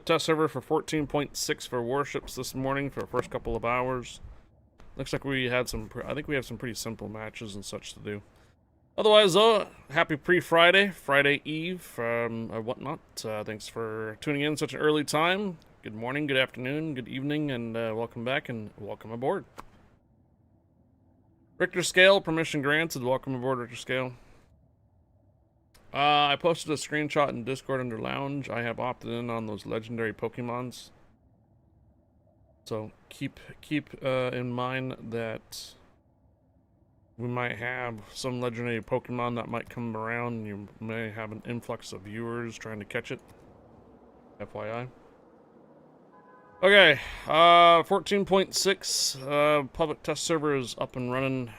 public test server for 14.6 for Warships this morning for the first couple of hours. Looks like we had some, I think we have some pretty simple matches and such to do. Otherwise, though, happy pre-Friday, Friday Eve, or whatnot. Thanks for tuning in such an early time. Good morning, good afternoon, good evening, and welcome back and welcome aboard. Richter Scale, permission granted. Welcome aboard, Richter Scale. I posted a screenshot in Discord under Lounge. I have opted in on those legendary Pokemons. So keep in mind that we might have some legendary Pokemon that might come around. You may have an influx of viewers trying to catch it. FYI. Okay, 14.6 public test server is up and running.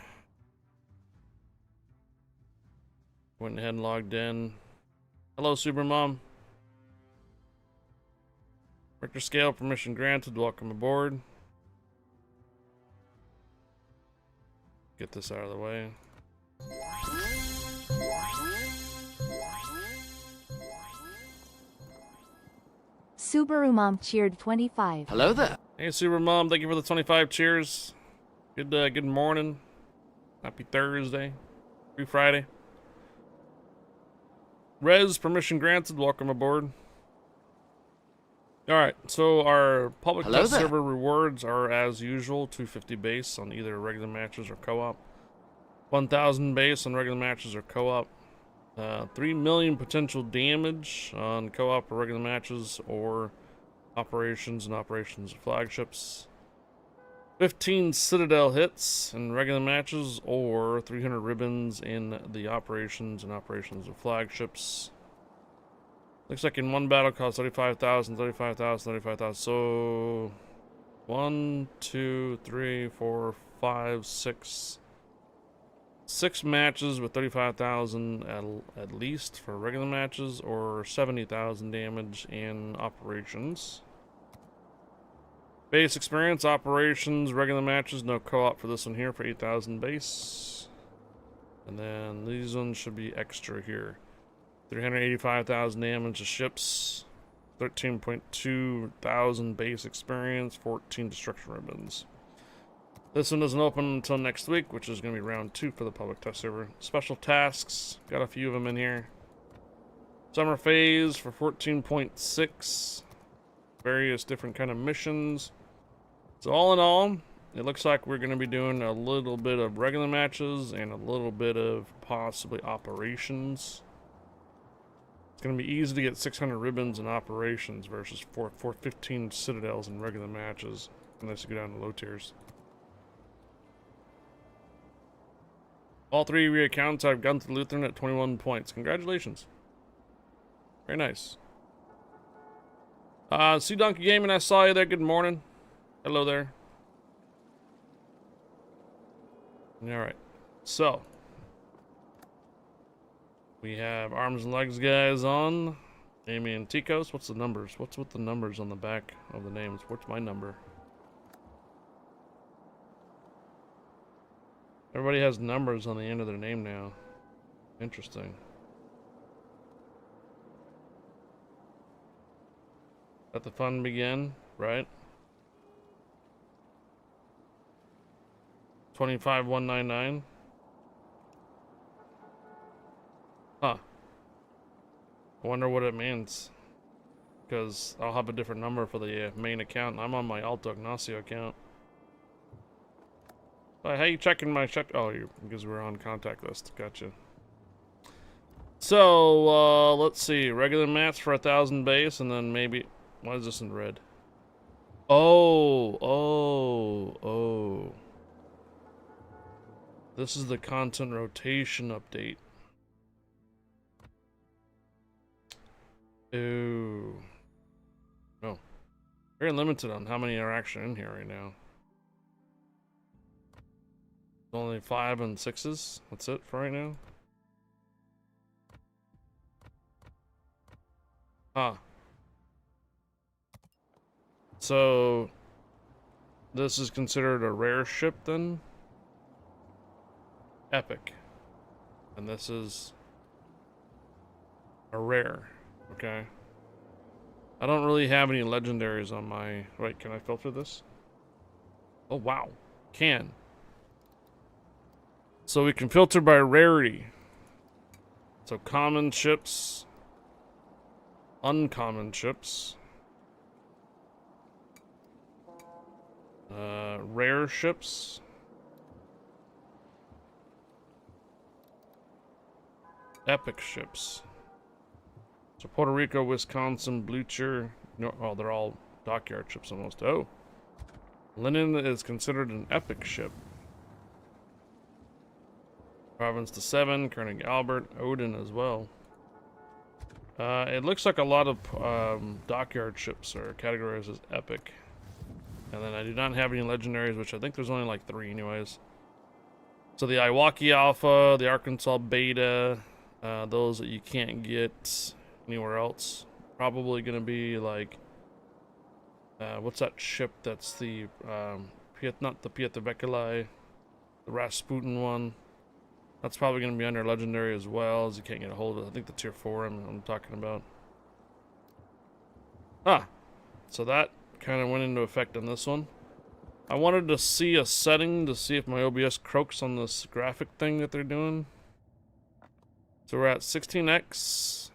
Went ahead and logged in. Hello, Supermom. Richter Scale, permission granted. Welcome aboard. Get this out of the way. Subaru Mom cheered 25. Hello there. Hey, Supermom. Thank you for the 25 cheers. Good morning. Happy Thursday. Free Friday. Rez, permission granted. Welcome aboard. Alright, so our public test server rewards are as usual, 250 base on either regular matches or co-op. 1,000 base on regular matches or co-op. 3 million potential damage on co-op or regular matches or operations and operations of flagships. 15 Citadel hits in regular matches or 300 ribbons in the operations and operations of flagships. Looks like in one battle cost 35,000, 35,000, 35,000. So 1, 2, 3, 4, 5, 6. 6 matches with 35,000 at least for regular matches or 70,000 damage in operations. Base experience, operations, regular matches, no co-op for this one here for 8,000 base. And then these ones should be extra here. 385,000 damage to ships, 13.2 thousand base experience, 14 destruction ribbons. This one doesn't open until next week, which is going to be round 2 for the public test server. Special tasks, got a few of them in here. Summer phase for 14.6. Various different kind of missions. So all in all, it looks like we're going to be doing a little bit of regular matches and a little bit of possibly operations. It's going to be easy to get 600 ribbons in operations versus 415 citadels in regular matches, unless you go down to low tiers. All 3 re-accounts I've gone to Lutheran at 21 points. Congratulations. Very nice. Sea Donkey Gaming, I saw you there. Good morning. Hello there. Alright. So. We have Arms and Legs guys on. Amy and Ticos. What's the numbers? What's with the numbers on the back of the names? What's my number? Everybody has numbers on the end of their name now. Interesting. Let the fun begin, right? 25199. Huh. I wonder what it means. Because I'll have a different number for the main account. I'm on my Alto Ignacio account. How you checking my check? Oh, because we're on contact list. Gotcha. So, let's see. Regular mats for 1,000 base, and then maybe... Why is this in red? Oh. This is the content rotation update. Ooh. Oh. Very limited on how many are actually in here right now. Only 5 and 6s. That's it for right now. Huh. So this is considered a rare ship then? Epic. And this is a rare. Okay. I don't really have any legendaries on my... Wait, can I filter this? Oh, wow. Can. So we can filter by rarity. So common ships. Uncommon ships. Rare ships. Epic ships. So Puerto Rico, Wisconsin, Blucher. No, oh, they're all dockyard ships almost. Oh. Linen is considered an epic ship. Province to 7, Koenig Albert, Odin as well. It looks like a lot of dockyard ships are categorized as epic. And then I do not have any legendaries, which I think there's only like 3 anyways. So the Iwaki Alpha, the Arkansas Beta, those that you can't get anywhere else. Probably gonna be like, what's that ship that's the, not the Pietavecchia, the Rasputin one. That's probably gonna be under legendary as well, as you can't get a hold of it. I think the tier 4 I'm talking about. Ah, so that kind of went into effect on this one. I wanted to see a setting to see if my OBS croaks on this graphic thing that they're doing. So we're at 16x.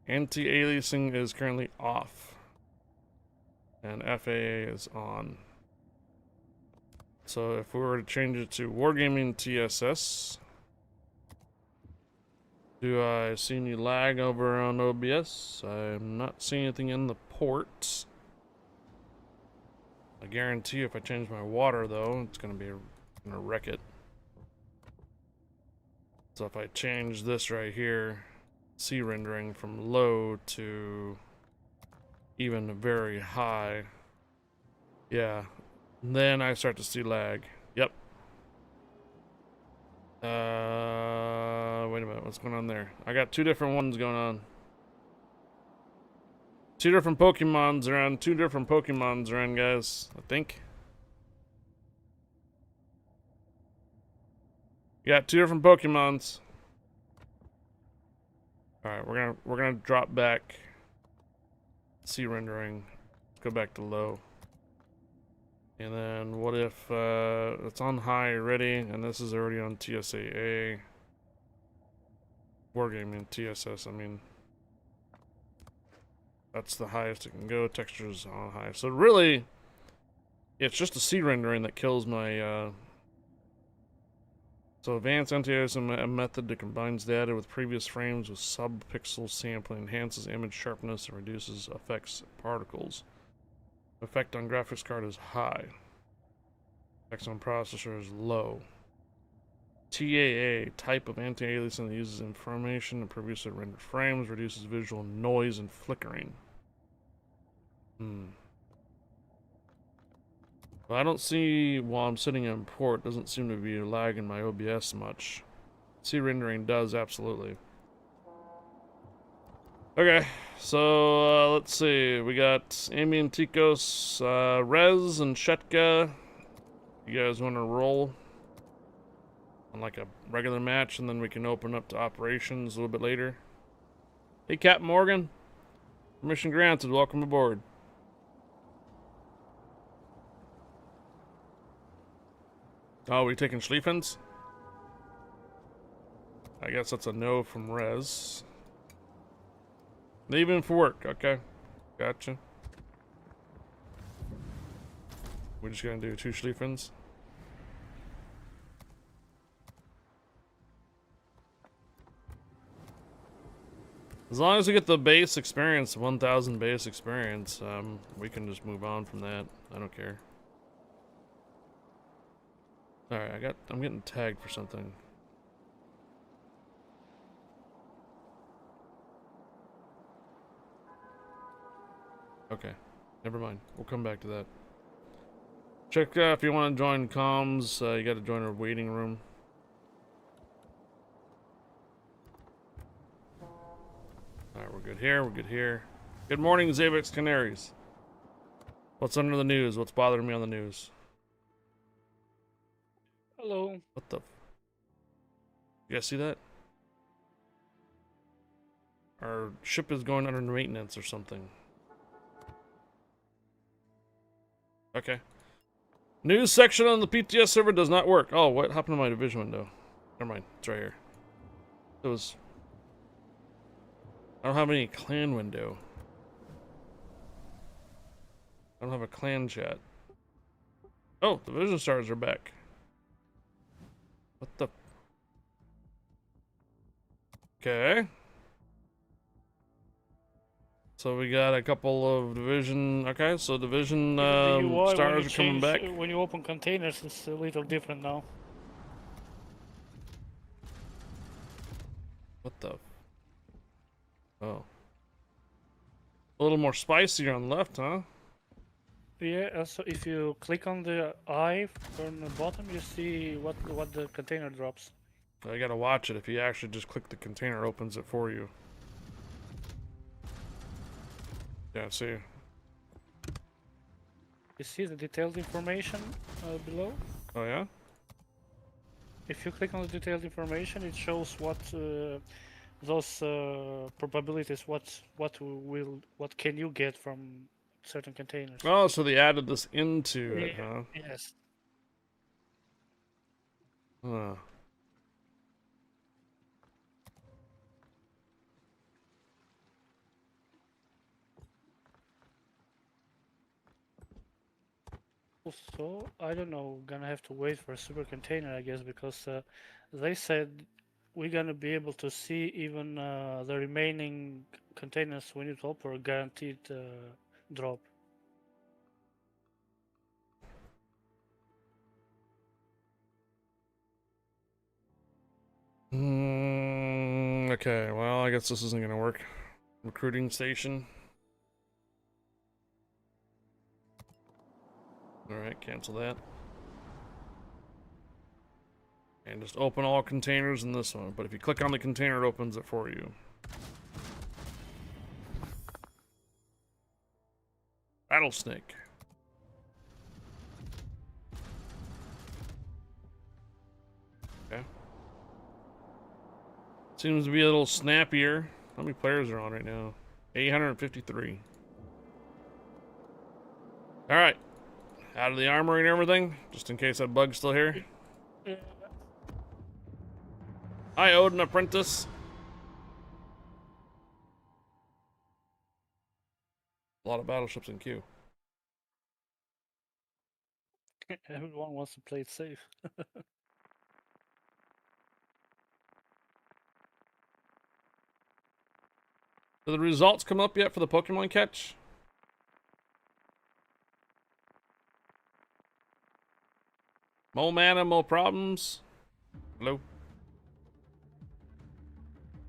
Anti-aliasing is currently off. And FAA is on. So if we were to change it to Wargaming TSS, do I see any lag over on OBS? I'm not seeing anything in the port. I guarantee if I change my water though, it's gonna wreck it. So if I change this right here, sea rendering from low to even very high, yeah, then I start to see lag. Yep. Wait a minute, what's going on there? I got 2 different ones going on. 2 different Pokemons around, 2 different Pokemons around, guys, I think. Got 2 different Pokemons. Alright, we're gonna drop back sea rendering. Let's go back to low. And then what if it's on high already and this is already on TSAA? Wargaming TSS, I mean. That's the highest it can go. Textures on high. So really, it's just the sea rendering that kills my So advanced anti-aliasing method that combines data with previous frames with sub-pixel sampling, enhances image sharpness, and reduces effects particles. Effect on graphics card is high. Effects on processor is low. TAA, type of anti-aliasing that uses information and previously rendered frames, reduces visual noise and flickering. Well, I don't see, while I'm sitting in port, doesn't seem to be lagging my OBS much. Sea rendering does, absolutely. Okay, so let's see. We got Amy and Tikos, Rez and Shetka. You guys want to roll on like a regular match, and then we can open up to operations a little bit later. Hey, Captain Morgan. Permission granted. Welcome aboard. Oh, we taking Schlieffens? I guess that's a no from Rez. Leaving for work. Okay. Gotcha. We're just gonna do 2 Schlieffens. As long as we get the base experience, 1,000 base experience, we can just move on from that. I don't care. Alright, I'm getting tagged for something. Okay, never mind. We'll come back to that. Check if you want to join comms, you gotta join our waiting room. Alright, we're good here, we're good here. Good morning, Zavex Canaries. What's under the news? What's bothering me on the news? Hello. What the? You guys see that? Our ship is going under maintenance or something. Okay. News section on the PTS server does not work. Oh, what happened to my division window? Never mind. It's right here. It was... I don't have any clan window. I don't have a clan chat. Oh, the vision stars are back. What the... Okay. So we got a couple of division... Okay, so division The UI, stars are coming back. when you open containers, it's a little different now. What the... Oh. A little more spicier on the left, huh? Yeah, so if you click on the eye on the bottom, you see what the container drops. I gotta watch it. If you actually just click the container, it opens it for you. Yeah, see. You see the detailed information below? Oh yeah? If you click on the detailed information, it shows what those probabilities, what can you get from certain containers. Oh, so they added this into it, huh? Yes. Huh. So I don't know, gonna have to wait for a super container, I guess, because they said we're gonna be able to see even the remaining containers we need to open for a guaranteed drop. Okay, well, I guess this isn't gonna work. Recruiting station. Alright, cancel that. And just open all containers in this one. But if you click on the container, it opens it for you. Rattlesnake. Okay. Seems to be a little snappier. How many players are on right now? 853. Alright. Out of the armory and everything, just in case that bug's still here. I owed an apprentice. A lot of battleships in queue. Everyone wants to play it safe. Do the results come up yet for the Pokemon catch? Mo mana, mo problems. Hello.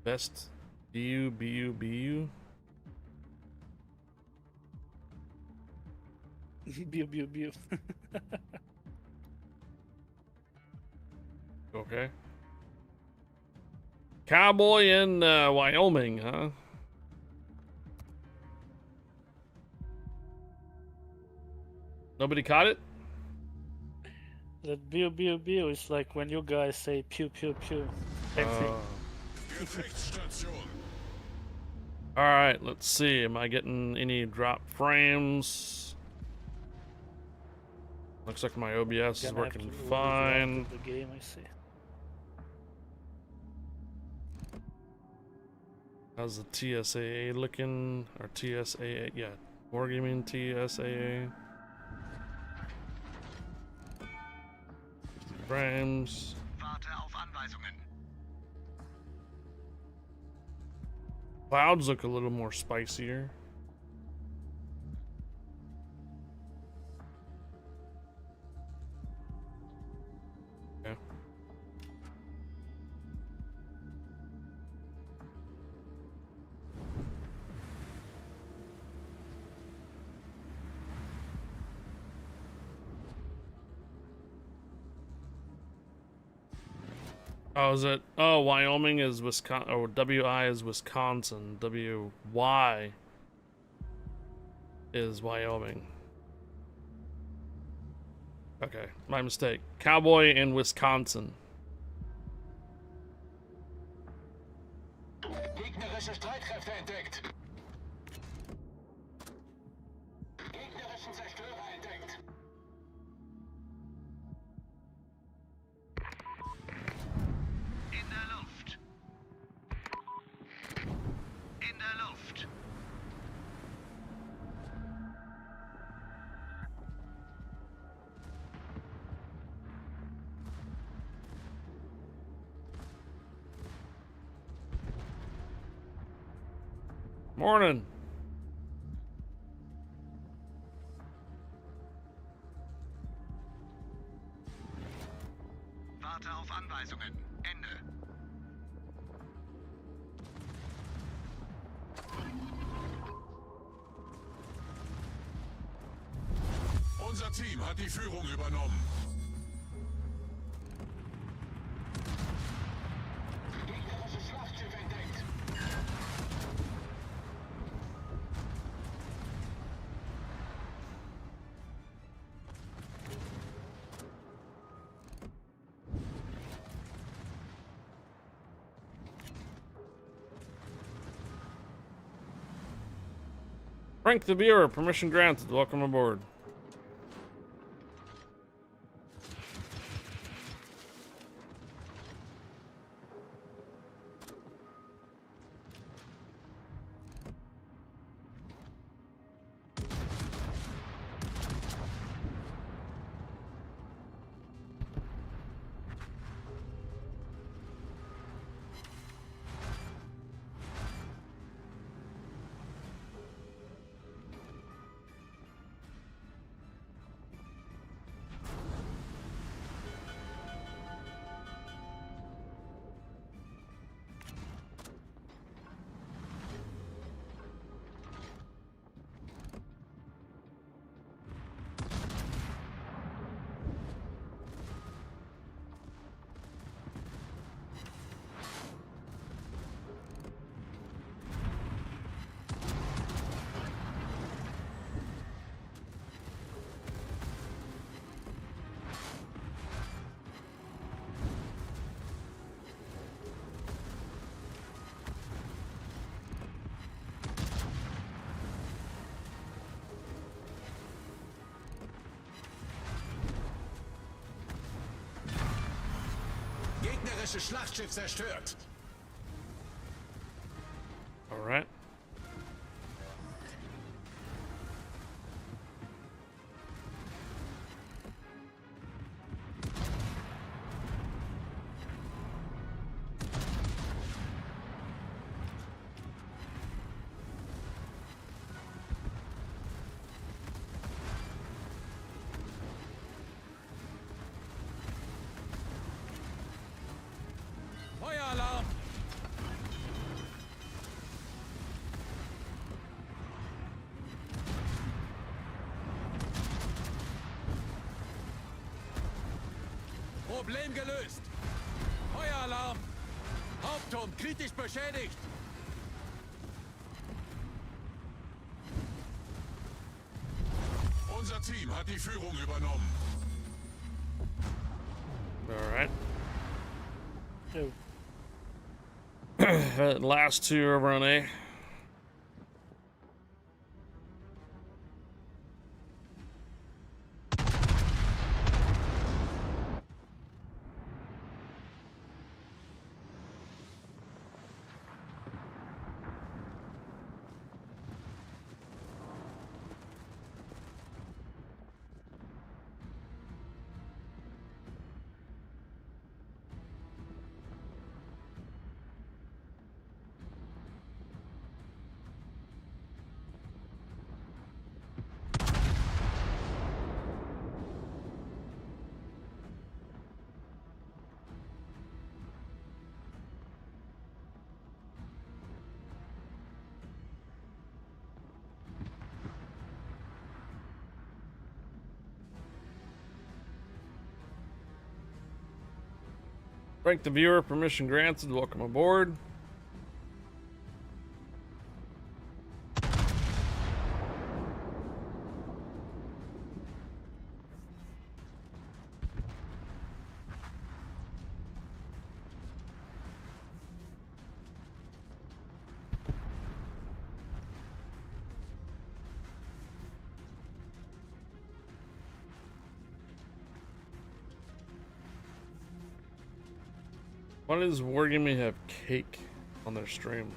Best BU, BU, BU. Bew. Okay. Cowboy in Wyoming, huh? Nobody caught it? That bew is like when you guys say pew pew pew. Same thing. Alright, let's see. Am I getting any drop frames? Looks like my OBS is Gonna have working to fine. load the game, I see. How's the TSAA looking? Or TSAA, yeah. Wargaming TSAA. Frames. Warte auf Anweisungen. Clouds look a little more spicier. Yeah. Oh, is it? Oh, Wyoming is Wisconsin. Oh, WI is Wisconsin. WY is Wyoming. Okay, my mistake. Cowboy in Wisconsin. Gegnerische Streitkräfte entdeckt. Gegnerischen Zerstörer entdeckt. In der Luft. In der Luft. Morning. Warte auf Anweisungen. Ende. Unser Team hat die Führung übernommen. Gegnerisches Schlachtschiff entdeckt. Frank the viewer, permission granted. Welcome aboard. Gegnerisches Schlachtschiff zerstört. All right. Feueralarm! Problem gelöst. Feueralarm! Hauptturm kritisch beschädigt. Unser Team hat die Führung übernommen. All right. Oh, Last two over on A. Frank the viewer, permission granted. Welcome aboard. Why does Wargaming have cake on their stream?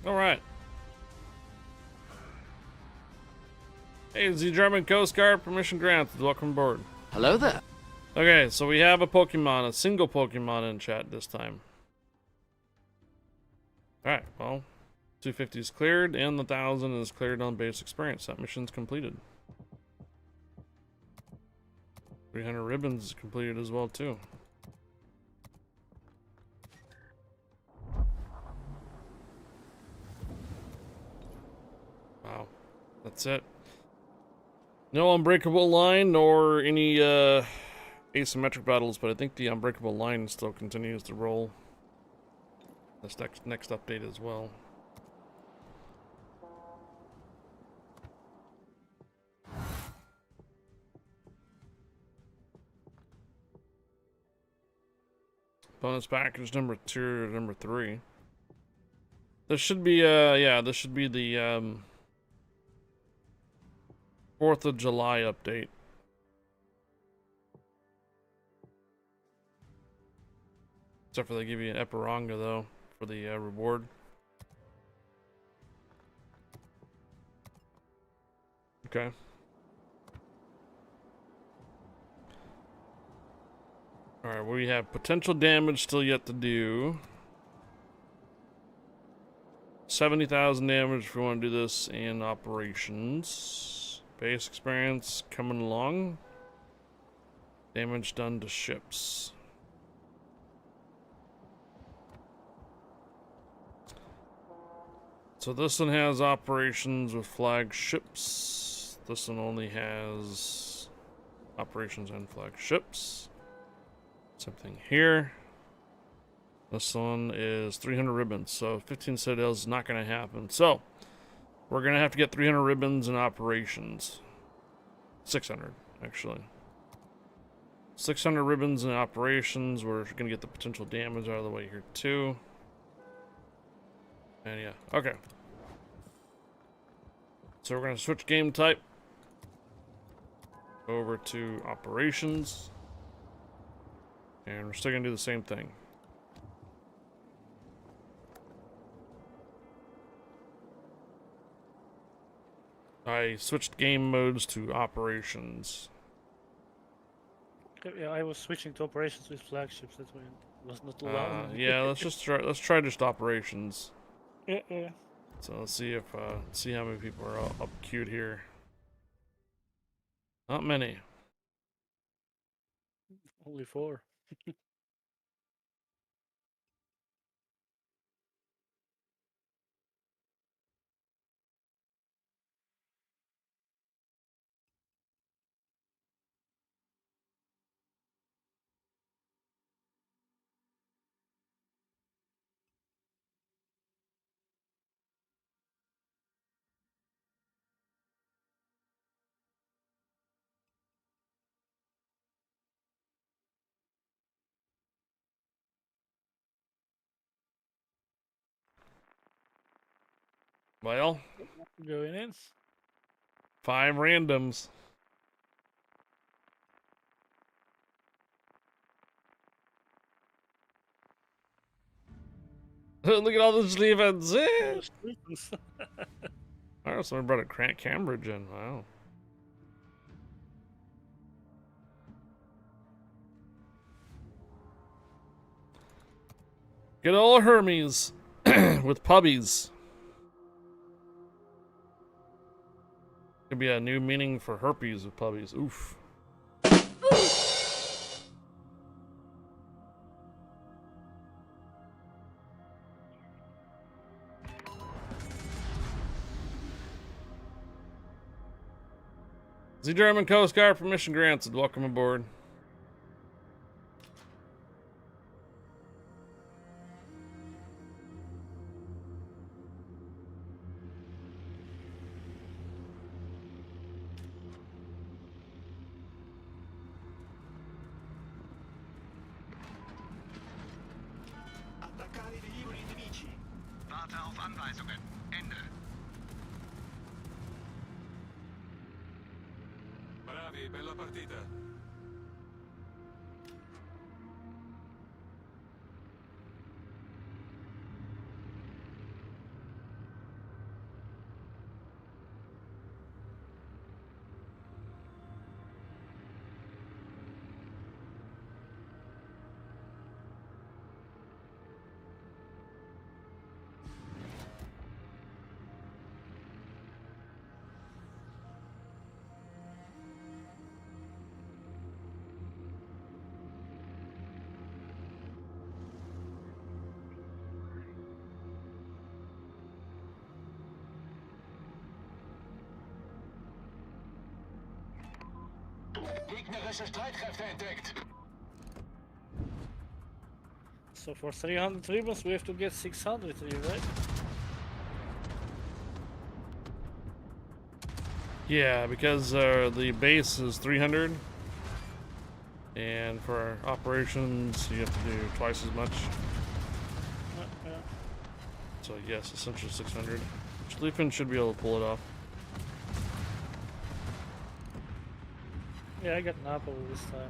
All right. Hey, the German Coast Guard, permission granted. Welcome aboard. Hello there. Okay, so we have a Pokemon, a single Pokemon in chat this time. Alright, well, 250 is cleared, and the 1000 is cleared on base experience. That mission's completed. 300 ribbons is completed as well, too. Wow, that's it. No unbreakable line nor any asymmetric battles, but I think the unbreakable line still continues to roll. This next update as well. Bonus package number 2 or number 3. This should be yeah, this should be the 4th of July update. Except for they give you an Epiranga though for the reward. Okay. Alright, we have potential damage still yet to do. 70,000 damage if we want to do this in operations. Base experience coming along. Damage done to ships. So this one has operations with flagships. This one only has operations and flagships. Same thing here. This one is 300 ribbons, so 15 citadels is not going to happen. So we're going to have to get 300 ribbons in operations. 600, actually. 600 ribbons in operations. We're going to get the potential damage out of the way here, too. And yeah, okay. So we're going to switch game type over to operations. And we're still going to do the same thing. I switched game modes to operations. Yeah, I was switching to operations with flagships. That's why it was not allowed. Yeah, let's try just operations. Yeah. So let's see if see how many people are up queued here. Not many. Only 4. Well, Going in. 5 randoms. Look at all this defense. Oh, students. Oh, someone brought a Cambridge in. Wow. Good old Hermes with puppies. Could be a new meaning for herpes with puppies. Oof. The German Coast Guard permission granted. Welcome aboard. Attaccare i velivoli nemici. Warte auf Anweisungen. Ende. Bravi, bella partita. Gegnerische Streitkräfte entdeckt. So for 300 ribbons, we have to get 600 here, right? Yeah, because the base is 300. And for operations, you have to do twice as much. Yeah. So yes, essentially 600. Schlieffen should be able to pull it off. Yeah, I got an apple this time.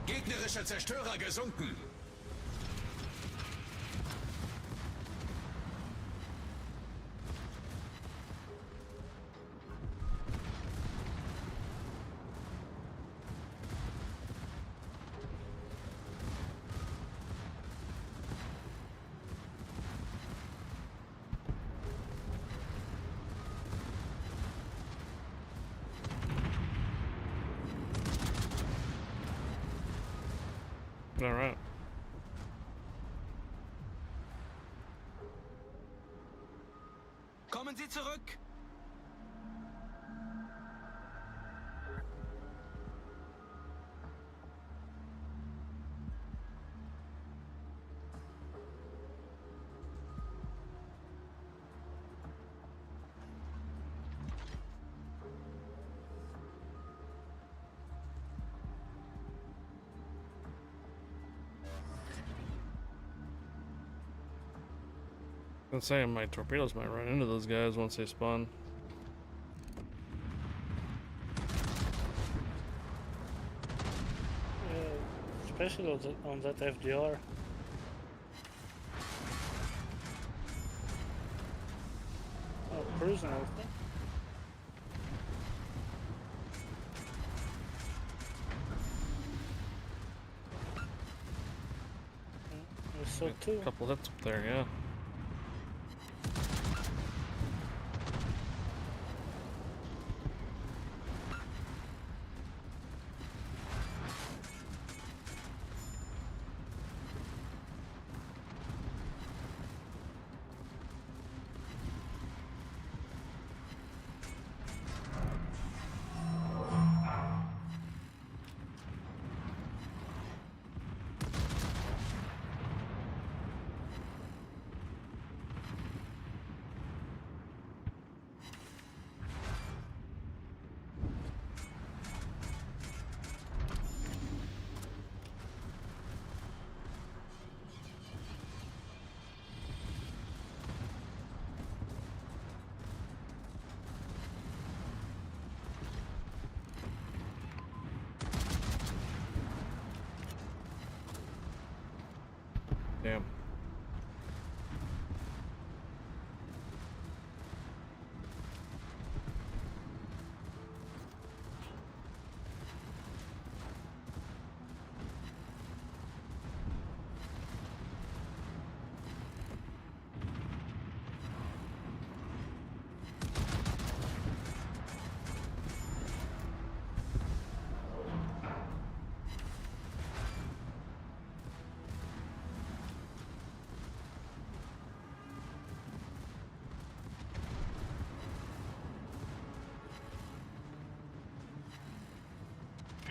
Gegnerische Zerstörer gesunken. All right. Kommen Sie zurück. I'm saying my torpedoes might run into those guys once they spawn. especially on that FDR. Oh, cruising also. We saw two. Couple hits up there, yeah. Damn.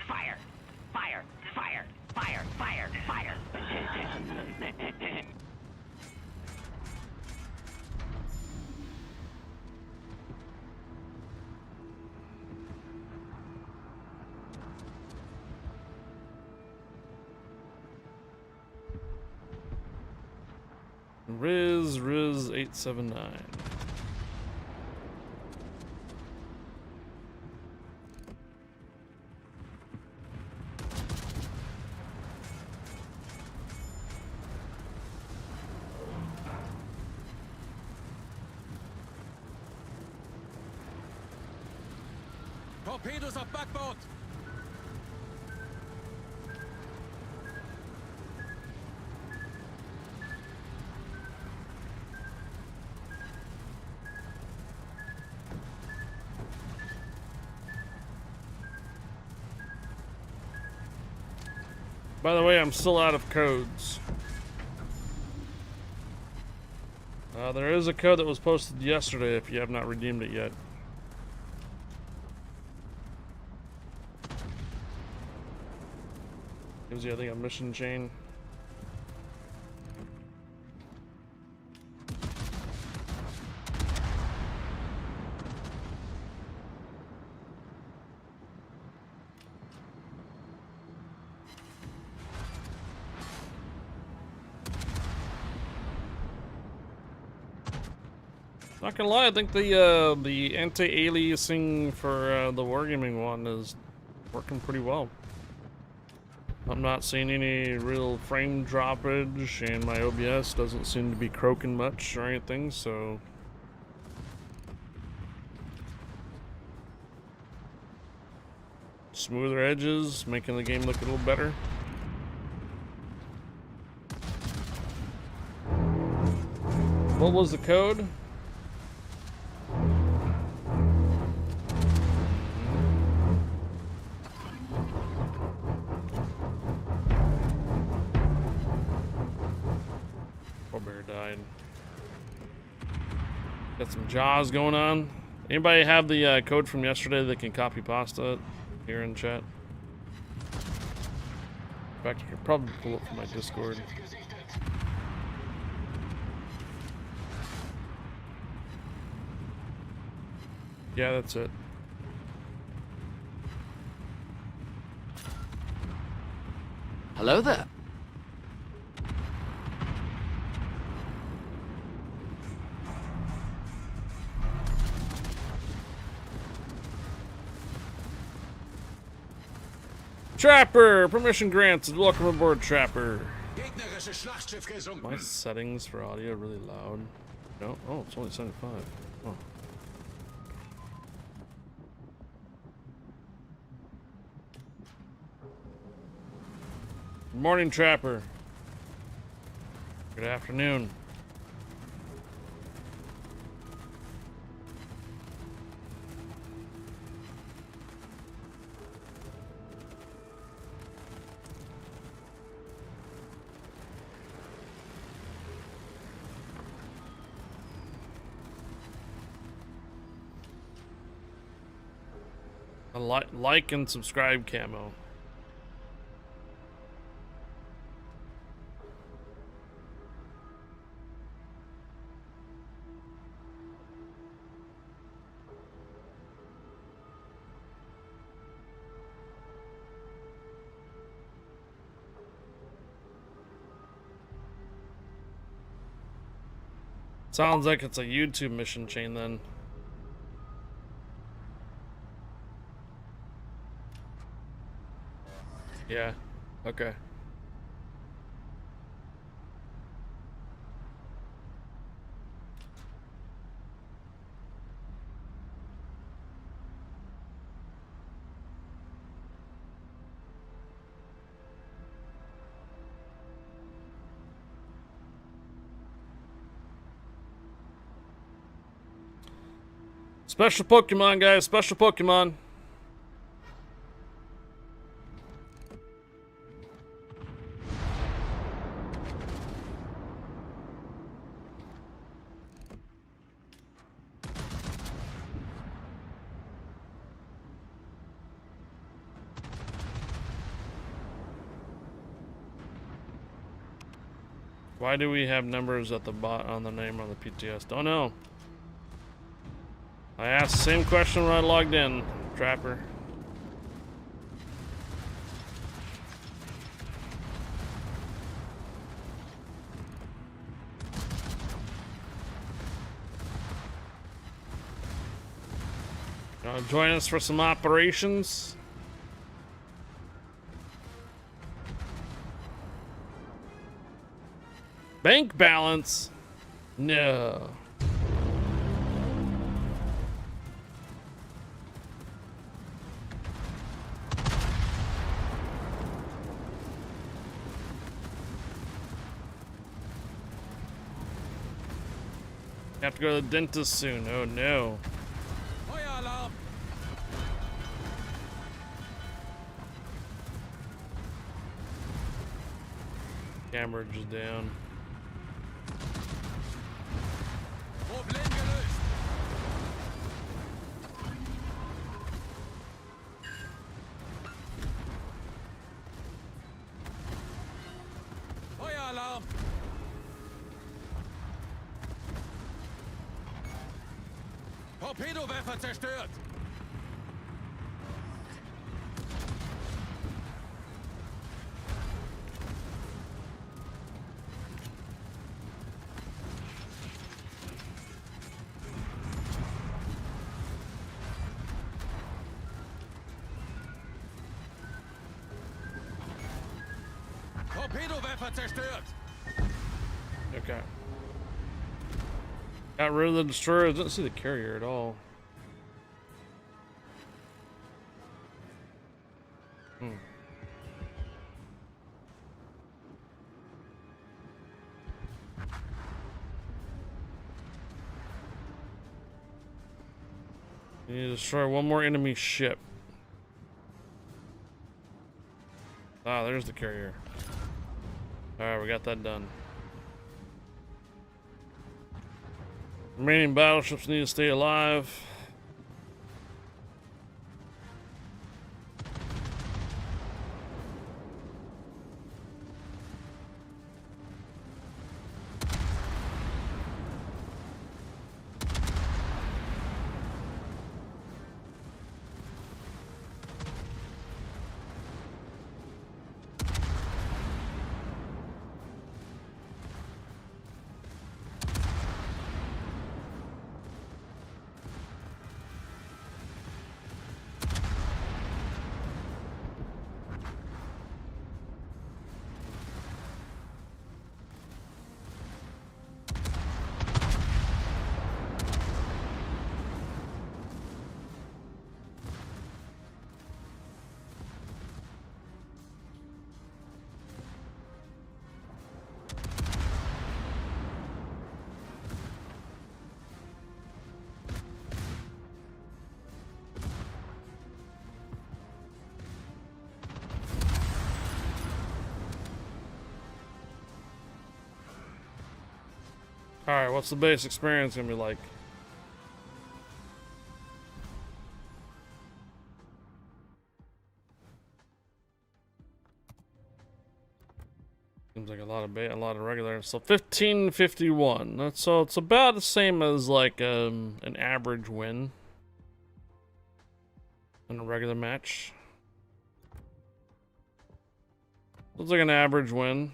Fire! Fire! Fire! Fire! Fire! Fire! Riz 879. Torpedos auf Backbord! By the way, I'm still out of codes. There is a code that was posted yesterday if you have not redeemed it yet. Gives you, I think, a mission chain. Not gonna lie, I think the anti-aliasing for the Wargaming one is working pretty well. I'm not seeing any real frame droppage, and my OBS doesn't seem to be croaking much or anything, so... Smoother edges, making the game look a little better. What was the code? Died. Got some jaws going on. Anybody have the code from yesterday that can copy pasta it here in chat? In fact, you can probably pull it from my Discord. Yeah, that's it. Hello there. Trapper! Permission granted. Welcome aboard, Trapper. Gegnerisches Schlachtschiff gesunken. My settings for audio really loud. No? Oh, it's only 75. Oh. Good morning, Trapper. Good afternoon. A like and subscribe camo. Sounds like it's a YouTube mission chain then. Yeah. Okay. Special Pokemon, guys. Special Pokemon. Why do we have numbers at the bot on the name on the PTS? Don't know. I asked the same question when I logged in, Trapper. Join us for some operations? Bank balance? No. Have to go to the dentist soon. Oh no. Feueralarm! Camera just down. Problem gelöst! Feueralarm! Torpedowerfer zerstört! Torpedowerfer zerstört! Okay. Got rid of the destroyer. Didn't see the carrier at all. You need to destroy one more enemy ship. Ah, there's the carrier. Alright, we got that done. Remaining battleships need to stay alive. Alright, what's the base experience gonna be like? Seems like a lot of bait, a lot of regular. So 1551. That's so it's about the same as like an average win in a regular match. Looks like an average win.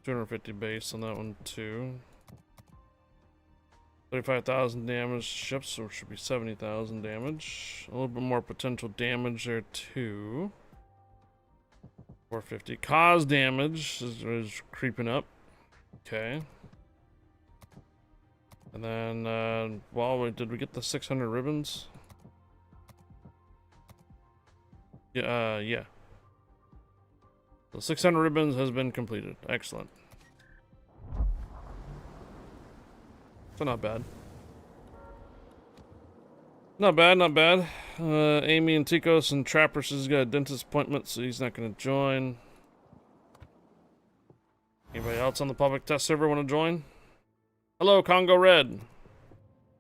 250 base on that one too. 35,000 damage ships, so it should be 70,000 damage. A little bit more potential damage there too. 450 cause damage is creeping up. Okay. And then, well, did we get the 600 ribbons? Yeah, yeah. The 600 ribbons has been completed. Excellent. So not bad. Not bad, not bad. Amy and Tikos and Trappers has got a dentist appointment, so he's not going to join. Anybody else on the public test server want to join? Hello, Congo Red.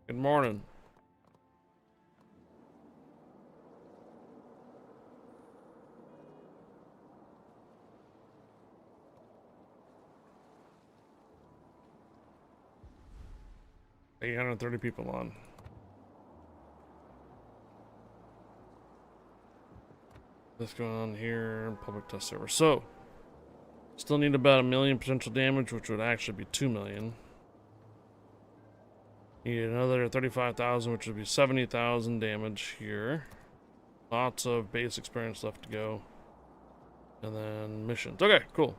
Good morning. $830 people on. What's going on here? Public test server. So, still need about 1 million potential damage, which would actually be 2 million. Need another 35,000, which would be 70,000 damage here. Lots of base experience left to go. And then missions. Okay, cool.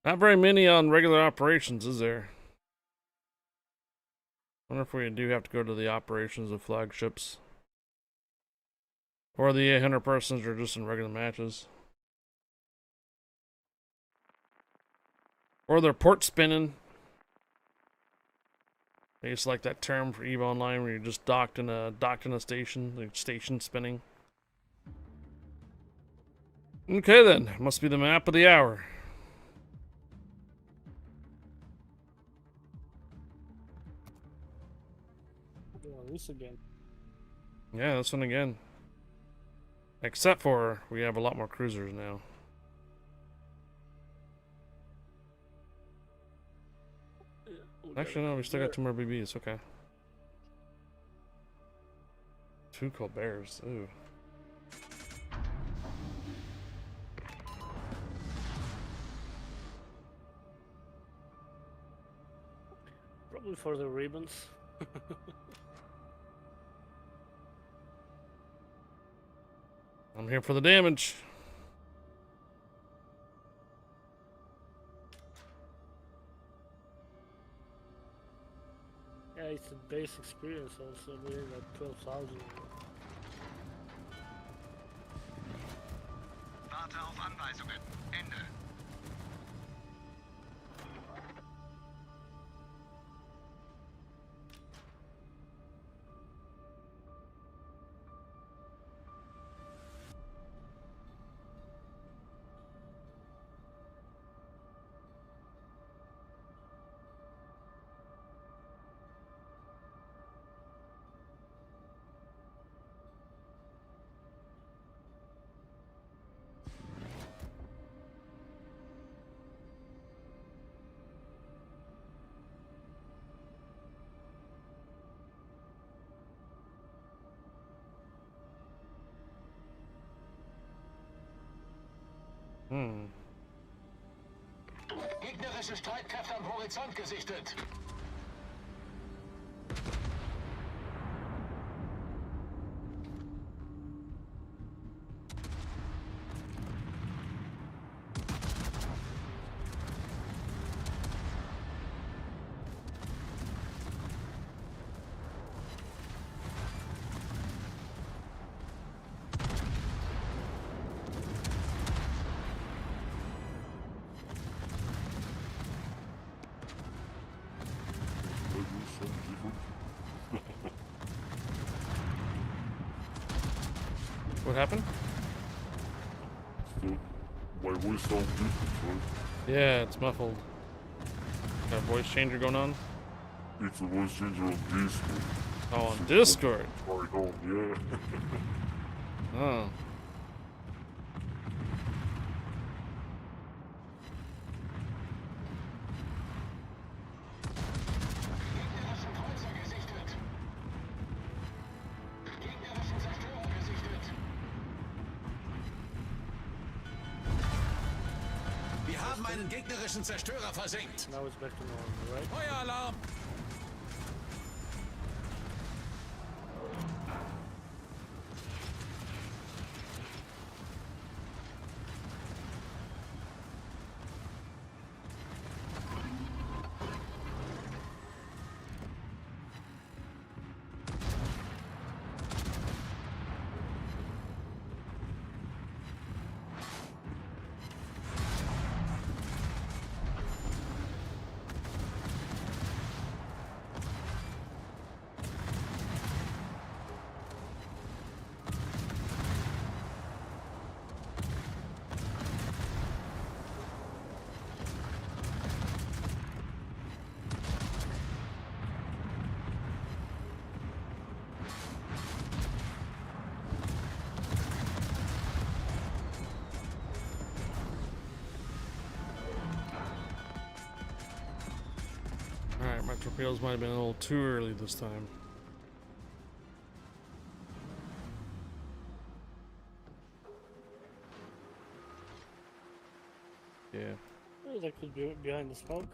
Not very many on regular operations, is there? Wonder if we do have to go to the operations of flagships. Or the 800 persons are just in regular matches. Or they're port spinning. It's like that term for EVE Online where you're just docked in a station, like station spinning. Okay then, must be the map of the hour. This again. Yeah, this one again. Except for we have a lot more cruisers now. Actually, no, we still got 2 more BBs. Okay. 2 Colberts. Ooh. Probably for the ribbons. I'm here for the damage. Yeah, it's a base experience also. We got 12,000. Warte auf Anweisungen. Ende. Gegnerische Streitkräfte am Horizont gesichtet. What happened? My voice sounds different, right? Yeah, it's muffled. Got a voice changer going on? It's a voice changer on Discord. Oh, on Discord. Right on, yeah. Oh. Gegnerischen Kreuzer gesichtet. Gegnerischen Zerstörer gesichtet. Wir haben einen gegnerischen Zerstörer versenkt. Now it's back to normal, right? Feueralarm! Alright, my torpedoes might have been a little too early this time. Yeah. Oh, that could be behind the smoke.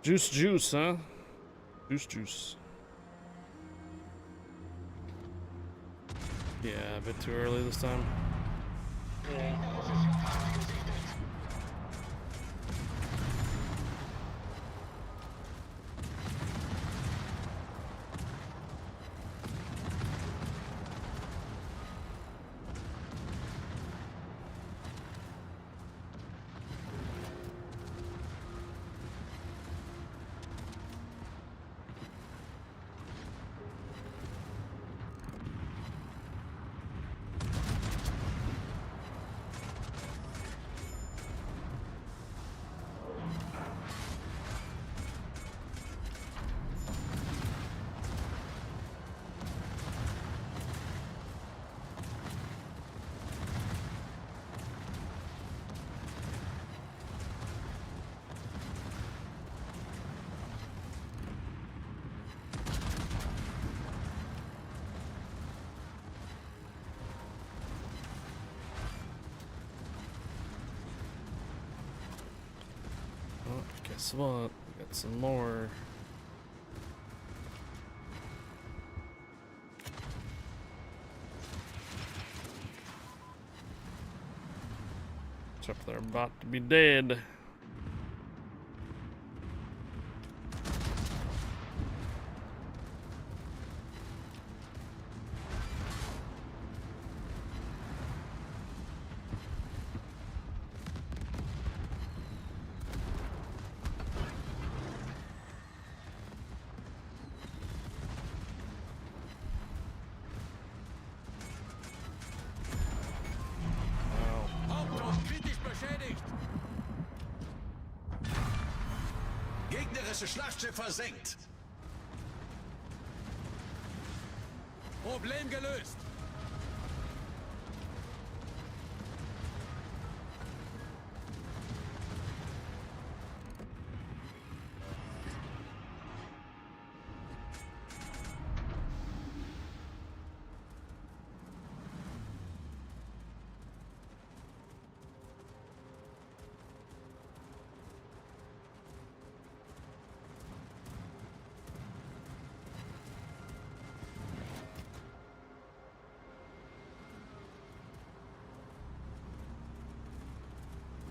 Juice, huh? Juice. Yeah, a bit too early this time. Yeah. Oh, guess what? We got some more. Except they're about to be dead. Hauptturm kritisch beschädigt. Gegnerische Schlachtschiff versenkt. Problem gelöst.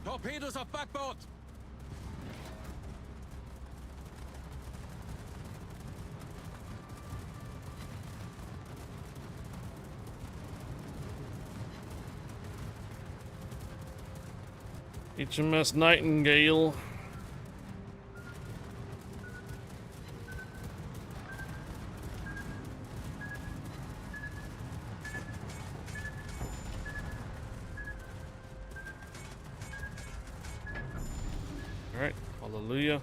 Torpedos auf Backbord! HMS Nightingale. Alright, hallelujah.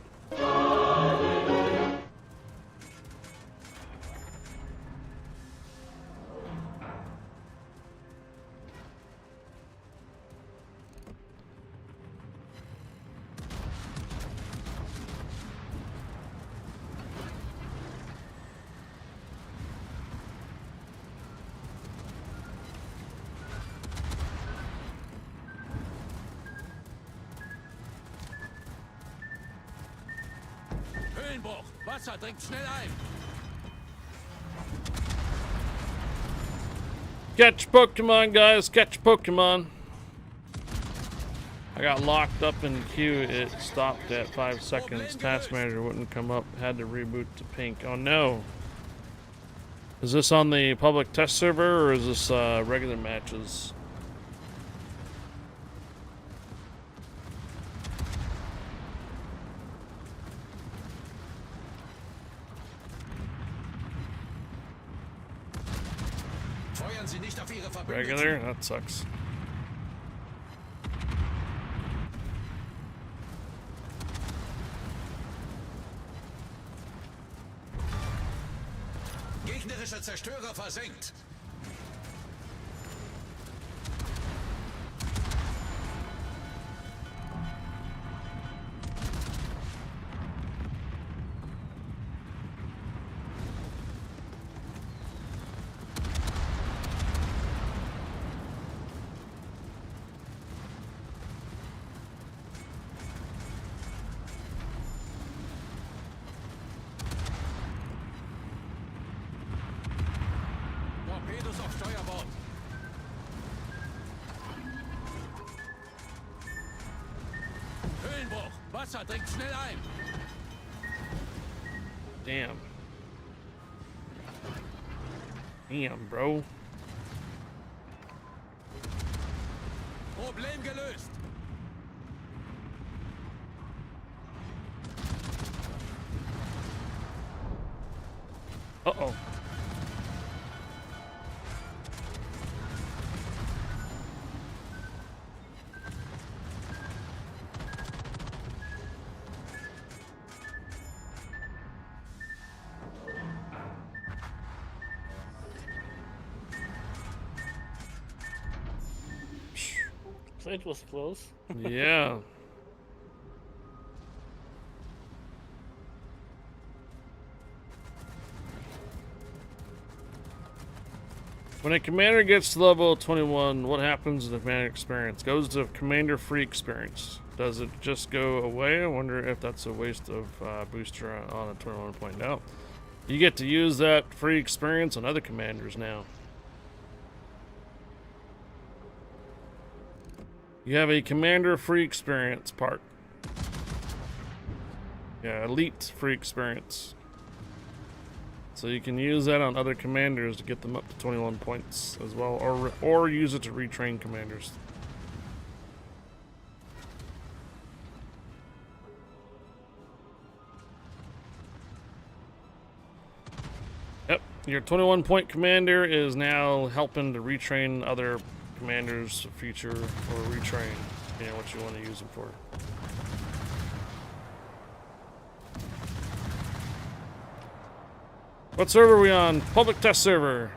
Höhlenbruch. Wasser dringt schnell ein. Catch Pokemon, guys. Catch Pokemon. I got locked up in queue. It stopped at 5 seconds. Task manager wouldn't come up. Had to reboot to pink. Oh no. Is this on the public test server or is this regular matches? Feuern Sie nicht auf Ihre Verbündeten. Regular? That sucks. Gegnerische Zerstörer versenkt. Torpedos auf Steuerbord. Höhlenbruch. Wasser dringt schnell ein. Damn. Damn, bro. Problem gelöst. Uh-oh. So it was close. Yeah. When a commander gets to level 21, what happens to the commander experience? Goes to commander free experience. Does it just go away? I wonder if that's a waste of booster on a 21 point. No. You get to use that free experience on other commanders now. You have a commander free experience part. Yeah, elite free experience. So you can use that on other commanders to get them up to 21 points as well, or use it to retrain commanders. Yep, your 21 point commander is now helping to retrain other commanders for future or retrain, you know, what you want to use them for. What server are we on? Public test server.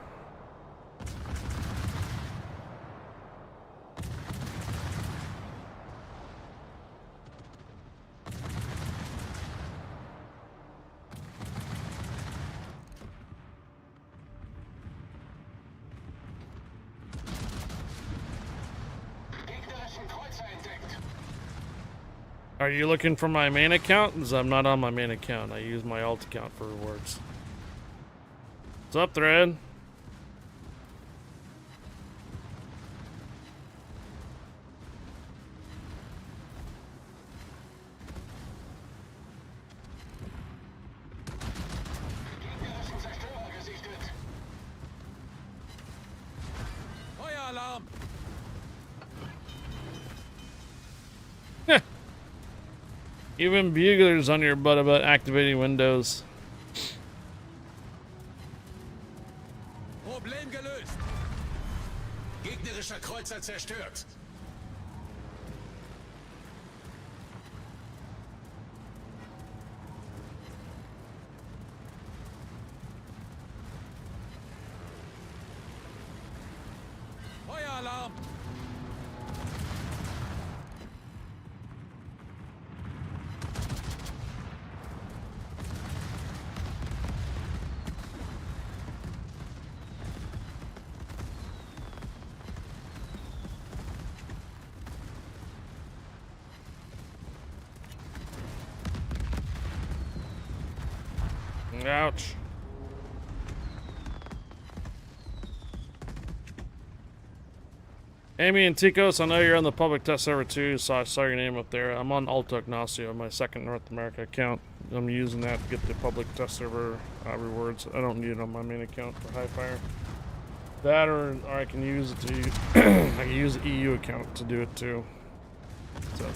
Gegnerischen Kreuzer entdeckt. Are you looking for my main account? Because I'm not on my main account. I use my alt account for rewards. What's up, Thread? Gegnerischen Zerstörer gesichtet. Feueralarm. Even buglers on your butt about activating windows. Problem gelöst. Gegnerischer Kreuzer zerstört. Feueralarm! Ouch. Amy and Ticos, I know you're on the public test server too, so I saw your name up there. I'm on Alto Ignacio, my second North America account. I'm using that to get the public test server rewards. I don't need it on my main account for high fire. That or I can use it to I can use the EU account to do it too. So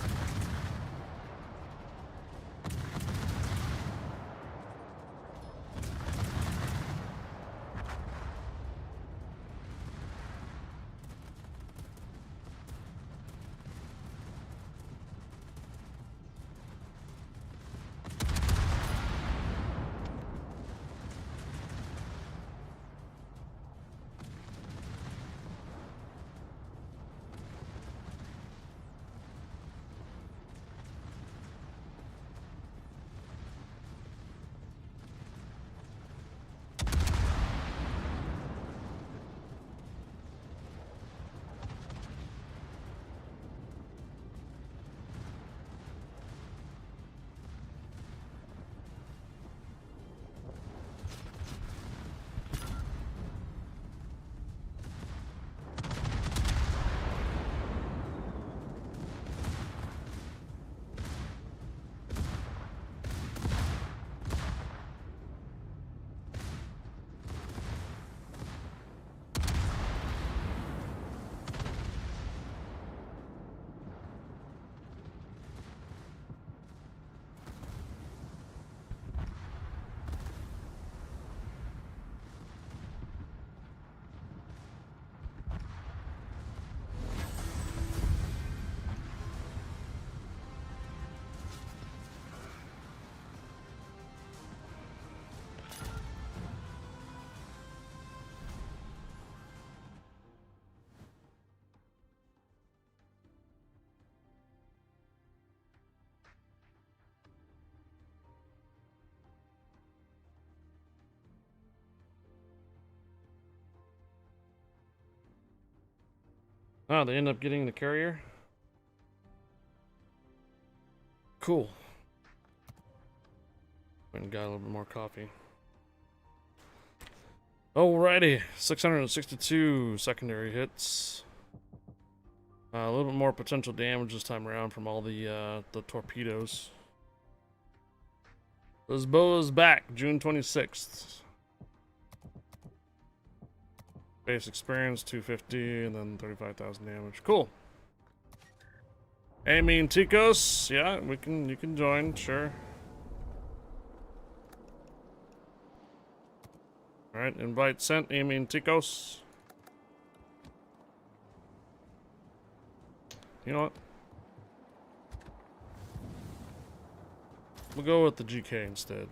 oh, they end up getting the carrier. Cool. Went and got a little bit more coffee. Alrighty, 662 secondary hits. A little bit more potential damage this time around from all the torpedoes. This bow is back, June 26th. Base experience 250 and then 35,000 damage. Cool. Amy and Ticos, yeah, you can join, sure. Alright, invite sent, Amy and Ticos. You know what? We'll go with the GK instead.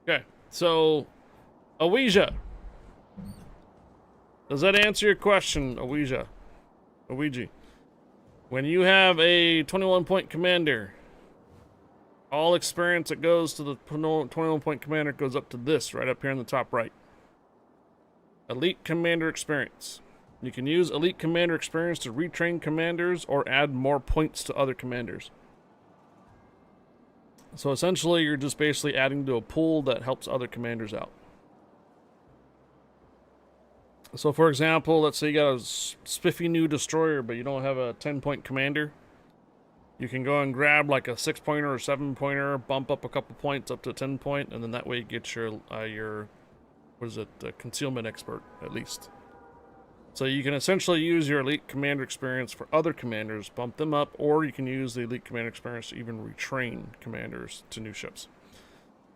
Okay, so Ouija. Does that answer your question, Ouija? Ouija. When you have a 21-point commander, all experience that goes to the 21-point commander goes up to this, right up here in the top right. Elite Commander Experience. You can use Elite Commander Experience to retrain commanders or add more points to other commanders. So essentially, you're just basically adding to a pool that helps other commanders out. So for example, let's say you got a spiffy new destroyer, but you don't have a 10-point commander. you can go and grab like a 6-pointer or 7-pointer, bump up a couple points up to 10-point, and then that way you get your what is it, concealment expert at least. So you can essentially use your elite commander experience for other commanders, bump them up, or you can use the elite commander experience to even retrain commanders to new ships.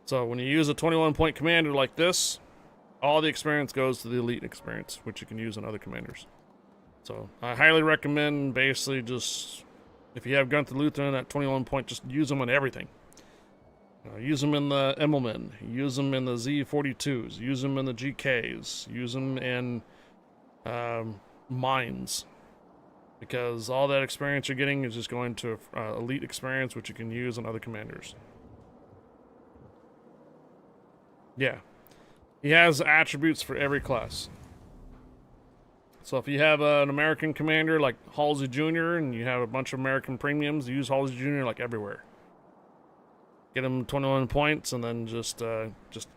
So when you use a 21-point commander like this, all the experience goes to the elite experience, which you can use on other commanders. So I highly recommend basically just, if you have Gunther Lutheran at 21 point, just use them on everything. Use them in the Emmelman, use them in the Z42s, use them in the GKs, use them in mines, because all that experience you're getting is just going to elite experience, which you can use on other commanders. Yeah, he has attributes for every class. So if you have an American commander like Halsey Jr. and you have a bunch of American premiums, use Halsey Jr. like everywhere. Get him 21 points, and then just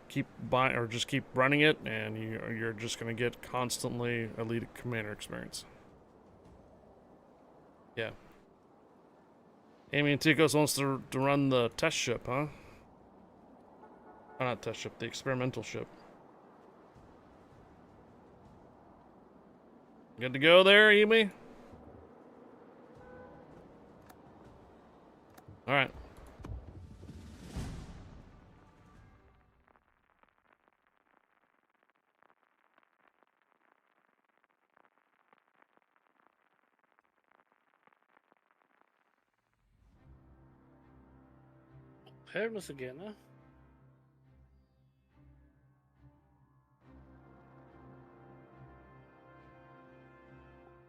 keep buying, or just keep running it, and you're just gonna get constantly elite commander experience. Yeah. Amy and Ticos wants to run the test ship, huh? Oh, not test ship, the experimental ship. Good to go there, Amy? Alright. Hermes again, huh?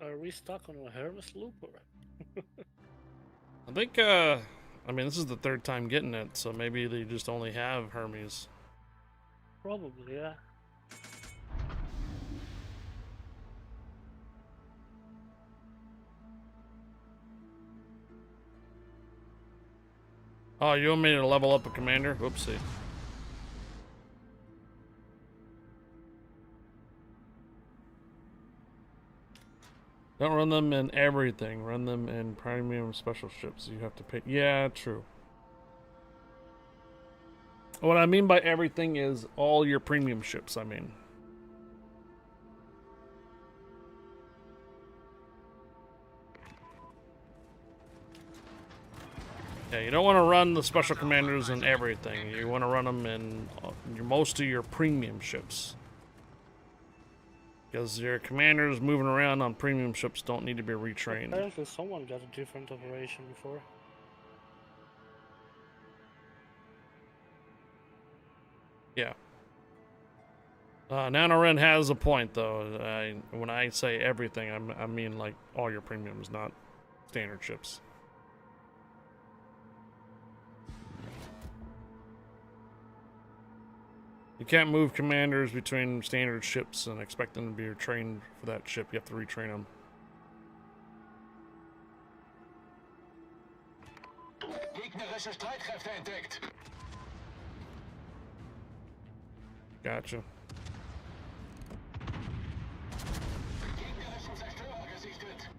Are we stuck on a Hermes loop or? I think, I mean, this is the third time getting it, so maybe they just only have Hermes. Probably, yeah. Oh, you want me to level up a commander? Whoopsie. Don't run them in everything. Run them in premium special ships. You have to pay. Yeah, true. What I mean by everything is all your premium ships, I mean. Yeah, you don't want to run the special commanders in everything. You want to run them in most of your premium ships. Because your commanders moving around on premium ships don't need to be retrained. Apparently someone got a different operation before. Yeah. NanoRen has a point, though. When I say everything, I mean like all your premiums, not standard ships. You can't move commanders between standard ships and expect them to be trained for that ship. You have to retrain them. Gegnerische Streitkräfte entdeckt. Gotcha. Gegnerischen Zerstörer gesichtet.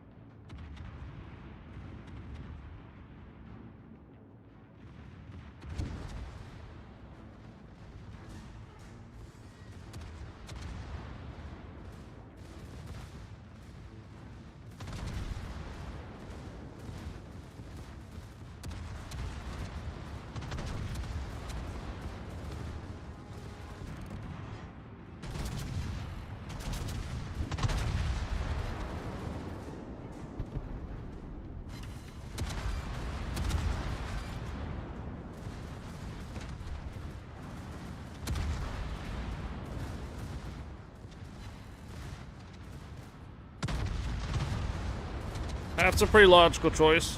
That's a pretty logical choice.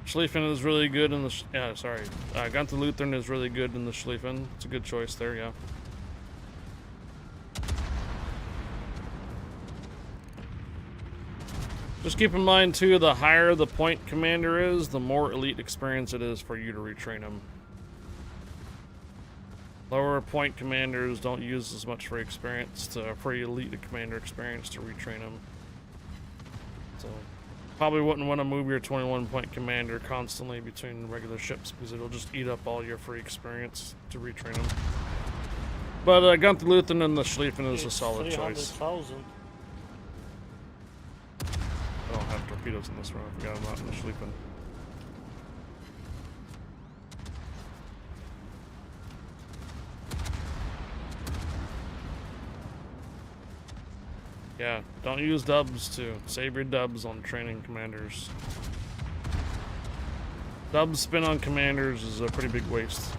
Schlieffen is really good in the... Gunther Lutheran is really good in the Schlieffen. It's a good choice there, yeah. Just keep in mind, too, the higher the point commander is, the more elite experience it is for you to retrain him. Lower point commanders don't use as much free experience for elite commander experience to retrain them. So Probably wouldn't want to move your 21-point commander constantly between regular ships because it'll just eat up all your free experience to retrain them. But Gunther Luthen and the Schlieffen is a solid choice. 300,000. I don't have torpedoes in this run. I forgot about the Schlieffen. Yeah, don't use dubs too. Save your dubs on training commanders. Dubs spin on commanders is a pretty big waste.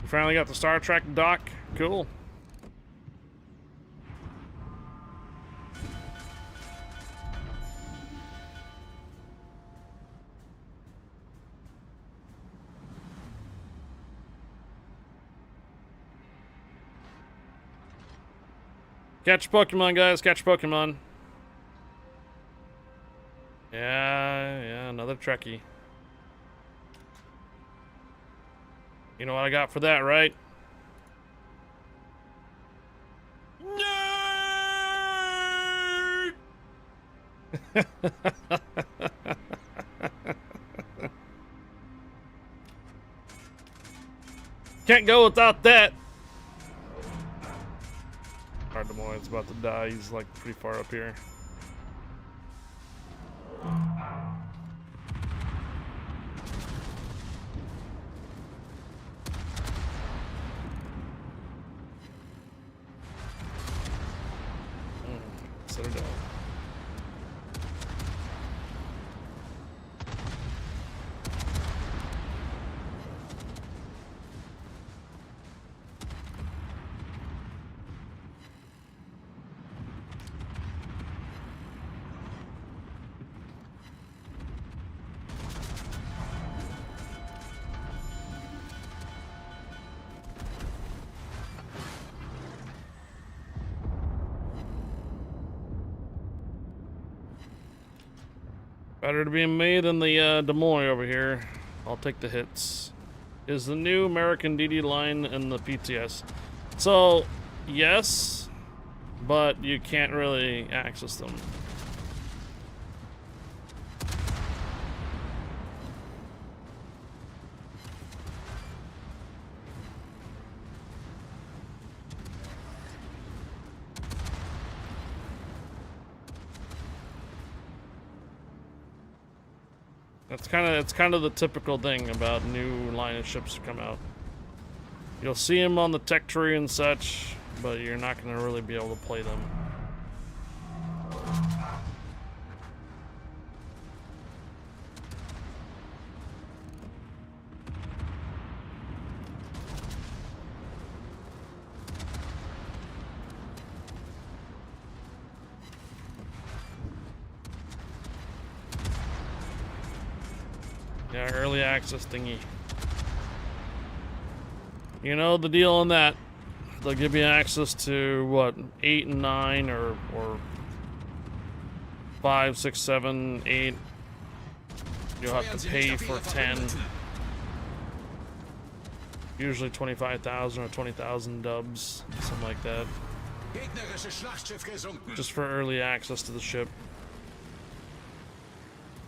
We finally got the Star Trek dock. Cool. Catch Pokemon, guys. Catch Pokemon. Yeah, another Trekkie. You know what I got for that, right? Nerd! Can't go without that. Our Des Moines about to die. He's like pretty far up here. Set her down. Better to be me than the Des Moines over here. I'll take the hits. Is the new American DD line in the PTS? So, yes, but you can't really access them. It's kind of the typical thing about new line of ships to come out. You'll see them on the tech tree and such, but you're not going to really be able to play them. Yeah, early access thingy. You know the deal on that. They'll give you access to what, 8 and 9 or 5, 6, 7, 8. You'll have to pay for 10. Usually 25,000 or 20,000 dubs, something like that. Just for early access to the ship.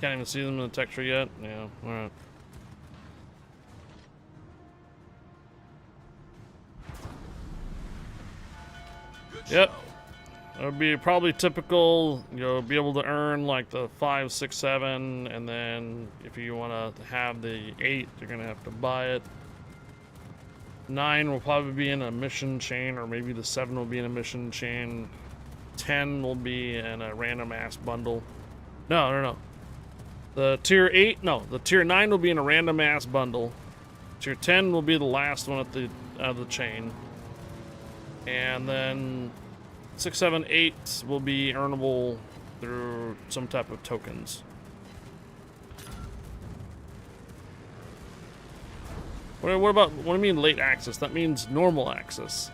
Can't even see them in the tech tree yet? Yeah, alright. Yep. It would be probably typical, you'll be able to earn like the 5, 6, 7, and then if you want to have the 8, you're going to have to buy it. 9 will probably be in a mission chain, or maybe the 7 will be in a mission chain. 10 will be in a random ass bundle. No. The tier 8, no, the tier 9 will be in a random ass bundle. Tier 10 will be the last one at the out of the chain. And then 6, 7, 8 will be earnable through some type of tokens. What do you mean late access? That means normal access.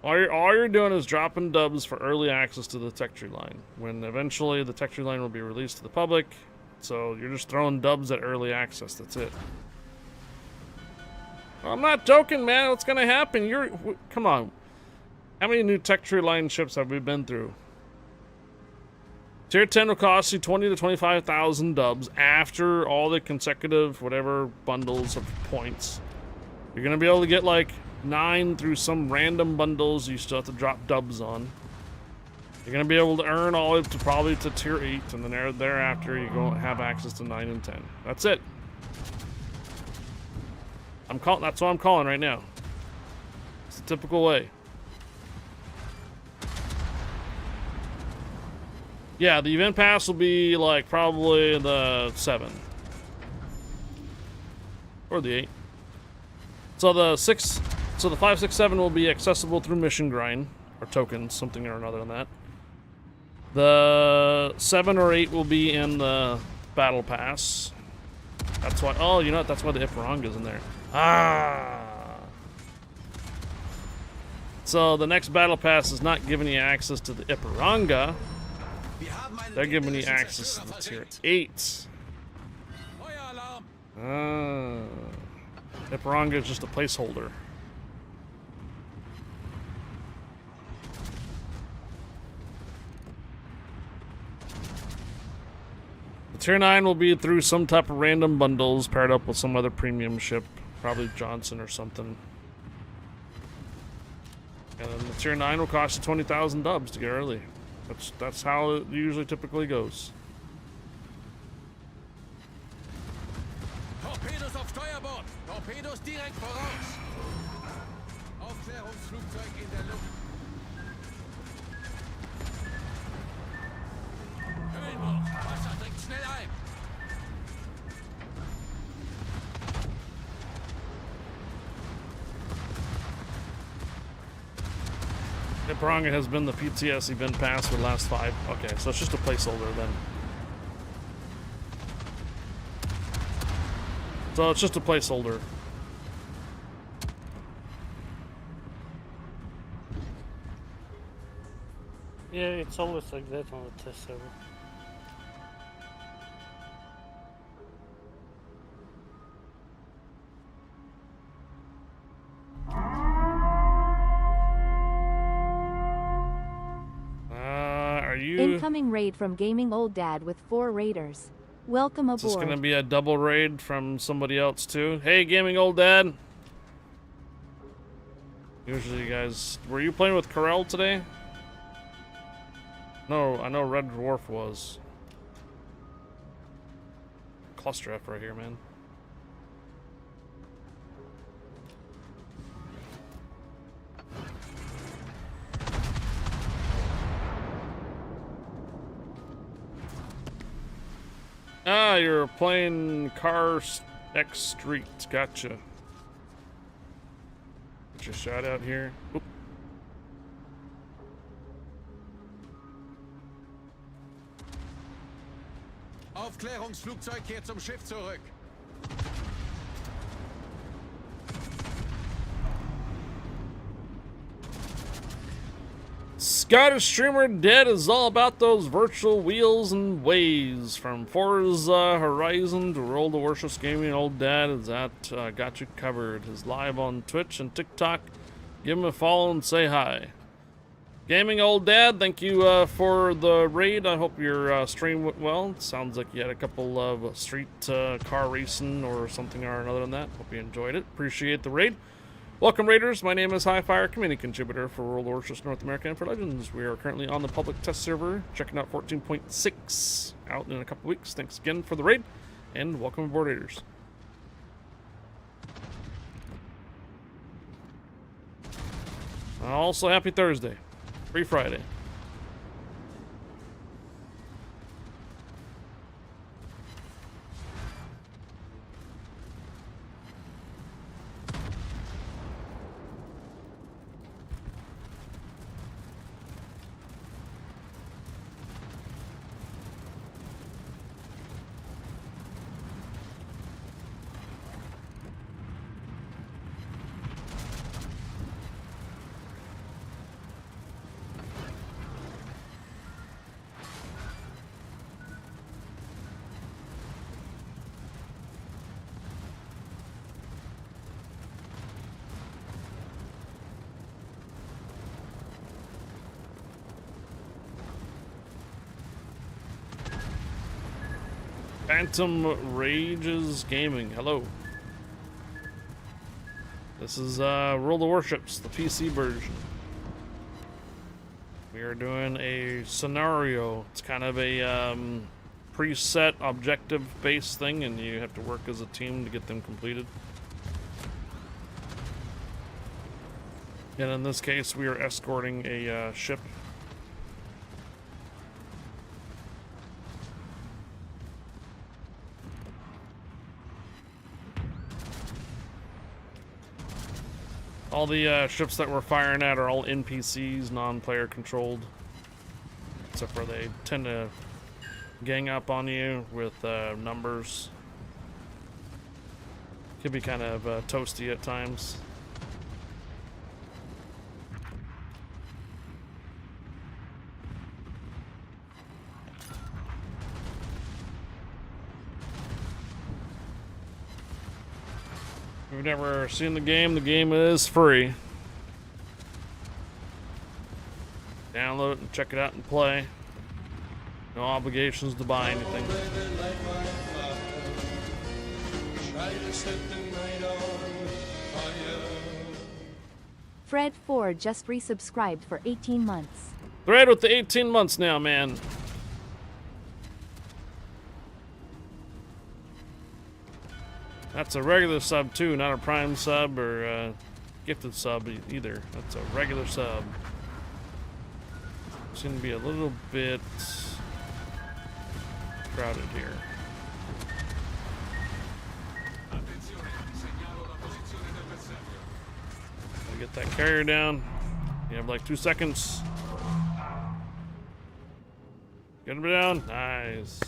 All you're doing is dropping dubs for early access to the tech tree line. When eventually the tech tree line will be released to the public, so you're just throwing dubs at early access. That's it. I'm not joking, man. What's gonna happen? Come on. How many new tech tree line ships have we been through? Tier 10 will cost you 20 to 25,000 dubs after all the consecutive whatever bundles of points. You're gonna be able to get like 9 through some random bundles you still have to drop dubs on. You're gonna be able to earn all up to probably to tier 8, and then thereafter you go have access to 9 and 10. That's it. That's what I'm calling right now. It's the typical way. Yeah, the event pass will be like probably the 7. Or the 8. So the 5, 6, 7 will be accessible through mission grind. Or tokens, something or another on that. The 7 or 8 will be in the battle pass. That's why, oh, you know what? That's why the Iparanga's in there. Ah! So the next battle pass is not giving you access to the Iparanga. They're giving you access to the tier 8. Iparanga is just a placeholder. The tier 9 will be through some type of random bundles paired up with some other premium ship. Probably Johnson or something. And then the tier 9 will cost you 20,000 dubs to get early. That's how it usually typically goes. Torpedos auf Steuerbord! Torpedos direkt voraus! Aufklärungsflugzeug in der Luft! Höhenbruch! Wasser dringt schnell ein! Iparanga has been the PTS event pass for the last 5. Okay, so it's just a placeholder then. So it's just a placeholder. Yeah, it's always like that on the test server. Are you... Incoming raid from Gaming Old Dad with 4 raiders. Welcome Is this aboard. gonna be a double raid from somebody else too? Hey, Gaming Old Dad! Usually you guys... Were you playing with Corel today? No, I know Red Dwarf was. Cluster F right here, man. Ah, you're playing Car X Street. Gotcha. Get your shot out here. Oop. Aufklärungsflugzeug kehrt zum Schiff zurück. Scottish Streamer Dead is all about those virtual wheels and ways. From Forza Horizon to World of Warships Gaming, Old Dad is at got you covered. He's live on Twitch and TikTok. Give him a follow and say hi. Gaming Old Dad, thank you for the raid. I hope your stream went well. It sounds like you had a couple of street car racing or something or another than that. Hope you enjoyed it. Appreciate the raid. Welcome, Raiders. My name is Highfire, community contributor for World of Warships North America and for Legends. We are currently on the public test server, checking out 14.6 out in a couple weeks. Thanks again for the raid, and welcome aboard, Raiders. Also, happy Thursday. Free Friday. Phantom Rages Gaming. Hello. This is World of Warships, the PC version. We are doing a scenario. It's kind of a preset objective-based thing, and you have to work as a team to get them completed. And in this case, we are escorting a ship. All the ships that we're firing at are all NPCs, non-player controlled. Except for they tend to gang up on you with numbers. Could be kind of toasty at times. If you've never seen the game is free. Download it and check it out and play. No obligations to buy anything. Fred 4 just resubscribed for 18 months. Thread with the 18 months now, man. That's a regular sub too, not a prime sub or a gifted sub either. That's a regular sub. Seem to be a little bit crowded here. Gotta get that carrier down. You have like 2 seconds. Get him down. Nice.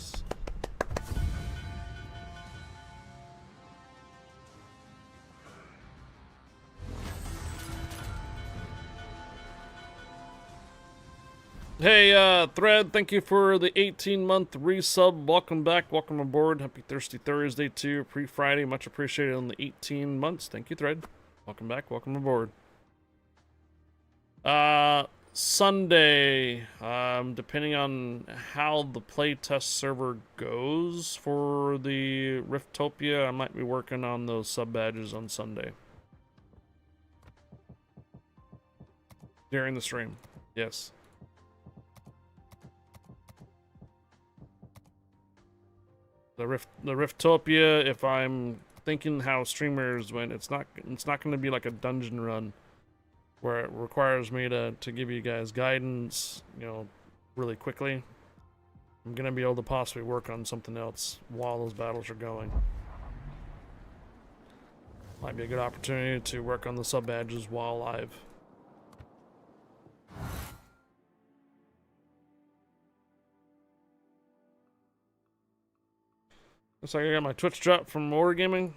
Hey, Thread, thank you for the 18-month resub. Welcome back. Welcome aboard. Happy Thirsty Thursday too. Pre-Friday. Much appreciated on the 18 months. Thank you, Thread. Welcome back. Welcome aboard. Sunday, depending on how the playtest server goes for the Riftopia, I might be working on those sub badges on Sunday. During the stream. Yes. The Riftopia, if I'm thinking how streamers went, it's not going to be like a dungeon run where it requires me to give you guys guidance, you know, really quickly. I'm going to be able to possibly work on something else while those battles are going. Might be a good opportunity to work on the sub badges while live. Looks like I got my Twitch drop from Wargaming.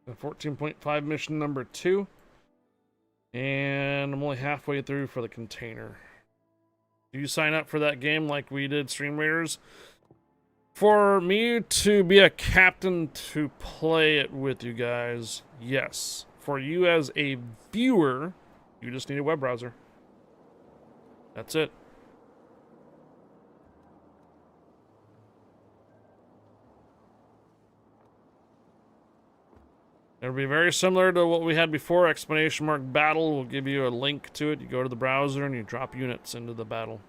The 14.5 mission number 2. And I'm only halfway through for the container. Do you sign up for that game like we did Stream Raiders? For me to be a captain to play it with you guys, yes. For you as a viewer, you just need a web browser. That's it. It'll be very similar to what we had before. Explanation mark battle will give you a link to it. You go to the browser and you drop units into the battle.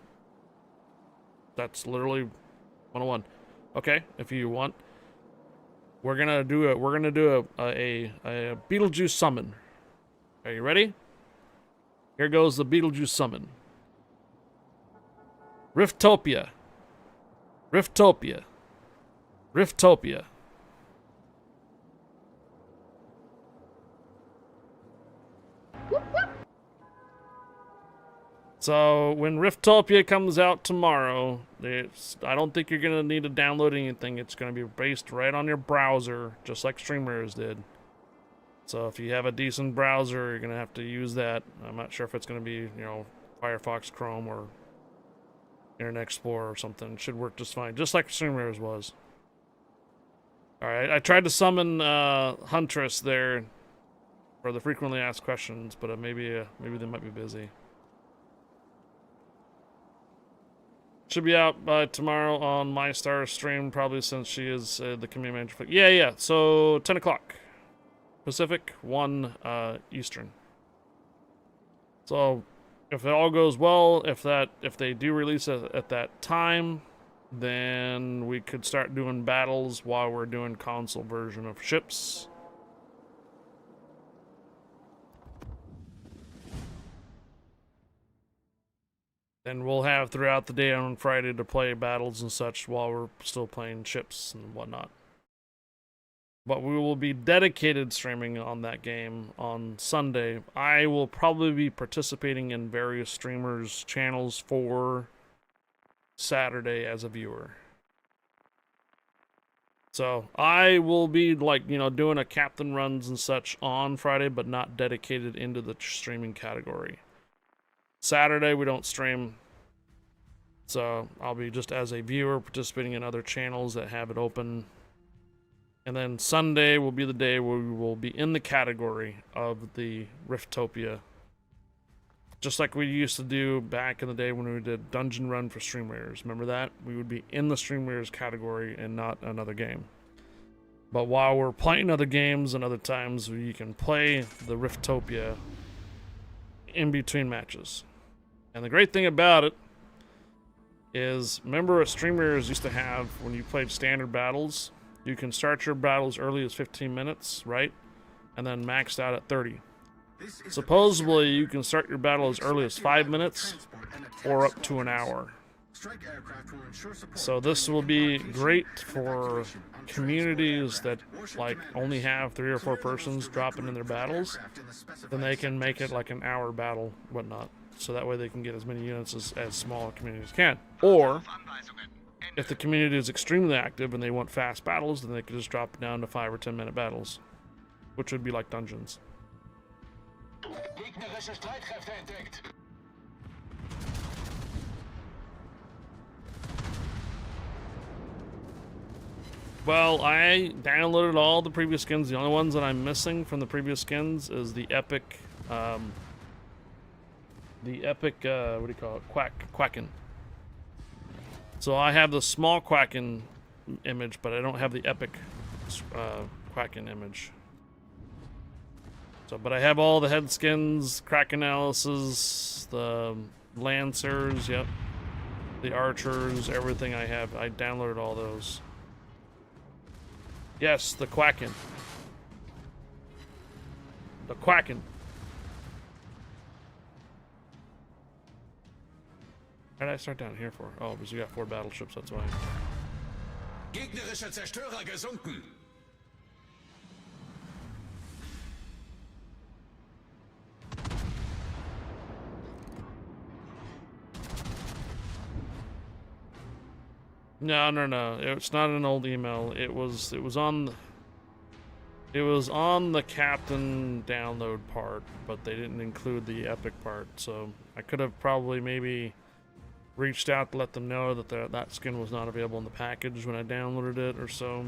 That's literally 101. Okay, if you want, we're gonna do a Beetlejuice summon. Are you ready? Here goes the Beetlejuice summon. Riftopia. Riftopia. Riftopia. So when Riftopia comes out tomorrow, I don't think you're going to need to download anything. It's going to be based right on your browser, just like Streamers did. So if you have a decent browser, you're going to have to use that. I'm not sure if it's going to be, you know, Firefox, Chrome, or Internet Explorer or something. It should work just fine, just like Streamers was. Alright, I tried to summon Huntress there for the frequently asked questions, but maybe they might be busy. Should be out by tomorrow on my star stream, probably since she is the community manager. Yeah. So 10 o'clock Pacific, 1 Eastern. So if it all goes well, if they do release it at that time, then we could start doing battles while we're doing console version of ships. And we'll have throughout the day on Friday to play battles and such while we're still playing ships and whatnot. But we will be dedicated streaming on that game on Sunday. I will probably be participating in various streamers' channels for Saturday as a viewer. So I will be doing a captain runs and such on Friday, but not dedicated into the streaming category. Saturday we don't stream, so I'll be just as a viewer participating in other channels that have it open. And then Sunday will be the day where we will be in the category of the Riftopia, just like we used to do back in the day when we did Dungeon Run for Streamers. Remember that? We would be in the Streamers category and not another game. But while we're playing other games and other times, you can play the Riftopia in between matches. And the great thing about it is, remember what Streamers used to have when you played standard battles? You can start your battles early as 15 minutes, right? And then maxed out at 30. Supposedly, you can start your battle as early as 5 minutes or up to an hour. So this will be great for communities that only have 3 or 4 persons dropping in their battles. Then they can make it like an hour battle, whatnot. So that way they can get as many units as smaller communities can. Or if the community is extremely active and they want fast battles, then they could just drop it down to 5 or 10 minute battles, which would be like dungeons. Gegnerische Streitkräfte entdeckt. Well, I downloaded all the previous skins. The only ones that I'm missing from the previous skins is the epic, what do you call it? Quacken. So I have the small Quacken image, but I don't have the epic Quacken image. So, but I have all the head skins, crack analysis, the Lancers, yep, the Archers, everything I have. I downloaded all those. Yes, the Quacken. The Quacken. Why did I start down here for? Oh, because you got 4 battleships, that's why. Gegnerische Zerstörer gesunken. No. It's not an old email. It was on the captain download part, but they didn't include the epic part. So I could have probably maybe reached out to let them know that that skin was not available in the package when I downloaded it or so.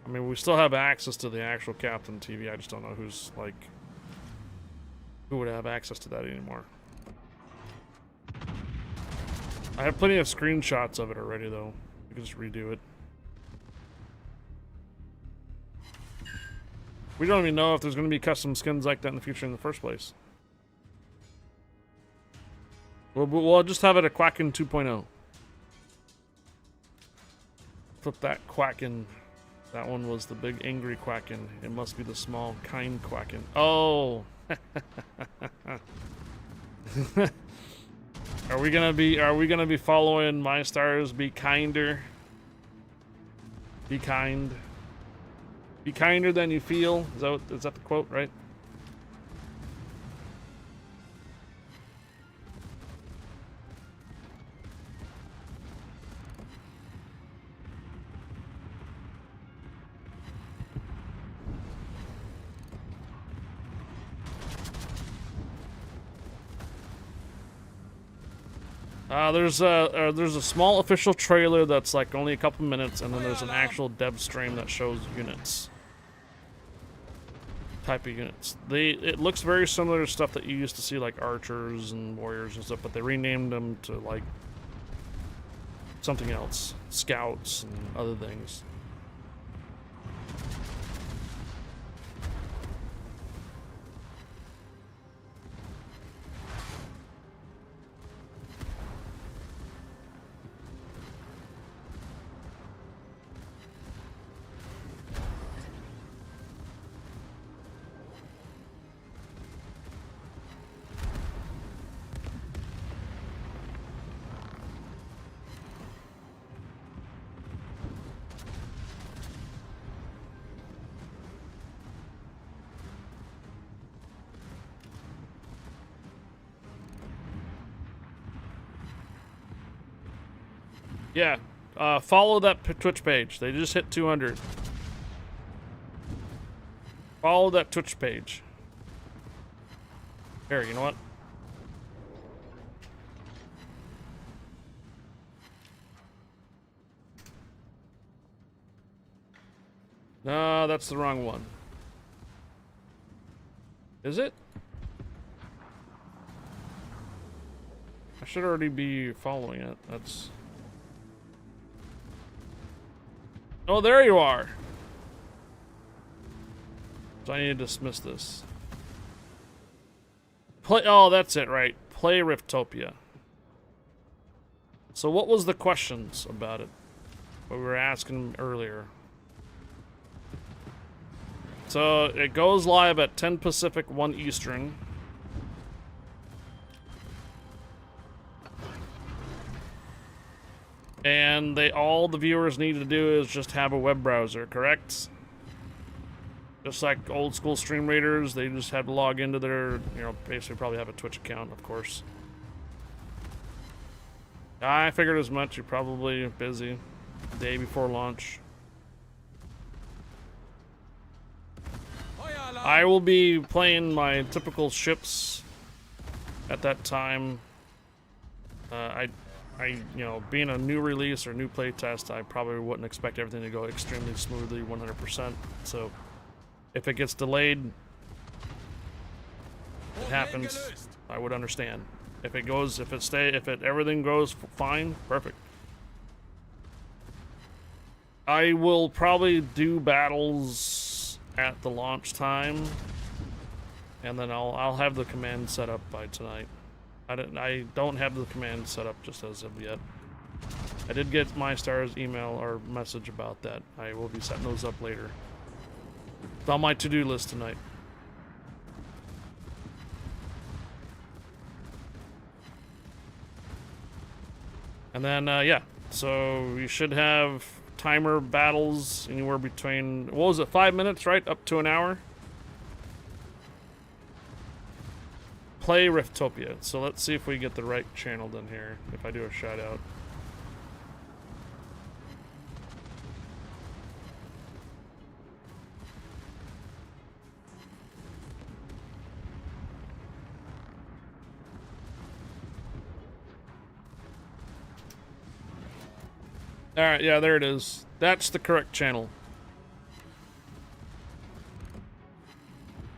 I mean, we still have access to the actual Captain TV. I just don't know who would have access to that anymore. I have plenty of screenshots of it already, though. We can just redo it. We don't even know if there's going to be custom skins like that in the future in the first place. We'll just have it a Quacken 2.0. Flip that Quacken. That one was the big angry Quacken. It must be the small kind Quacken. Oh! Are we gonna be following my stars? Be kinder. Be kind. Be kinder than you feel. Is that the quote, right? There's a small official trailer that's like only a couple minutes, and then there's an actual dev stream that shows units. Type of units. It looks very similar to stuff that you used to see like Archers and Warriors and stuff, but they renamed them to like something else, scouts and other things. Yeah, follow that Twitch page. They just hit 200. Follow that Twitch page. Here, you know what? No, that's the wrong one. Is it? I should already be following it. That's... Oh, there you are. So I need to dismiss this. Play. Oh, that's it, right? Play Riftopia. So what was the questions about it? What we were asking earlier. So it goes live at 10 Pacific, 1 Eastern. And all the viewers need to do is just have a web browser, correct? Just like old school stream raiders, they just had to log into their, you know, basically probably have a Twitch account, of course. I figured as much. You're probably busy. Day before launch. I will be playing my typical ships at that time. you know, being a new release or new playtest, I probably wouldn't expect everything to go extremely smoothly 100%. So if it gets delayed, it happens. I would understand. If it goes, if everything goes fine, perfect. I will probably do battles at the launch time, and then I'll have the command set up by tonight. I don't have the command set up just as of yet. I did get MyStar's email or message about that. I will be setting those up later. It's on my to-do list tonight. And then, yeah, so you should have timer battles anywhere between, what was it, 5 minutes, right? Up to an hour? Play Riftopia. So let's see if we get the right channel done here, if I do a shout out. Alright, yeah, there it is. That's the correct channel.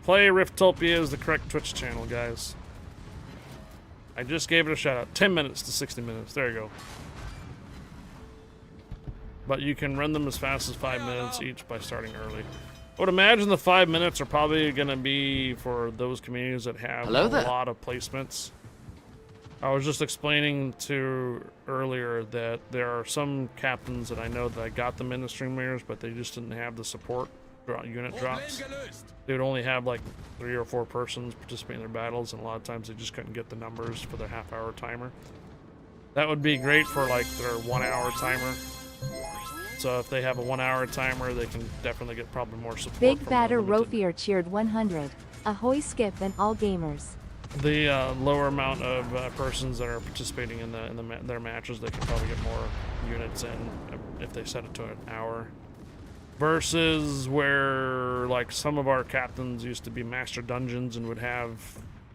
Play Riftopia is the correct Twitch channel, guys. I just gave it a shout out. 10 minutes to 60 minutes. There you go. But you can run them as fast as 5 minutes each by starting early. I would imagine the 5 minutes are probably going to be for those communities that have a lot of placements. I was just explaining to earlier that there are some captains that I know that I got them in the stream layers, but they just didn't have the support unit drops. They would only have like 3 or 4 persons participate in their battles, and a lot of times they just couldn't get the numbers for their half-hour timer. That would be great for like their 1-hour timer. So if they have a 1-hour timer, they can definitely get probably more support. Big Batter Rofier cheered 100. Ahoy Skip and all gamers. The lower amount of persons that are participating in their matches, they can probably get more units in if they set it to an hour. Versus where, like, some of our captains used to be master dungeons and would have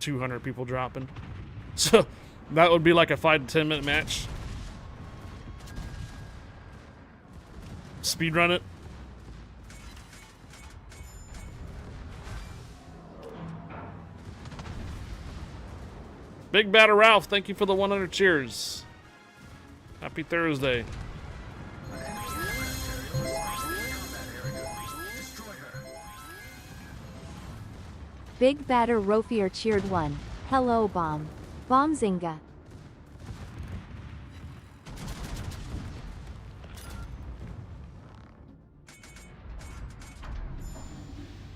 200 people dropping. So that would be like a 5 to 10 minute match. Speedrun it. Big Batter Ralph, thank you for the 100 cheers. I Happy Thursday. Big Batter Rofier cheered 1. Hello Bomb. Bombzinga.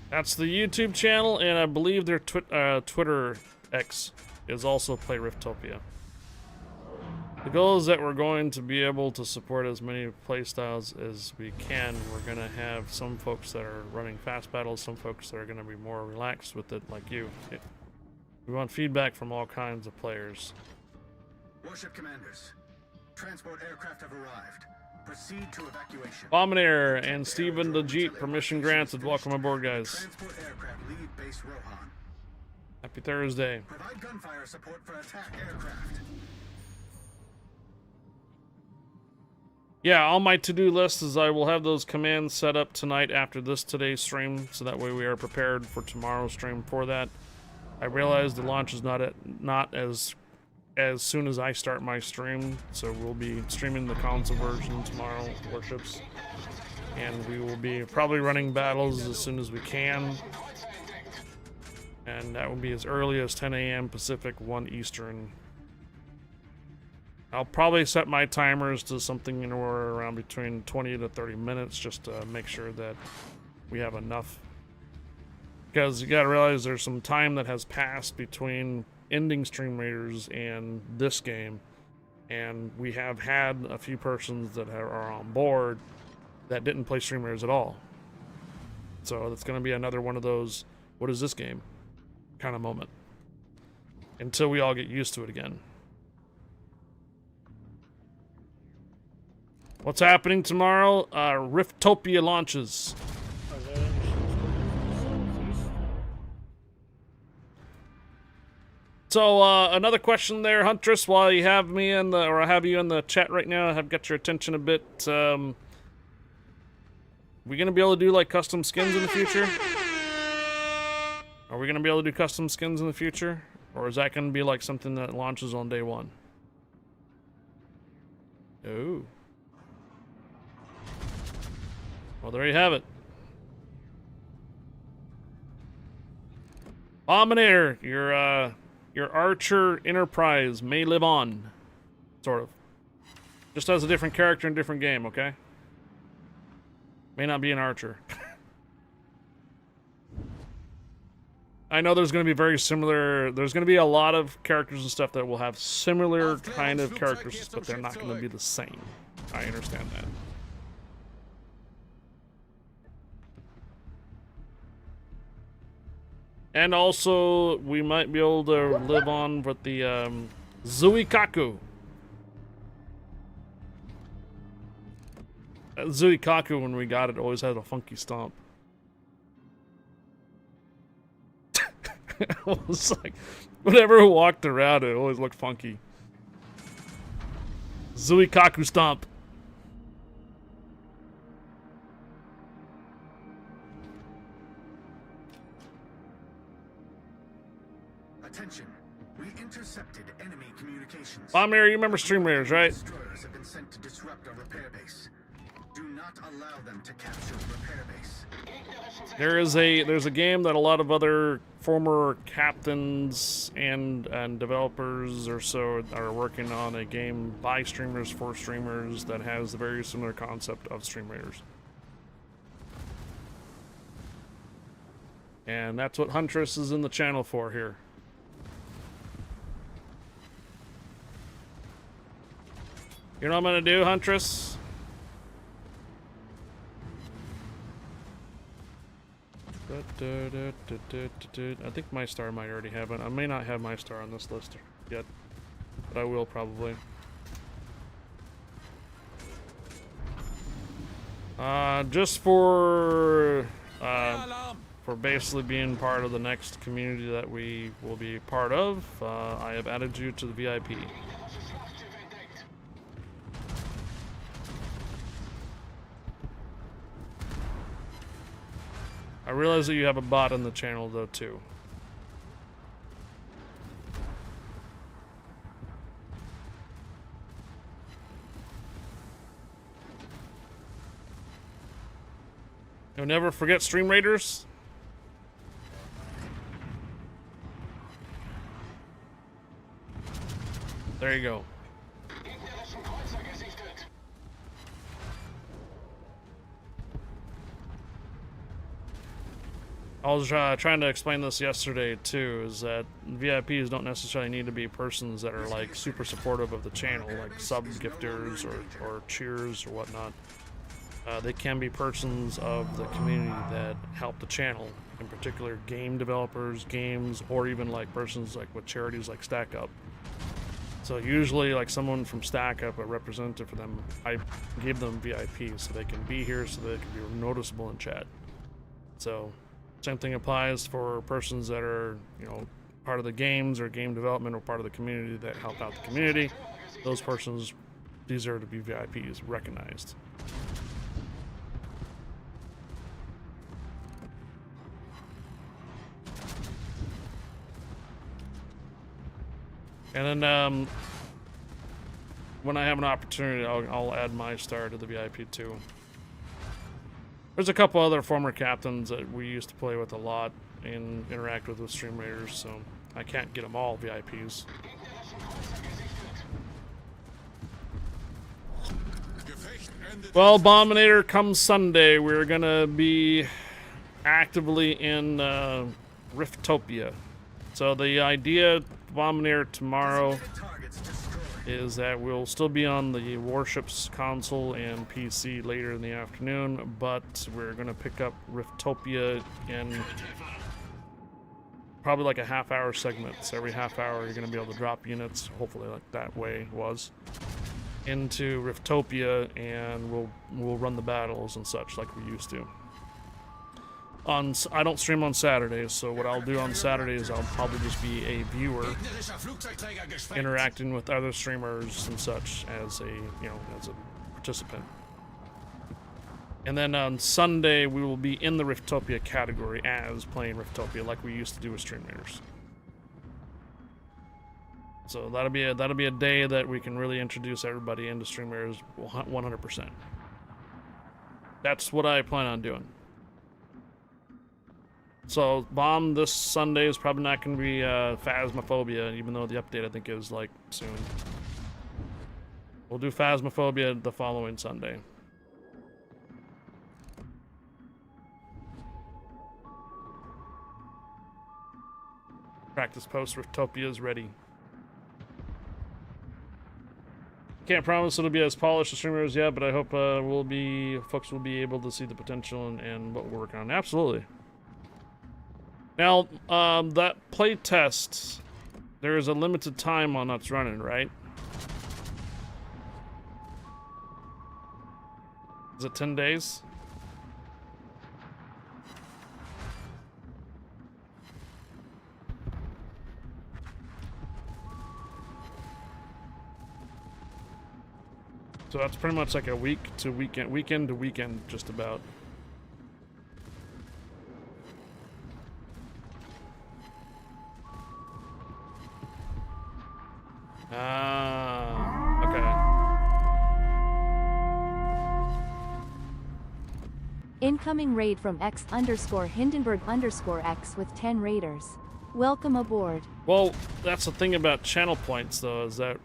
That's the YouTube channel, and I believe their Twitter X is also Play Riftopia. The goal is that we're going to be able to support as many playstyles as we can. We're going to have some folks that are running fast battles, some folks that are going to be more relaxed with it, like you. We want feedback from all kinds of players. Warship commanders, transport aircraft have arrived. Proceed to evacuation. Bominator and Stephen Legit, permission granted. Welcome aboard, guys. Transport aircraft leave base Rohan. Happy Thursday. Provide gunfire support for attack aircraft. Yeah, on my to-do list is I will have those commands set up tonight after today's stream, so that way we are prepared for tomorrow's stream for that. I realize the launch is not as soon as I start my stream, so we'll be streaming the console version tomorrow, Warships, and we will be probably running battles as soon as we can, and that will be as early as 10 a.m. Pacific, 1 Eastern. I'll probably set my timers to something anywhere around between 20 to 30 minutes just to make sure that we have enough. Because you gotta realize there's some time that has passed between ending Stream Raiders and this game. And we have had a few persons that are on board that didn't play Stream Raiders at all. So that's gonna be another one of those, what is this game? Kind of moment. Until we all get used to it again. What's happening tomorrow? Riftopia launches. Are there any ships going southeast? So another question there, Huntress. While you have me in the, or I have you in the chat right now, I have got your attention a bit. We gonna be able to do like custom skins in the future? Are we gonna be able to do custom skins in the future, or is that gonna be like something that launches on day one? Oh. Well, there you have it. Bominator, your Archer Enterprise may live on. Sort of. Just as a different character in a different game, okay? May not be an Archer. I know there's going to be very similar... There's going to be a lot of characters and stuff that will have similar kind of characters, but they're not going to be the same. I understand that. And also, we might be able to live on with the Zuikaku. Zuikaku, when we got it, always had a funky stomp. It was like, whenever it walked around, it always looked funky. Zuikaku stomp. Attention. We intercepted enemy communications. Bomber, you remember Stream Raiders, right? Destroyers have been sent to disrupt our repair base. Do not allow them to capture the repair base. There's a game that a lot of other former captains and developers or so are working on, a game by streamers for streamers that has a very similar concept of Stream Raiders. And that's what Huntress is in the channel for here. You know what I'm gonna do, Huntress? I think my star might already have it. I may not have my star on this list yet, but I will probably. Just for basically being part of the next community that we will be part of, I have added you to the VIP. I realize that you have a bot on the channel though too. You'll never forget Stream Raiders. There you go. Gegnerischen Kreuzer gesichtet. I was trying to explain this yesterday too, is that VIPs don't necessarily need to be persons that are like super supportive of the channel, like sub gifters or cheers or whatnot. They can be persons of the community that help the channel, in particular game developers, games, or even like persons like with charities like Stack Up. So usually like someone from Stack Up, a representative for them, I give them VIPs so they can be here, so they can be noticeable in chat. So same thing applies for persons that are, you know, part of the games or game development or part of the community that help out the community. Those persons deserve to be VIPs, recognized. And then when I have an opportunity, I'll add my star to the VIP too. There's a couple other former captains that we used to play with a lot and interact with Stream Raiders, so I can't get them all VIPs. Well, Bombinator, come Sunday, we're gonna be actively in Riftopia. So the idea, Bombinator, tomorrow is that we'll still be on the Warships console and PC later in the afternoon, but we're going to pick up Riftopia in probably like a half-hour segment. So every half hour you're going to be able to drop units, hopefully like that way was, into Riftopia, and we'll run the battles and such like we used to. I don't stream on Saturdays, so what I'll do on Saturdays, I'll probably just be a viewer, interacting with other streamers and such as a, you know, as a participant. And then on Sunday, we will be in the Riftopia category as playing Riftopia like we used to do with Stream Raiders. So that'll be a day that we can really introduce everybody into Stream Raiders 100%. That's what I plan on doing. So, Bomb this Sunday is probably not going to be Phasmophobia, even though the update I think is like soon. We'll do Phasmophobia the following Sunday. Practice post Riftopia is ready. Can't promise it'll be as polished as Stream Raiders yet, but I hope folks will be able to see the potential and what we're working on. Absolutely. Now, that play test, there is a limited time on that's running, right? Is it 10 days? So that's pretty much like a weekend to weekend, just about. Okay. Incoming raid from X_Hindenburg_X with 10 raiders. Welcome aboard. Well, that's the thing about channel points, though, is that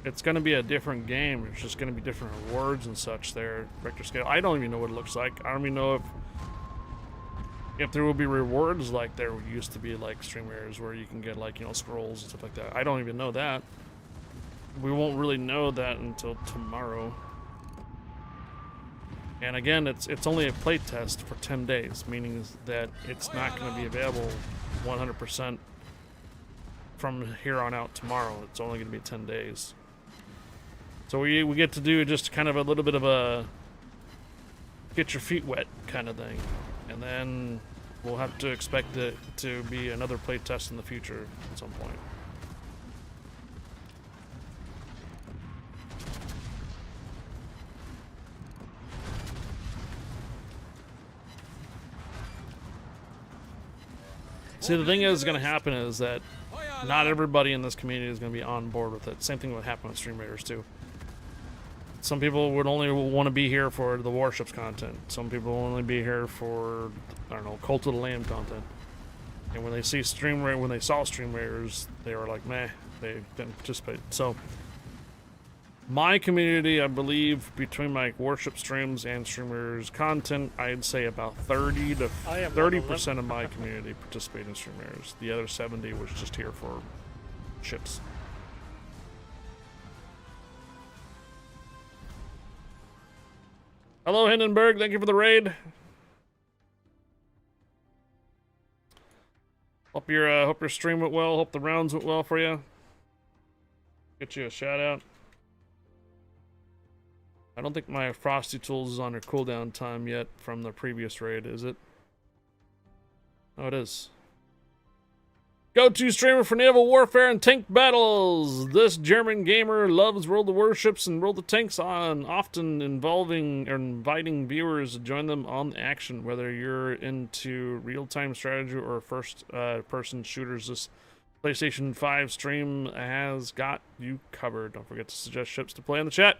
it's going to be a different game. It's just going to be different rewards and such there, Richter scale. I don't even know what it looks like. I don't even know if there will be rewards like there used to be, like Stream Raiders, where you can get, like, you know, scrolls and stuff like that. I don't even know that. We won't really know that until tomorrow. And again, it's only a play test for 10 days, meaning that it's not going to be available 100% from here on out tomorrow. It's only going to be 10 days. So we get to do just kind of a little bit of a get your feet wet kind of thing. And then we'll have to expect it to be another play test in the future at some point. See, the thing is going to happen is that not everybody in this community is going to be on board with it. Same thing would happen with Stream Raiders too. Some people would only want to be here for the Warships content. Some people will only be here for, I don't know, Cult of the Lamb content. And when they see when they saw Stream Raiders, they were like, meh, they didn't participate. So, my community, I believe, between my Warship streams and streamers content, I'd say about 30 to 30% of my community participate in Stream Raiders. The other 70 was just here for ships. Hello, Hindenburg. Thank you for the raid. Hope your stream went well. Hope the rounds went well for you. Get you a shout out. I don't think my Frosty Tools is on their cooldown time yet from the previous raid, is it? Oh, it is. Go-to streamer for naval warfare and tank battles. This German gamer loves World of Warships and World of Tanks on, often inviting viewers to join them on the action. Whether you're into real-time strategy or first-person shooters, this PlayStation 5 stream has got you covered. Don't forget to suggest ships to play in the chat.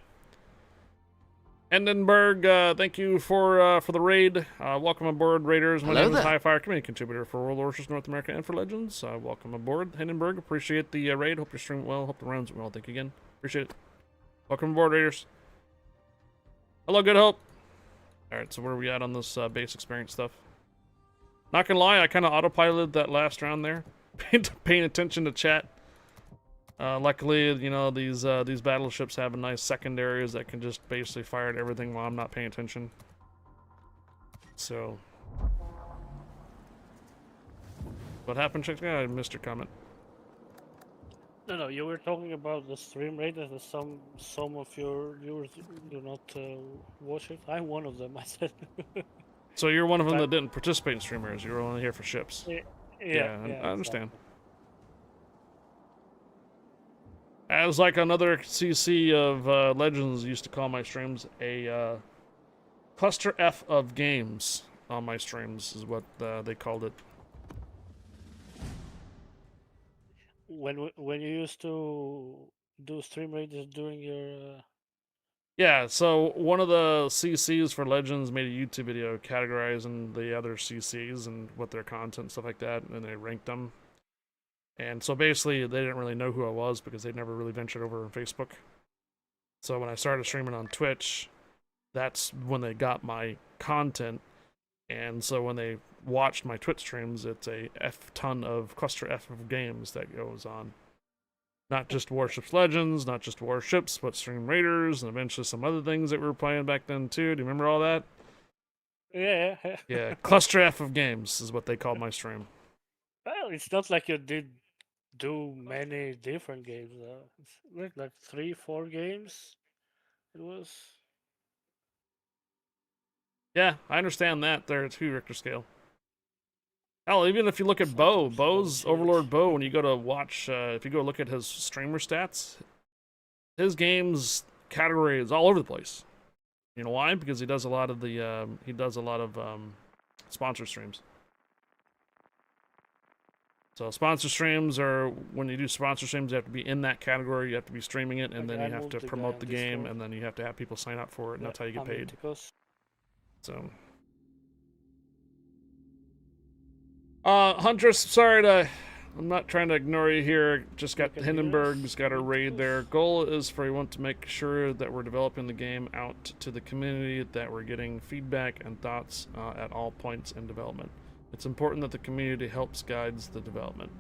Endenberg, thank you for the raid. Welcome aboard, Raiders. My name is Highfire, community contributor for World Warships North America and for Legends. Welcome aboard, Hindenburg. Appreciate the raid. Hope you're streaming well. Hope the rounds went well. Thank you again. Appreciate it. Welcome aboard, Raiders. Hello, Good Hope. Alright, so where are we at on this base experience stuff? Not gonna lie, I kind of autopiloted that last round there. Paying attention to chat. Luckily, you know, these battleships have a nice secondaries that can just basically fire at everything while I'm not paying attention. So, what happened? Yeah, I missed your comment. No, you were talking about the stream raiders that some of your viewers do not watch it. I'm one of them. I said. So you're one of them that didn't participate in streamers. You were only here for ships. Yeah, I understand. As like another CC of Legends used to call my streams, a cluster F of games on my streams is what they called it. When you used to do stream raiders during your Yeah, so one of the CCs for Legends made a YouTube video categorizing the other CCs and what their content and stuff like that, and they ranked them. And so basically, they didn't really know who I was because they'd never really ventured over on Facebook. So when I started streaming on Twitch, that's when they got my content. And so when they watched my Twitch streams, it's a ton of cluster F of games that goes on. Not just Warships Legends, not just Warships, but Stream Raiders, and eventually some other things that we were playing back then too. Do you remember all that? Yeah. Yeah, cluster F of games is what they called my stream. Well, it's not like you did do many different games. It's like 3-4 games. It was. Yeah, I understand that. They're a 2 Richter scale. Hell, even if you look at Bo's Overlord Bo, when you go to watch, if you go look at his streamer stats, his game's category is all over the place. You know why? Because he does a lot of the sponsor streams. So sponsor streams are, when you do sponsor streams, you have to be in that category, you have to be streaming it, and then you have to promote the game, and then you have to have people sign up for it, and that's how you get paid. So, Huntress, I'm not trying to ignore you here. Just got Hindenburg's got a raid there. Goal is for everyone to make sure that we're developing the game out to the community, that we're getting feedback and thoughts at all points in development. It's important that the community helps guides the development.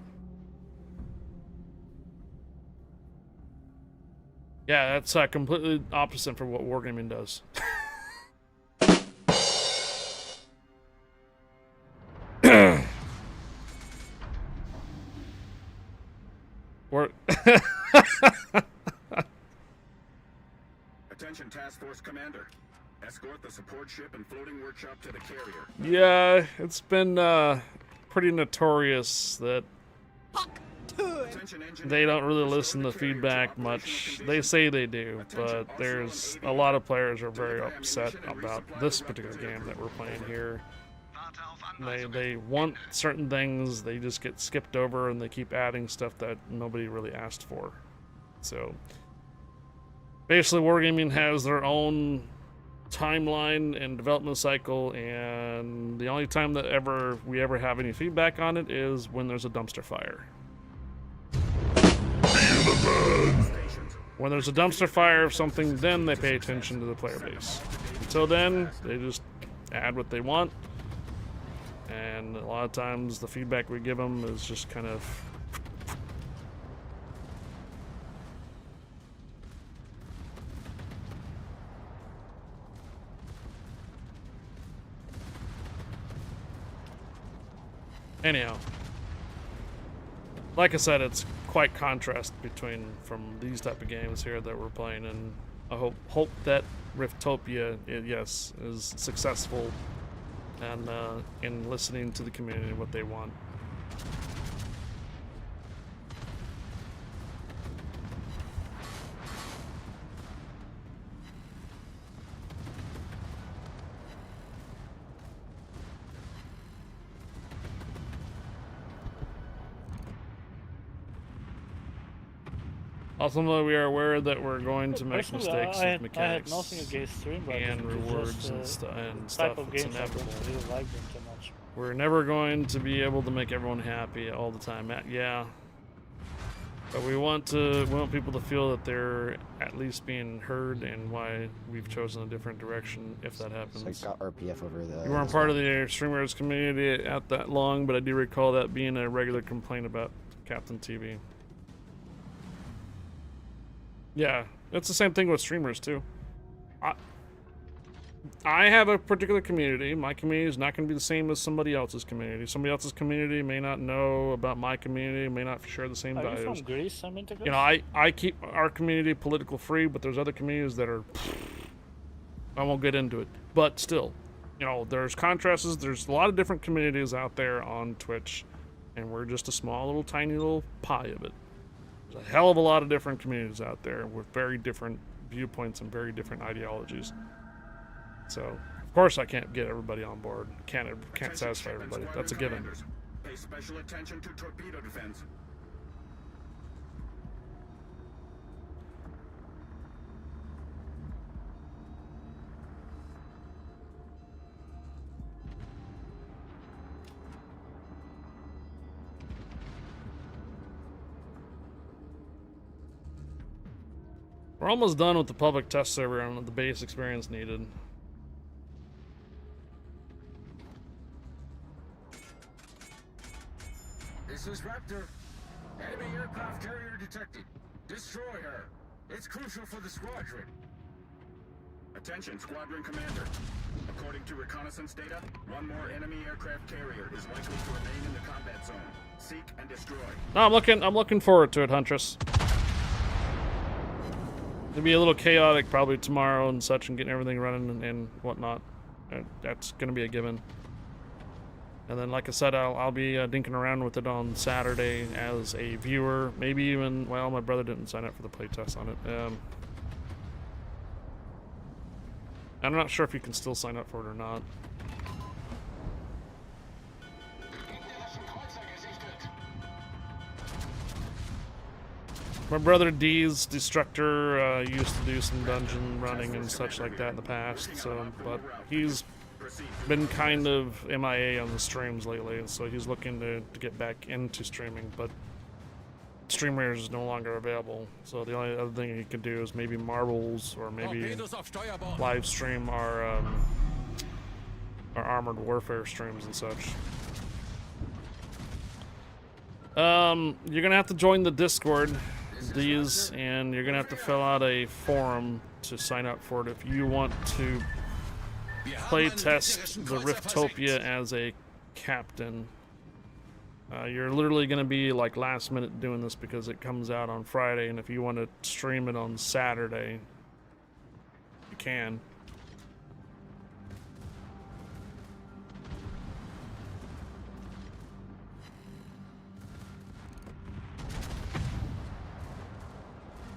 Yeah, that's completely opposite from what Wargaming does. Attention Task Force Commander. Escort the support ship and floating workshop to the carrier. Yeah, it's been pretty notorious that they don't really listen to feedback much. They say they do, but there's a lot of players who are very upset about this particular game that we're playing here. They want certain things, they just get skipped over, and they keep adding stuff that nobody really asked for. So basically Wargaming has their own timeline and development cycle, and the only time that we ever have any feedback on it is when there's a dumpster fire. When there's a dumpster fire of something, then they pay attention to the player base. Until then, they just add what they want, and a lot of times the feedback we give them is just kind of anyhow. Like I said, it's quite contrast from these type of games here that we're playing, and I hope that Riftopia, yes, is successful and in listening to the community what they want. Ultimately, we are aware that we're going to make Personally, mistakes I with had mechanics nothing against stream, but and it's rewards just, and stuff. type of It's games I inevitable. don't really like them too much. We're never going to be able to make everyone happy all the time. Yeah, but we want people to feel that they're at least being heard, and why we've chosen a different direction if that happens. So I got RPF over the. You weren't part of the streamers community at that long, but I do recall that being a regular complaint about Captain TV. Yeah, it's the same thing with streamers too. I have a particular community. My community is not going to be the same as somebody else's community. Somebody else's community may not know about my community, may not share the same Are values. you from Greece? I'm into You know, I keep our community political free, but there's other communities that are. I won't get into it, but still, you know, there's contrasts. There's a lot of different communities out there on Twitch, and we're just a small little tiny little pie of it. There's a hell of a lot of different communities out there with very different viewpoints and very different ideologies. So, of course, I can't get everybody on board. Can't satisfy everybody. That's a given. Pay special attention to torpedo defense. We're almost done with the public test server on the base experience needed. This is Raptor. Enemy aircraft carrier detected. Destroy her. It's crucial for the squadron. Attention, squadron commander. According to reconnaissance data, one more enemy aircraft carrier is likely to remain in the combat zone. Seek and destroy. No, I'm looking forward to it, Huntress. It'll be a little chaotic probably tomorrow and such, and getting everything running and whatnot. That's gonna be a given. And then, like I said, I'll be dinking around with it on Saturday as a viewer. Maybe even, well, my brother didn't sign up for the playtest on it. I'm not sure if you can still sign up for it or not. My brother D's Destructor used to do some dungeon running and such like that in the past, so, but he's been kind of MIA on the streams lately, and so he's looking to get back into streaming, but Streamer is no longer available, so the only other thing he could do is maybe Marbles, or maybe live stream our Armored Warfare streams and such. You're gonna have to join the Discord, and you're gonna have to fill out a forum to sign up for it if you want to play test the Riftopia as a captain. You're literally going to be like last minute doing this because it comes out on Friday, and if you want to stream it on Saturday, you can.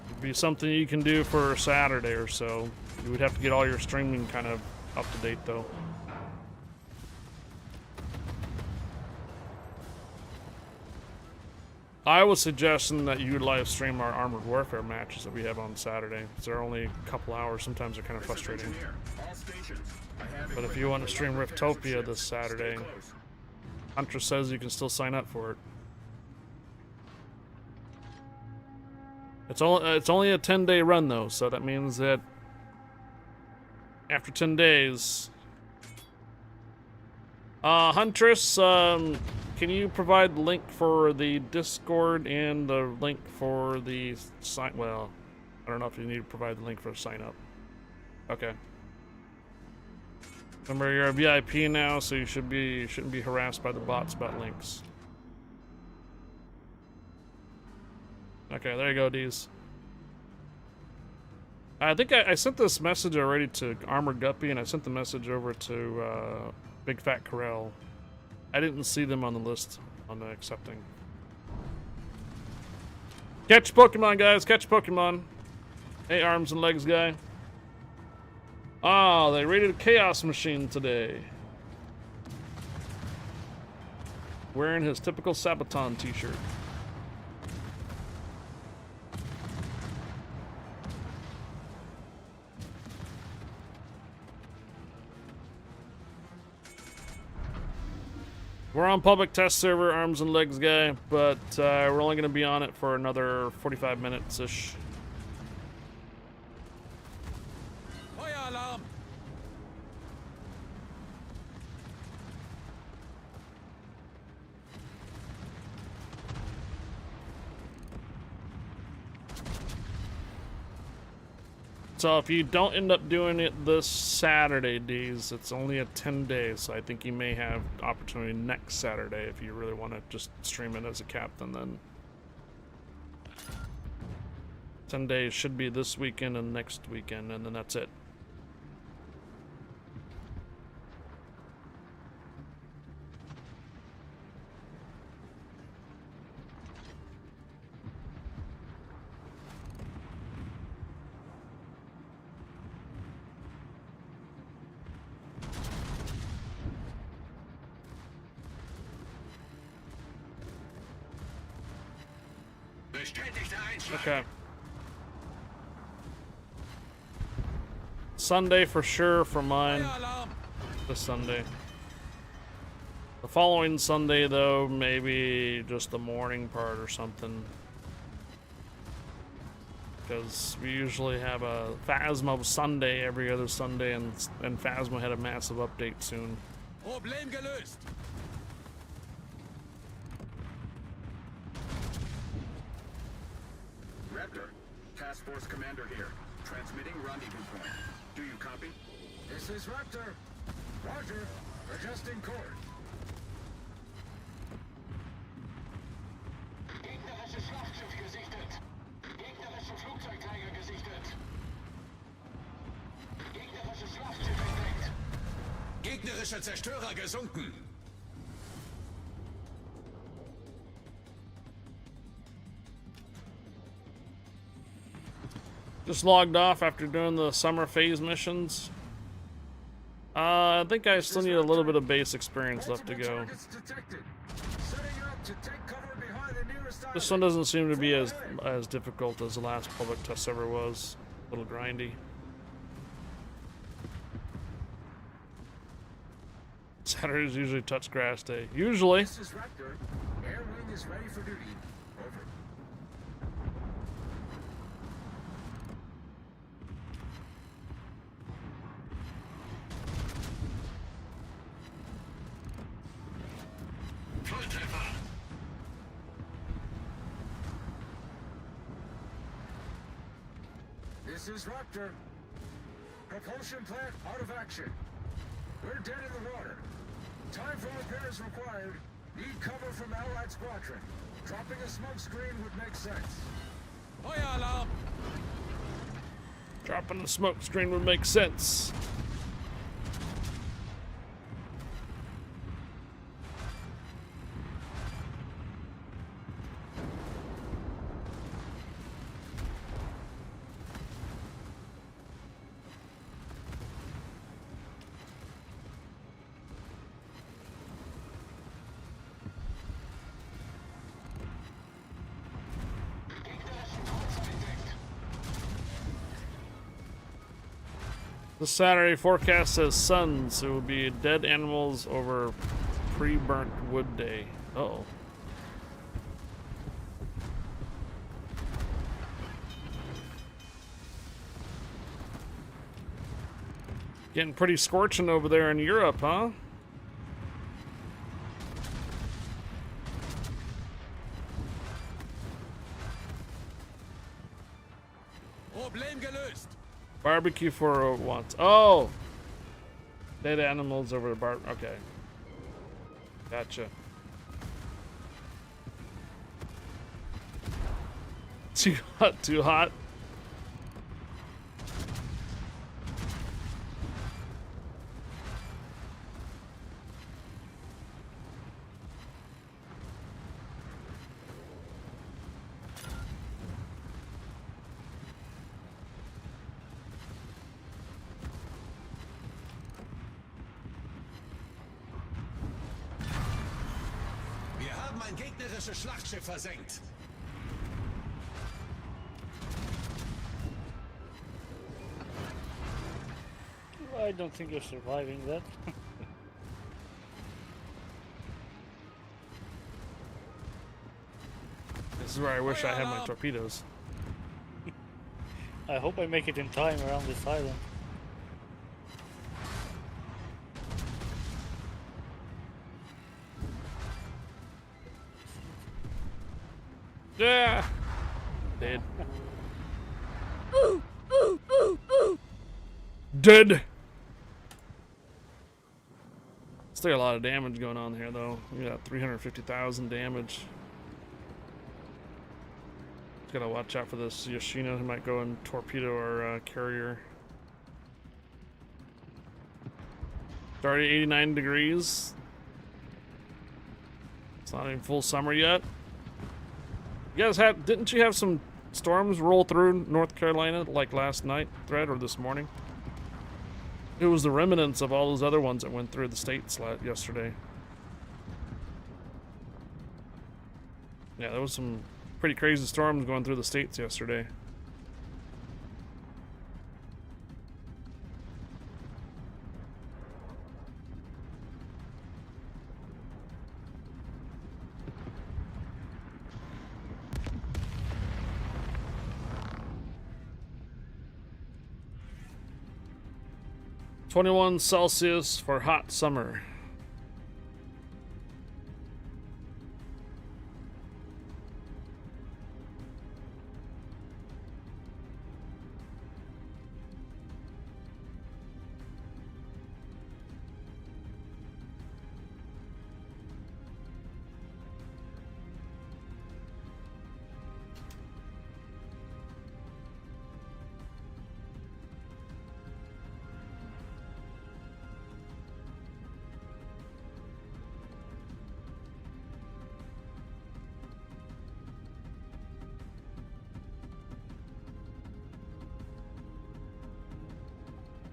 It'd be something you can do for Saturday or so. You would have to get all your streaming kind of up to date though. I was suggesting that you live stream our Armored Warfare matches that we have on Saturday. They're only a couple hours. Sometimes they're kind of frustrating. But if you want to stream Riftopia this Saturday, Hunter says you can still sign up for it. It's only a 10-day run though, so that means that after 10 days, Huntress, can you provide the link for the Discord and the link for the sign? Well, I don't know if you need to provide the link for a sign up. Okay. Remember, you're a VIP now, so you shouldn't be harassed by the bots about links. Okay, there you go, D's. I think I sent this message already to Armored Guppy, and I sent the message over to Big Fat Corral. I didn't see them on the list on the accepting. Catch Pokemon, guys. Catch Pokemon. Hey, arms and legs guy. Ah, they raided a Chaos Machine today. Wearing his typical Sabaton t-shirt. We're on public test server, arms and legs guy, but we're only going to be on it for another 45 minutes-ish. Feuer alarm! So if you don't end up doing it this Saturday, D's, it's only a 10 days, so I think you may have opportunity next Saturday if you really want to just stream it as a captain then. 10 days should be this weekend and next weekend, and then that's it. Bestätigter Einschlag. Okay. Sunday for sure for mine. Feuer alarm! This Sunday. The following Sunday, though, maybe just the morning part or something. Because we usually have a Phasma Sunday every other Sunday, and Phasma had a massive update soon. Problem gelöst. Raptor, Task Force Commander here. Transmitting rendezvous point. Do you copy? This is Raptor. Roger. Adjusting course. Gegnerisches Schlachtschiff gesichtet. Gegnerische Flugzeugträger gesichtet. Gegnerisches Schlachtschiff entdeckt. Gegnerische Zerstörer gesunken. Just logged off after doing the summer phase missions. I think I still need a little bit of base experience left to go. This one doesn't seem to be as difficult as the last public test server was. A little grindy. Saturday's usually touch grass day. Usually. This is Raptor. Air wing is ready for duty. Over. Volltreffer. This is Raptor. Propulsion plant out of action. We're dead in the water. Time for repairs required. Need cover from Allied Squadron. Dropping a smoke screen would make sense. Feuer alarm! Dropping the smoke screen would make sense. The Saturday forecast says sun, so it will be dead animals over pre-burnt wood day. Uh-oh. Getting pretty scorching over there in Europe, huh? Problem gelöst. Barbecue for once. Oh! Dead animals over the bar. Okay. Gotcha. Too hot, too hot. Wir haben ein gegnerisches Schlachtschiff versenkt. I don't think you're surviving that. This is where I wish I had my torpedoes. I hope I make it in time around this island. Yeah! Dead. Dead! Still a lot of damage going on here, though. We got 350,000 damage. Gotta watch out for this Yoshino who might go and torpedo our carrier. It's already 89 degrees. It's not even full summer yet. You guys had, didn't you have some storms roll through North Carolina like last night, Thread, or this morning? It was the remnants of all those other ones that went through the states yesterday. Yeah, there was some pretty crazy storms going through the states yesterday. $21 for hot summer.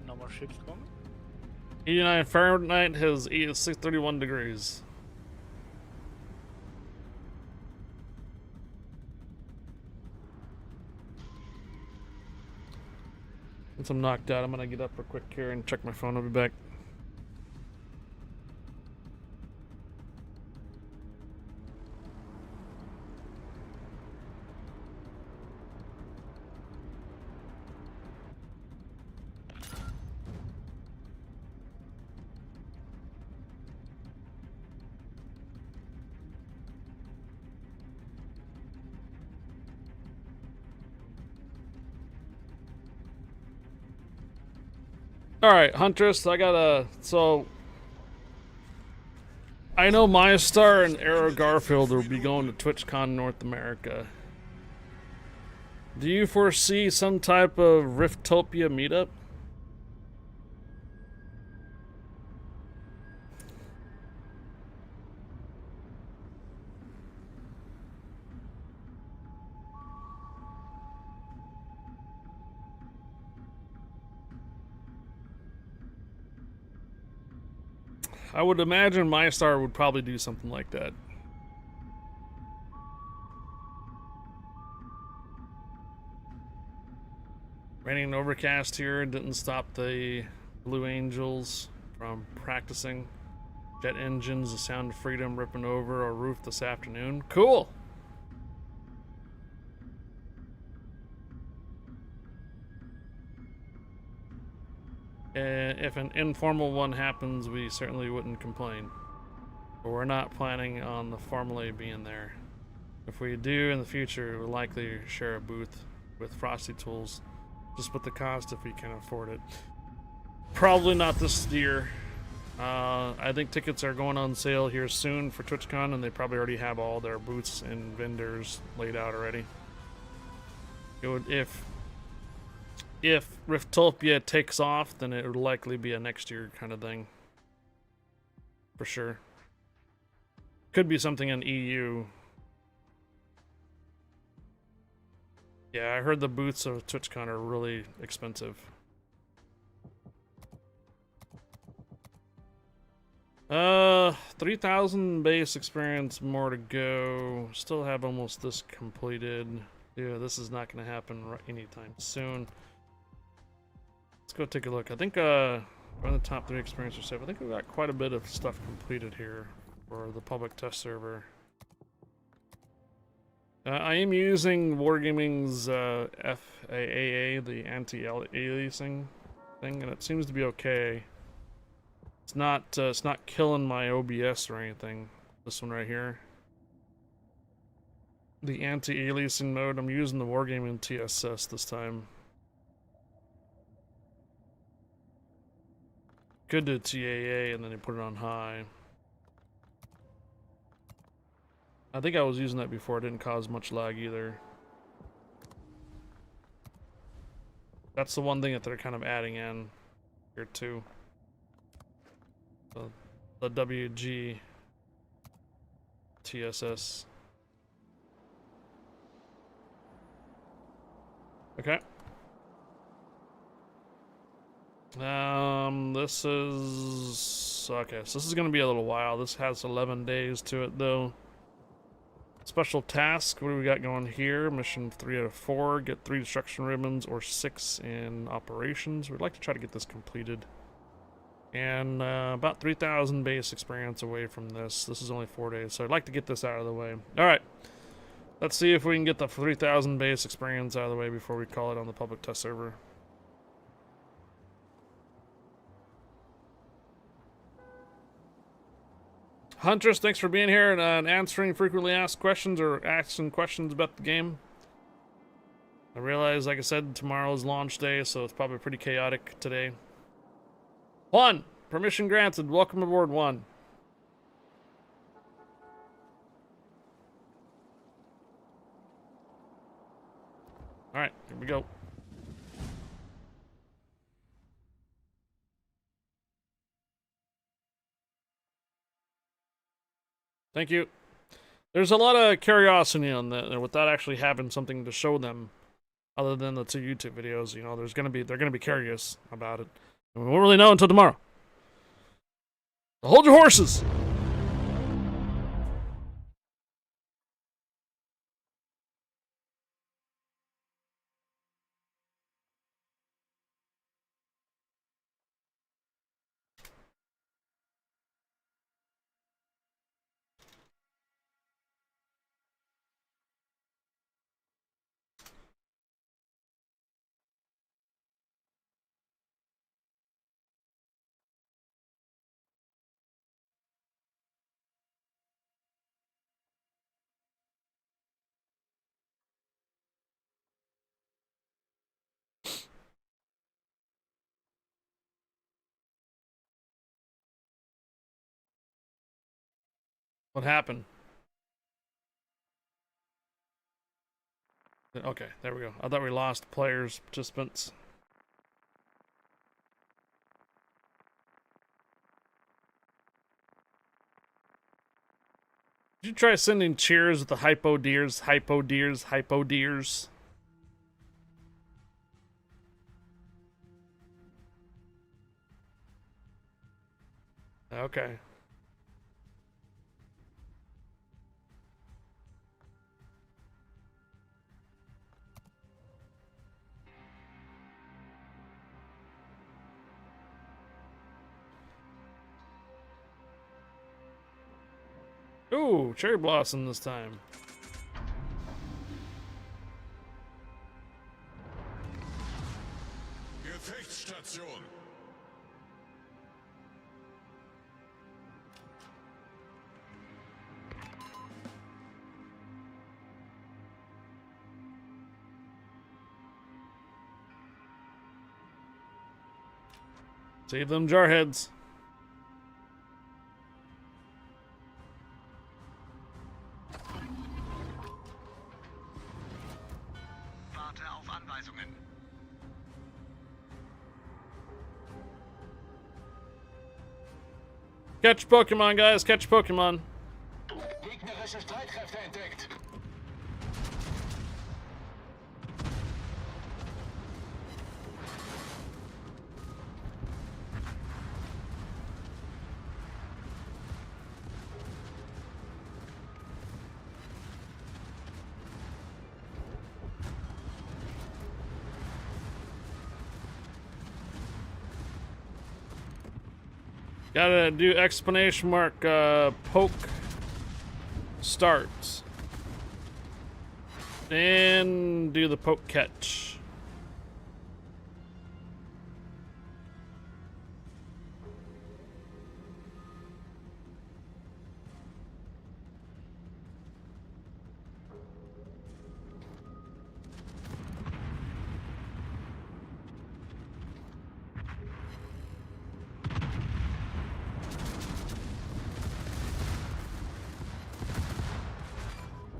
No more ships coming? 89 Fahrenheit has 631 degrees. Once I'm knocked out, I'm gonna get up real quick here and check my phone. I'll be back. Alright, Huntress, I gotta, so I know MyStar and Arrow Garfield will be going to TwitchCon North America. Do you foresee some type of Riftopia meetup? I would imagine MyStar would probably do something like that. Raining and overcast here didn't stop the Blue Angels from practicing. Jet engines, the sound of freedom ripping over our roof this afternoon. Cool! If an informal one happens, we certainly wouldn't complain. But we're not planning on the formally being there. If we do in the future, we'll likely share a booth with Frosty Tools. Just with the cost if we can afford it. Probably not this year. I think tickets are going on sale here soon for TwitchCon, and they probably already have all their booths and vendors laid out already. It would, if Riftopia takes off, then it would likely be a next year kind of thing. For sure. Could be something in EU. Yeah, I heard the booths of TwitchCon are really expensive. 3,000 base experience, more to go. Still have almost this completed. Yeah, this is not going to happen anytime soon. Let's go take a look. I think on the top 3 experience or so, I think we got quite a bit of stuff completed here for the public test server. I am using Wargaming's FAAA, the anti-aliasing thing, and it seems to be okay. It's not killing my OBS or anything. This one right here. The anti-aliasing mode, I'm using the Wargaming TSS this time. Could do TAA and then you put it on high. I think I was using that before, it didn't cause much lag either. That's the one thing that they're kind of adding in here too. The WG TSS. Okay. This is okay, so this is gonna be a little while. This has 11 days to it though. Special task, what do we got going here? Mission 3 out of 4, get 3 destruction ribbons or 6 in operations. We'd like to try to get this completed. And about 3,000 base experience away from this. This is only 4 days, so I'd like to get this out of the way. Alright, let's see if we can get the 3,000 base experience out of the way before we call it on the public test server. Huntress, thanks for being here and answering frequently asked questions or asking questions about the game. I realize, like I said, tomorrow's launch day, so it's probably pretty chaotic today. Juan, permission granted. Welcome aboard, Juan. Alright, here we go. Thank you. There's a lot of curiosity on that without actually having something to show them other than the 2 YouTube videos. You know, they're gonna be curious about it. And we won't really know until tomorrow. So hold your horses! What happened? Okay, there we go. I thought we lost players, participants. Did you try sending cheers with the hypo deers, hypo deers, hypo deers? Okay. Ooh, cherry blossom this time. Gefechtsstation. Save them jarheads. Warte auf Anweisungen. Catch Pokemon, guys. Catch Pokemon. Gegnerische Streitkräfte entdeckt. Gotta do exclamation mark poke starts. And do the poke catch.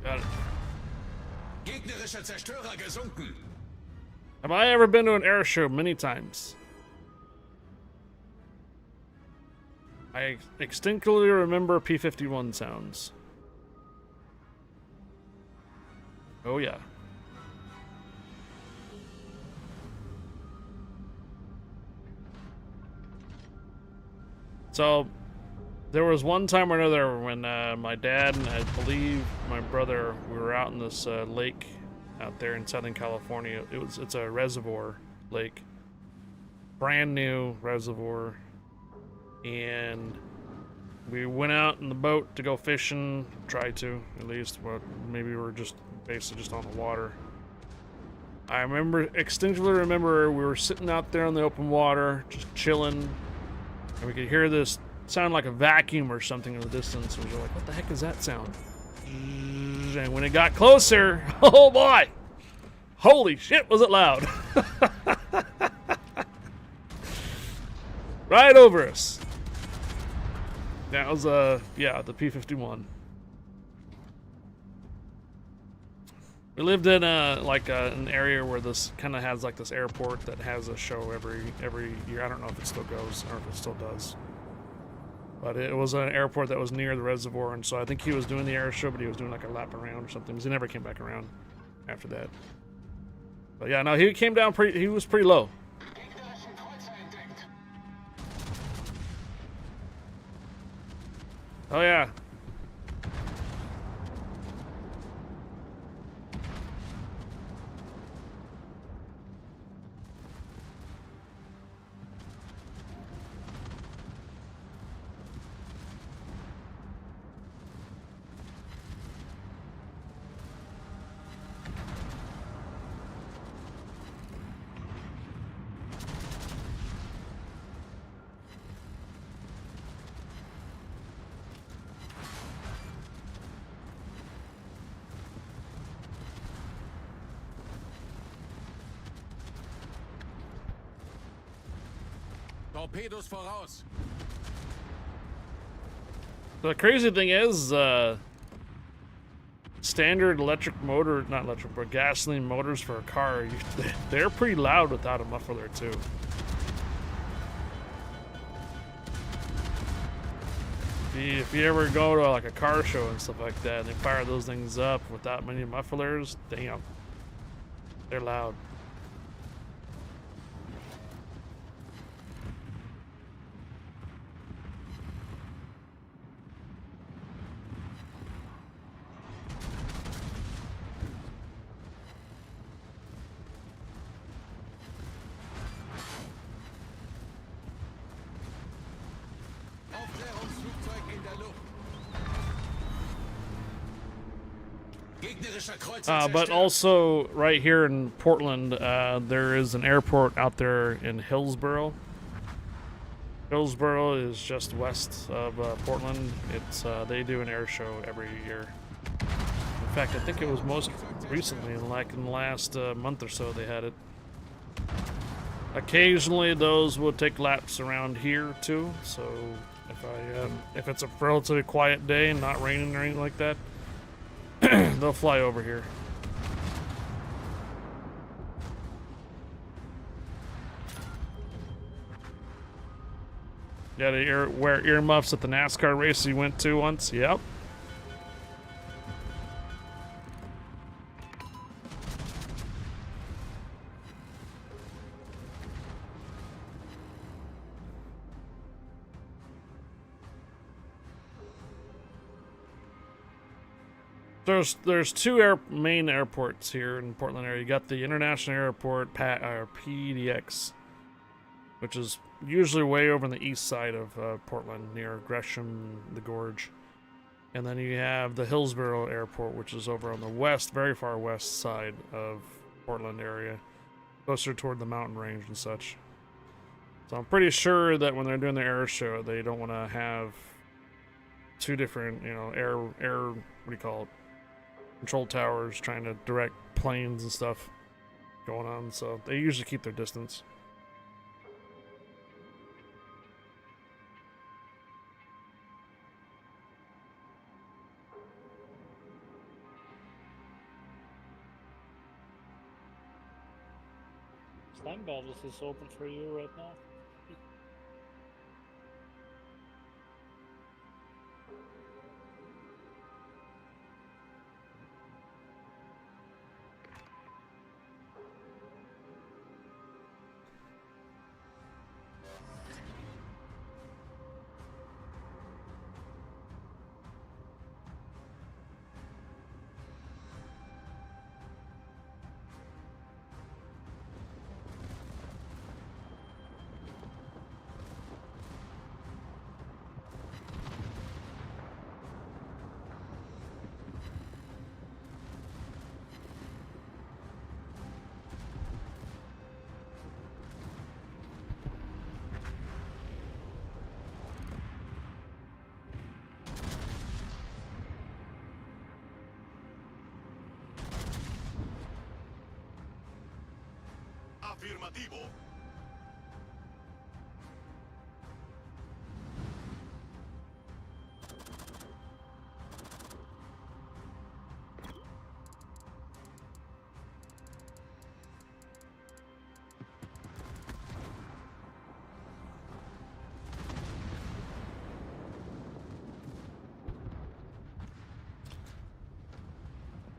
Got it. Gegnerischer Zerstörer gesunken. Have I ever been to an air show? Many times. I distinctly remember P-51 sounds. Oh yeah. So, there was one time or another when my dad and I believe my brother, we were out in this lake out there in Southern California. It's a reservoir lake, brand new reservoir, and we went out in the boat to go fishing. Tried to, at least. Well, maybe we were just basically just on the water. I distinctly remember we were sitting out there in the open water, just chilling, and we could hear this sound like a vacuum or something in the distance. And we were like, what the heck is that sound? And when it got closer, oh boy! Holy shit, was it loud! Right over us. That was, yeah, the P-51. We lived in an area where this kind of has like this airport that has a show every year. I don't know if it still goes or if it still does. But it was an airport that was near the reservoir, and so I think he was doing the air show, but he was doing like a lap around or something, because he never came back around after that. But yeah, no, he came down he was pretty low. Gegnerische Kreuzer entdeckt. Oh yeah. Torpedos voraus. The crazy thing is, standard electric motor, not electric, but gasoline motors for a car, they're pretty loud without a muffler too. If you ever go to like a car show and stuff like that, and they fire those things up without many mufflers, damn, they're loud. Aufklärungsflugzeug in der Luft. Gegnerischer Kreuzer But zerstört. also, right here in Portland, there is an airport out there in Hillsboro. Hillsboro is just west of Portland. It's they do an air show every year. In fact, I think it was most recently, like in the last month or so, they had it. Occasionally, those will take laps around here too. So if it's a relatively quiet day and not raining or anything like that, they'll fly over here. Yeah, they wear earmuffs at the NASCAR race you went to once. Yep. There's two main airports here in Portland area. You got the International Airport, PDX, which is usually way over on the east side of Portland, near Gresham, the Gorge. And then you have the Hillsboro Airport, which is over on the west, very far west side of Portland area, closer toward the mountain range and such. So I'm pretty sure that when they're doing the air show, they don't want to have two different, air, what do you call it, control towers trying to direct planes and stuff going on. So they usually keep their distance. Slime battles is open for you right now. Afirmativo.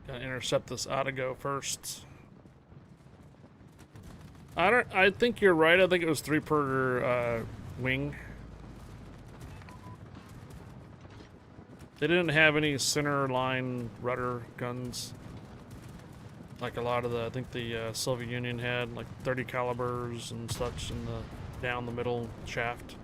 Gotta intercept this Otago first. I think you're right. I think it was 3 per wing. They didn't have any center line rudder guns like a lot of I think the Soviet Union had, like 30 calibers and such in the down the middle shaft.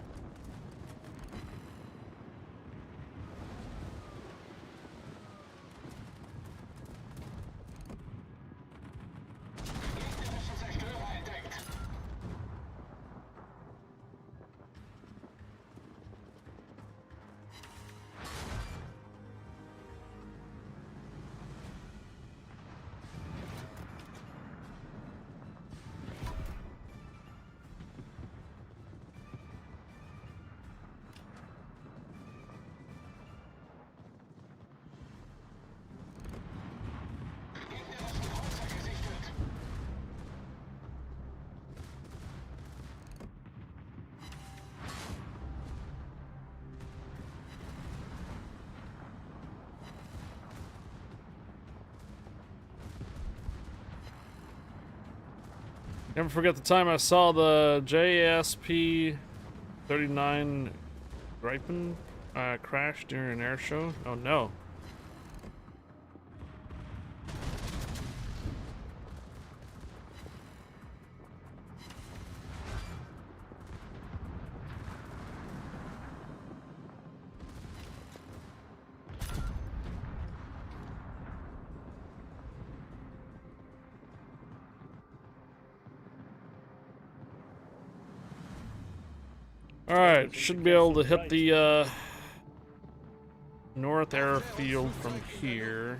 Never forget the time I saw the JSP 39 Gripen crash during an air show. Oh no. Alright, Because should you be can able to see hit right. the north airfield from here.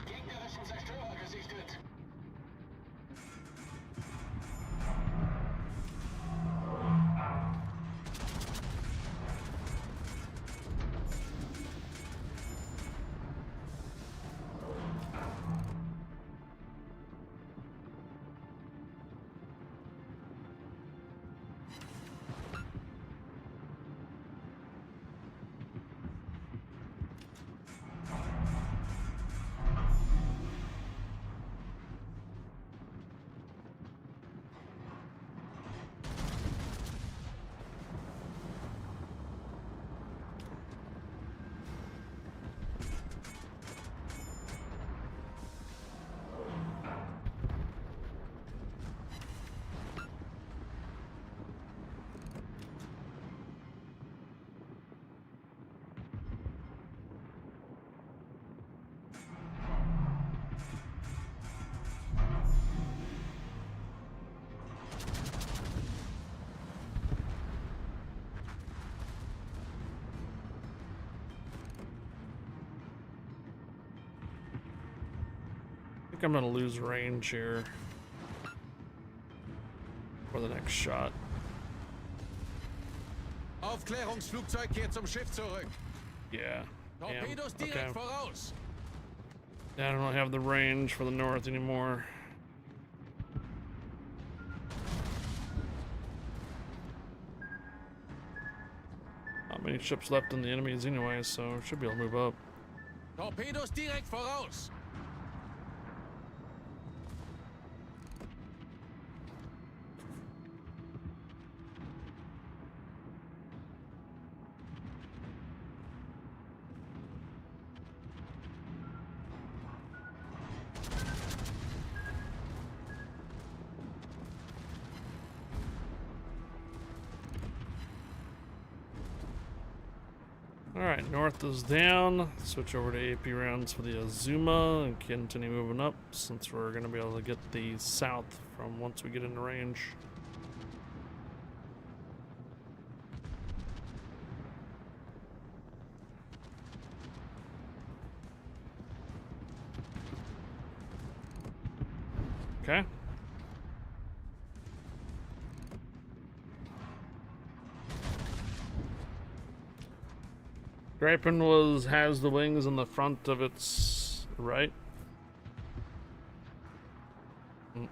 Gegnerischen Zerstörer gesichtet. I think I'm gonna lose range here for the next shot. Aufklärungsflugzeug kehrt zum Schiff zurück. Yeah. Damn. Torpedos Okay. direkt voraus. Yeah, I don't have the range for the north anymore. Not many ships left in the enemies anyway, so should be able to move up. Torpedos direkt voraus. Alright, north is down. Switch over to AP rounds for the Azuma and continue moving up since we're going to be able to get the south from once we get into range. Okay. Gripen has the wings in the front of its right. Mm.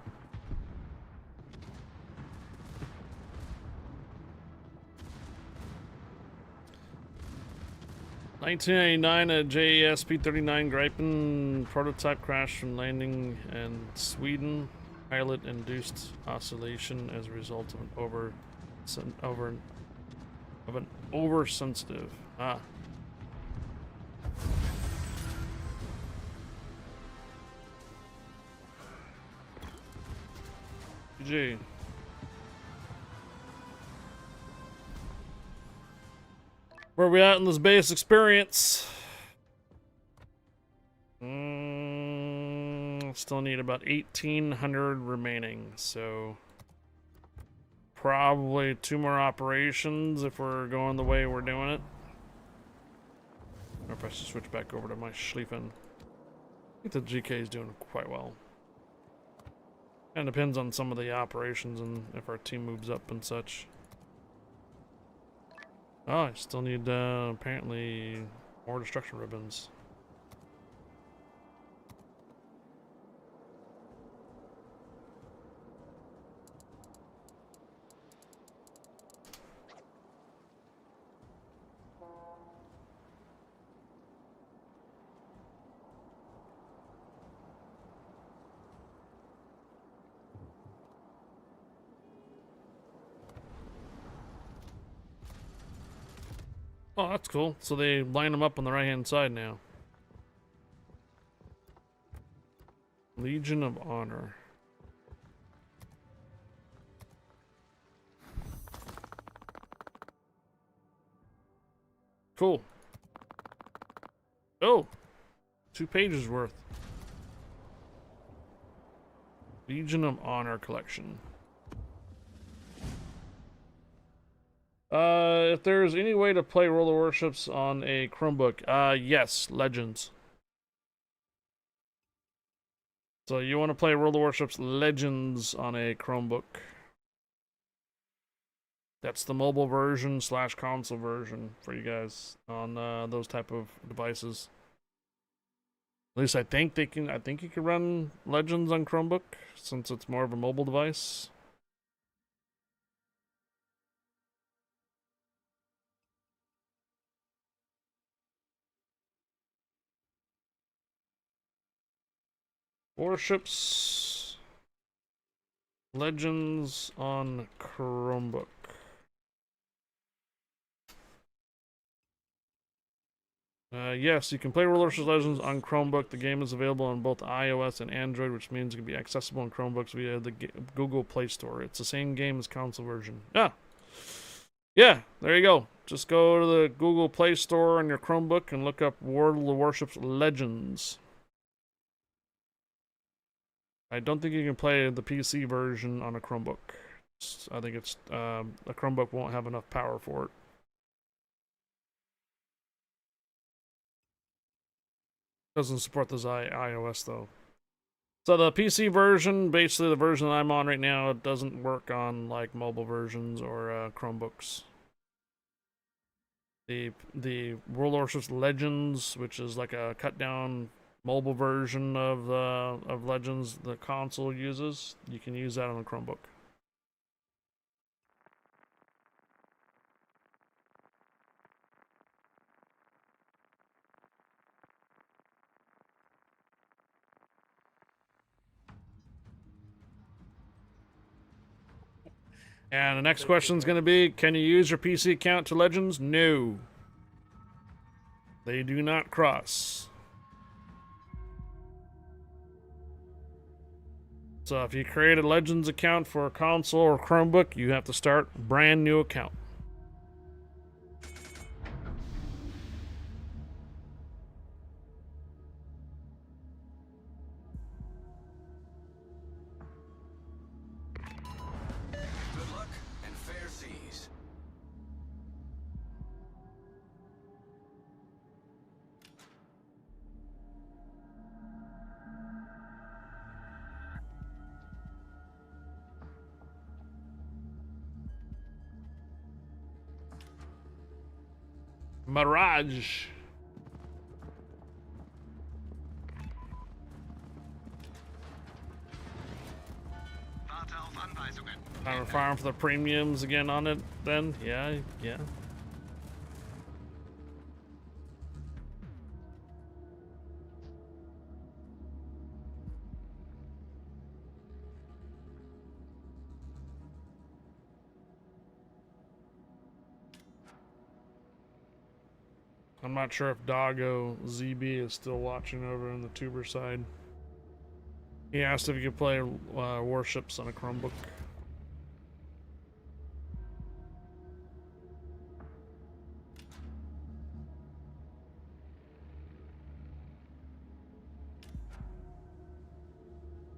1989, a JAS P-39 Gripen prototype crashed from landing in Sweden. Pilot induced oscillation as a result of an oversensitive. GG. Where are we at in this base experience? Still need about 1,800 remaining, so probably 2 more operations if we're going the way we're doing it. Or if I should switch back over to my Schlieffen. I think the GK is doing quite well. And depends on some of the operations and if our team moves up and such. Oh, I still need apparently more destruction ribbons. Oh, that's cool. So they line them up on the right-hand side now. Legion of Honor. Cool. Oh, 2 pages worth. Legion of Honor collection. If there's any way to play World of Warships on a Chromebook, yes, Legends. So you want to play World of Warships Legends on a Chromebook. That's the mobile version / console version for you guys on those type of devices. At least I think they can. I think you can run Legends on Chromebook since it's more of a mobile device. Warships Legends on Chromebook. Yes, you can play World of Warships Legends on Chromebook. The game is available on both iOS and Android, which means it can be accessible on Chromebooks via the Google Play Store. It's the same game as console version. Yeah, there you go. Just go to the Google Play Store on your Chromebook and look up World of Warships Legends. I don't think you can play the PC version on a Chromebook. I think it's a Chromebook won't have enough power for it. Doesn't support this iOS though. So the PC version, basically the version that I'm on right now, it doesn't work on like mobile versions or Chromebooks. The World of Warships Legends, which is like a cut down mobile version of Legends the console uses, you can use that on a Chromebook. And the next question is going to be, can you use your PC account to Legends? No. They do not cross. So if you create a Legends account for a console or Chromebook, you have to start a brand new account. Good luck and fair seas. Mirage. Time to farm for the premiums again on it then? Yeah. I'm not sure if Doggo ZB is still watching over on the tuber side. He asked if you could play Warships on a Chromebook.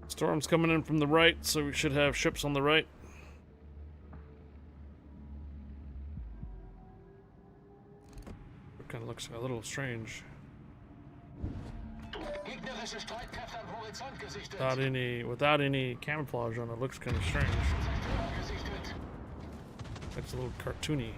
Storm's coming in from the right, so we should have ships on the right. It kind of looks a little strange. Gegnerische Streitkräfte am Horizont gesichtet. Without any camouflage on it, looks kind of strange. Zerstörer gesichtet. It's a little cartoony.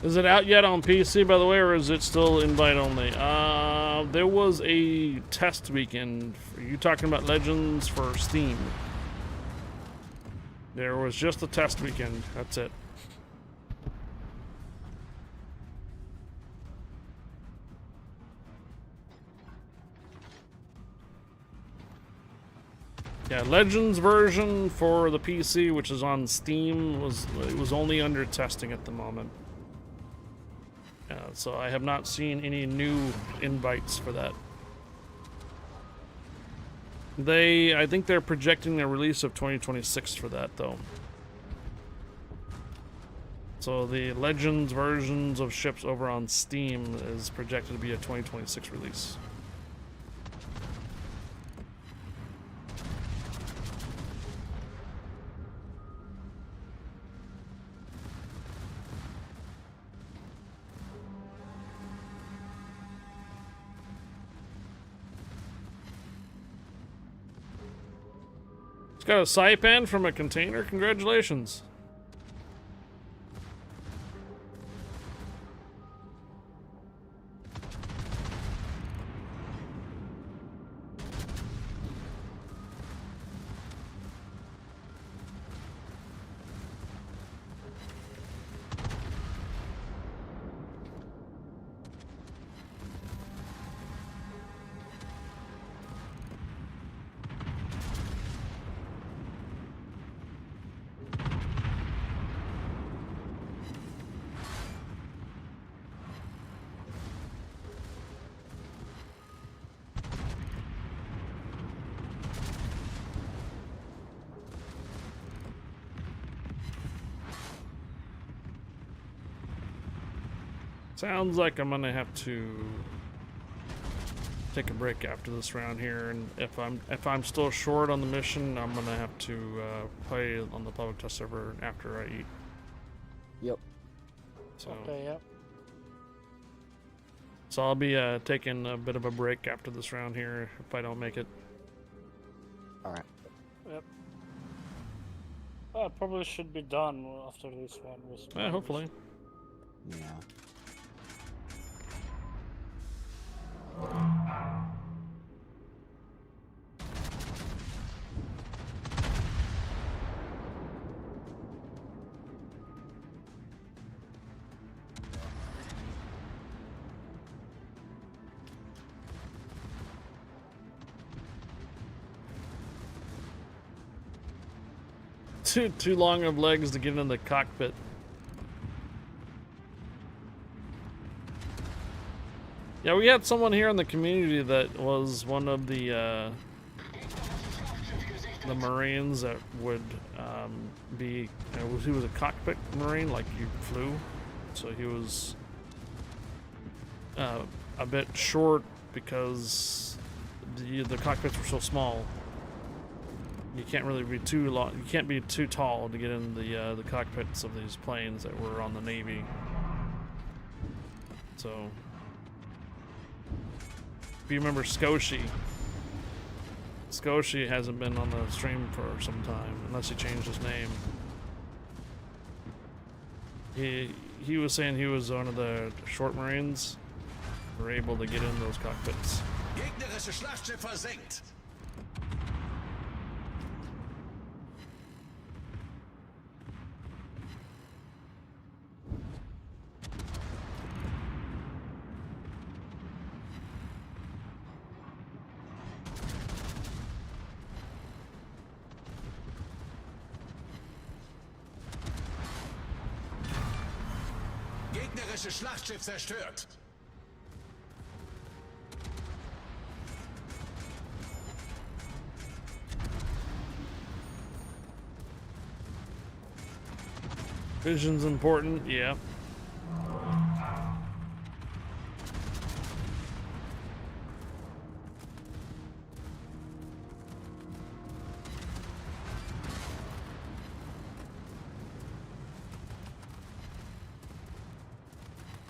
Is it out yet on PC, by the way, or is it still invite only? There was a test weekend. Are you talking about Legends for Steam? There was just a test weekend. That's it. Yeah, Legends version for the PC, which is on Steam, was only under testing at the moment. So I have not seen any new invites for that. I think they're projecting a release of 2026 for that, though. So the Legends versions of ships over on Steam is projected to be a 2026 release. It's got a saipan from a container. Congratulations. Sounds like I'm gonna have to take a break after this round here, and if I'm still short on the mission, I'm gonna have to play on the public test server after I eat. Yep. So, Okay, yep. so I'll be taking a bit of a break after this round here if I don't make it. Alright. Yep. Probably should be done after this one. Hopefully. Yeah. Too long of legs to get in the cockpit. Yeah, we had someone here in the community that was one of the Marines that would be. He was a cockpit Marine, like you flew, so he was a bit short because the cockpits were so small. You can't really be too long. You can't be too tall to get in the cockpits of these planes that were on the Navy. So. If you remember Skoshi hasn't been on the stream for some time, unless he changed his name. He was saying he was one of the short Marines who were able to get in those cockpits. Gegnerische Schlachtschiff versenkt. Gegnerisches Schlachtschiff zerstört. Vision's important, yeah.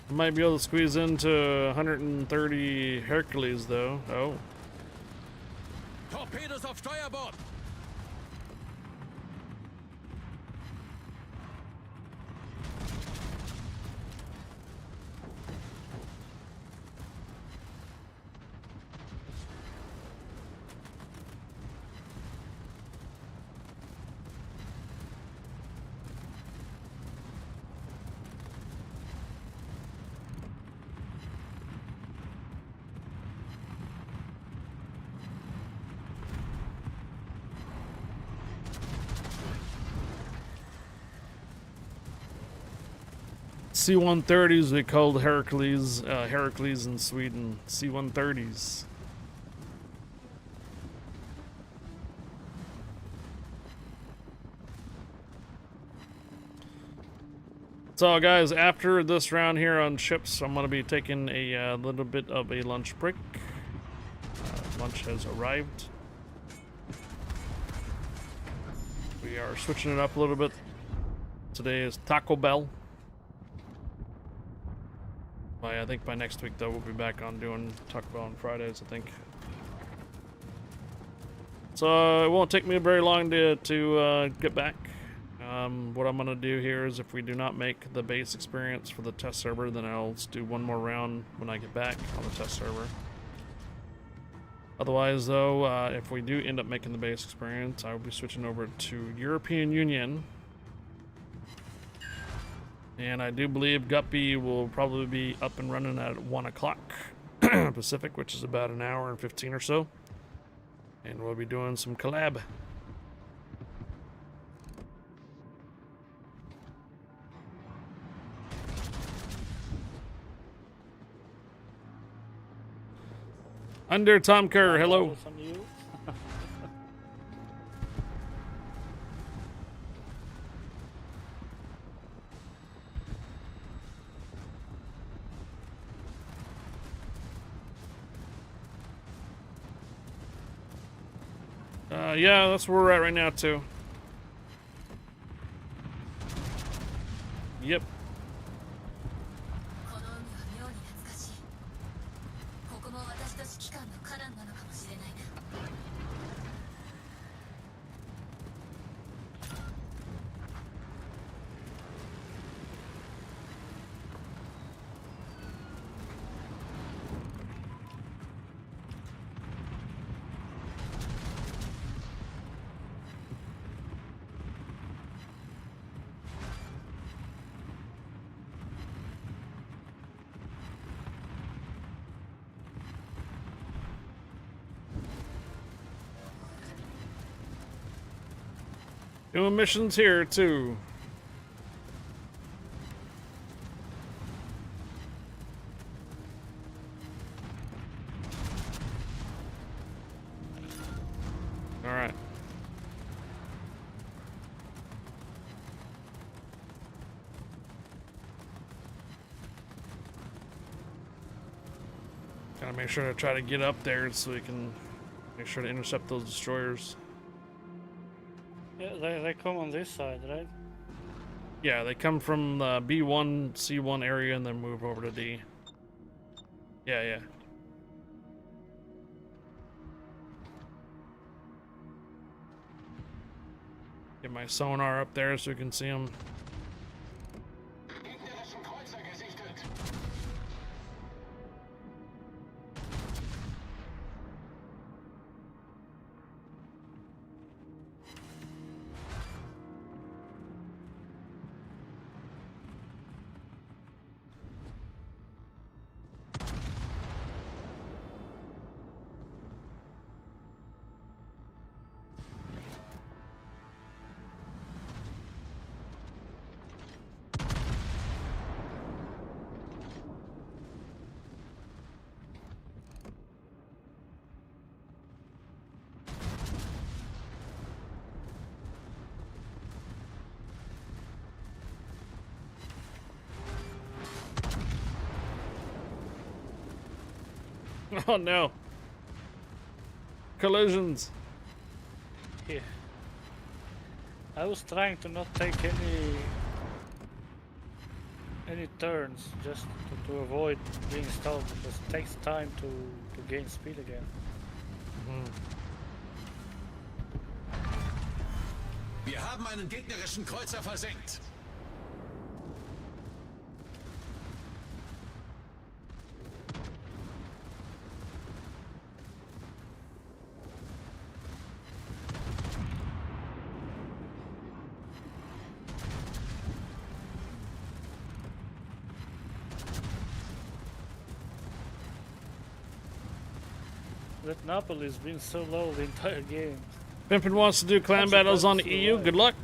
Might be able to squeeze into 130 Hercules though. Oh. Torpedos auf Steuerbord. C-130s, they called Hercules in Sweden. C-130s. So, guys, after this round here on ships, I'm going to be taking a little bit of a lunch break. Lunch has arrived. We are switching it up a little bit. Today is Taco Bell. I think by next week, though, we'll be back on doing Taco Bell on Fridays, I think. So it won't take me very long to get back. What I'm going to do here is if we do not make the base experience for the test server, then I'll just do one more round when I get back on the test server. Otherwise, though, if we do end up making the base experience, I will be switching over to European Union. And I do believe Guppy will probably be up and running at 1 o'clock Pacific, which is about an hour and 15 or so. And we'll be doing some collab. Under Tom Kerr, hello. It's on you. Yeah, that's where we're at right now, too. Yep. Doing missions here, too. Alright. Gotta make sure to try to get up there so we can make sure to intercept those destroyers. Yeah, they come on this side, right? Yeah, they come from the B1, C1 area and then move over to D. Yeah, yeah. Get my sonar up there so we can see them. Gegnerischen Kreuzer gesichtet. Oh no. Collisions. Yeah. I was trying to not take any turns just to avoid being stalled because it takes time to gain speed again. Wir haben einen gegnerischen Kreuzer versenkt. That Napoli's been so low the entire game. Pimpin wants to do clan battles on the EU. Good luck.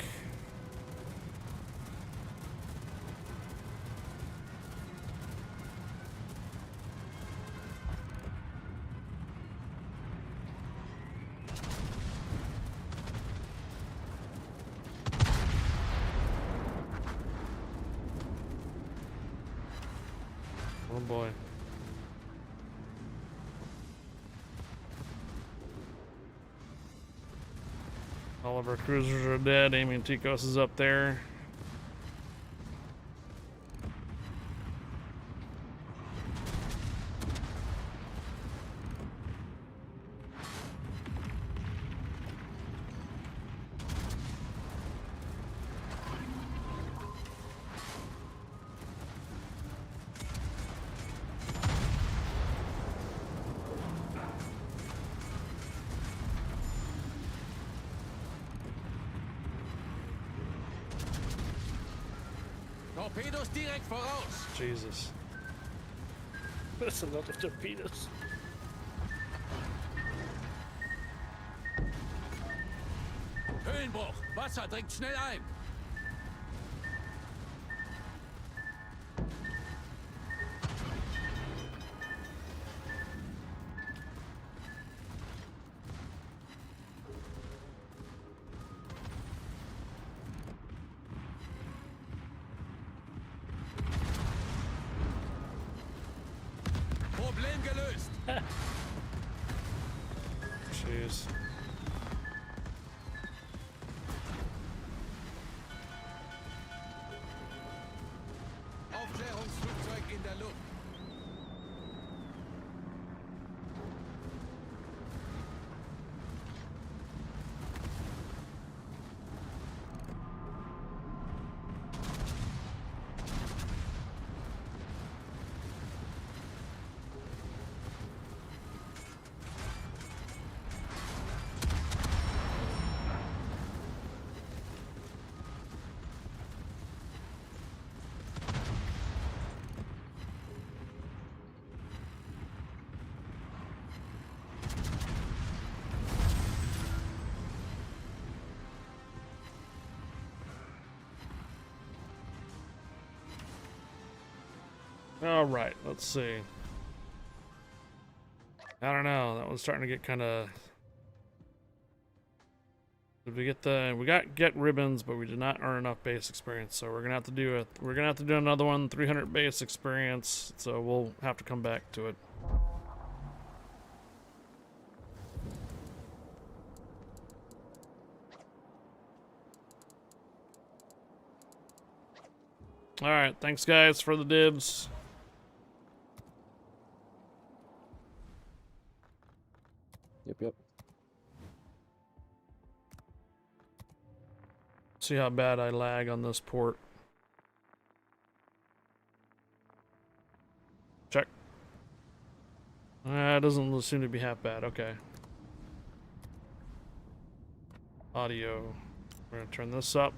Oh boy. All of our cruisers are dead. Amy Tikos is up there. Torpedos direkt voraus. Jesus. That's a lot of torpedoes. Höhenbruch. Wasser dringt schnell ein. Problem gelöst. Jeez. Aufklärungsflugzeug in der Luft. All right, let's see. I don't know. That was starting to get kind of. Did we get the? We got get ribbons, but we did not earn enough base experience. So we're gonna have to do it. We're gonna have to do another one. 300 base experience. So we'll have to come back to it. All right. Thanks, guys, for the dibs. Yep. See how bad I lag on this port. Check. It doesn't seem to be half bad. Okay. Audio. We're gonna turn this up.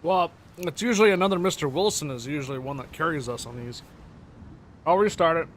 Well, it's usually another Mr. Wilson is usually one that carries us on these. I'll restart it.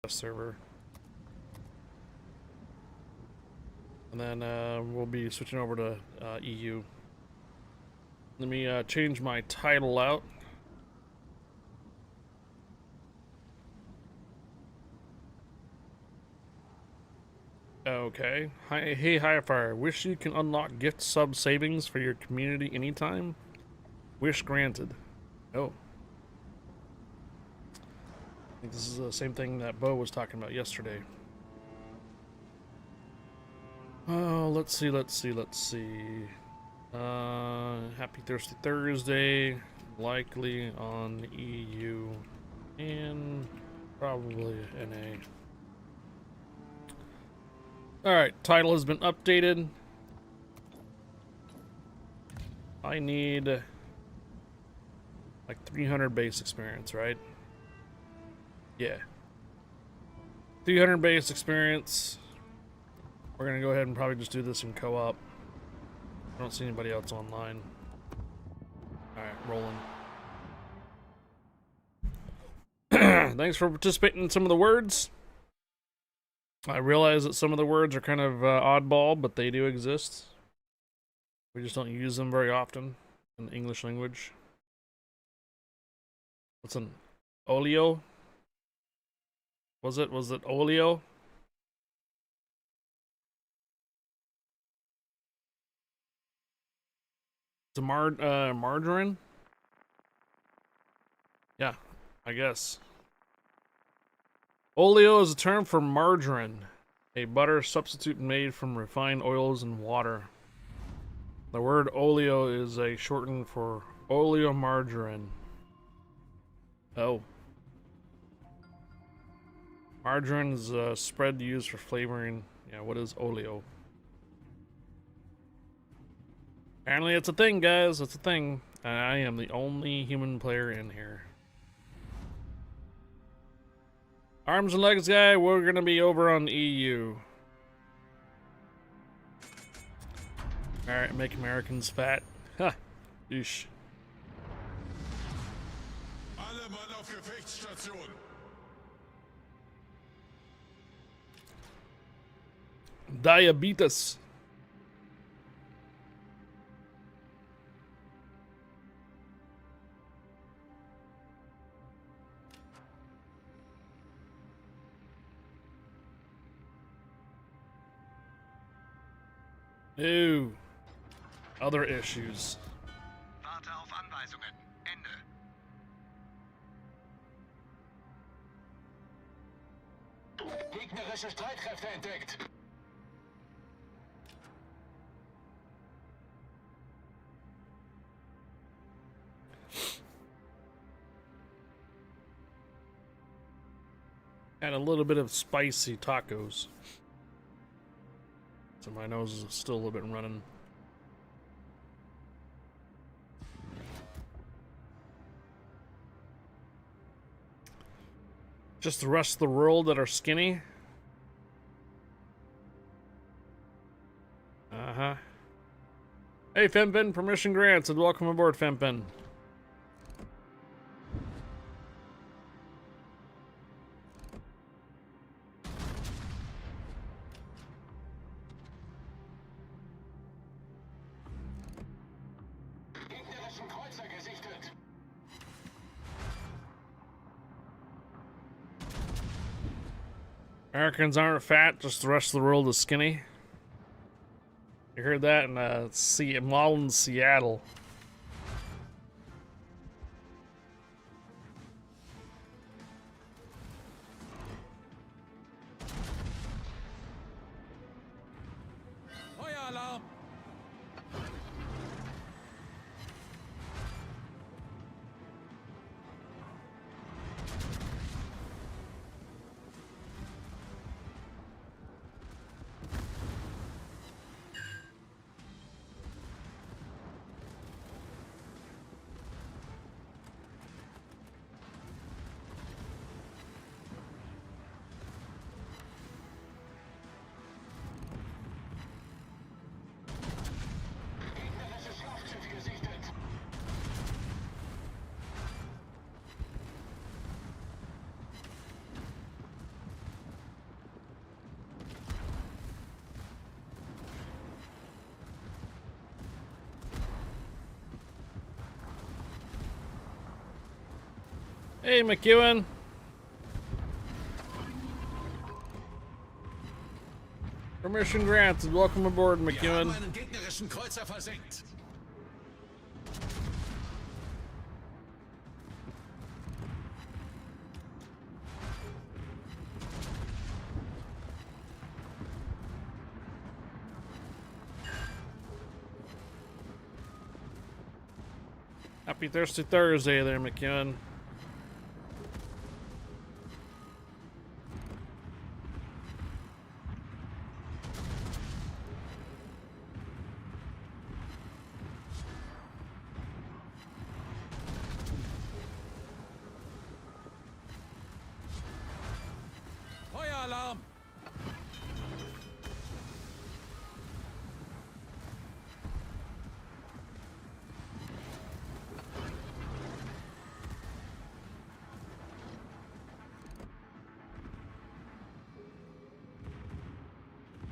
server. And then we'll be switching over to EU. Let me change my title out. Okay. Hi, hey, Highfire. Wish you can unlock gift sub savings for your community anytime? Wish granted. Oh. I think this is the same thing that Bo was talking about yesterday. Oh, let's see. Happy Thirsty Thursday. Likely on EU. And probably NA. Alright, title has been updated. I need like 300 base experience, right? Yeah. 300 base experience. We're gonna go ahead and probably just do this in co-op. I don't see anybody else online. Alright, rolling. Thanks for participating in some of the words. I realize that some of the words are kind of oddball, but they do exist. We just don't use them very often in the English language. What's an oleo? Was it oleo? It's a margarine? Yeah, I guess. Oleo is a term for margarine, a butter substitute made from refined oils and water. The word oleo is a shortened for oleomargarine. Oh. Margarine is a spread used for flavoring. Yeah, what is oleo? Apparently it's a thing, guys. It's a thing. And I am the only human player in here. Arms and legs guy, we're gonna be over on EU. Alright, make Americans fat. Ha! Yeesh. Alle Mann auf Gefechtsstation. Diabetes. Ew. Other issues. Warte auf Anweisungen. Ende. Gegnerische Streitkräfte entdeckt. And a little bit of spicy tacos. So my nose is still a little bit running. Just the rest of the world that are skinny. Uh-huh. Hey, Fempin, permission granted. Welcome aboard, Fempin. Gegnerischen Kreuzer gesichtet. Americans aren't fat, just the rest of the world is skinny. You heard that in mall in Seattle. Feueralarm! Hey, McEwen. Permission granted. Welcome aboard, Wir haben McEwen. einen gegnerischen Kreuzer versenkt. Happy Thirsty Thursday there, McEwen. Feueralarm!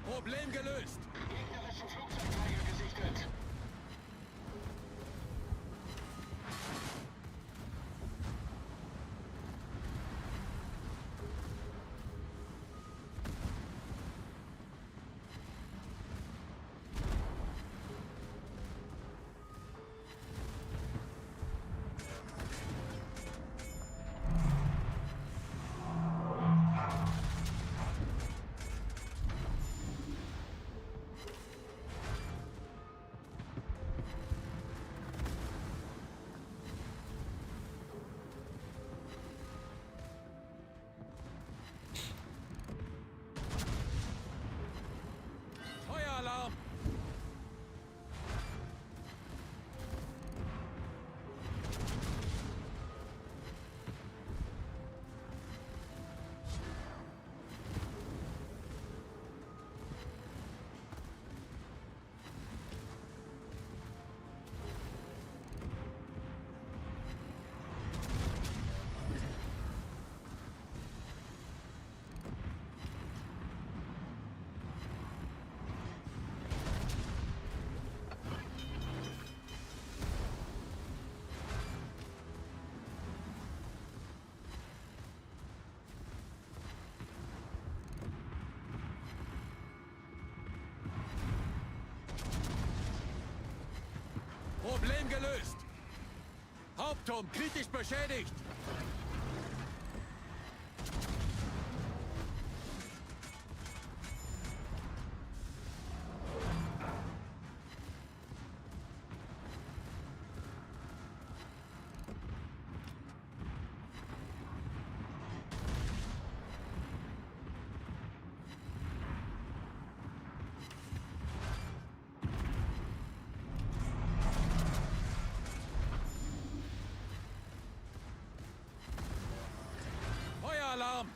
Problem gelöst. Gegnerische Flugzeugträger gesichtet. Feueralarm! Problem gelöst. Hauptturm kritisch beschädigt. Feueralarm!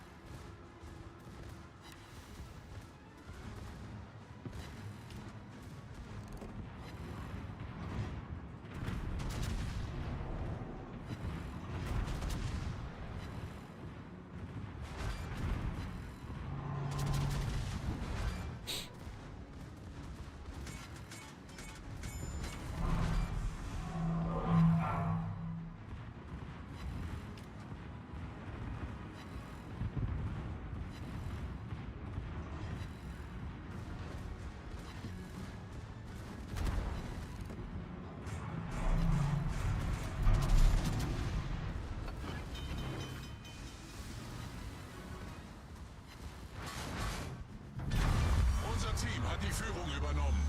Unser Team hat die Führung übernommen.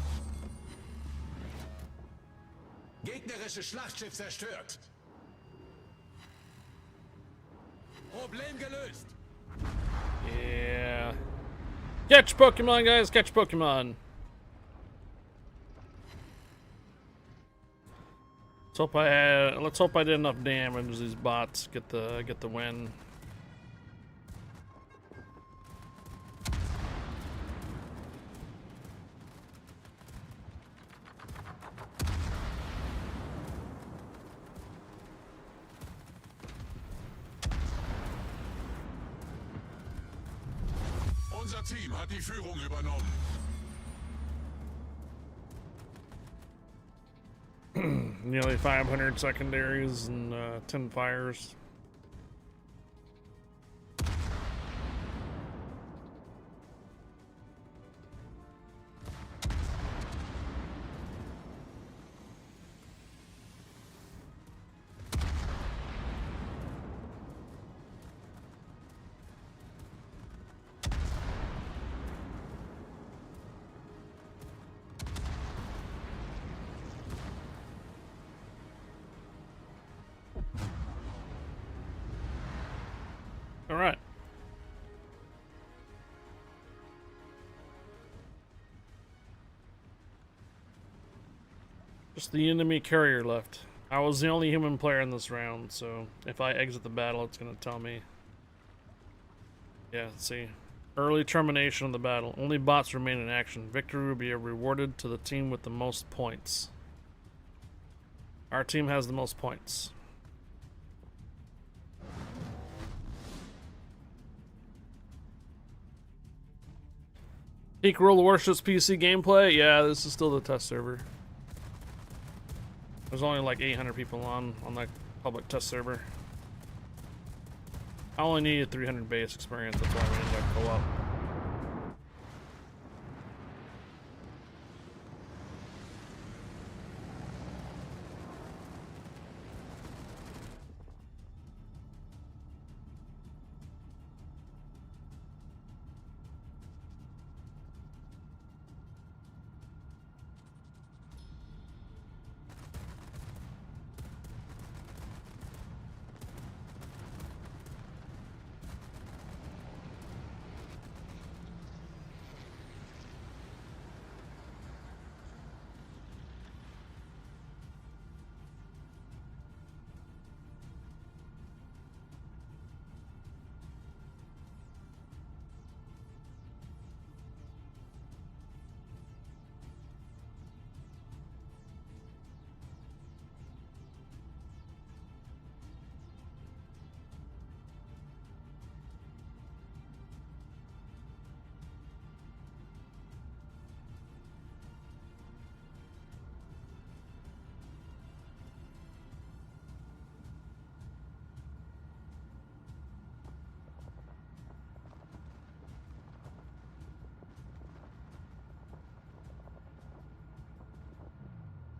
Gegnerisches Schlachtschiff zerstört. Problem gelöst. Yeah. Catch Pokemon, guys. Catch Pokemon. Let's hope I did enough damage. These bots get the win. Unser Team hat die Führung übernommen. Nearly 500 secondaries and 10 fires. All right. Just the enemy carrier left. I was the only human player in this round, so if I exit the battle, it's gonna tell me. Yeah, let's see. Early termination of the battle. Only bots remain in action. Victory will be rewarded to the team with the most points. Our team has the most points. Peak World of Warships PC gameplay? Yeah, this is still the test server. There's only like 800 people on that public test server. I only needed 300 base experience, that's why we ended up co-op.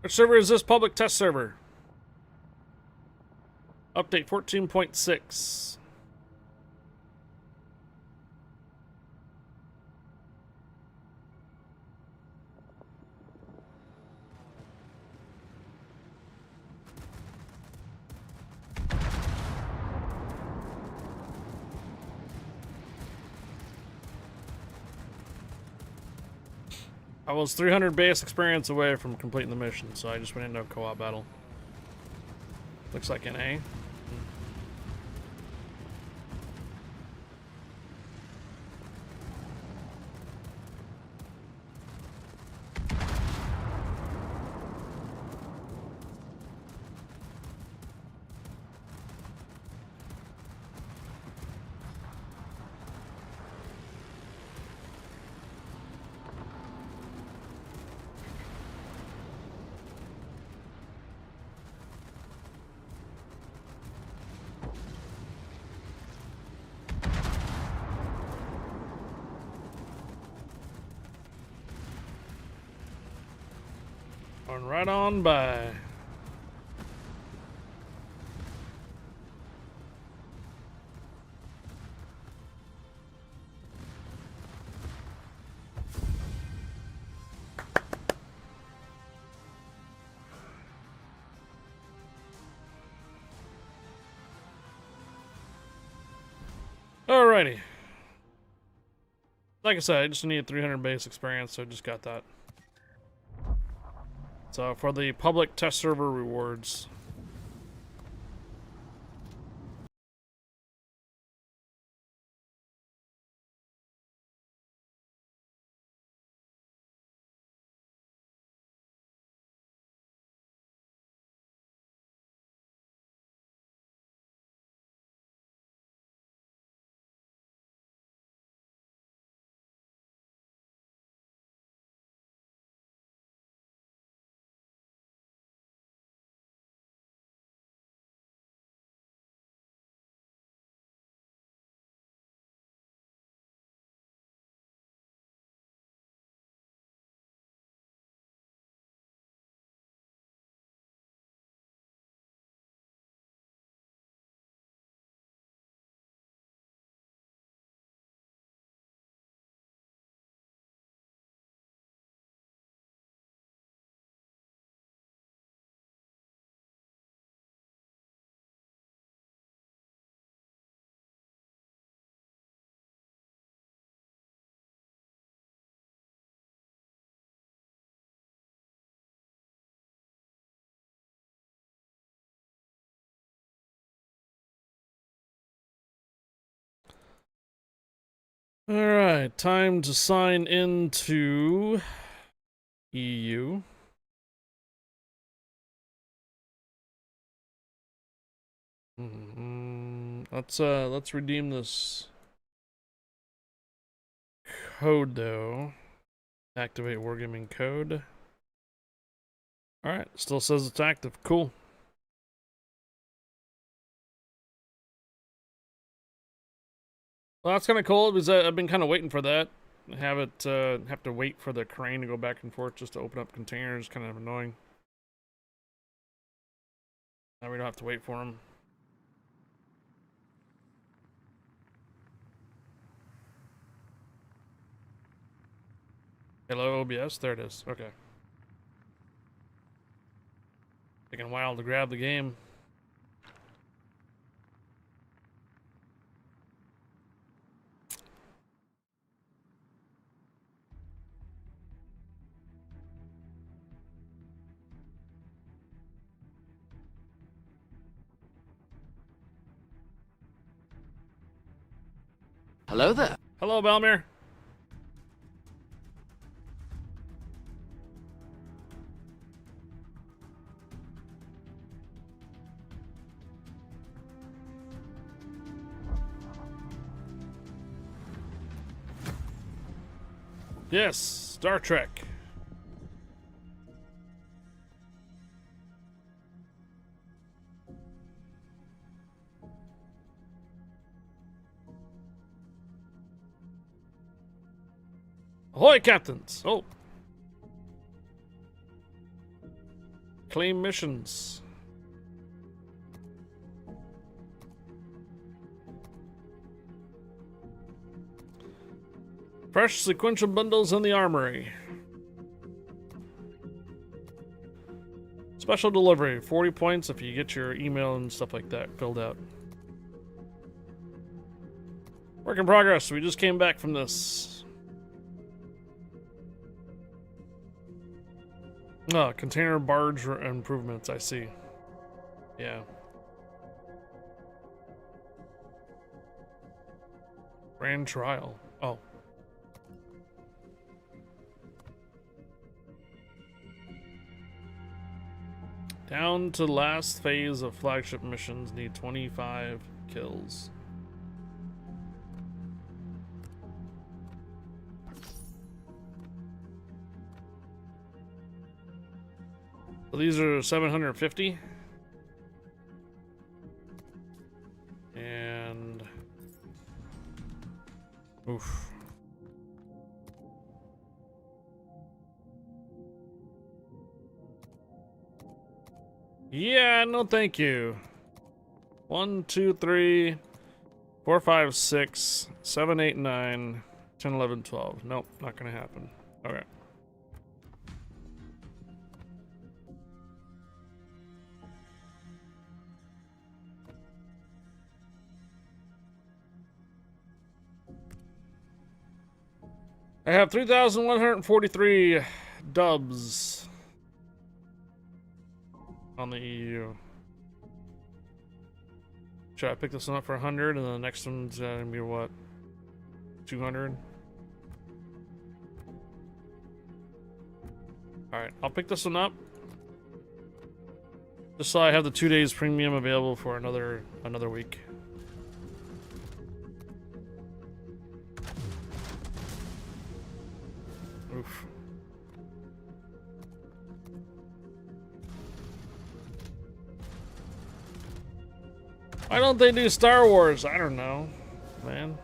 Which server is this public test server? Update 14.6. I was 300 base experience away from completing the mission, so I just went into a co-op battle. Looks like an A. Going right on by. Alrighty. Like I said, I just needed 300 base experience, so I just got that. So for the public test server rewards, Alright, time to sign into EU. Let's redeem this code though. Activate wargaming code. Alright, still says it's active. Cool. Well, that's kind of cool because I've been kind of waiting for that. Have to wait for the crane to go back and forth just to open up containers. Kind of annoying. Now we don't have to wait for them. Hello, OBS. There it is. Okay. Taking a while to grab the game. Hello there. Hello, Belmir. Yes, Star Trek. Ahoy, captains! Oh. Claim missions. Fresh sequential bundles in the armory. Special delivery, 40 points if you get your email and stuff like that filled out. Work in progress, we just came back from this. Oh, container barge improvements, I see. Yeah. Grand trial. Oh. Down to the last phase of flagship missions, need 25 kills. So these are 750. And oof. Yeah, no thank you. 1, 2, 3, 4, 5, 6, 7, 8, 9, 10, 11, 12. Nope, not gonna happen. Okay. I have 3,143 dubs on the EU. Should I pick this one up for 100 and then the next one's gonna be what? 200? Alright, I'll pick this one up. Just so I have the 2 days premium available for another week. Oof. Why don't they do Star Wars? I don't know, man.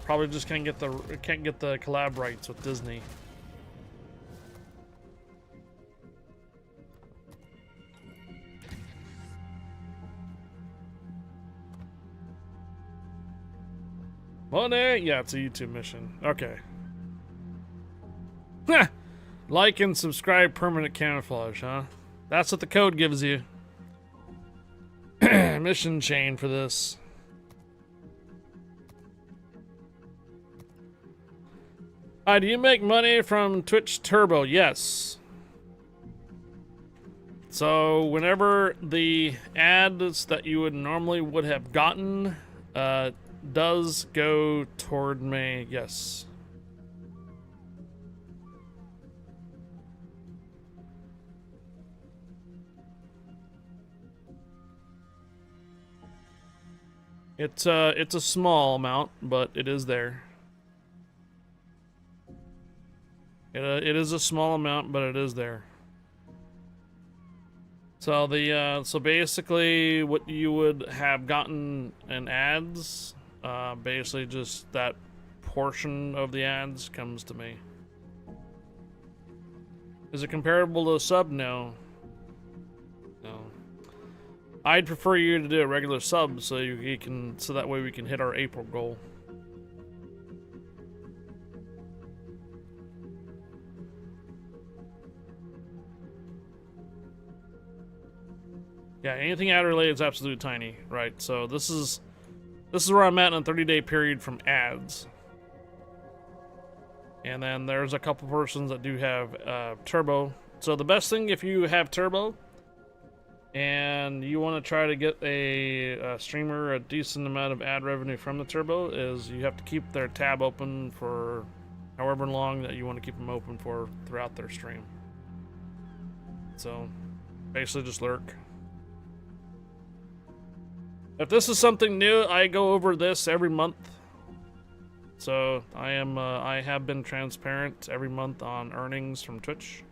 Probably just can't get the collab rights with Disney. Money? Yeah, it's a YouTube mission. Okay. Like and subscribe permanent camouflage, huh? That's what the code gives you. Mission chain for this. Hi, do you make money from Twitch Turbo? Yes. So whenever the ads that you would normally have gotten Does go toward May, yes. It's a small amount, but it is there. It is a small amount, but it is there. So so basically what you would have gotten in ads, basically just that portion of the ads comes to me. Is it comparable to a sub? No. No. I'd prefer you to do a regular sub so you can, so that way we can hit our April goal. Yeah, anything ad related is absolutely tiny, right? So this is where I'm at in a 30-day period from ads. And then there's a couple persons that do have turbo. So the best thing if you have turbo and you want to try to get a streamer a decent amount of ad revenue from the turbo is you have to keep their tab open for however long that you want to keep them open for throughout their stream. So basically just lurk. If this is something new, I go over this every month. So I have been transparent every month on earnings from Twitch.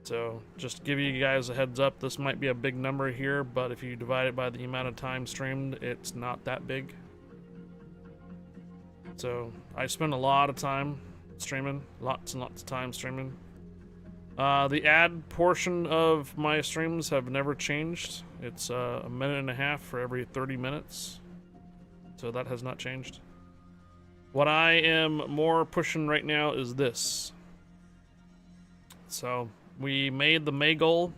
So just to give you guys a heads up, this might be a big number here, but if you divide it by the amount of time streamed, it's not that big. So I spend a lot of time streaming, lots and lots of time streaming. The ad portion of my streams have never changed. It's a minute and a half for every 30 minutes. So that has not changed. What I am more pushing right now is this. So we made the May goal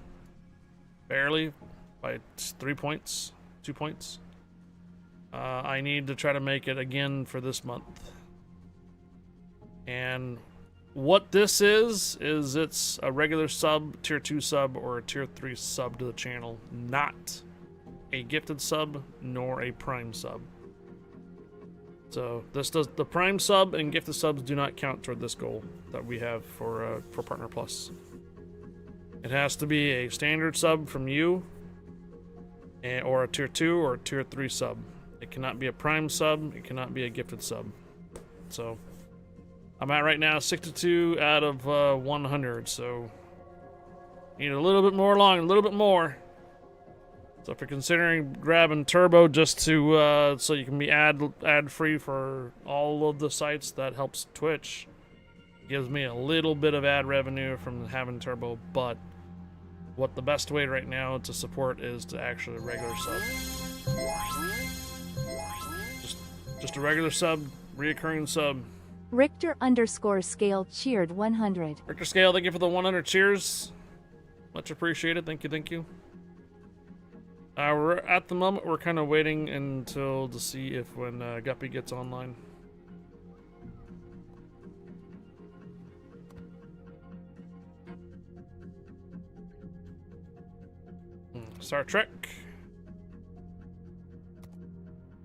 barely by 3 points, 2 points. I need to try to make it again for this month. And what this is it's a regular sub, tier 2 sub, or a tier 3 sub to the channel, not a gifted sub nor a prime sub. So this does, the prime sub and gifted subs do not count toward this goal that we have for Partner Plus. It has to be a standard sub from you, or a tier 2 or a tier 3 sub. It cannot be a prime sub, it cannot be a gifted sub. So I'm at right now 62 out of 100, so need a little bit more long, a little bit more. So if you're considering grabbing turbo just to so you can be ad free for all of the sites, that helps Twitch. It gives me a little bit of ad revenue from having turbo, but what the best way right now to support is to actually regular sub. Just a regular sub, reoccurring sub. Richter_scale cheered 100. Richter Scale, thank you for the 100 cheers. Much appreciated. Thank you, thank you. We're at the moment we're kind of waiting until to see if when Guppy gets online. Star Trek.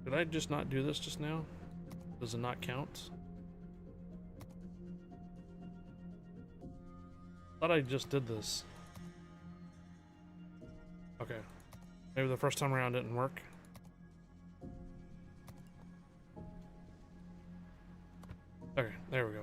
Did I just not do this just now? Does it not count? Thought I just did this. Okay. Maybe the first time around didn't work. Okay, there we go.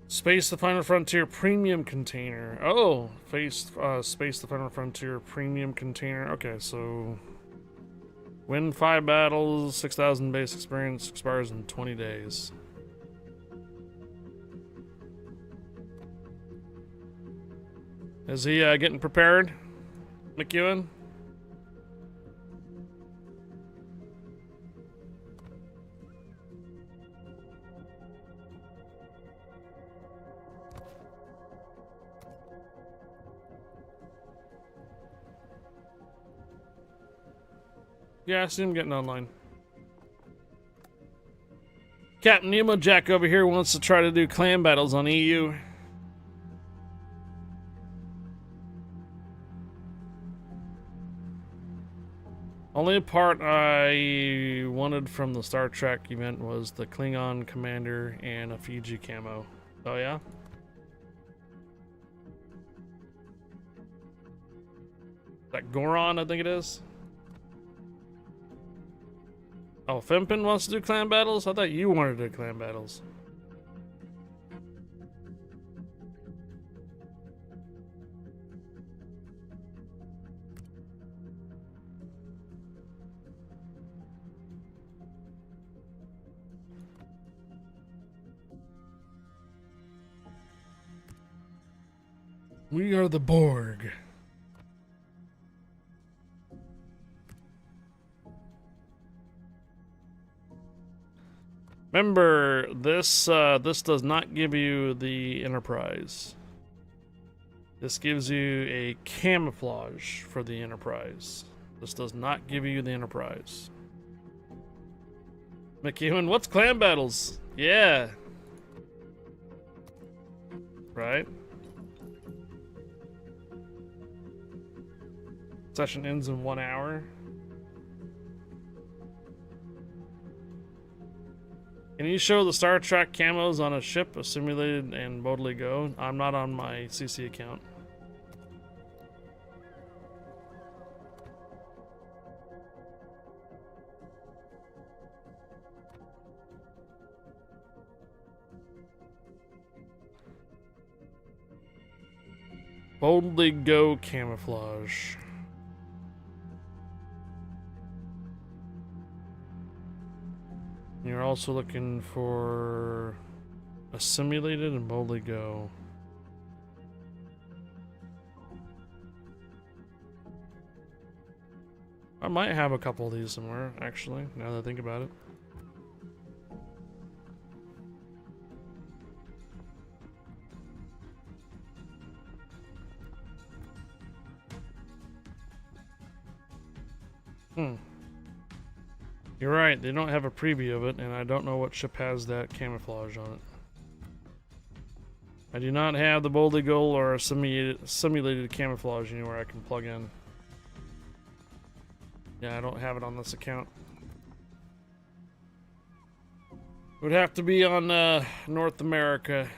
Space the Final Frontier Premium Container. Oh, Space the Final Frontier Premium Container. Okay, so win 5 battles, 6,000 base experience, expires in 20 days. Is he getting prepared, McEwen? Yeah, I see him getting online. Captain Nemo Jack over here wants to try to do clan battles on EU. Only part I wanted from the Star Trek event was the Klingon commander and a Fiji camo. Oh yeah? That Goron, I think it is. Oh, Fempin wants to do clan battles? I thought you wanted to do clan battles. We are the Borg. Remember, this does not give you the Enterprise. This gives you a camouflage for the Enterprise. This does not give you the Enterprise. McEwen, what's clan battles? Yeah. Right? Session ends in 1 hour. Can you show the Star Trek camos on a ship, a simulated and boldly go? I'm not on my CC account. Boldly go camouflage. You're also looking for a simulated and boldly go. I might have a couple of these somewhere, actually, now that I think about it. You're right, they don't have a preview of it, and I don't know what ship has that camouflage on it. I do not have the Boldly Goal or a simulated camouflage anywhere I can plug in. Yeah, I don't have it on this account. It would have to be on North America.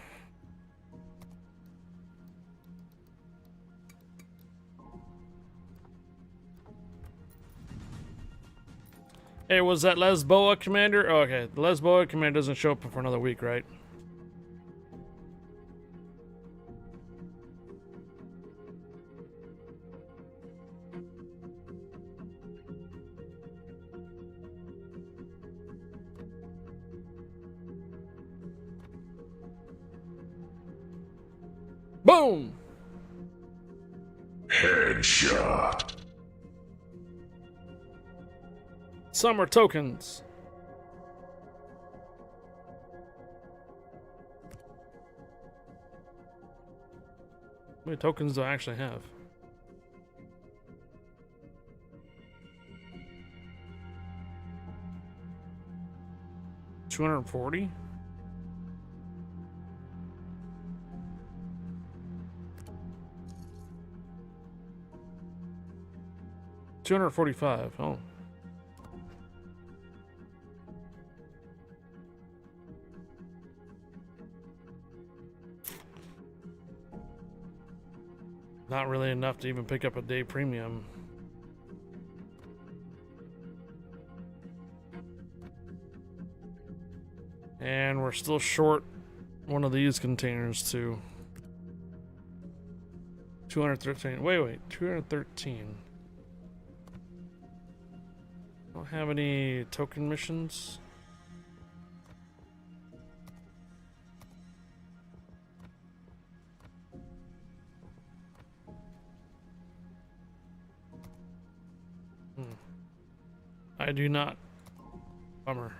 Hey, was that Lesboa commander? Oh, okay, the Lesboa commander doesn't show up for another week, right? Boom! Headshot. Summer tokens. How many tokens do I actually have? $240? $245. Oh. Not really enough to even pick up a day premium. And we're still short one of these containers too. 213. Wait, 213. Don't have any token missions. I do not. Bummer.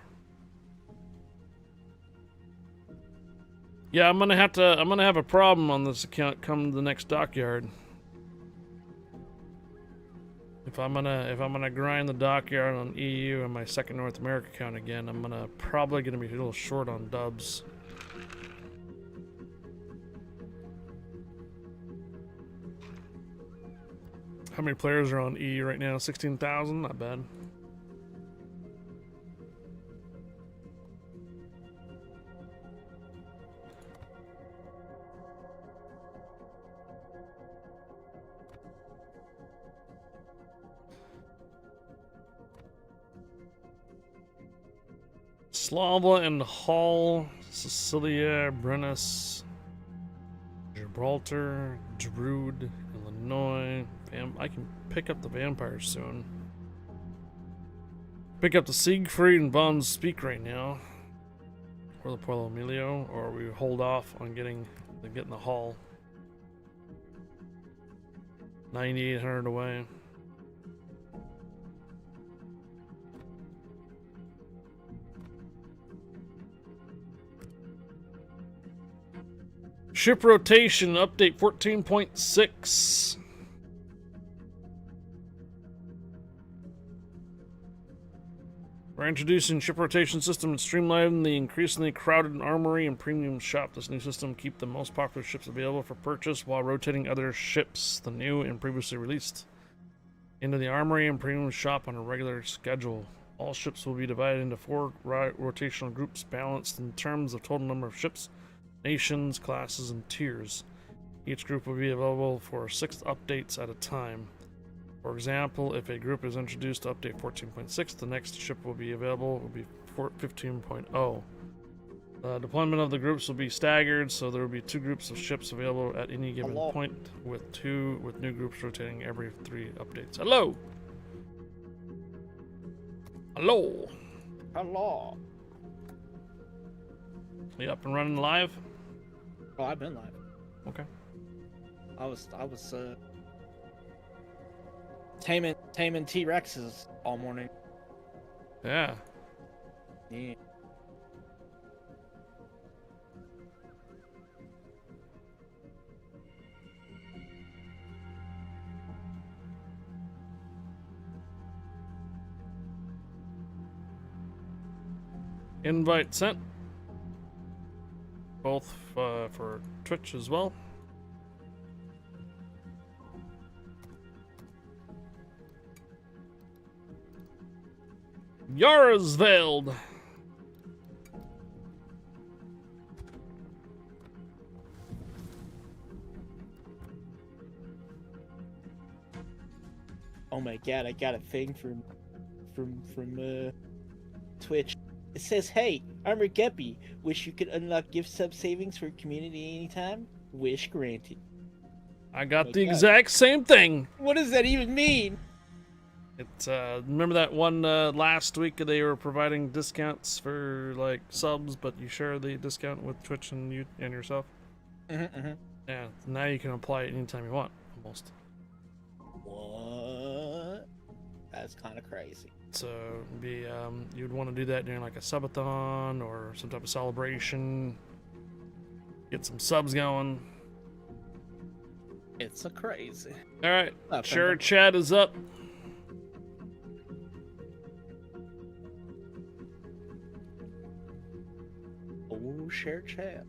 Yeah, I'm gonna have a problem on this account come the next dockyard. If I'm gonna grind the dockyard on EU and my second North America account again, I'm probably gonna be a little short on dubs. How many players are on E right now? 16,000? Not bad. Slava and Hull, Sicilia, Brennus, Gibraltar, Druid, Illinois. I can pick up the vampires soon. Pick up the Siegfried and von Speak right now. Or the Pueblo Emilio, or we hold off on getting the Hull. 9,800 away. Ship rotation update 14.6. We're introducing ship rotation system and streamlining the increasingly crowded armory and premium shop. This new system keeps the most popular ships available for purchase while rotating other ships, the new and previously released, into the armory and premium shop on a regular schedule. All ships will be divided into 4 rotational groups balanced in terms of total number of ships, nations, classes, and tiers. Each group will be available for 6 updates at a time. For example, if a group is introduced to update 14.6, the next ship will be available will be 15.0. The deployment of the groups will be staggered, so there will be 2 groups of ships available at any given point, with new groups rotating every 3 updates. Hello! Hello! Hello. You up and running live? Oh, I've been live. Okay. I was taming T-Rexes all morning. Yeah. Yeah. Invite sent. Both for Twitch as well. Yarsveld. Oh my god, I got a thing from Twitch. It says, "Hey, I'm Rigeppy. Wish you could unlock gift sub savings for community anytime. Wish granted." I got my the God. exact same thing. What does that even mean? It's remember that one last week they were providing discounts for like subs, but you share the discount with Twitch and you and yourself. Yeah, now you can apply it anytime you want, almost. What? That's kind of crazy. So be you'd want to do that during like a subathon or some type of celebration. Get some subs going. It's a crazy. All right, Oh, share chat is up. Oh, share chat.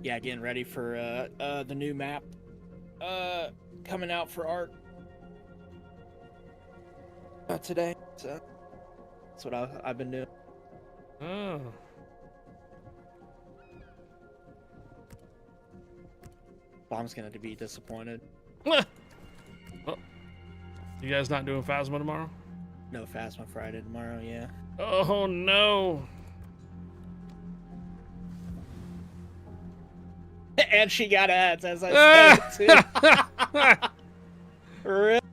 Yeah, getting ready for the new map coming out for art today. So that's what I've been doing. Oh. Bomb's gonna be disappointed. Well, you guys not doing Phasma tomorrow? No Phasma Friday tomorrow, yeah. Oh no. And she got ads, as I said, too. Rip.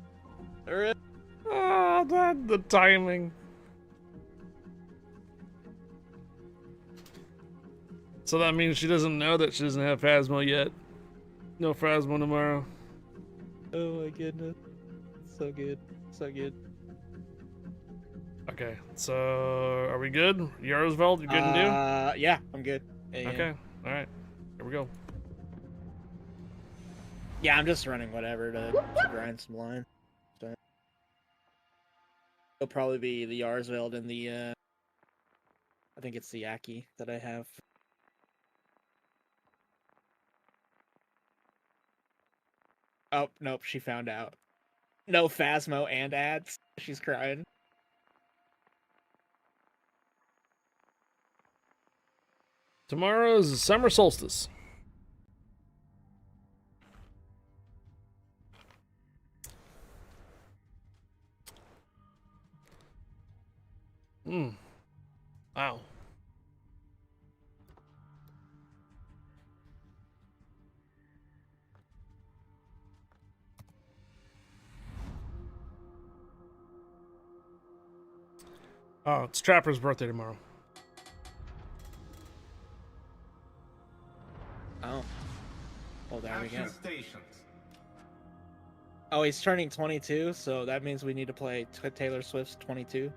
Oh, the timing. So that means she doesn't know that she doesn't have Phasma yet. No Phasma tomorrow. Oh my goodness. So good. So good. Okay, so are we good? Yarsveld, you good and do? Yeah, I'm good. Yeah. Okay, alright. Here we go. Yeah, I'm just running whatever to grind some line. So it'll probably be the Yarsveld and the I think it's the Yaki that I have. Oh, nope, she found out. No Phasmo and ads. She's crying. Tomorrow is the summer solstice. Wow. Oh, it's Trapper's birthday tomorrow. Oh. Well, there we go. Oh, he's turning 22, so that means we need to play Taylor Swift's 22.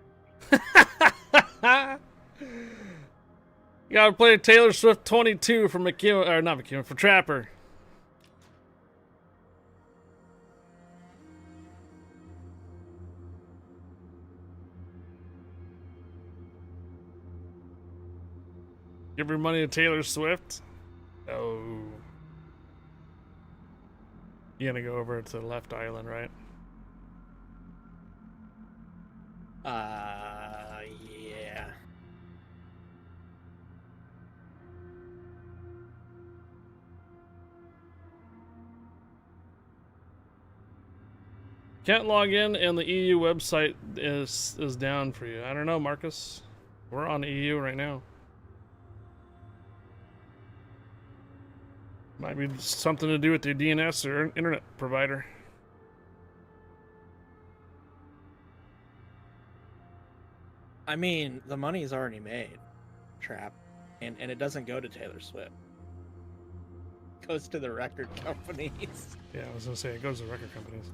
You gotta play Taylor Swift 22 for McEwen, or not McEwen, for Trapper. Give your money to Taylor Swift? Oh. You're gonna go over to the left island, right? Yeah. Can't log in and the EU website is down for you. I don't know, Marcus. We're on EU right now. Might be something to do with your DNS or internet provider. I mean, the money's already made, Trap, and it doesn't go to Taylor Swift. It goes to the record companies. Yeah, I was gonna say it goes to record companies.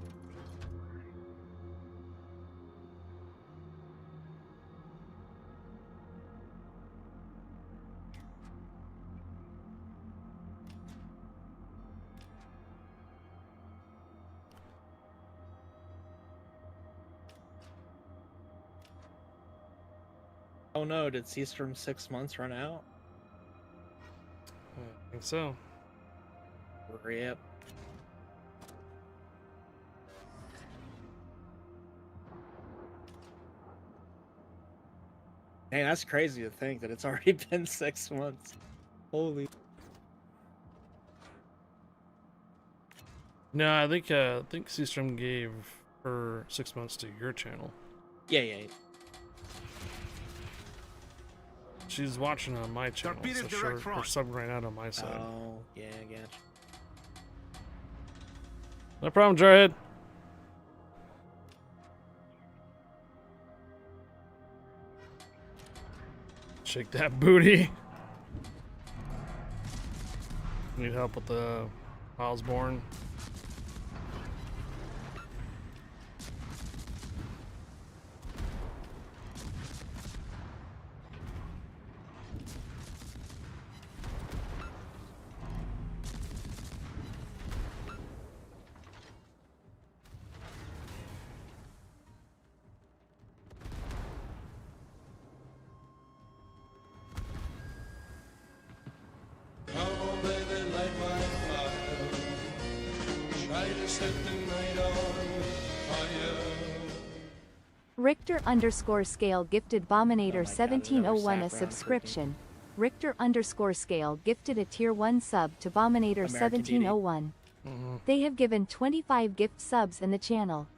Oh no, did Seastrom's 6 months run out? I think so. Rip. Man, that's crazy to think that it's already been 6 months. Holy. No, I think Seastrom gave her 6 months to your channel. Yeah. She's watching on my channel, so her sub ran out on my side. Oh, yeah, I gotcha. No problem, Jarhead. Shake that booty. Need help with the Osborne. Richter_scale gifted Bominator Oh my God, another 1701 a Sap round subscription. Richter_scale gifted a tier 1 sub to Bominator American 1701. They have given 25 gift subs in the channel.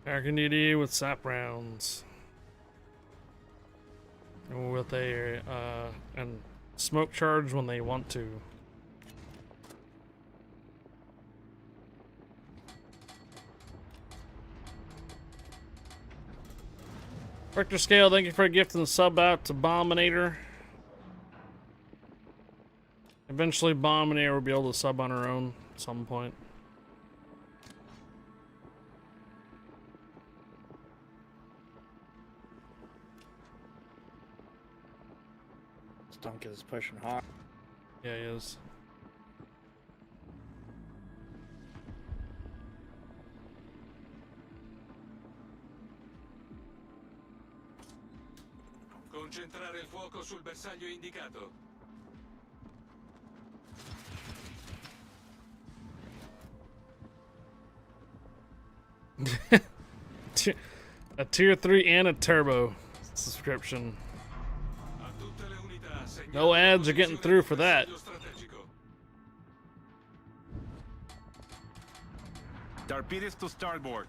American DD with sap rounds. With a and smoke charge when they want to. Richter Scale, thank you for gifting the sub out to Bominator. Eventually Bominator will be able to sub on her own at some point. Stunk is pushing hard. Yeah, he is. Concentrare il fuoco sul bersaglio indicato. A tier 3 and a turbo subscription. A tutte le unità, segnalate No ads are getting posizione through del for that. bersaglio strategico. Torpedoes to starboard.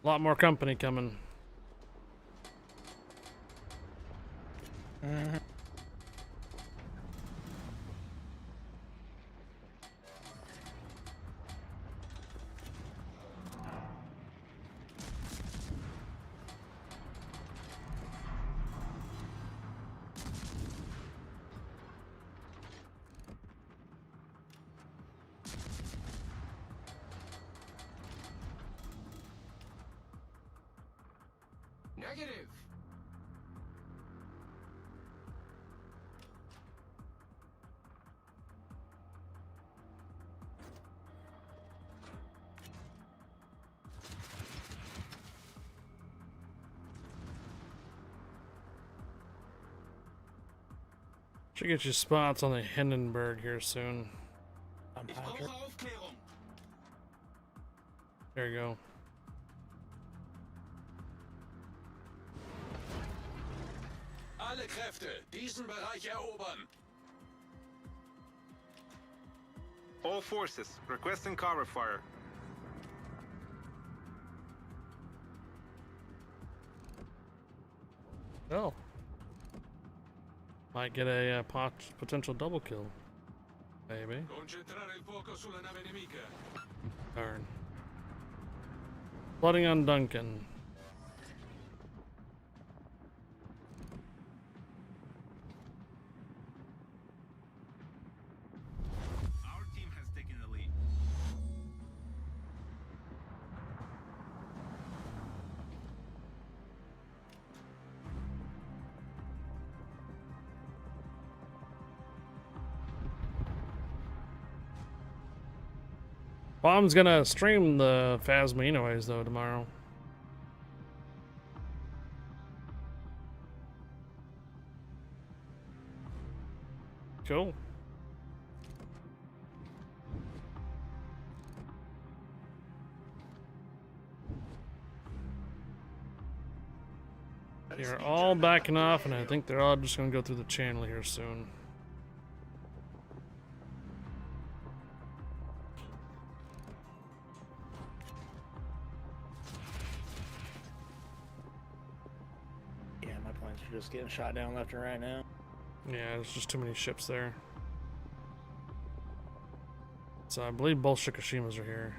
A lot more company coming. Negative. Should get you spots on the Hindenburg here soon. I'm Ich Patrick. brauche Aufklärung. There you go. Alle Kräfte, diesen Bereich erobern. All forces, requesting cover fire. Oh. Might get a potential double kill. Maybe. Concentrare il fuoco sulla nave nemica. Darn. Flooding on Duncan. Our team has taken the lead. Bomb's gonna stream the Phasma anyways, though, tomorrow. Cool. They're all backing off, and I think they're all just gonna go through the channel here soon. Yeah, my planes are just getting shot down left and right now. Yeah, there's just too many ships there. So I believe both Shikoshimas are here.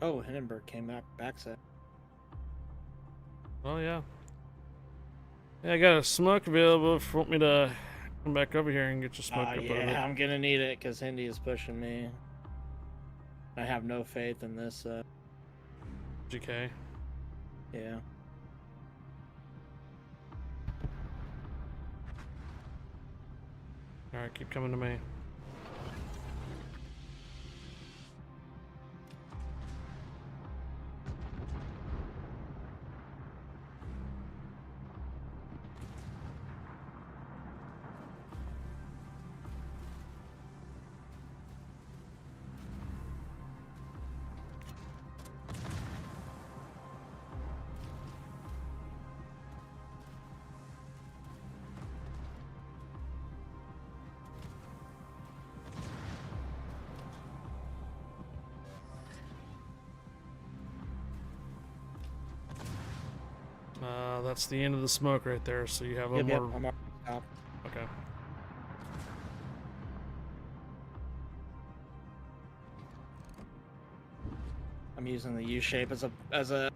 Oh, Hindenburg came back set. Oh yeah. Yeah, I got a smoke available if you want me to come back over here and get your smoke up over Yeah, there. I'm gonna need it because Hindi is pushing me. I have no faith in this. GK. Yeah. Alright, keep coming to me. That's the end of the smoke right there, so you have a Yep, little yep. more I'm up top. I'm using the U shape as a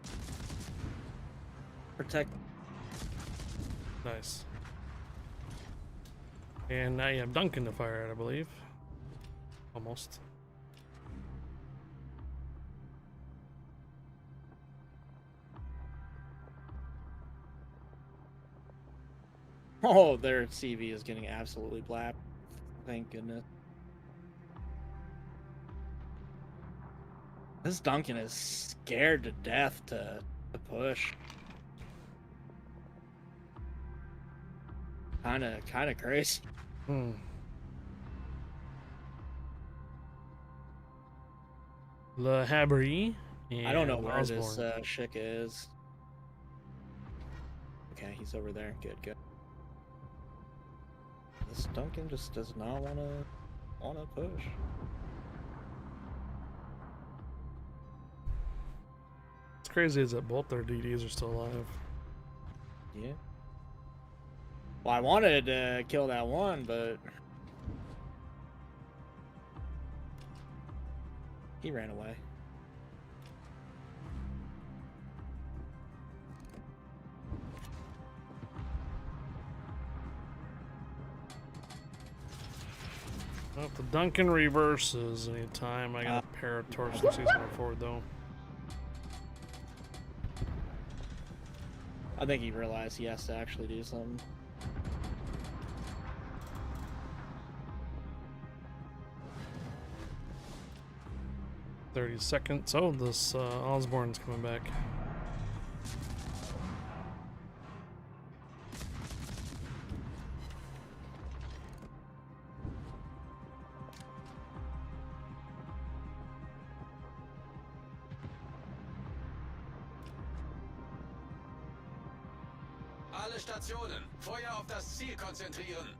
protect. Nice. And now you have Duncan to fire at, I believe. Almost. Oh, their CV is getting absolutely blapped. Thank goodness. This Duncan is scared to death to push. Kinda crazy. Hmm. Le Habry. I don't know and where Osborne. this Schick is. Okay, he's over there. Good. This Duncan just does not wanna push. What's crazy is that both their DDs are still alive. Yeah. Well, I wanted to kill that one, but he ran away. Well, if the Duncan reverses anytime, I got a pair of torches to see something forward though. I think he realized he has to actually do something. $30. Oh, this Osborne's coming back. Alle Stationen, Feuer auf das Ziel konzentrieren.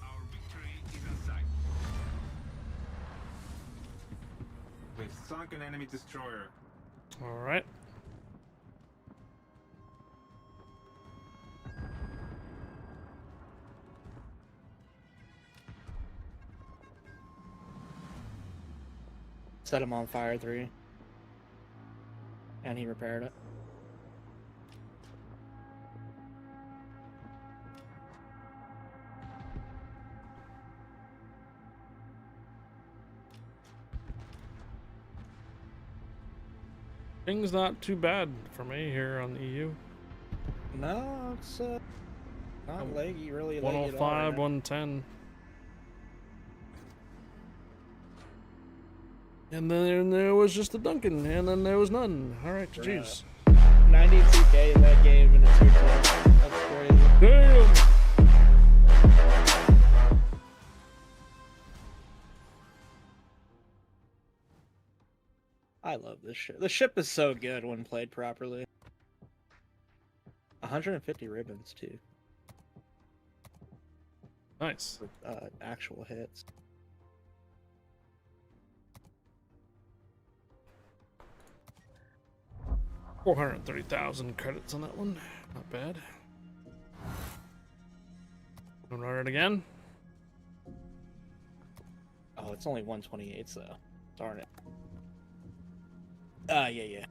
Our victory is in sight. We've sunk an enemy destroyer. All right. Set him on fire 3. And he repaired it. Things not too bad for me here on the EU. No, it's not leggy, really. Leggy 105, at all right now. 110. And then there was just a Duncan, and then there was none. All right, jeez. 92k in that game, and it's your turn. That's crazy. Damn! I love this ship. The ship is so good when played properly. 150 ribbons, too. Nice. With actual hits. $430,000 credits on that one. Not bad. Wanna run it again? Oh, it's only 128, so darn it. Yeah.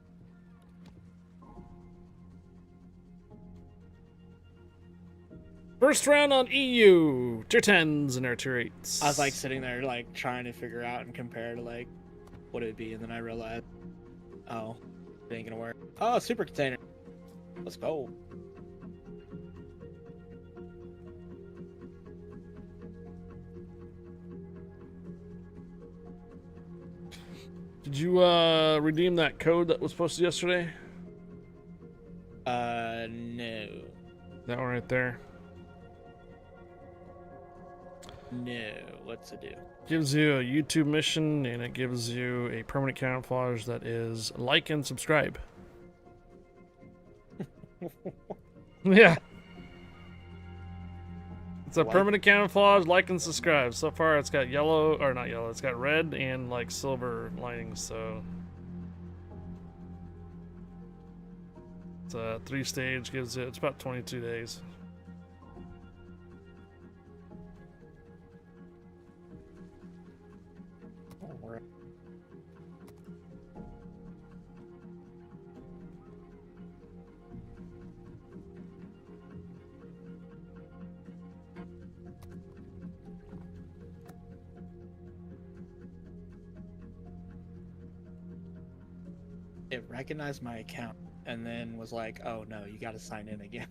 First round on EU. Tier 10s and our tier 8s. I was like sitting there, like trying to figure out and compare to like what it would be, and then I realized, oh, it ain't gonna work. Oh, super container. Let's go. Did you redeem that code that was posted yesterday? No. That one right there. No. What's it do? Gives you a YouTube mission, and it gives you a permanent camouflage that is like and subscribe. Yeah. It's a Like- permanent camouflage, like and subscribe. So far it's got yellow, or not yellow, it's got red and like silver linings, so It's 3-stage, gives it, it's about 22 days. Alright. It recognized my account and then was like, "Oh no, you got to sign in again."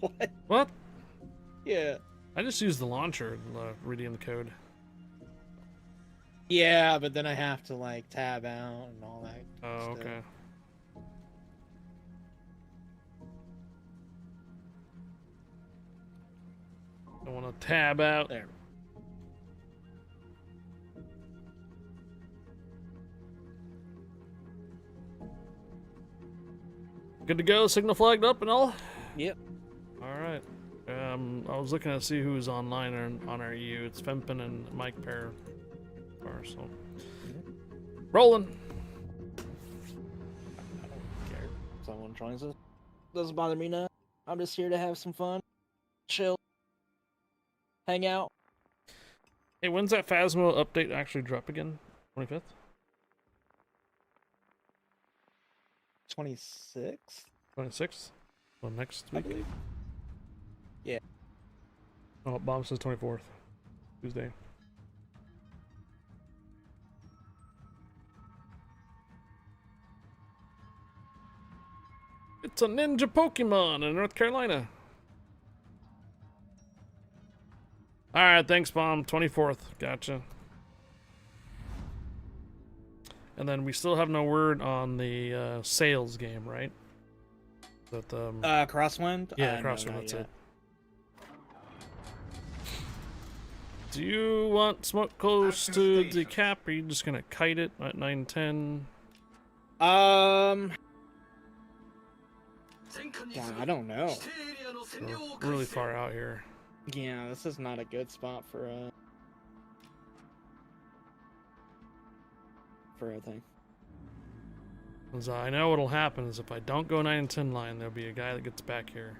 What? What? Yeah. I just used the launcher, redeem the code. Yeah, but then I have to like tab out and all that. Oh, stuff. okay. I want to tab out. There. Good to go. Signal flagged up and all. Yep. All right. I was looking to see who's online on our EU. It's Fempin and Mike Pair. So rolling. I don't care. Someone joins us. Doesn't bother me now. I'm just here to have some fun, chill, hang out. Hey, when's that Phasmo update actually drop again? 25th? 26th? 26th? Well, next I week? believe. Yeah. Oh, Bomb says 24th. Tuesday. It's a ninja Pokemon in North Carolina. Alright, thanks, Bomb. 24th. Gotcha. And then we still have no word on the sales game, right? That Crosswind? yeah, No, Crosswind, not that's yet. it. Do you want smoke close to the cap, or are you just gonna kite it at 910? Yeah, I don't know. We're really far out here. Yeah, this is not a good spot for a thing. 'Cause I know what'll happen is if I don't go 9 and 10 line, there'll be a guy that gets back here.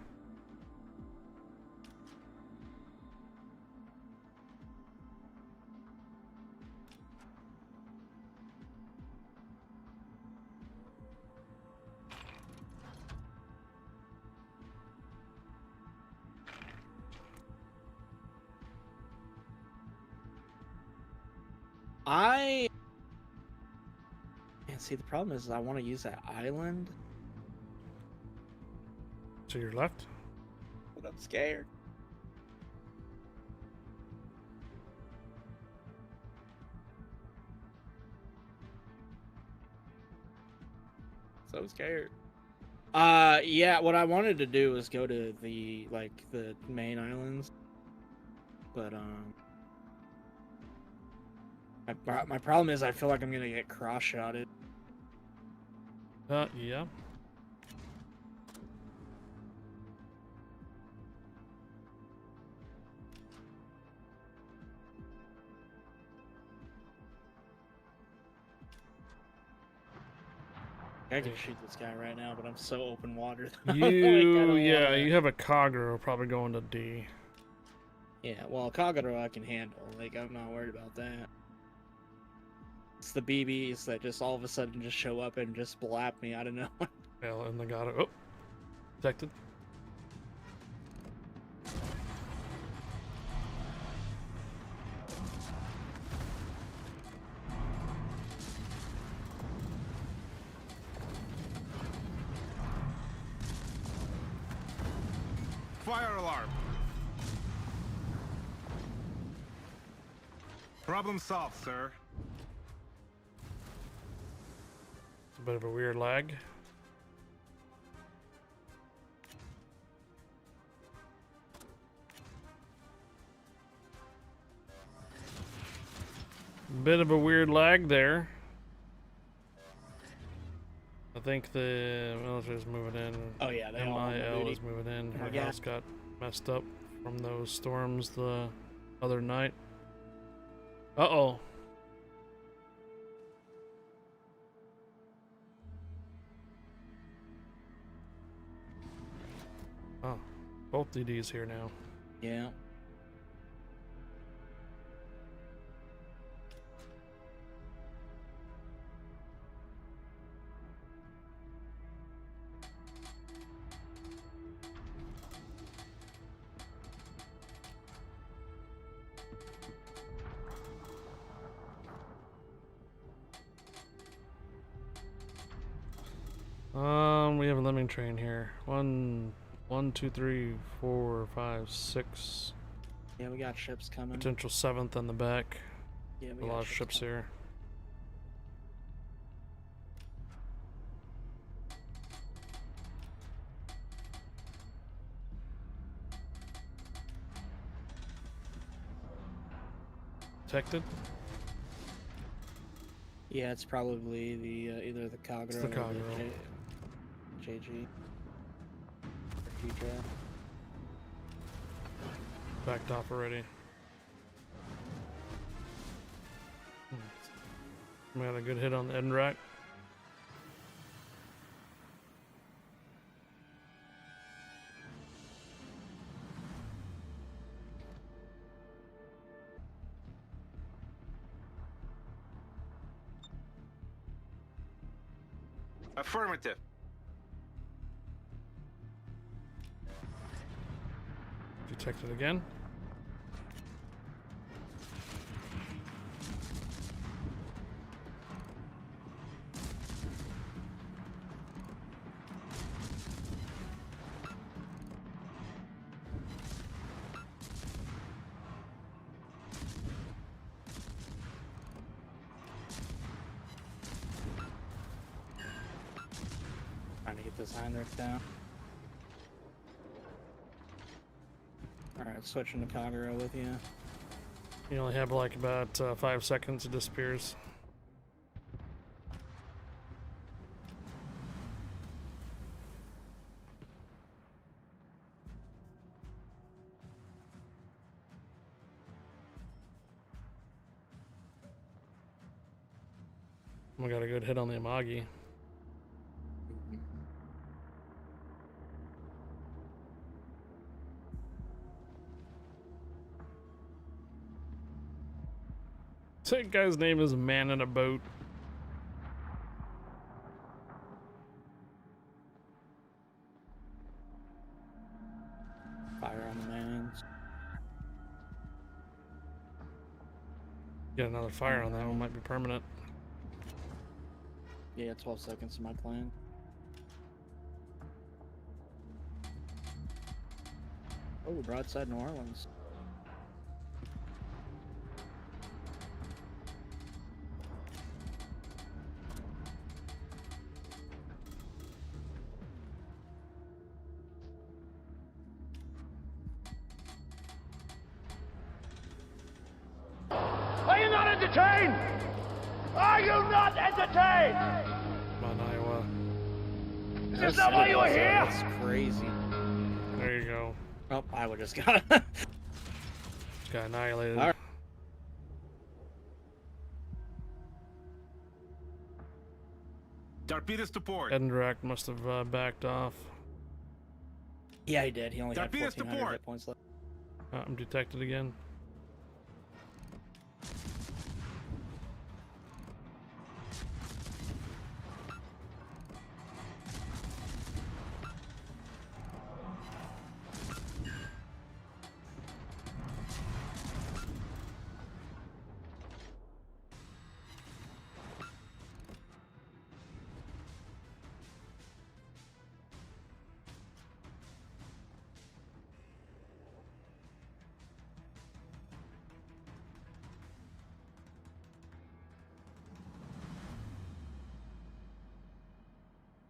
And see, the problem is I want to use that island, To your left? but I'm scared. So scared. Yeah, what I wanted to do was go to the main islands, but my problem is I feel like I'm gonna get cross-shotted. Yeah. I can shoot this guy right now, but I'm so open water. Yeah, you have a Kagero probably going to D. Yeah, well, Kagero I can handle. Like, I'm not worried about that. It's the BBs that just all of a sudden just show up and just blap me out of nowhere. Hell, and they got it. Oh, detected. Fire alarm. Problem solved, sir. It's a bit of a weird lag. Bit of a weird lag there. I think the military's moving in. Oh yeah, they all on MIL duty. is moving in. Oh my Her God. house got messed up from those storms the other night. Uh-oh. Both DDs here now. Yeah. We have a lemming train here. One, 2, 3, 4, 5, 6. Yeah, we got ships coming. Potential 7th on the back. Yeah, we A got lot of ships coming. here. Detected? Yeah, it's probably the either the Kagura It's the or Kagura. the JG. Or G-Draft. Backed off already. We got a good hit on the end rack. Affirmative. Detected again. Trying to get this Heinrich down. Alright, switching to Kagura with you. You only have like about 5 seconds, it disappears. We got a good hit on the Amagi. That guy's name is Man in a Boat. Fire on the mans. Get another fire on that one, might be permanent. Yeah, 12 seconds to my plan. Oh, broadside New Orleans. Are you not entertained? Are you not entertained? Come on, Iowa. Is this not why you were here? That's crazy. There you go. Oh, Iowa just got it. Just got annihilated. All right. Torpedoes to port. Endrak must have backed off. Yeah, he did. He only had Torpedoes to 1,400 port. hit points left. I'm detected again.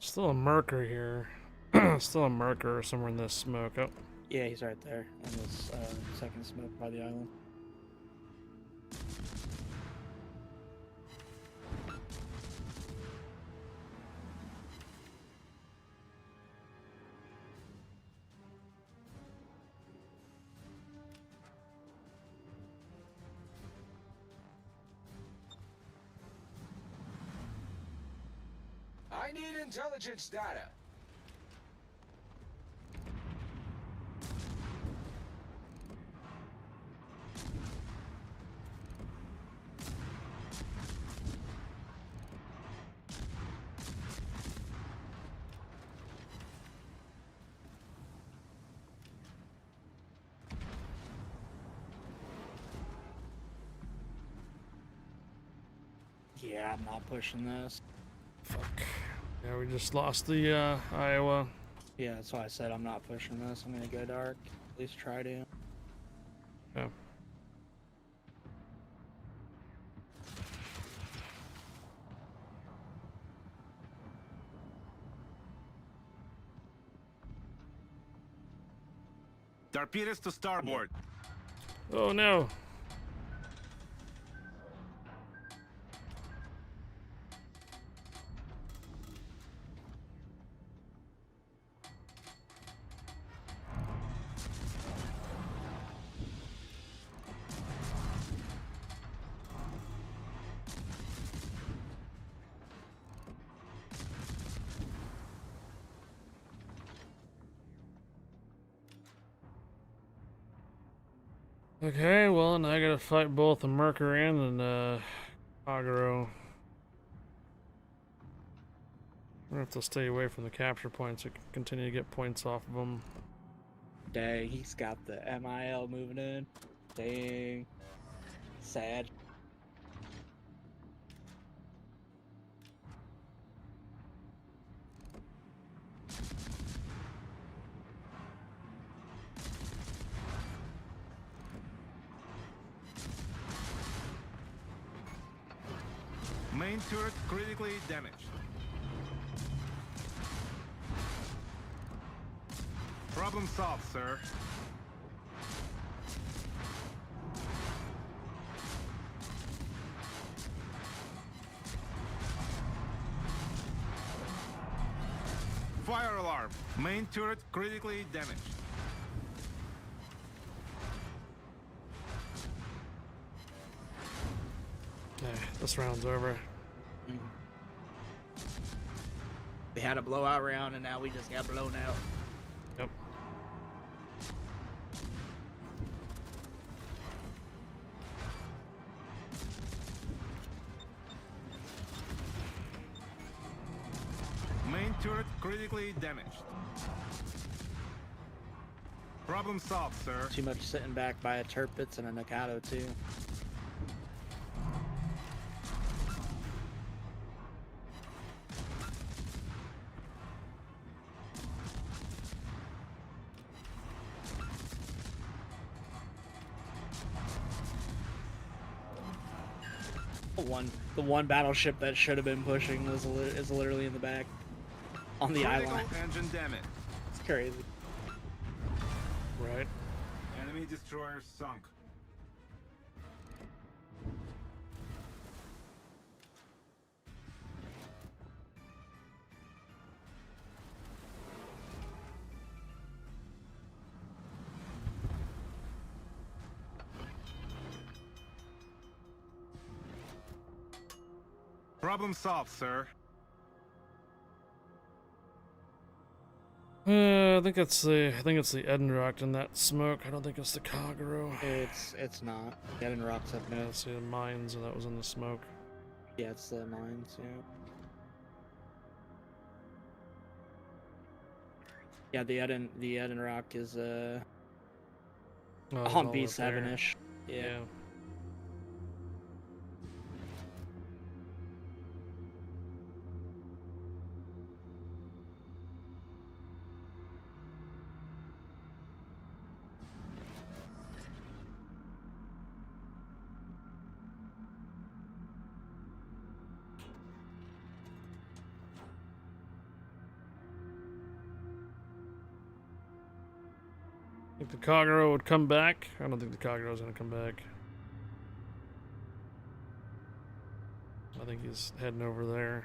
Still a Merker here. Still a Merker somewhere in this smoke. Oh, Yeah, he's right there in this second smoke by the island. I need intelligence data. Yeah, I'm not pushing this. Fuck. Yeah, we just lost the Iowa. Yeah, that's why I said I'm not pushing this. I'm gonna go dark. At least try to. Yeah. Torpedoes to starboard. Oh no. Okay, well, now I gotta fight both the Mercury and Agro. I'm gonna have to stay away from the capture points so I can continue to get points off of them. Dang, he's got the MIL moving in. Dang. Sad. Main turret critically damaged. Problem solved, sir. Fire alarm. Main turret critically damaged. Okay, this round's over. We had a blowout round and now we just got blown out. Yep. Main turret critically damaged. Problem solved, sir. Too much sitting back by a Tirpitz and a Nakado too. The one battleship that should have been pushing is literally in the back on the eye line. Engine damage. It's crazy. Right. Enemy destroyer sunk. Problem solved, sir. I think it's the Edenrock in that smoke. I don't think it's the Kagero. It's not. Getting rocks up Yeah, now. see the mines and that was in the smoke. Yeah, it's the mines. Yeah. Yeah, the Eden Rock is Oh, it's on all up B7-ish. there. Yeah. Think the Kagero would come back? I don't think the Kagero's gonna come back. I think he's heading over there.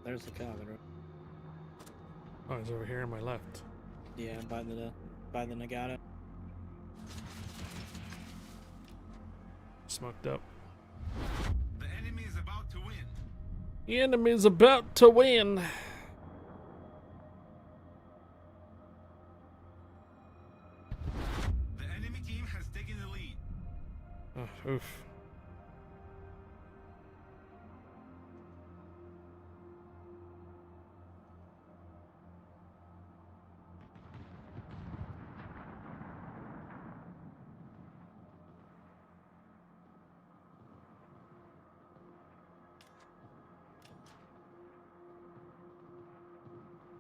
There's the Kagero. Oh, he's over here on my left. Yeah, by the Nagata. Smoked up. The enemy is about to win. The enemy's about to win. Oh, oof.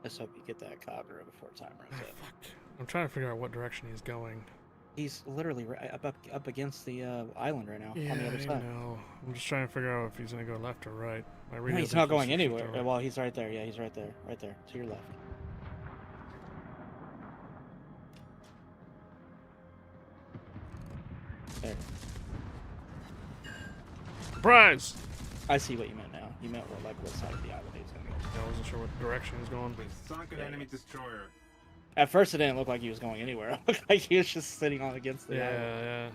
Let's hope you get that Kagura before time runs Ah, out. fuck. I'm trying to figure out what direction he's going. He's literally right up against the island right now Yeah, on the other I side. know. I'm just trying to figure out if he's gonna go left or right. My No, radio he's thinks not going supposed to shift anywhere. over. Well, he's right there. Yeah, he's right there. Right there. To your left. There. Surprise! I see what you meant now. You meant what side of the island he's gonna go. I wasn't sure what direction he's going. Sunk an enemy destroyer. At first, it didn't look like he was going anywhere. It looked like he was just sitting on against the island. Yeah.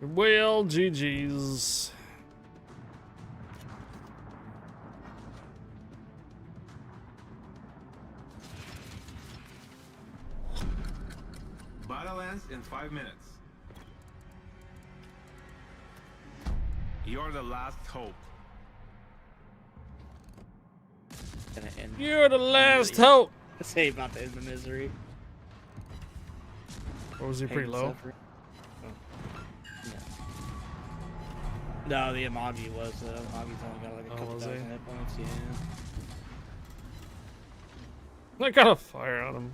Well, GG's. Battle ends in 5 minutes. You're the last hope. Gonna end. You're the last hope. Say about to end the misery. Or was he Pain pretty and low? suffering. No, the Amagi was. Amagi's only got like a couple was he? thousand hit points. Yeah. I got a fire on him.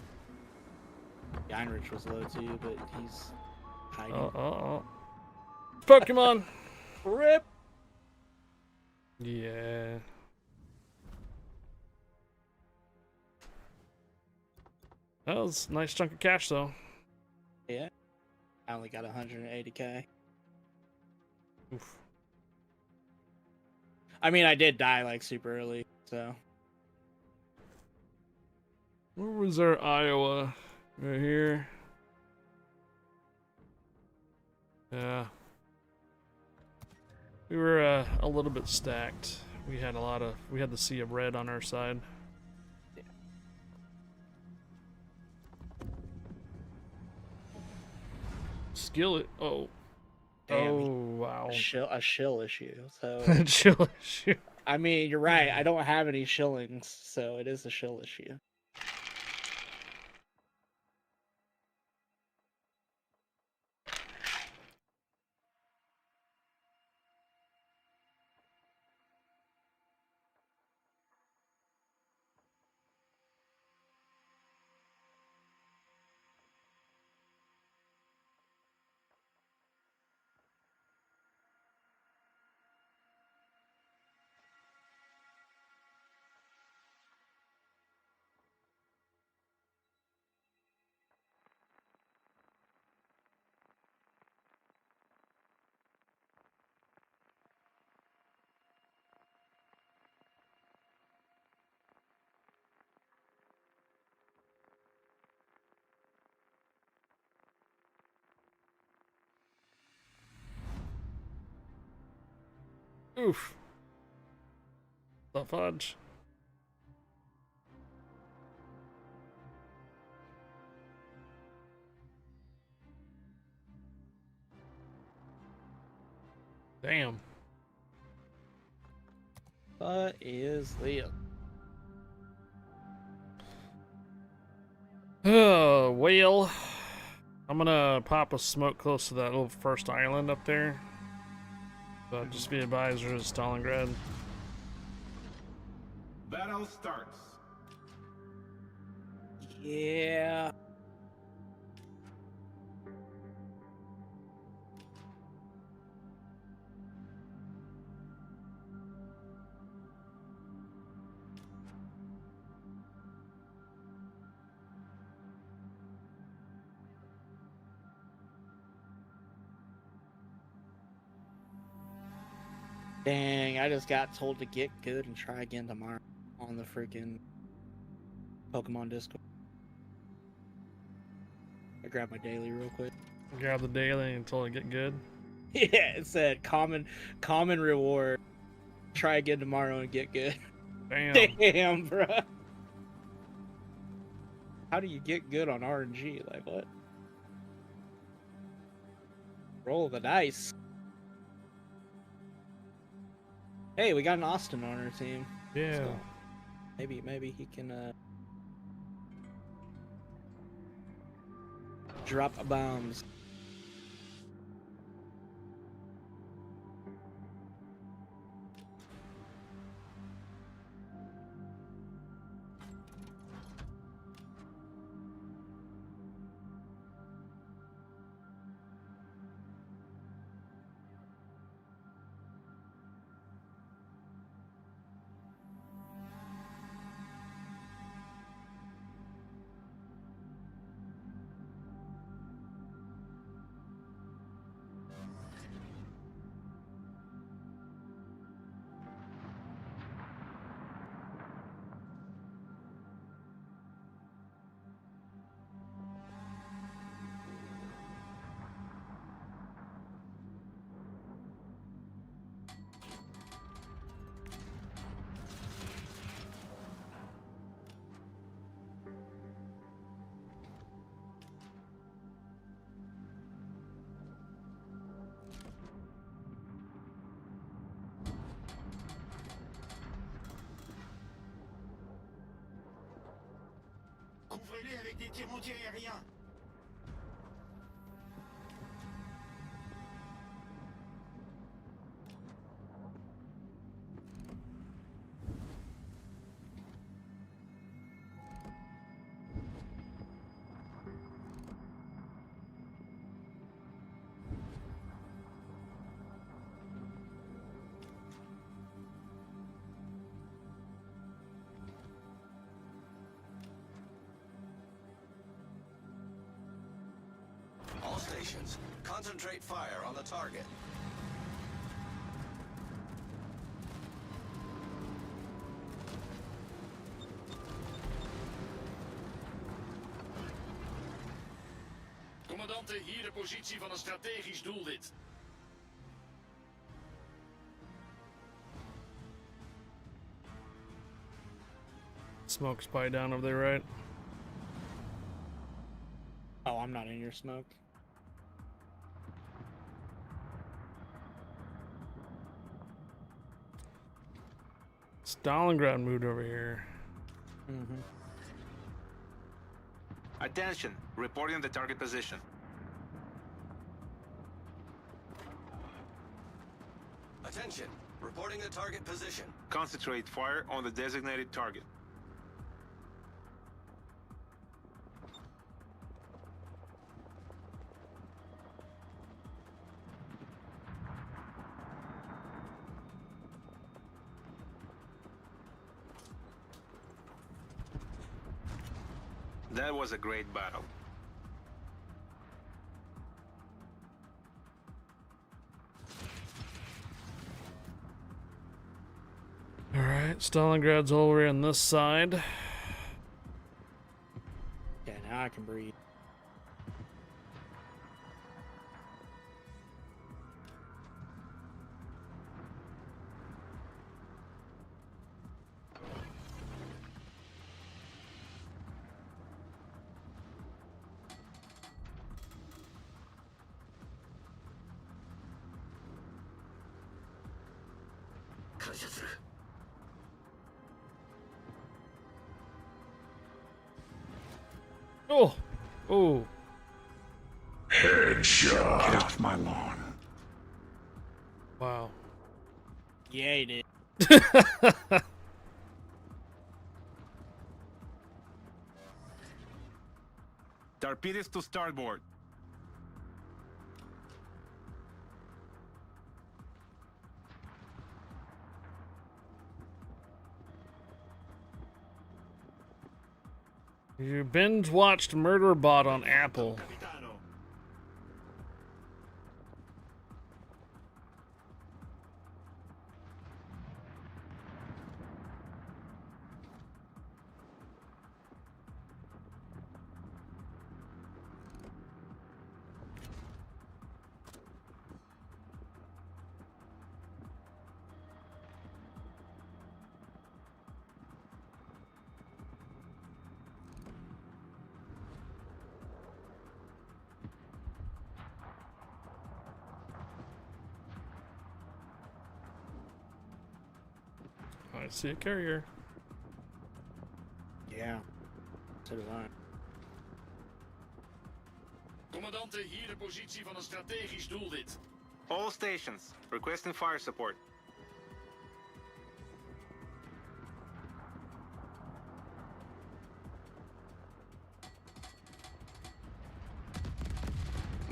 Heinrich was low too, but he's hiding. Pokemon. Rip. Yeah. That was a nice chunk of cash, though. Yeah. I only got 180k. Oof. I mean, I did die like super early, so. Where was our Iowa? Right here. Yeah. We were a little bit stacked. We had the sea of red on our side. Yeah. Skillet. Oh. Damn, Oh, wow. a shill issue. So Chill issue. I mean, you're right. I don't have any shillings, so it is a shill issue. Oof. The fudge. Damn. What is Leo? Well, I'm gonna pop a smoke close to that little first island up there. So just be advised, there's Stalingrad. Battle starts. Yeah. Dang, I just got told to get good and try again tomorrow on the freaking Pokemon Discord. I grabbed my daily real quick. Grab the daily until I get good. Yeah, it said common reward. Try again tomorrow and get good. Damn. Damn, bro. How do you get good on RNG? Like what? Roll the dice. Hey, we got an Austin on our team. Yeah. So maybe he can drop bombs. Couvrez-les avec des tirs anti-aériens. All stations, concentrate fire on the target. Commandante, hier de positie van een strategisch doelwit. Smoke spy down over there, right? Oh, I'm not in your smoke. Stalingrad moved over here. Mm-hmm. Attention, reporting the target position. Attention, reporting the target position. Concentrate fire on the designated target. That was a great battle. Alright, Stalingrad's all the way on this side. Yeah, now I can breathe. Oh! Oh! Headshot. Get off my lawn. Wow. Yeah, he did. Torpedoes to starboard. You binge watched Murder Bot on Apple. Capitano. I see a carrier. Yeah. So do I. Commandante, hier de positie van een strategisch doelwit. All stations, requesting fire support.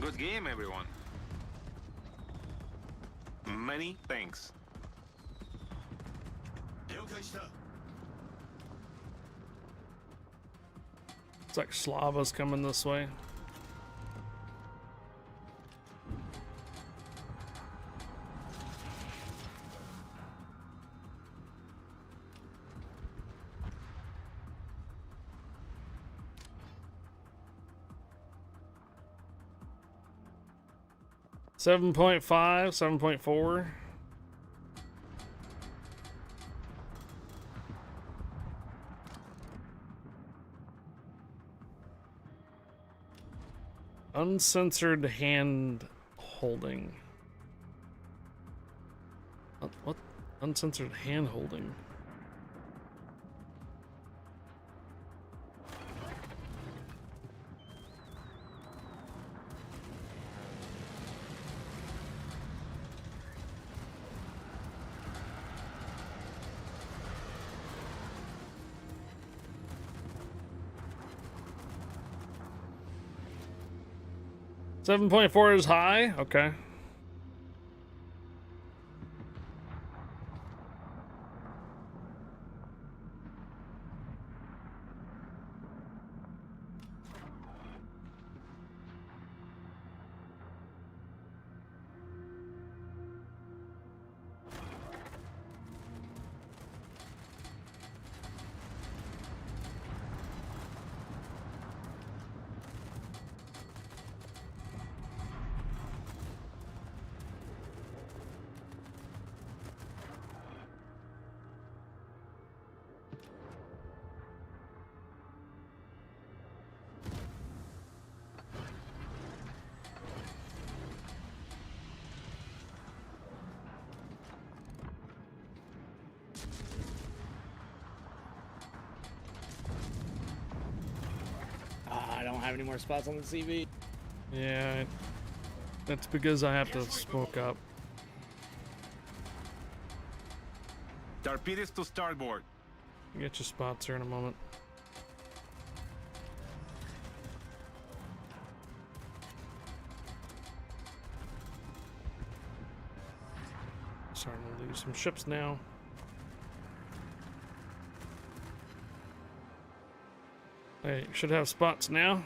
Good game, everyone. Many thanks. Heel Christa. It's like Slava's coming this way. Seven 7.4. Uncensored hand holding. What? Uncensored hand holding. .4 is high. Okay. I don't have any more spots on the CV. Yeah, that's because I have to smoke up. Torpedoes to starboard. Get your spots here in a moment. Starting to lose some ships now. Hey, should have spots now.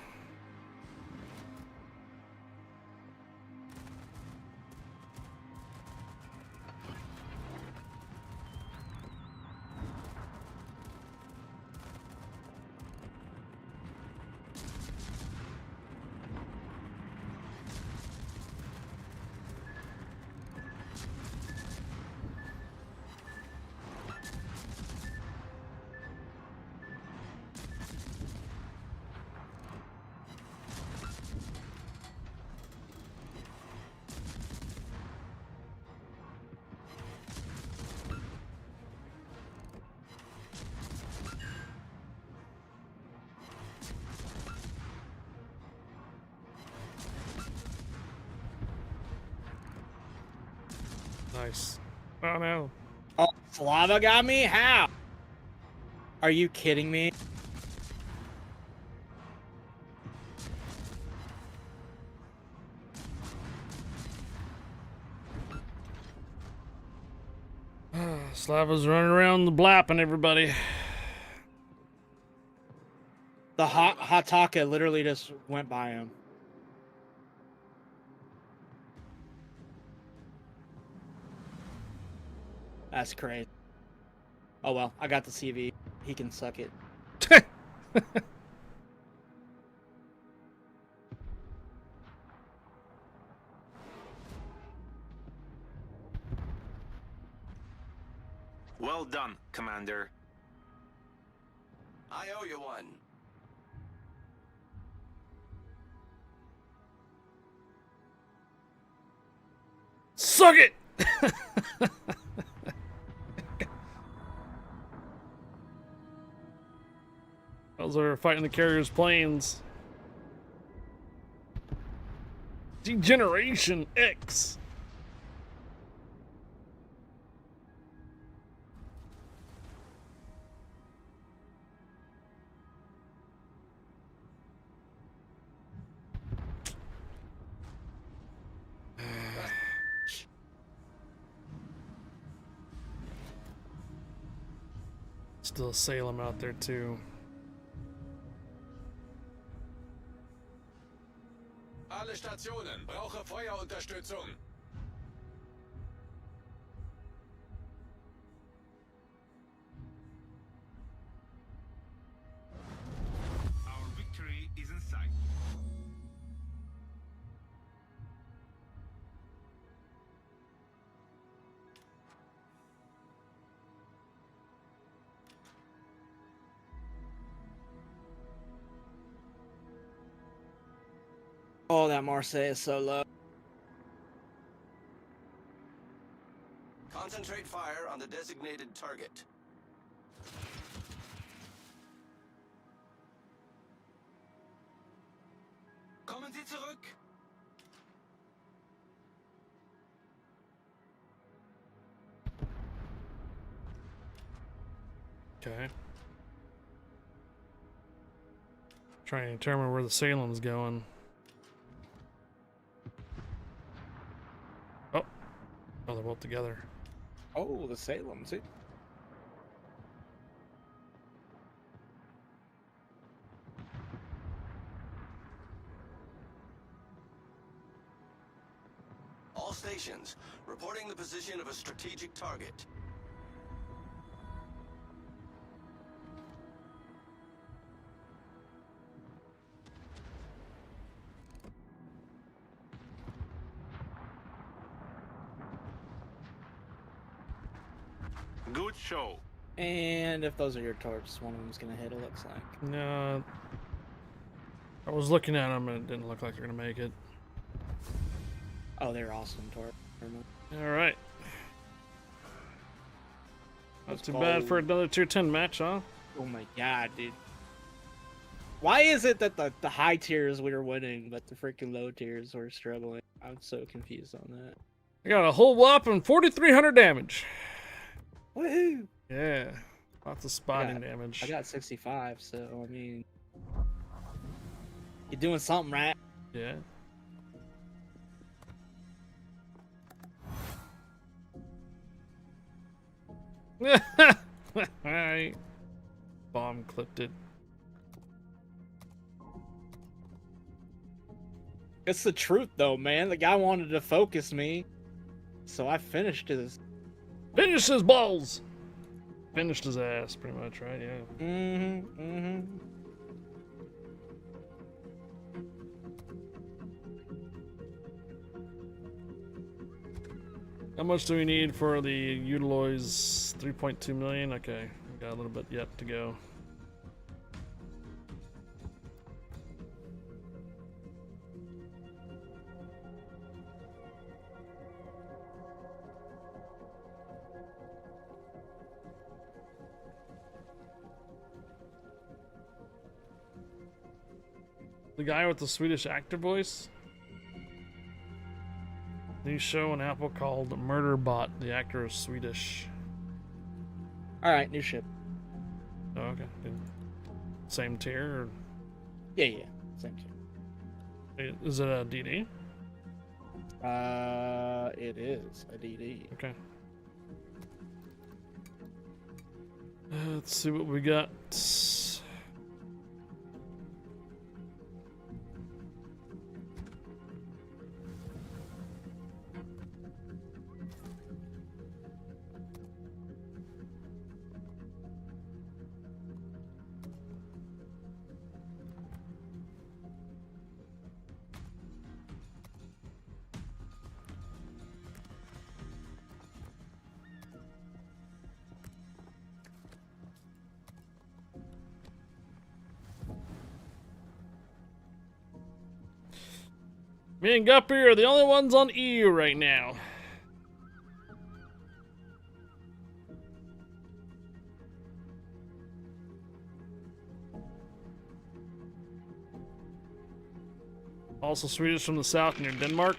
Nice. Oh no. Oh, Slava got me? How? Are you kidding me? Slava's running around the blapping everybody. The Hataka literally just went by him. That's crazy. Oh well, I got the CV. He can suck it. Well done, Commander. I owe you one. Suck it! Those are fighting the carrier's planes. Degeneration X. Still Salem out there too. Alle Stationen, brauche Feuerunterstützung. Our victory is in sight. Oh, that Marseille is so low. Concentrate fire on the designated target. Kommen Sie zurück! Okay. Trying to determine where the Salem's going. Oh, they're both together. Oh, the Salem too. All stations, reporting the position of a strategic target. Good show. And if those are your torps, one of them's gonna hit, it looks like. No. I was looking at them and it didn't look like they're gonna make it. Oh, they're awesome torp. Alright. Not Let's too bad go. for another tier 10 match, huh? Oh my god, dude. Why is it that the high tiers we were winning, but the freaking low tiers were struggling? I'm so confused on that. I got a whole whopping 4,300 damage. Woohoo! Yeah. Lots of spotting damage. I got 65, so I mean, you're doing something right. Yeah. Alright. Bomb clipped it. It's the truth, though, man. The guy wanted to focus me, so I finished his. Finished his balls! Finished his ass, pretty much, right? Yeah. Mm-hmm. How much do we need for the utilize 3.2 million? Okay, we got a little bit yet to go. The guy with the Swedish actor voice? New show on Apple called Murderbot. The actor is Swedish. Alright, new ship. Oh, okay. Good. Same tier? Or... Yeah, same tier. Is it a DD? It is a DD. Okay. Let's see what we got. Me and Guppy are the only ones on EU right now. Also Swedish from the south near Denmark.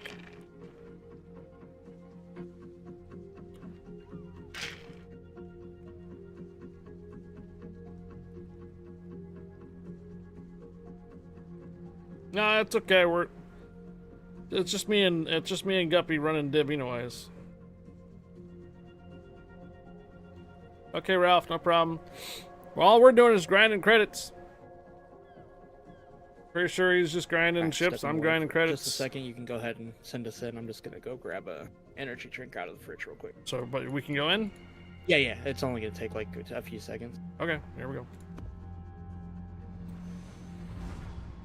No, it's okay. It's just me and Guppy running Dib anyways. Okay, Ralph, no problem. Well, all we're doing is grinding credits. Pretty sure he's just grinding ships. I'm grinding credits. Just a second, you can go ahead and send us in. I'm just gonna go grab a energy drink out of the fridge real quick. So, but we can go in? Yeah, it's only gonna take like a few seconds. Okay, here we go.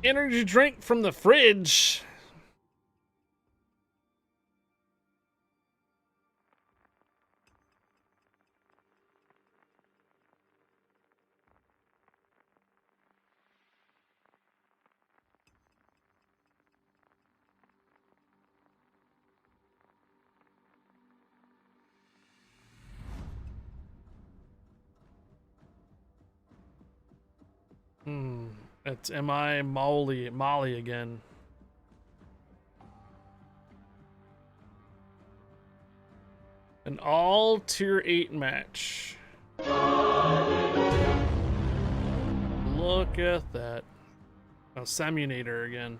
Energy drink from the fridge. It's MI Molly again. An all tier 8 match. Look at that. A Samunator again.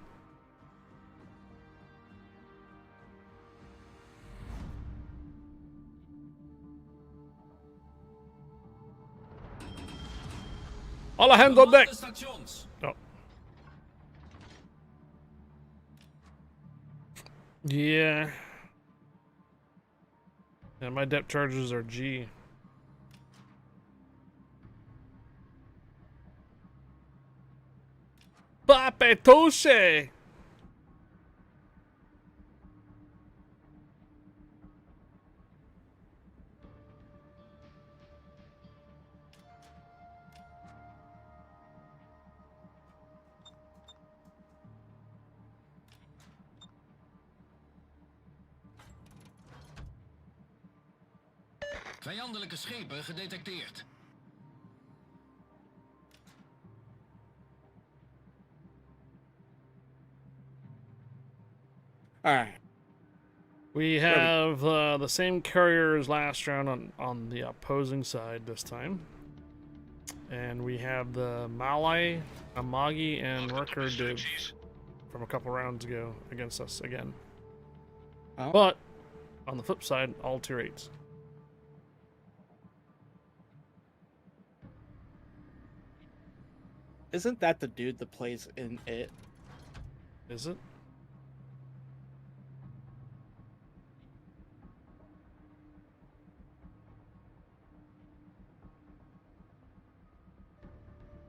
Alle hands on deck! Oh. Yeah. And my depth charges are G. Papetoshe! Vijandelijke schepen gedetecteerd. Alright. We have the same carrier as last round on the opposing side this time. And we have the Malai, Amagi, and Worker Div from a couple rounds ago against us again. Oh. But on the flip side, all tier 8s. Isn't that the dude that plays in it? Is it?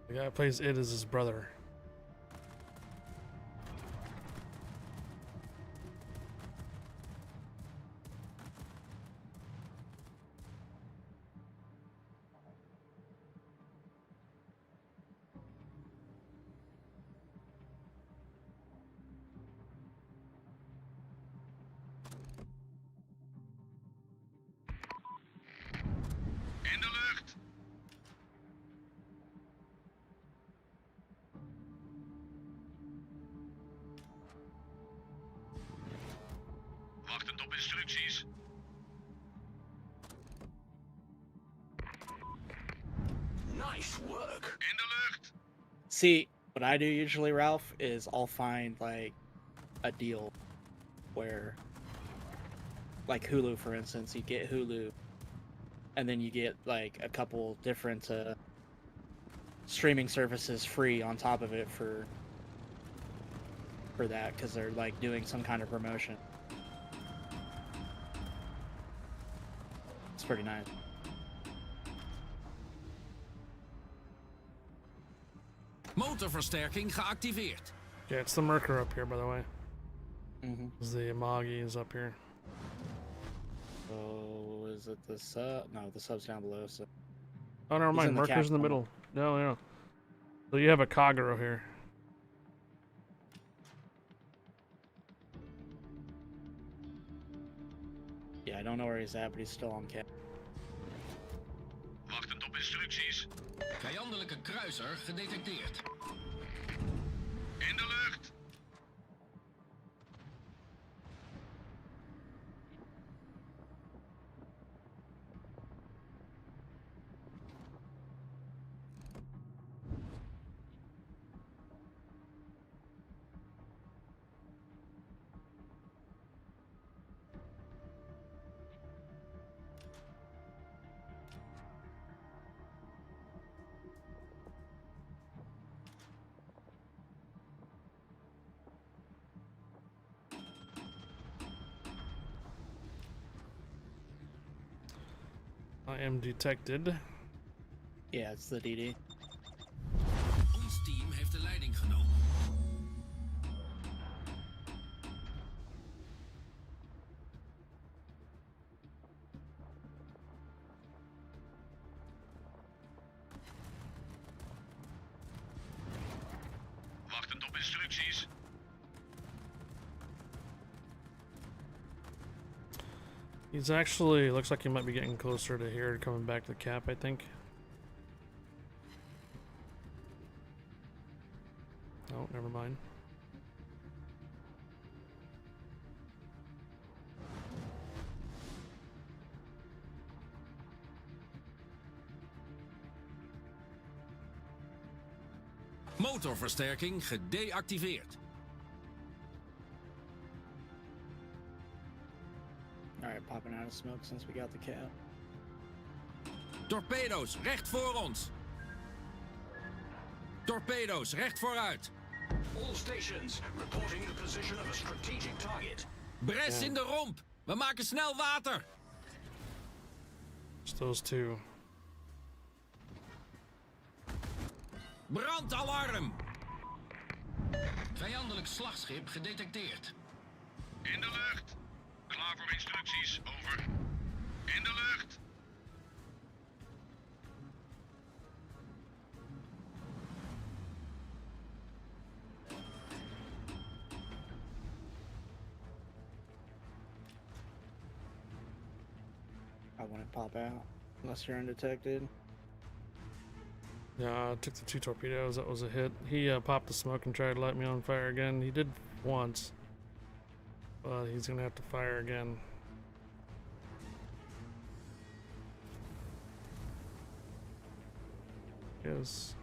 The guy who plays it is his brother. In de lucht. Wachtend op instructies. Nice work. In de lucht. See, what I do usually, Ralph, is I'll find like a deal where, like Hulu, for instance, you get Hulu, and then you get like a couple different streaming services free on top of it for that, because they're like doing some kind of promotion. It's pretty nice. Motorversterking geactiveerd. Yeah, it's the Merker up here, by the way. Mm-hmm. The Amagi is up here. So is it the sub? No, the sub's down below. So Oh, never He's mind. in the Merker's in the cap middle. No. So you have a Kagero here. yeah, I don't know where he's at, but he's still on cap. Wachtend op instructies. Vijandelijke kruiser gedetecteerd. In de lucht. I am detected. Yeah, it's the DD. Ons team heeft de leiding genomen. Wachtend op instructies. He's actually, looks like he might be getting closer to here, coming back to the cap, I think. Oh, never mind. Motorversterking gedeactiveerd. Alright, popping out of smoke since we got the cap. Torpedo's recht voor ons. Torpedo's recht vooruit. All stations reporting the position of a strategic target. Bres in de romp. We maken snel water. Just those two. Brandalarm. Vijandelijk slagschip gedetecteerd. In de lucht. Klaar voor instructies. Over. In de lucht. I wouldn't pop out unless you're undetected. Yeah, I took the 2 torpedoes. That was a hit. He popped the smoke and tried to light me on fire again. He did once, but he's gonna have to fire again. Yes.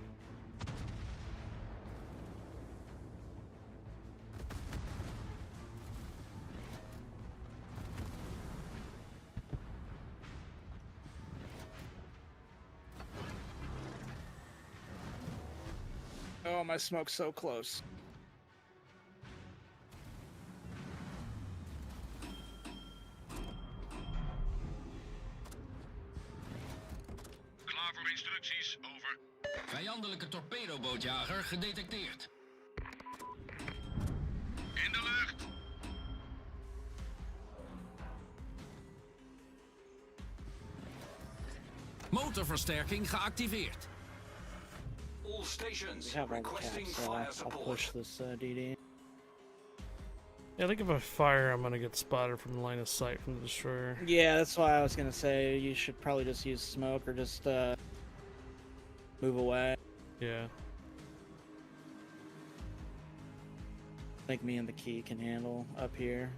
Oh, my smoke's so close. Klaar voor instructies. Over. Vijandelijke torpedobootjager gedetecteerd. In de lucht. Motorversterking geactiveerd. All stations We have all the requesting caps, so fire I'll support. push this DD. Yeah, I think if I fire, I'm gonna get spotted from the line of sight from the destroyer. Yeah, that's why I was gonna say you should probably just use smoke or just move away. Yeah. I think me and the key can handle up here.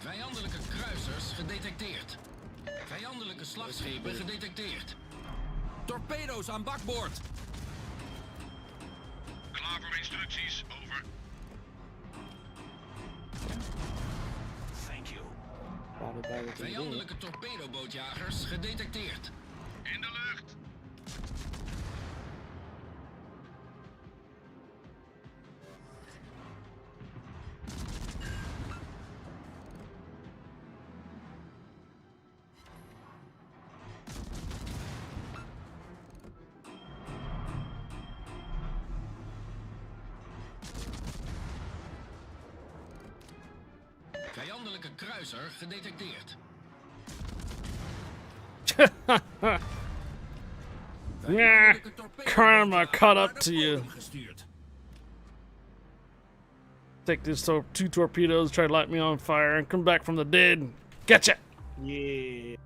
Vijandelijke kruisers gedetecteerd. Vijandelijke slagschepen gedetecteerd. Torpedo's aan bakboord. Klaar voor instructies. Over. Thank you. Spotted by the DD. Vijandelijke torpedobootjagers gedetecteerd. In de lucht. Vijandelijke kruiser gedetecteerd. Yeah, karma caught up to you. Gestuurd. Take these 2 torpedoes, try to light me on fire, and come back from the dead. Gotcha! Yeah.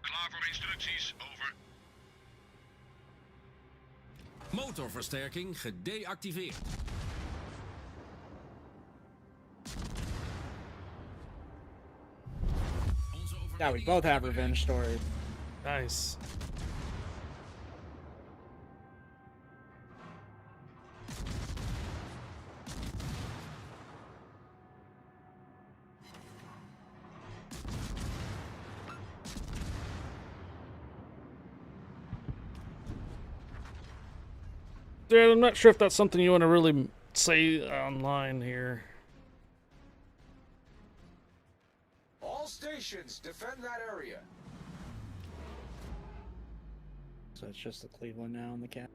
Klaar voor instructies. Over. Motorversterking gedeactiveerd. Yeah, we both have revenge stories. Nice. Yeah, I'm not sure if that's something you want to really say online here. All stations, defend that area. So it's just the Cleveland now in the cap.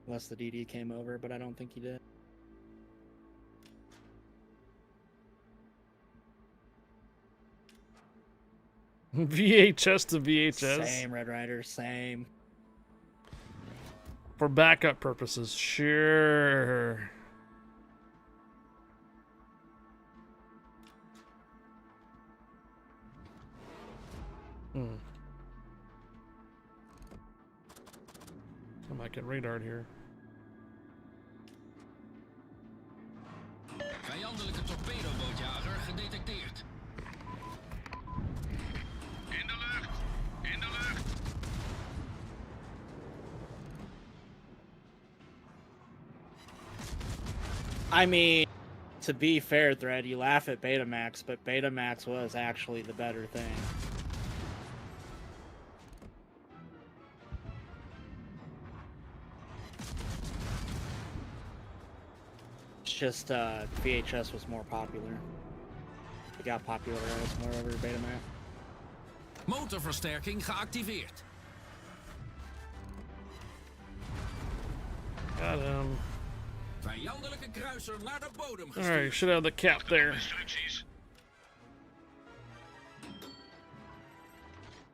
Unless the DD came over, but I don't think he did. VHS to VHS. Same, Red Rider, same. For backup purposes, sure. I might get radared here. Vijandelijke torpedobootjager gedetecteerd. In de lucht! In de lucht! I mean, to be fair, Thread, you laugh at Betamax, but Betamax was actually the better thing. It's just VHS was more popular. It got popularized more over Betamax. Motorversterking geactiveerd. Got him. Vijandelijke kruiser naar de bodem gestuurd. Alright, you should have the cap there. Instructies.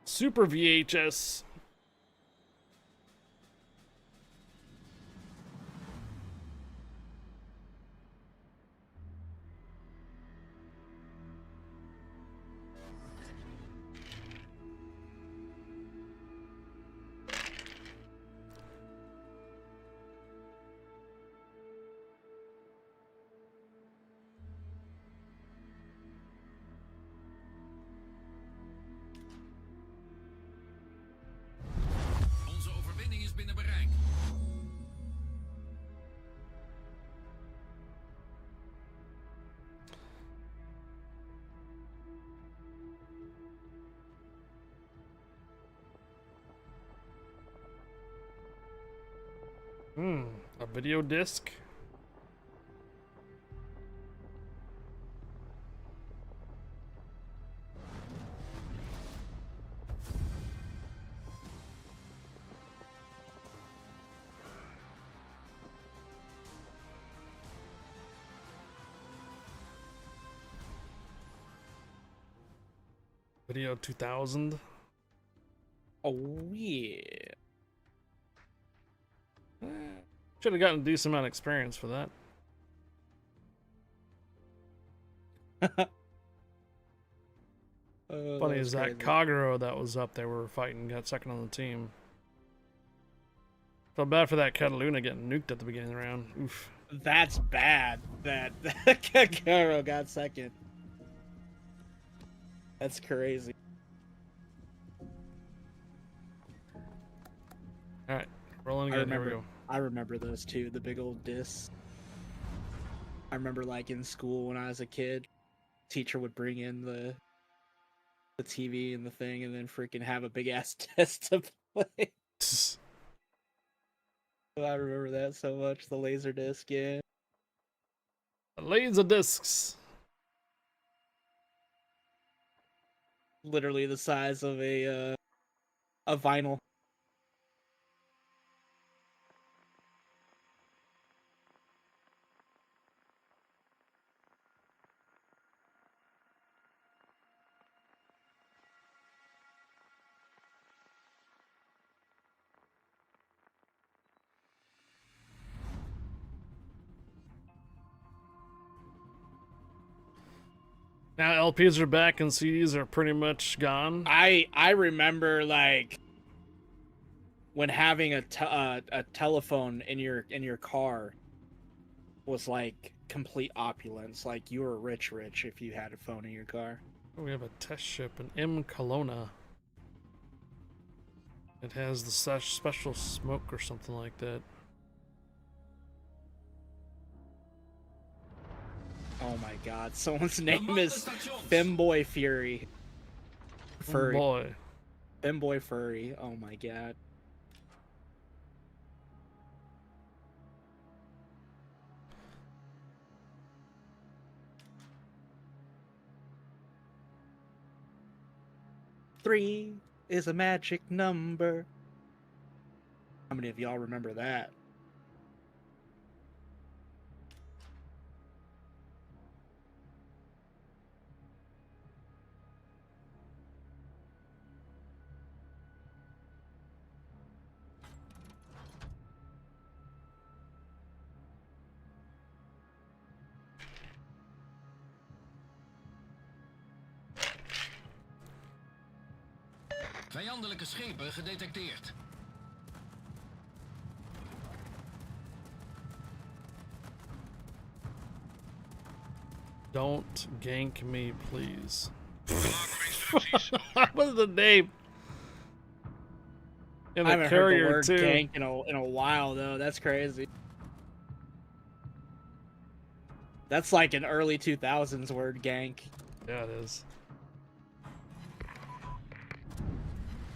Super VHS. Onze overwinning is binnen bereik. A video disc. Video 2000. Oh, yeah. Should have gotten a decent amount of experience for that. Funny is that Kagero that was up there we were fighting got second on the team. Felt bad for that Cataluna getting nuked at the beginning of the round. Oof. That's bad that Kagero got second. That's crazy. Alright, rolling again. Here we go. I remember those two, the big old discs. I remember like in school when I was a kid, teacher would bring in the TV and the thing and then freaking have a big ass disc to play. I remember that so much, the laser disc, yeah. Laser discs. Literally the size of a vinyl. Now LPs are back and CDs are pretty much gone. I remember like when having a telephone in your car was like complete opulence. Like you were rich if you had a phone in your car. We have a test ship, an M Kelowna. It has the special smoke or something like that. Oh my god, someone's name is Femboy Fury. Furry. Boy. Femboy Furry, oh my god. 3 is a magic number. How many of y'all remember that? Vijandelijke schepen gedetecteerd. Don't gank me, please. Klaar voor instructies. Over. What is the name? And I the haven't heard the carrier word too. gank in a while though. That's crazy. That's like an early 2000s word, gank. Yeah, it is.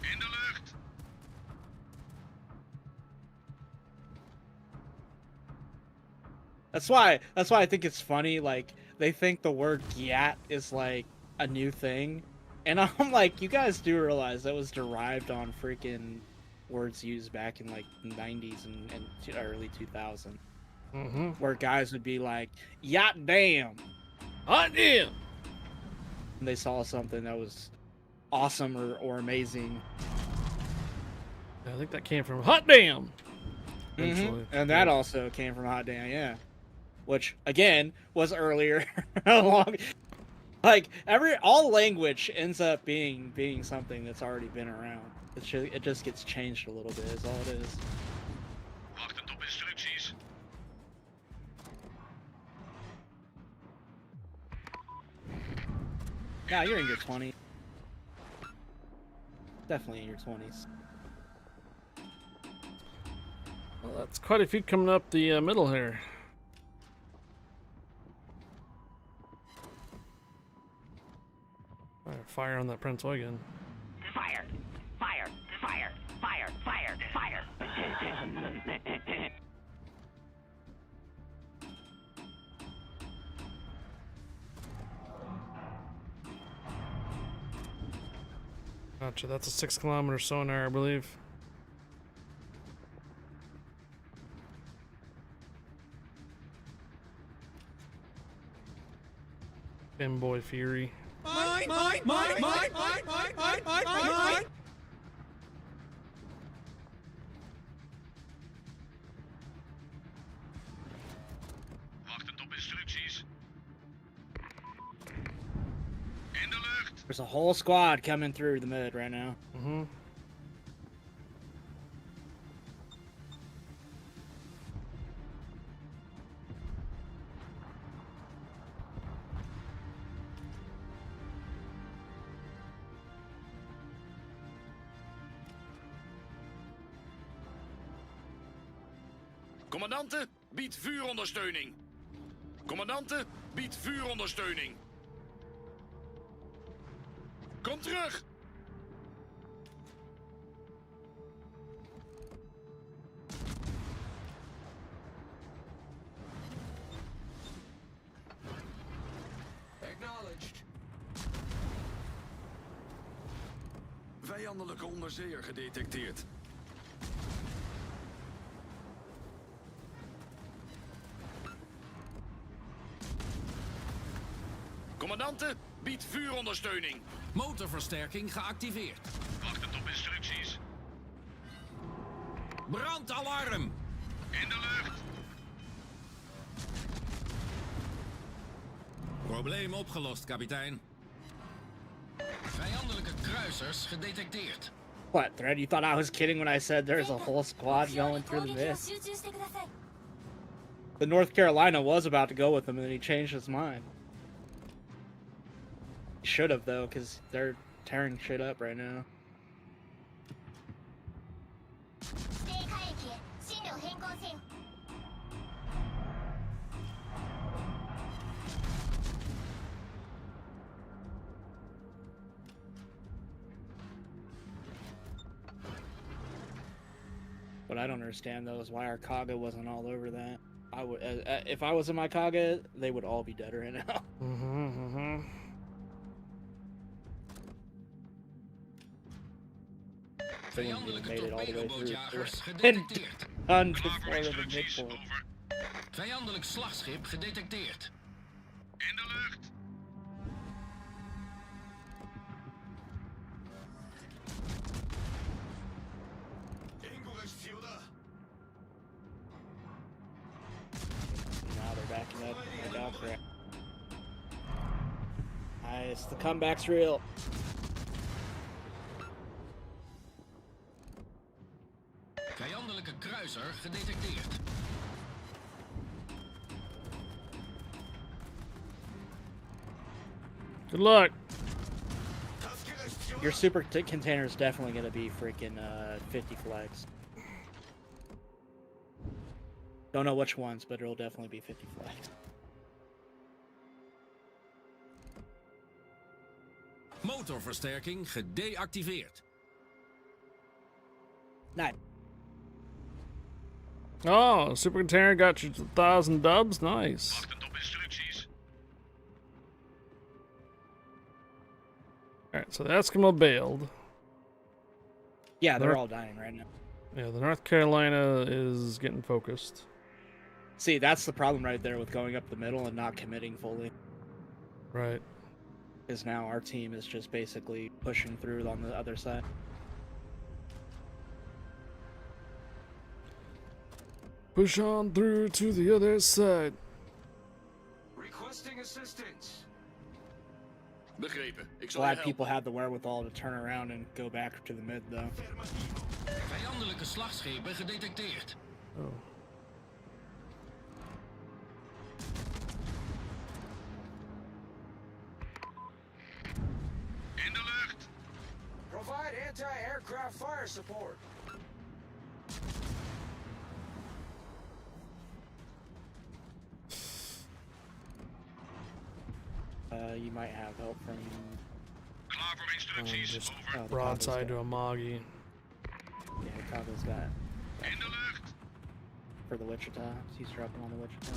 In de lucht. That's why I think it's funny, like, they think the word gyat is like a new thing. And I'm like, you guys do realize that was derived on freaking words used back in like the 90s and early 2000s. Mm-hmm. Where guys would be like, yacht damn. Hot damn! And they saw something that was awesome or amazing. I think that came from hot damn. Mhm. And that also came from hot damn, yeah. Which again was earlier along. Like all language ends up being something that's already been around. It just gets changed a little bit, is all it is. Wachtend op instructies. Yeah, you're in your 20s. Definitely in your 20s. Well, that's quite a few coming up the middle here. All right, fire on that Prince Eugen. Fire! Fire! Fire! Fire! Fire! Fire! Gotcha, that's a 6 kilometer sonar, I believe. Fanboy Fury. Mine! Wachtend op instructies. In de lucht. There's a whole squad coming through the mid right now. Mm-hmm. Commandante, biedt vuurondersteuning. Commandante, biedt vuurondersteuning. Kom terug! Acknowledged. Vijandelijke onderzeeër gedetecteerd. Commandante, biedt vuurondersteuning. Motorversterking geactiveerd. Wachtend op instructies. Brandalarm! In de lucht. Probleem opgelost, kapitein. Vijandelijke kruisers gedetecteerd. What, Thread? You thought I was kidding when I said there's a whole squad going through the mist? The North Carolina was about to go with him and then he changed his mind. He should have though, because they're tearing shit up right now. What I don't understand though is why our Kaga wasn't all over that. I would, if I was in my Kaga, they would all be dead right now. Mm-hmm, mm-hmm. they wouldn't even made it all the way through. And done before the midpoint. Vijandelijk slagschip gedetecteerd. In de lucht. Now they're backing up. No doubt, correct. Nice. The comeback's real. Vijandelijke kruiser gedetecteerd. Good luck. Your super container is definitely going to be freaking 50 flags. Don't know which ones, but it'll definitely be 50 flags. Motorversterking gedeactiveerd. Nice. Oh, super container got you 1,000 dubs. Nice. Wachtend op instructies. Alright, so the Eskimo bailed. Yeah, they're all dying right now. Yeah, the North Carolina is getting focused. See, that's the problem right there with going up the middle and not committing fully. Right. Because now our team is just basically pushing through on the other side. Push on through to the other side. Requesting assistance. Begrepen. Ik zal je Glad helpen. people had the wherewithal to turn around and go back to the mid, though. Vijandelijke slagschepen gedetecteerd. Oh. In de lucht. Provide anti-aircraft fire support. You might have help from Klaar voor instructies. Just Over. broadside to a Moggy. Yeah, Chicago's got In de lucht. for the Wichita. He's dropping on the Wichita.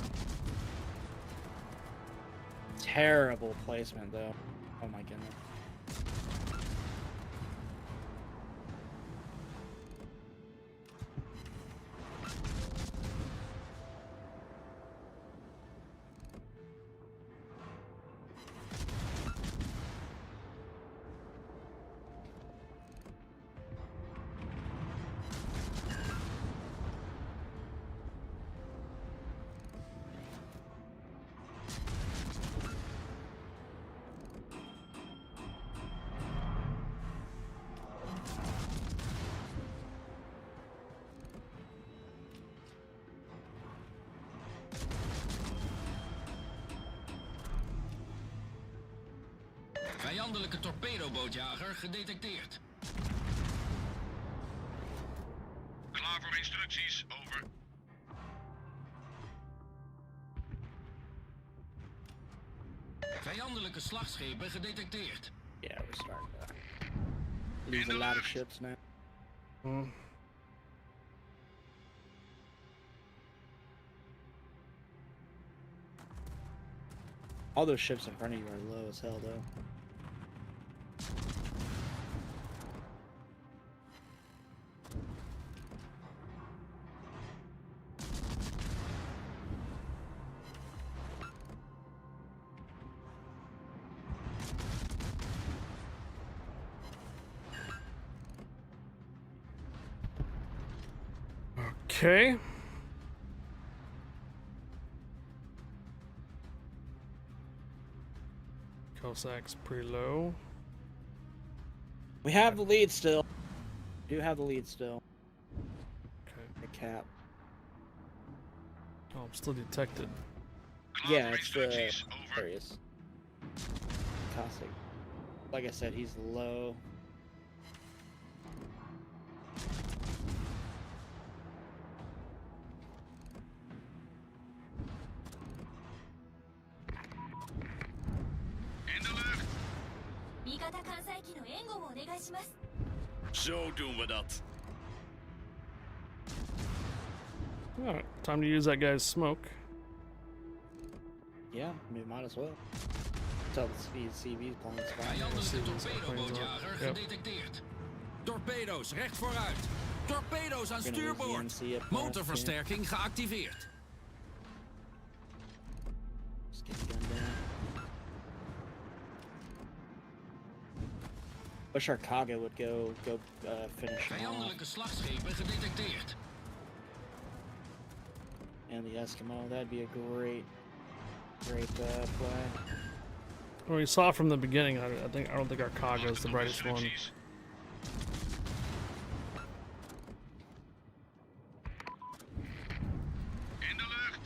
Terrible placement, though. Oh my goodness. Vijandelijke torpedobootjager gedetecteerd. Klaar voor instructies. Over. Vijandelijke slagschepen gedetecteerd. Yeah, we're starting to lose a lot of ships now. Hmm. All those ships in front of you are low as hell, though. Okay. Cossack's pretty low. We have the lead still. Do have the lead still. Okay. The cap. Oh, I'm still detected. Yeah, it's the Aquarius. Caustic. Like I said, he's low. Zo doen we dat. Alright, time to use that guy's smoke. Yeah, I mean, might as well. Tell the CV's playing spot. Vijandelijke torpedobootjager Yep. gedetecteerd. Torpedo's recht vooruit. Torpedo's aan Gonna lose the stuurboord. MC up past Motorversterking geactiveerd. Just get the gun down. Wish our Kaga would go finish him off. Vijandelijke slagschepen gedetecteerd. And the Eskimo, that'd be a great play. Well, we saw from the beginning. I don't think our Kaga is the brightest one. In de lucht.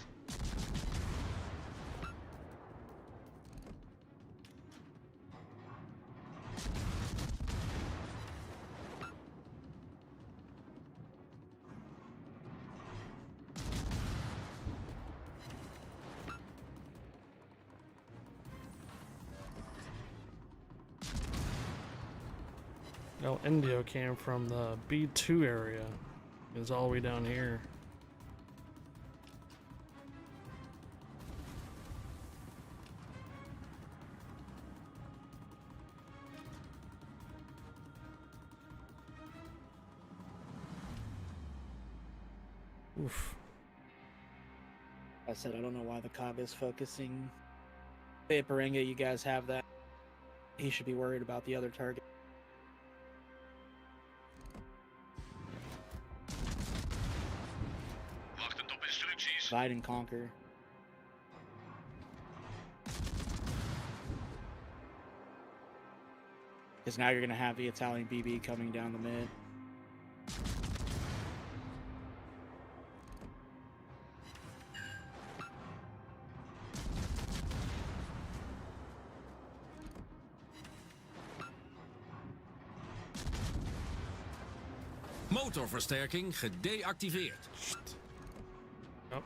No, Indio came from the B2 area. It's all the way down here. Oof. I said I don't know why the Kaga's focusing. Vaporinga, you guys have that. He should be worried about the other target. Wachtend op instructies. Divide and conquer. Because now you're going to have the Italian BB coming down the mid. Motorversterking gedeactiveerd. Yep.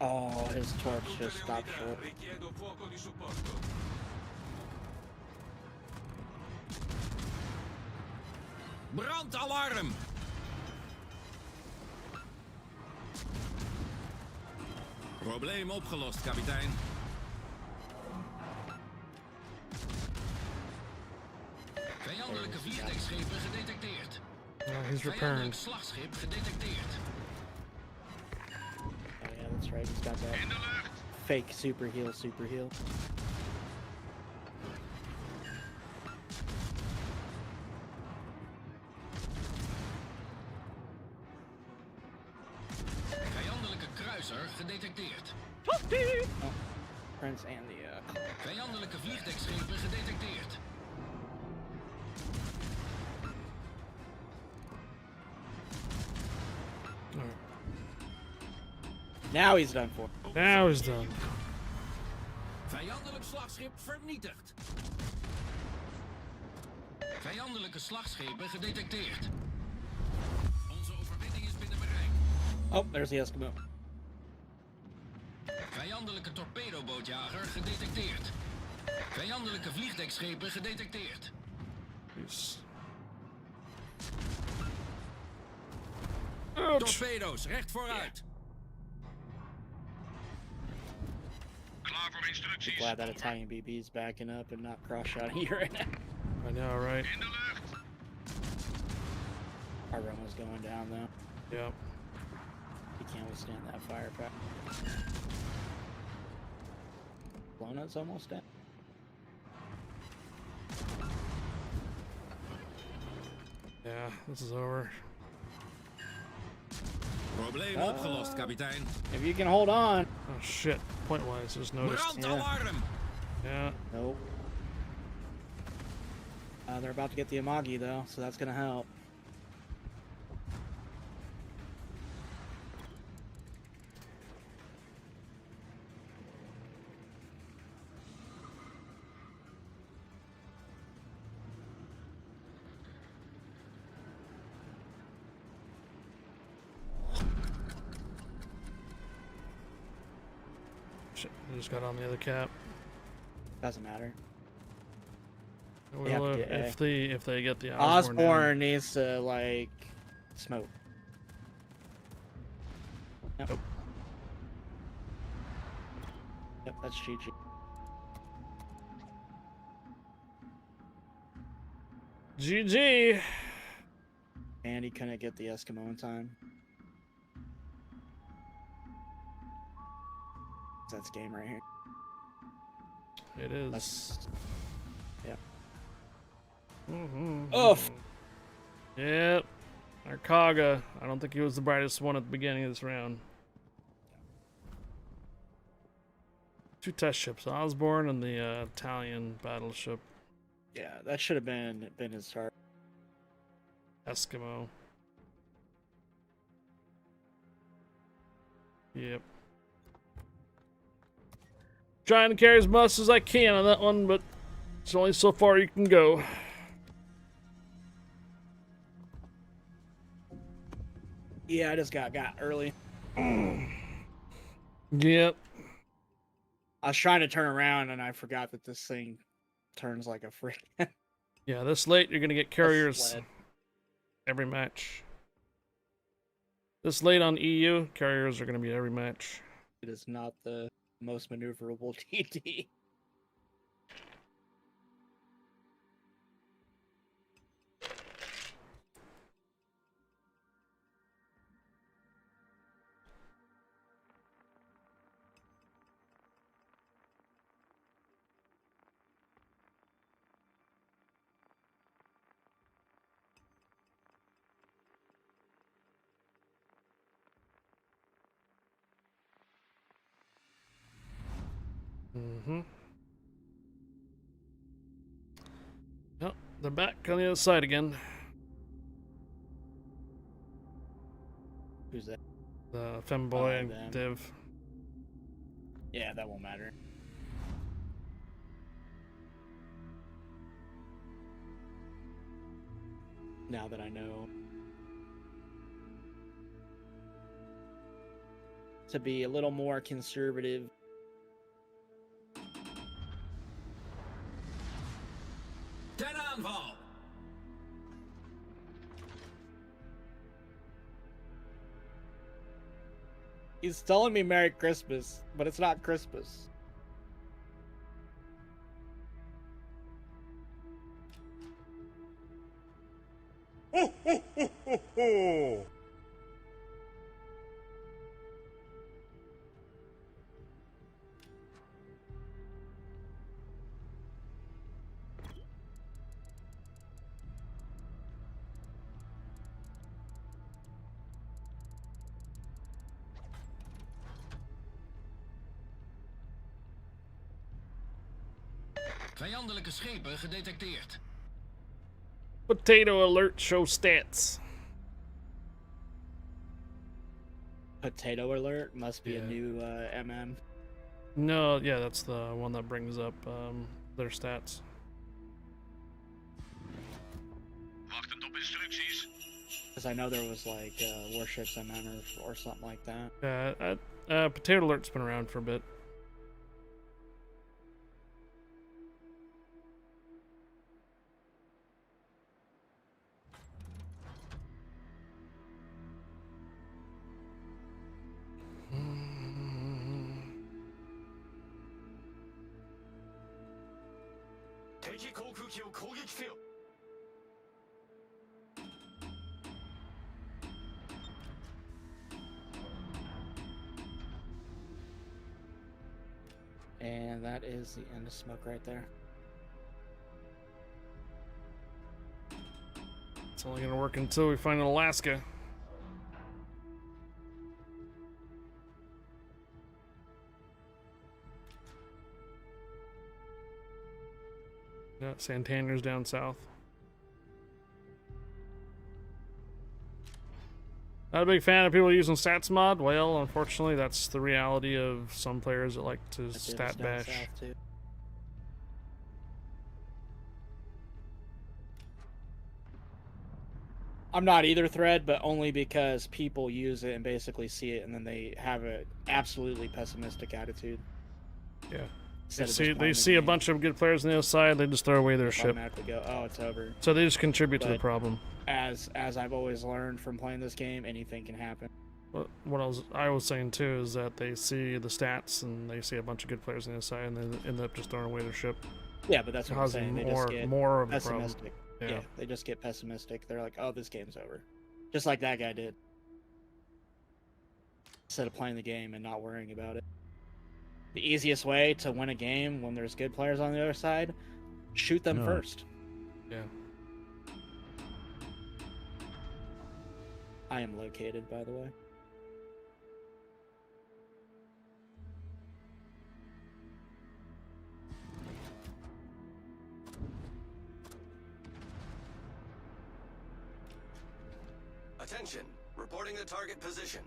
Oh, his torch just stopped short. Brandalarm! Probleem opgelost, kapitein. Vijandelijke vliegdekschepen gedetecteerd. He's repairing. Vijandelijk slagschip gedetecteerd. Oh yeah, that's right. He's got that fake super heal. Vijandelijke kruiser gedetecteerd. Oh, Prince and the Vijandelijke vliegdekschepen gedetecteerd. Now he's done for. Now he's done. Vijandelijk slagschip vernietigd. Vijandelijke slagschepen gedetecteerd. Onze overwinning is binnen bereik. Oh, there's the Eskimo. Vijandelijke torpedobootjager gedetecteerd. Vijandelijke vliegdekschepen gedetecteerd. Jeez. Torpedo's recht vooruit. Klaar voor instructies. Glad that Italian BB is backing up and not cross-shotting you right now. I know, right? In de lucht. Our run was going down though. Yep. He can't withstand that firepower. Blownut's almost down. Yeah, this is over. Probleem opgelost, kapitein. If you can hold on. Oh shit. Point wise, just noticed. Brandalarm! Yeah. Nope. They're about to get the Amagi though, so that's gonna help. Shit, I just got on the other cap. Doesn't matter. Well, have to get if they get the Osborne needs to like smoke. Yep. Nope. Yep, that's GG. GG. And he couldn't get the Eskimo in time. That's game right here. It is. Yeah. Oh. Yep. Our Kaga. I don't think he was the brightest one at the beginning of this round. 2 test ships, Osborne and the Italian battleship. Yeah, that should have been his start. Eskimo. Yep. Trying to carry as much as I can on that one, but it's only so far you can go. Yeah, I just got early. Yep. I was trying to turn around and I forgot that this thing turns like a freak. Yeah, this late you're gonna get carriers every match. This late on EU, carriers are gonna be every match. It is not the most maneuverable TD. Yep, they're back on the other side again. Who's that? The femboy and Div. Yeah, that won't matter. Now that I know to be a little more conservative. Ten aanval! He's telling me Merry Christmas, but it's not Christmas. Ho, ho, ho, ho, ho. Vijandelijke schepen gedetecteerd. Potato alert, show stats. Potato alert must be a new MM. No, yeah, that's the one that brings up their stats. Wachtend op instructies. Because I know there was like Warships MM or something like that. Potato alert's been around for a bit. And that is the end of smoke right there. It's only gonna work until we find Alaska. Yeah, Santander's down south. Not a big fan of people using stats mod. Well, unfortunately, that's the reality of some players that like to stat bash. I'm not either thread, but only because people use it and basically see it, and then they have an absolutely pessimistic attitude. Yeah. They see a bunch of good players on the other side, they just throw away their ship. Automatically go, oh, it's over. So they just contribute to the problem. As I've always learned from playing this game, anything can happen. What I was saying too is that they see the stats and they see a bunch of good players on the other side and they end up just throwing away their ship. Yeah, but that's what I'm saying. They just get more of the pessimistic. problem. Yeah, they just get pessimistic. They're like, "Oh, this game's over," just like that guy did. Instead of playing the game and not worrying about it. The easiest way to win a game when there's good players on the other side, shoot them first. Yeah. I am located, by the way. Attention, reporting the target position.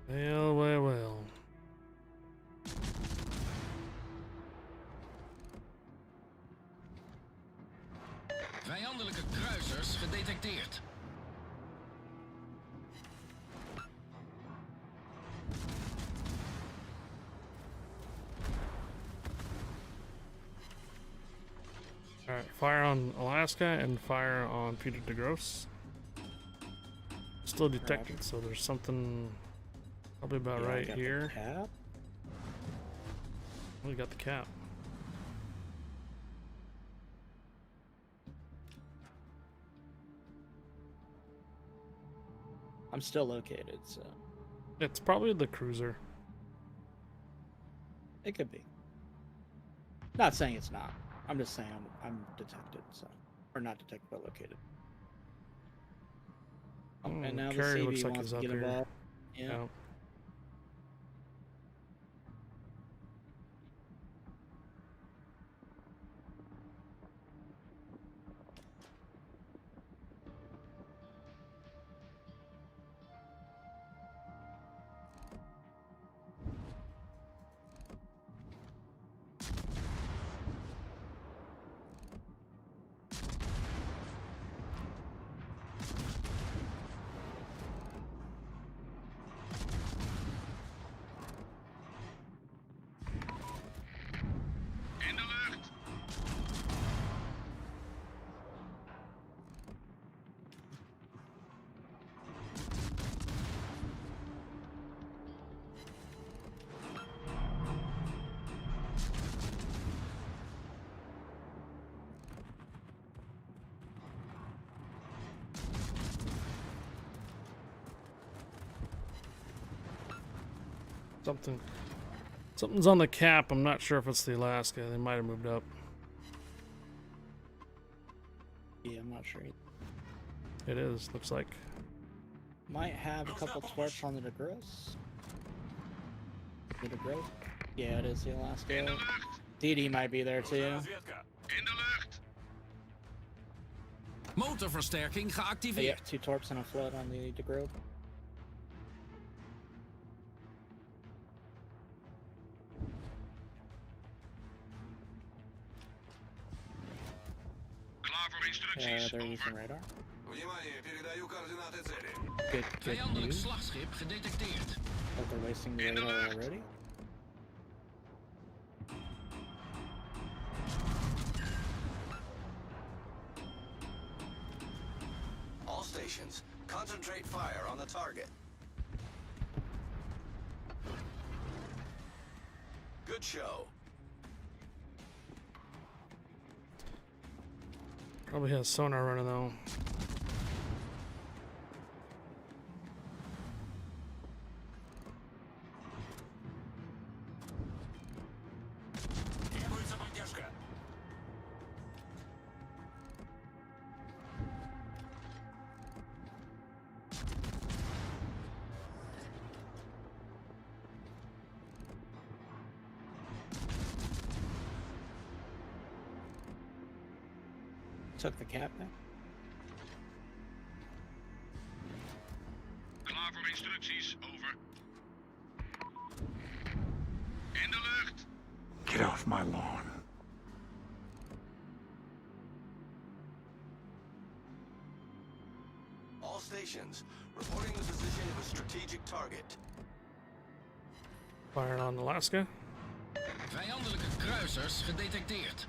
Well, well, well. Vijandelijke kruisers gedetecteerd. Alright, fire on Alaska and fire on Peter DeGrosse. Still detected, so there's something probably about right here. Cap? We got the cap. I'm still located, so It's probably the cruiser. it could be. Not saying it's not. I'm just saying I'm detected, so or not detected, but located. Oh, and now the Carrier CB looks like wants he's to up get here. involved. Yeah. Yeah. In de lucht. Something's on the cap. I'm not sure if it's the Alaska. They might have moved up. Yeah, I'm not sure. It is. Looks like. Might have a couple twerps on the DeGrosse. The DeGrosse? Yeah, it is the Alaska. DD might be there too. In de lucht. Motorversterking But geactiveerd. yeah, 2 torps and a flood on the DeGrosse. Klaar voor instructies. They're Over. using radar. Внимание, передаю координаты цели. Good Vijandelijk news. slagschip gedetecteerd. But they're wasting the radar already. All stations, concentrate fire on the target. Good show. Probably has sonar running though. Требуется поддержка. Took the cap now. Klaar voor instructies. Over. In de lucht. Get off my lawn. All stations, reporting the position of a strategic target. Fire on Alaska. Vijandelijke kruisers gedetecteerd.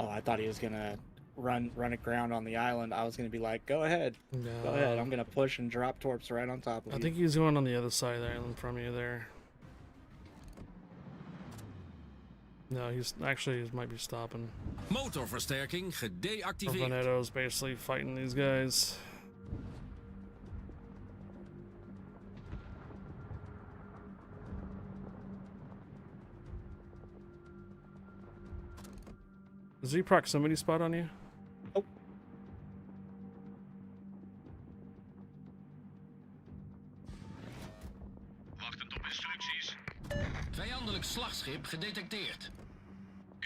Oh, I thought he was gonna run aground on the island. I was gonna be like, go ahead. No. Go ahead. I'm gonna push and drop torps right on top of I you. think he's going on the other side of the island from you there. No, he's actually he might be stopping. Motorversterking gedeactiveerd. Veneto's basically fighting these guys. Is he proximity spot on you? Oh. Wachtend op instructies. Vijandelijk slagschip gedetecteerd.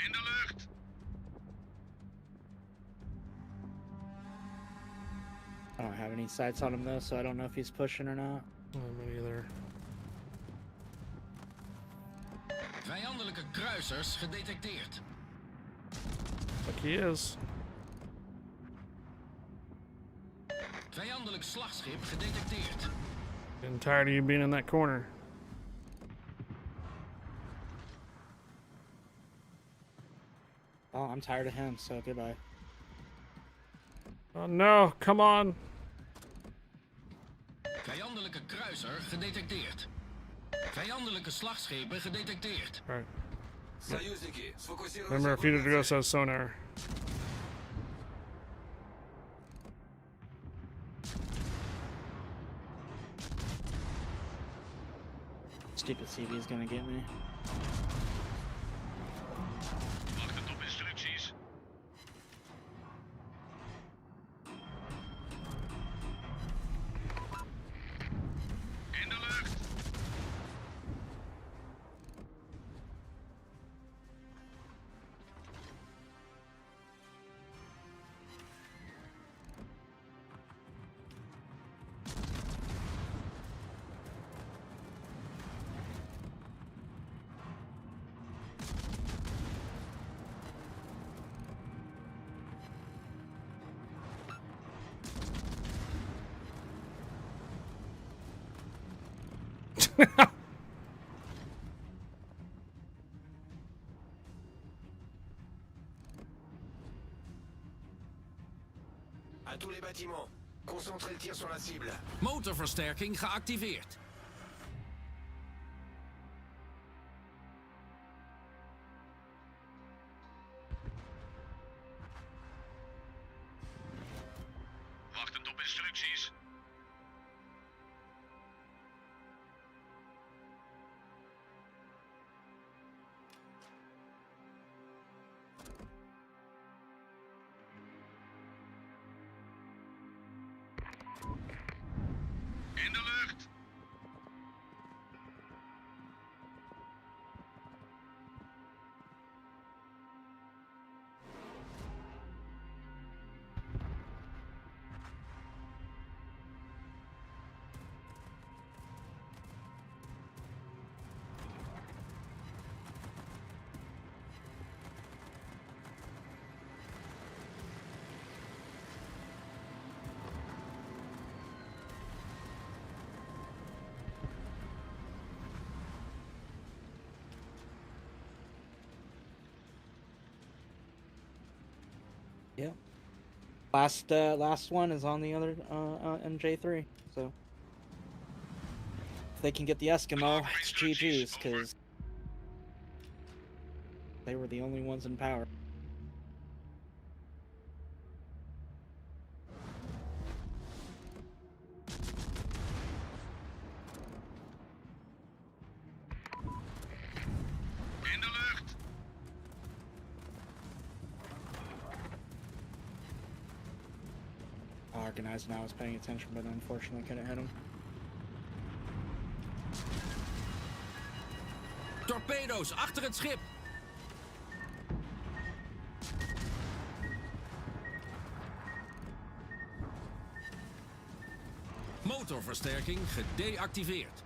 In de lucht. I don't have any sights on him though, so I don't know if he's pushing or not. Me neither. Vijandelijke kruisers gedetecteerd. Like he is. Vijandelijk slagschip gedetecteerd. Getting tired of you being in that corner. Oh, I'm tired of him, so goodbye. Oh no, come on. Vijandelijke kruiser gedetecteerd. Vijandelijke slagschepen gedetecteerd. Alright. Союзники, сфокусироваться. Remember, a few days ago says sonar. Stupid CV's gonna get me. Wachtend op instructies. In de lucht. À tous les bâtiments, concentrez le tir sur la cible. Motorversterking geactiveerd. Wachtend op instructies. In de lucht. Yep. Last one is on the other MJ3. So if they can get the Eskimo, it's GG's because they were the only ones in power. In de lucht. Organized now was paying attention, but unfortunately couldn't hit him. Torpedo's achter het schip. Motorversterking gedeactiveerd.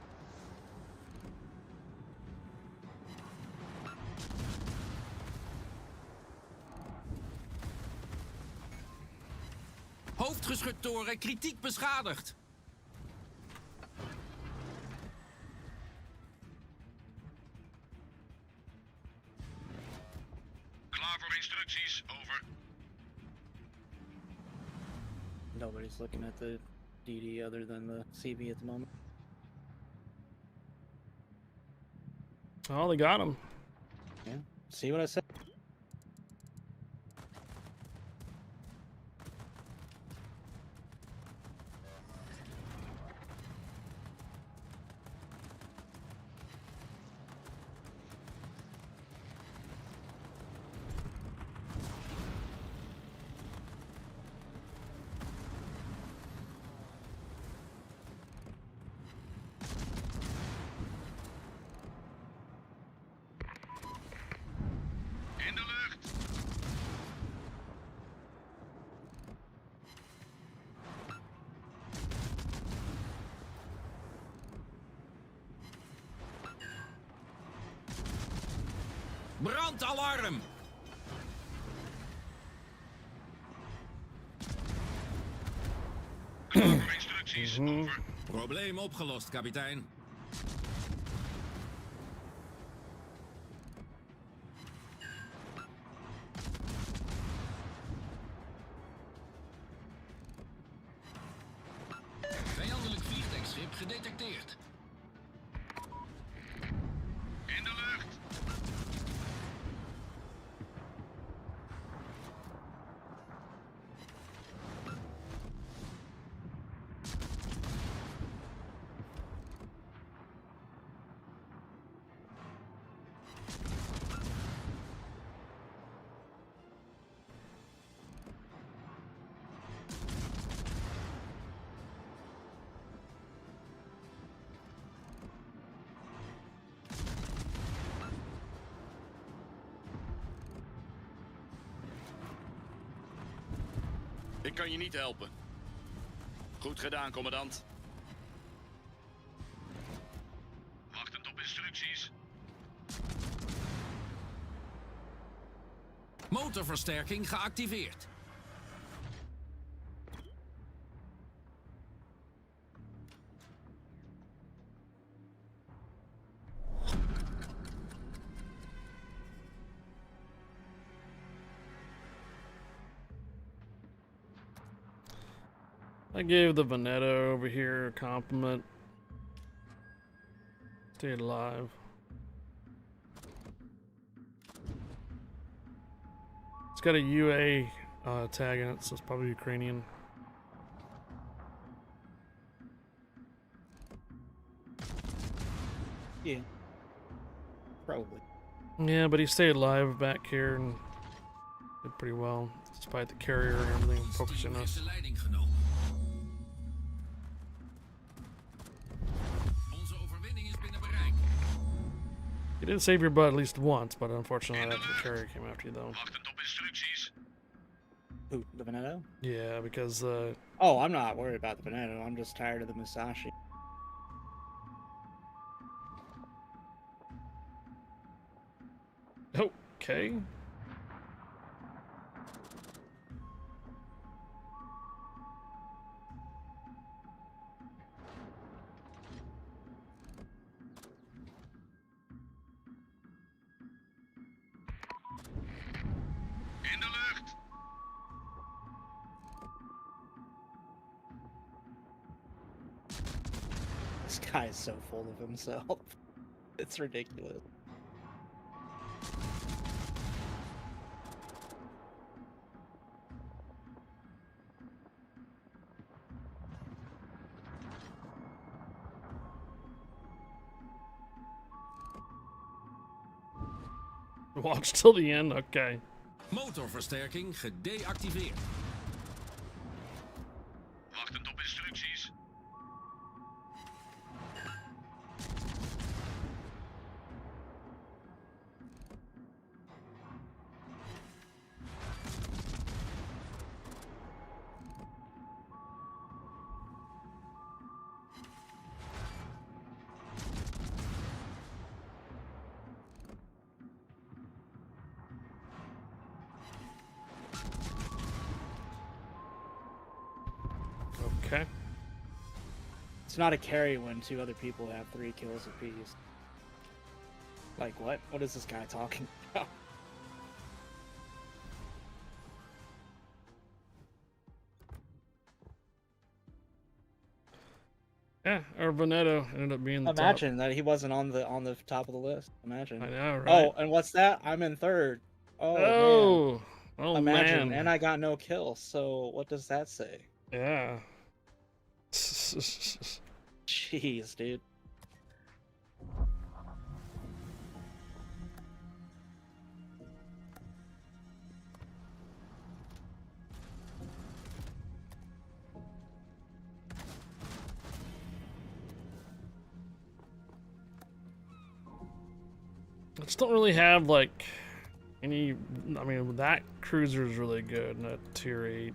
Hoofdgeschuttoren kritiek beschadigd. Klaar voor instructies, over. Nobody's looking at the DD other than the CV at the moment. Oh, they got him. Yeah. See what I said? In de lucht. Brandalarm! Instructies, over. Probleem opgelost, kapitein. Vijandelijk vliegdekschip gedetecteerd. In de lucht. Ik kan je niet helpen. Goed gedaan, commandant. Wachtend op instructies. Motorversterking geactiveerd. I gave the Veneto over here a compliment. Stayed alive. It's got a UA tag in it, so it's probably Ukrainian. Yeah. Probably. Yeah, but he stayed alive back here and did pretty well, despite the carrier and everything focusing Team us. heeft de leiding genomen. Onze overwinning is binnen bereik. You did save your butt at least once, but unfortunately that's the carrier came after you though. Wachtend op instructies. Who, the Veneto? Yeah, because Oh, I'm not worried about the Veneto. I'm just tired of the Musashi. okay. In de lucht. This guy is so full of himself. It's ridiculous. Watch till the end, okay. Motorversterking gedeactiveerd. Wachtend op instructies. Okay. It's not a carry when two other people have 3 kills apiece. Like, what? What is this guy talking about? Yeah, or Veneto ended up being the Imagine that he wasn't on the top of the list. Imagine. top. I know, right? Oh, and what's that? I'm in third. Oh, man. Oh Imagine, man. and I got no kills. So what does that say? Yeah. Jeez, dude. I just don't really have like any. I mean, that cruiser is really good, and a tier 8.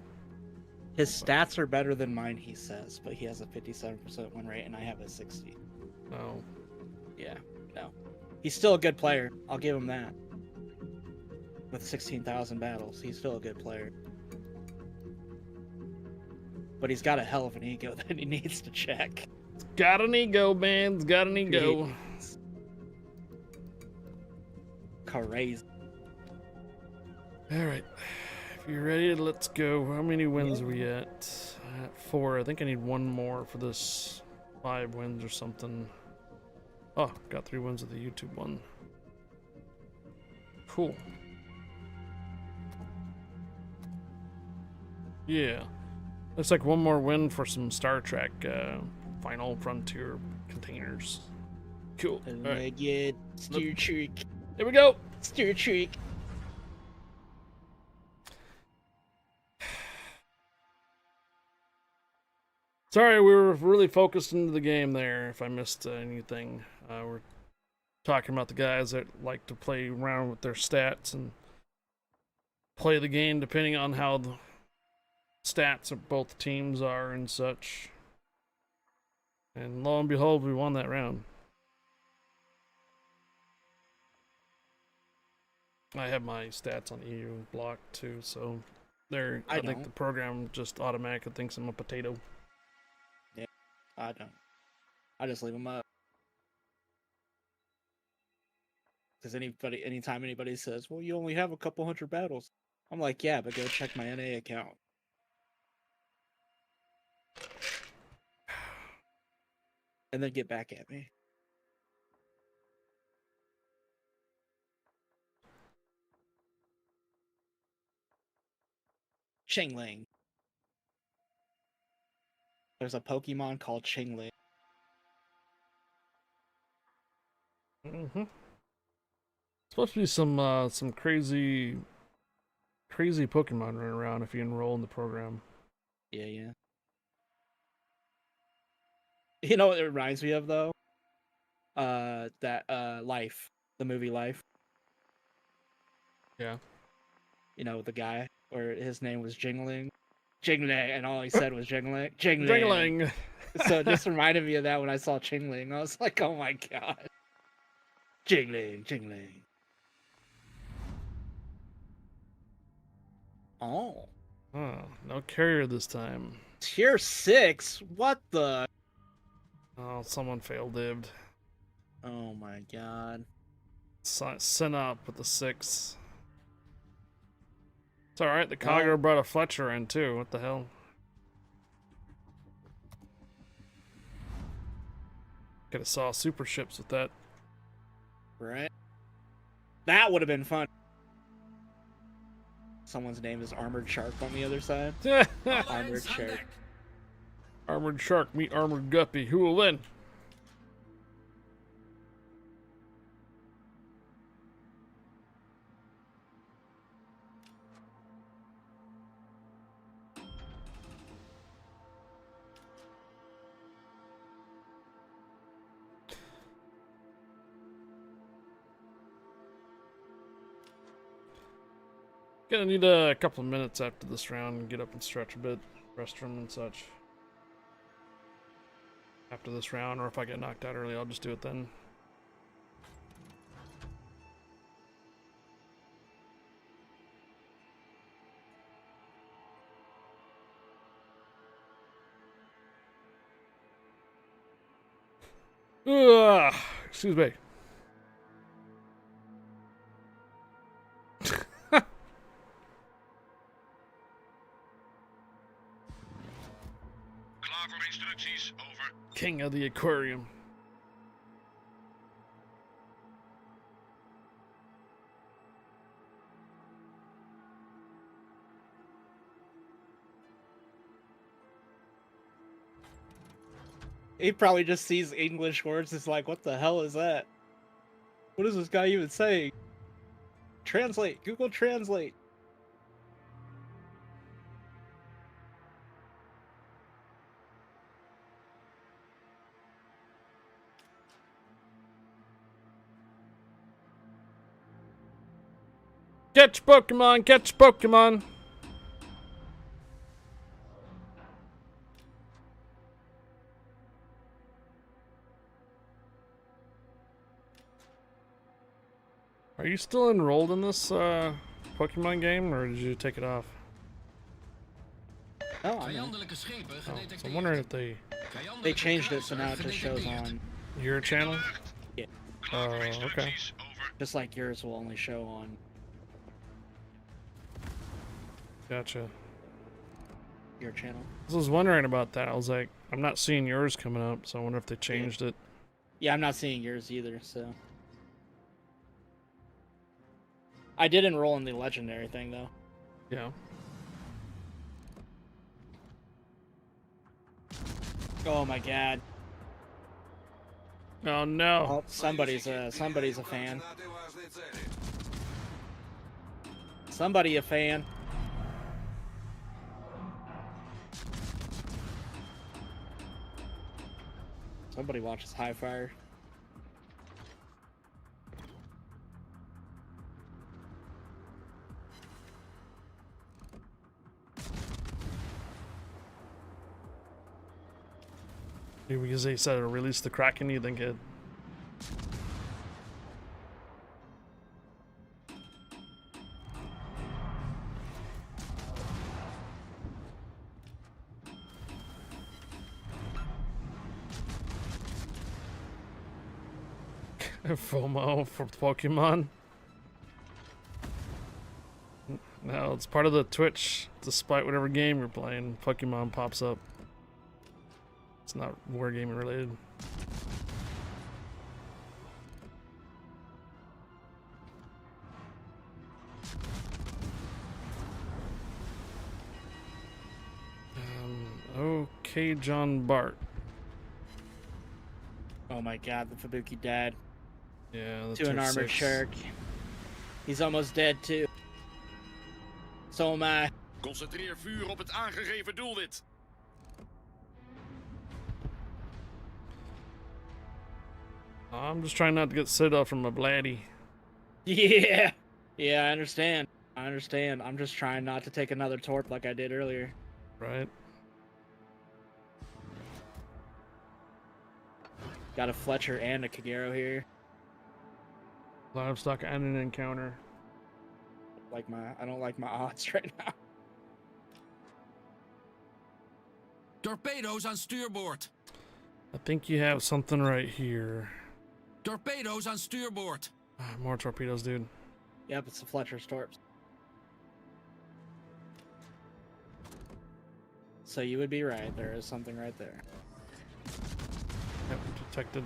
His stats are better than mine, he says, but he has a 57% win rate, and I have a 60. Oh. Yeah, no. He's still a good player. I'll give him that. With 16,000 battles, he's still a good player. But he's got a hell of an ego that he needs to check. Got an ego, man. It's got an ego. Crazy. All right. If you're ready, let's go. How many wins are we at? At 4. I think I need one more for this 5 wins or something. Oh, got 3 wins with the YouTube one. Cool. Yeah. Looks like one more win for some Star Trek Final Frontier containers. Cool. Oh All my right. god. Star Trek. Here we go. Star Trek. Sorry, we were really focused into the game there. If I missed anything, we're talking about the guys that like to play around with their stats and play the game depending on how the stats of both teams are and such. And lo and behold, we won that round. I have my stats on EU blocked too, so there. I think the program just automatically thinks I'm a potato. Yeah, I don't. I just leave them up. Because anytime anybody says, "Well, you only have a couple hundred battles," I'm like, "Yeah, but go check my NA account." And then get back at me. Chingling. There's a Pokemon called Chingling. Supposed to be some crazy Pokemon running around if you enroll in the program. Yeah, yeah. You know what it reminds me of though? Life, the movie Life. Yeah. You know, the guy, or his name was Jingling, and all he said was Jingling. So it just reminded me of that when I saw Chingling. I was like, oh my god. Jingling. Oh. Oh, no carrier this time. Tier 6? What the? Oh, someone failed-dived. Oh my god. Sent up with the 6. It's alright, the Cogger brought a Fletcher in too. What the hell? Could have saw super ships with that. Right? That would have been fun. Someone's name is Armored Shark on the other side. Armored Shark. Armored Shark meet Armored Guppy. Who will win? Gonna need a couple of minutes after this round and get up and stretch a bit, restroom and such. After this round, or if I get knocked out early, I'll just do it then. Excuse me. Klaar voor instructies, over. King of the aquarium. He probably just sees English words. It's like, what the hell is that? What is this guy even saying? Translate. Google Translate. Catch Pokemon! Catch Pokemon! Are you still enrolled in this Pokemon game, or did you take it off? Oh, I mean, Vijandelijke schepen So I'm gedetecteerd. wondering if they they changed it so now it just shows on. your channel. Yeah. Oh, okay. Just like yours will only show on Gotcha. your channel. I was wondering about that. I was like, I'm not seeing yours coming up, so I wonder if they changed it. Yeah, I'm not seeing yours either, so. I did enroll in the legendary thing, though. Yeah. Oh my god. Oh no. Oh, somebody's a fan. Somebody a fan. Somebody watches High Fire. Maybe because they said to release the Kraken, you think it. FOMO for Pokemon. No, it's part of the Twitch. Despite whatever game you're playing, Pokemon pops up. It's not wargaming related. Okay, John Bart. Oh my god, the Fubuki dad. Yeah, the To an armored shark. He's almost dead too. So am I. Concentreer vuur op het aangegeven doelwit. I'm just trying not to get sit up from my bladdy. Yeah. Yeah, I understand. I understand. I'm just trying not to take another torp like I did earlier. Right. Got a Fletcher and a Kagero here. Livestock and an encounter. I don't like my odds right now. Torpedo's aan stuurboord. I think you have something right here. Torpedo's aan stuurboord. More torpedoes, dude. Yep, it's the Fletcher's torps. So you would be right. There is something right there. Yep, detected.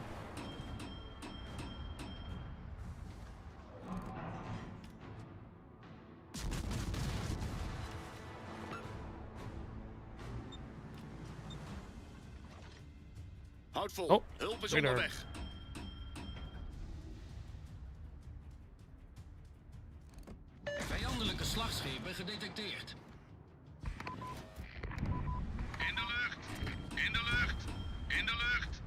Houd vol. Oh, Hulp is radar. onderweg. Vijandelijke slagschepen gedetecteerd. In de lucht! In de lucht! In de lucht!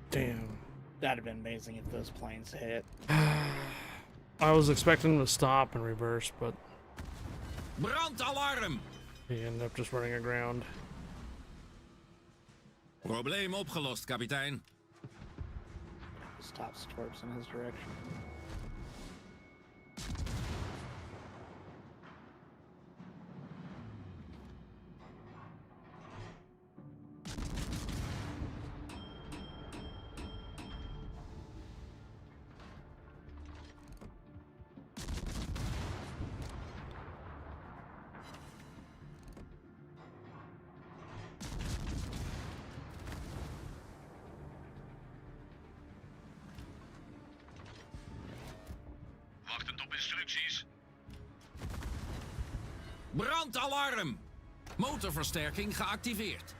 Damn. That'd have been amazing if those planes hit. I was expecting them to stop and reverse, but Brandalarm! he ended up just running aground. Probleem opgelost, kapitein. Stops torps in his direction. op instructies. Brandalarm! Motorversterking geactiveerd.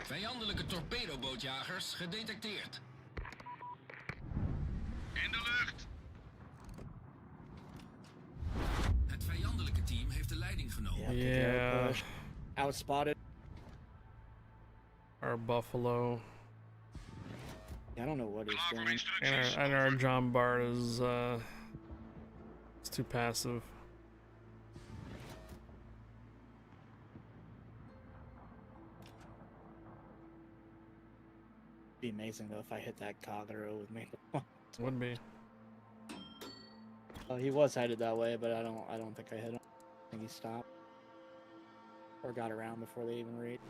Vijandelijke torpedobootjagers gedetecteerd. In de lucht. Het vijandelijke team heeft de leiding genomen. Yeah. Outspotted. Our Buffalo. I don't know what he's Klaar voor doing. instructies. And our John Bart is it's too passive. Be amazing though if I hit that Kagero with me. Would be. He was headed that way, but I don't think I hit him. I think he stopped. Or got around before they even reached.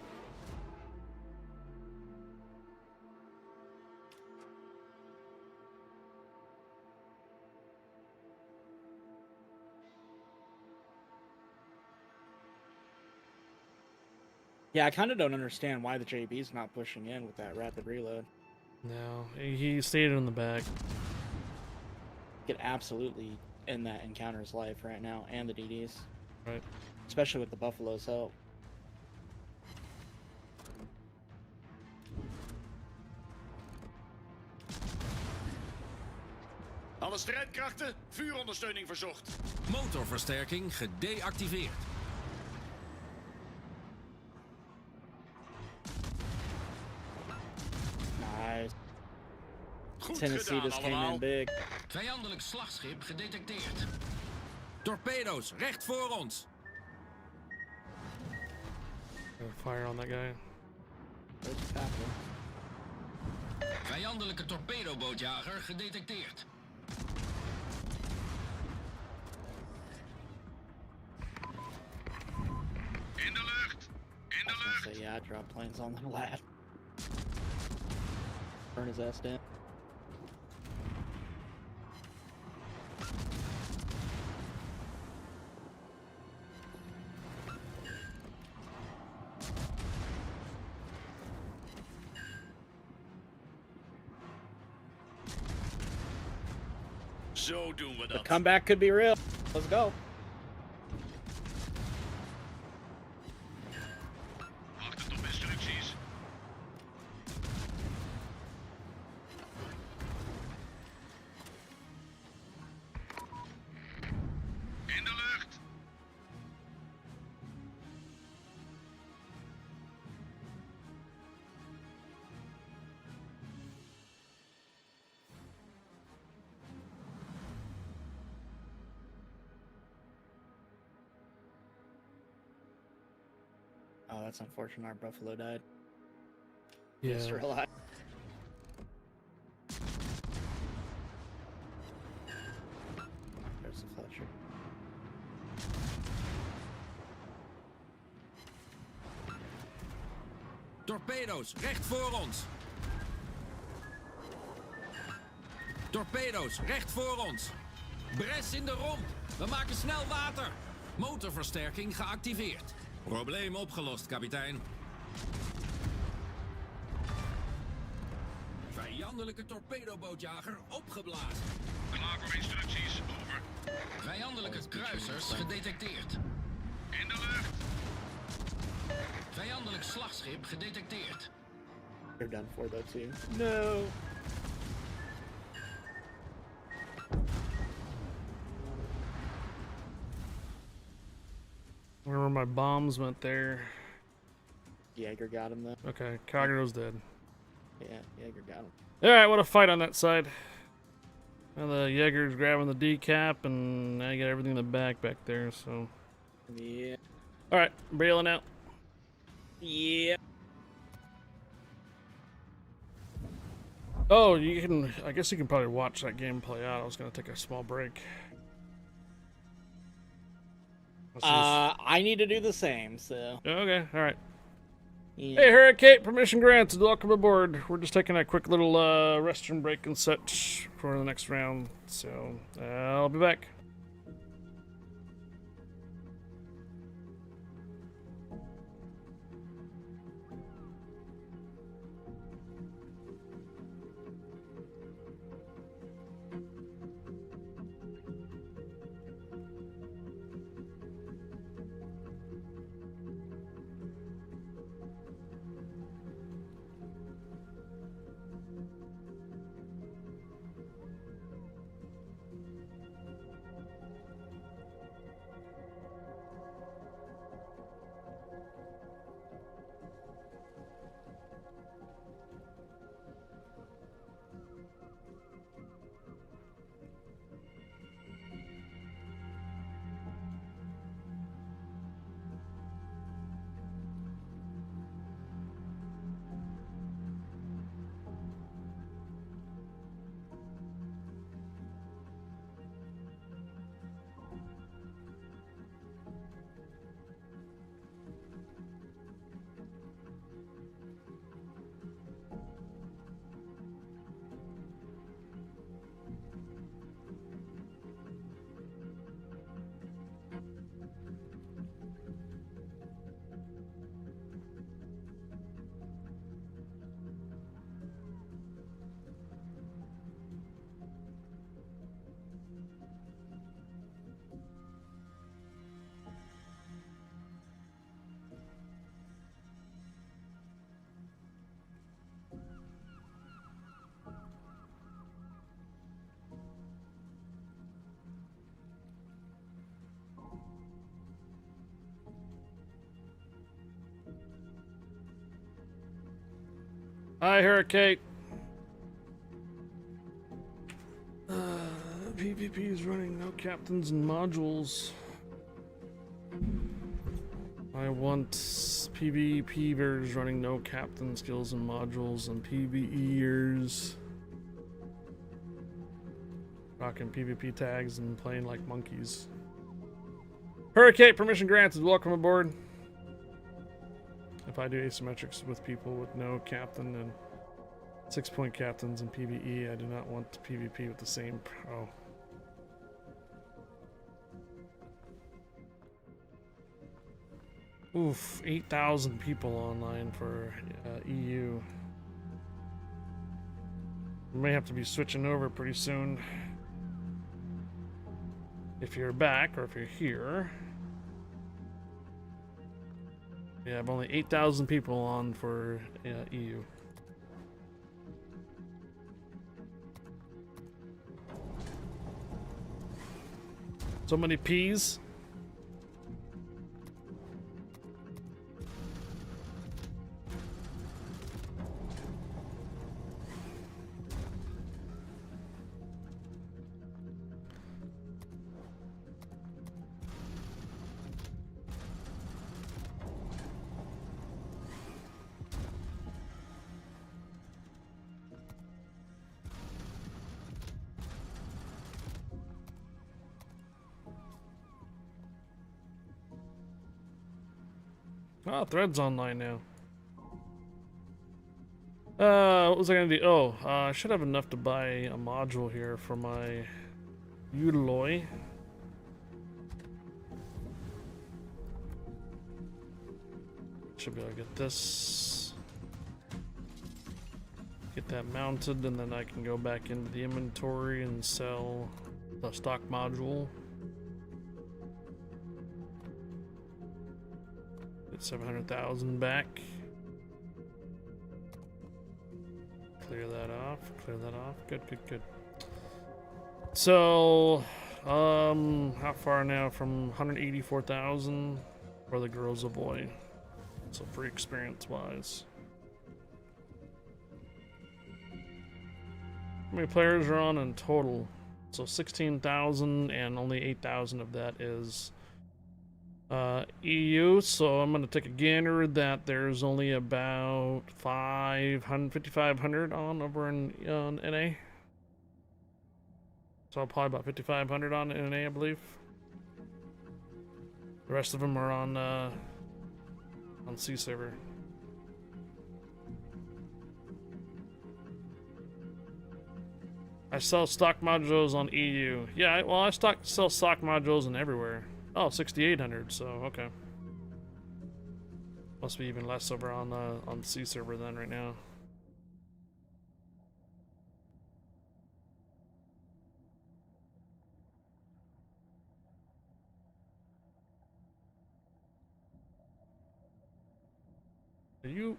Yeah, I kind of don't understand why the JB's not pushing in with that rapid reload. No, he stayed in the back. Could absolutely end that encounter's life right now, and the DDs. Right. Especially with the Buffalo's help. Alle strijdkrachten, vuurondersteuning verzocht. Motorversterking gedeactiveerd. Nice. Goed Tennessee gedaan just came allemaal. in big. Vijandelijk slagschip gedetecteerd. Torpedo's recht voor ons. Fire on that guy. Where's the captain? Vijandelijke torpedobootjager gedetecteerd. In de lucht. In de I lucht. say, yeah, I drop planes on the left. Burn his ass down. Zo doen we The dat. comeback could be real. Let's go. Wachtend op instructies. In de lucht. Oh, that's unfortunate. Our Buffalo died. Yeah. He's still alive. There's the Fletcher. Torpedo's recht voor ons. Torpedo's recht voor ons. Bres in de romp. We maken snel water. Motorversterking geactiveerd. Probleem opgelost, kapitein. Vijandelijke torpedobootjager opgeblazen. Klaar voor instructies. Over. Vijandelijke kruisers gedetecteerd. In de lucht. Vijandelijk slagschip gedetecteerd. They're done for though too. No. Where my bombs went there. Jaeger got him though. Okay, Kagero's dead. Yeah, Jaeger got him. Alright, what a fight on that side. Now the Jaeger's grabbing the decap, and I got everything in the back there, so. Yeah. Alright, bailing out. Yeah. Oh, you can. I guess you can probably watch that game play out. I was gonna take a small break. I need to do the same, so. Okay, all right. Yeah. Hey, Hurricane, permission granted. Welcome aboard. We're just taking a quick little restroom break and such for the next round. So I'll be back. Hi, Hurricane. PvP is running no captains and modules. I want PvPers running no captain skills and modules, and PvEers rocking PvP tags and playing like monkeys. Hurricane, permission granted. Welcome aboard. If I do asymmetrics with people with no captain and 6-point captains in PvE, I do not want PvP with the same. Oh. Oof, 8,000 people online for EU. We may have to be switching over pretty soon. If you're back or if you're here. Yeah, I've only 8,000 people on for EU. So many P's. Oh, Thread's online now. What was I gonna do? Oh, I should have enough to buy a module here for my Utiloi. Should be able to get this. Get that mounted, and then I can go back into the inventory and sell the stock module. 700,000 back. Clear that off. Clear that off. Good, good, good. So, how far now from 184,000 for the girls a boy? So free experience wise. How many players are on in total? So 16,000, and only 8,000 of that is EU, so I'm going to take a gander that there's only about 5,500 on over on NA. So probably about 5,500 on NA, I believe. The rest of them are on C server. I sell stock modules on EU. Yeah, well, I sell stock modules in everywhere. Oh, 6,800. So okay, must be even less over on C server then right now. Are you,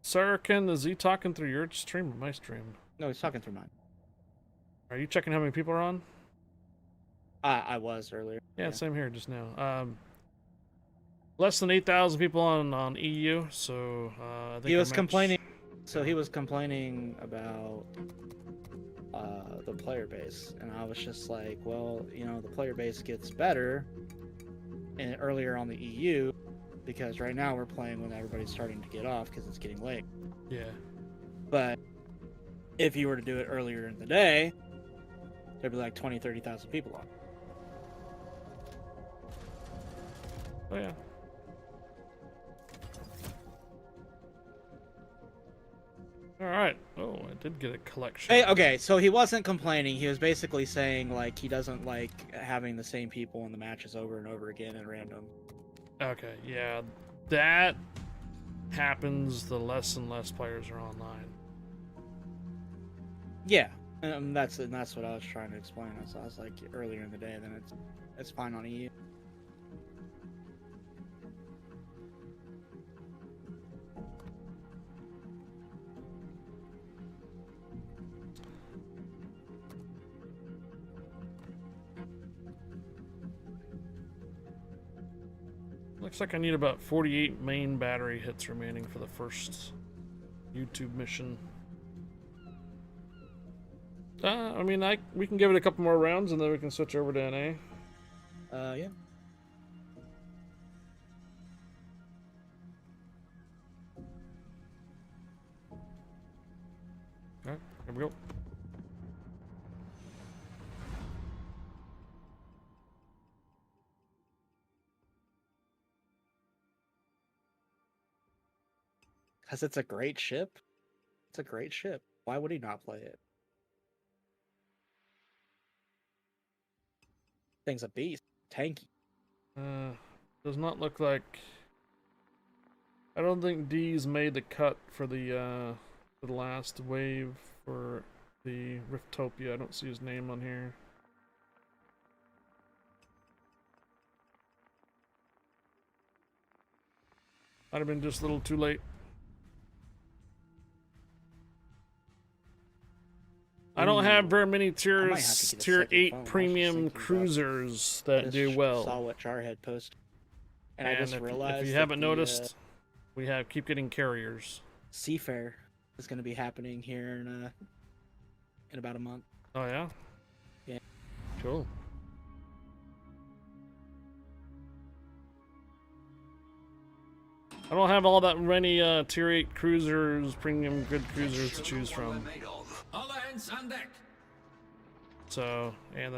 Sarakin? Is he talking through your stream or my stream? No, he's talking through mine. Are you checking how many people are on? I was earlier. Yeah, same here just now. Less than 8,000 people on EU, so I think he was complaining. So he was complaining about the player base, and I was just like, well, you know, the player base gets better and earlier on the EU, because right now we're playing when everybody's starting to get off because it's getting late. Yeah. But if you were to do it earlier in the day, there'd be like 20, 30,000 people on. Oh yeah. All right. Oh, I did get a collection. Hey, okay, so he wasn't complaining. He was basically saying like he doesn't like having the same people in the matches over and over again at random. Okay, yeah, that happens the less and less players are online. Yeah, that's what I was trying to explain. So I was like earlier in the day, then it's fine on EU. Looks like I need about 48 main battery hits remaining for the first YouTube mission. I mean, we can give it a couple more rounds and then we can switch over to NA. Yeah. Alright, here we go. Because it's a great ship. It's a great ship. Why would he not play it? Thing's a beast. Tanky. Does not look like... I don't think D's made the cut for the last wave for the Riftopia. I don't see his name on here. Might have been just a little too late. I don't have very many tier 8 premium cruisers that do well. Saw what Jarhead posted, and I just realized if you haven't noticed, we keep getting carriers. Seafair is going to be happening here in about a month. Oh yeah. Yeah. Cool. I don't have all that many tier 8 cruisers, premium good cruisers to choose from. Alle hands aan deck. So, and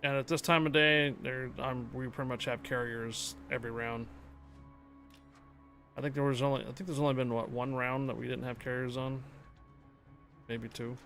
at this time of day, we pretty much have carriers every round. I think there's only been what, one round that we didn't have carriers on, maybe two.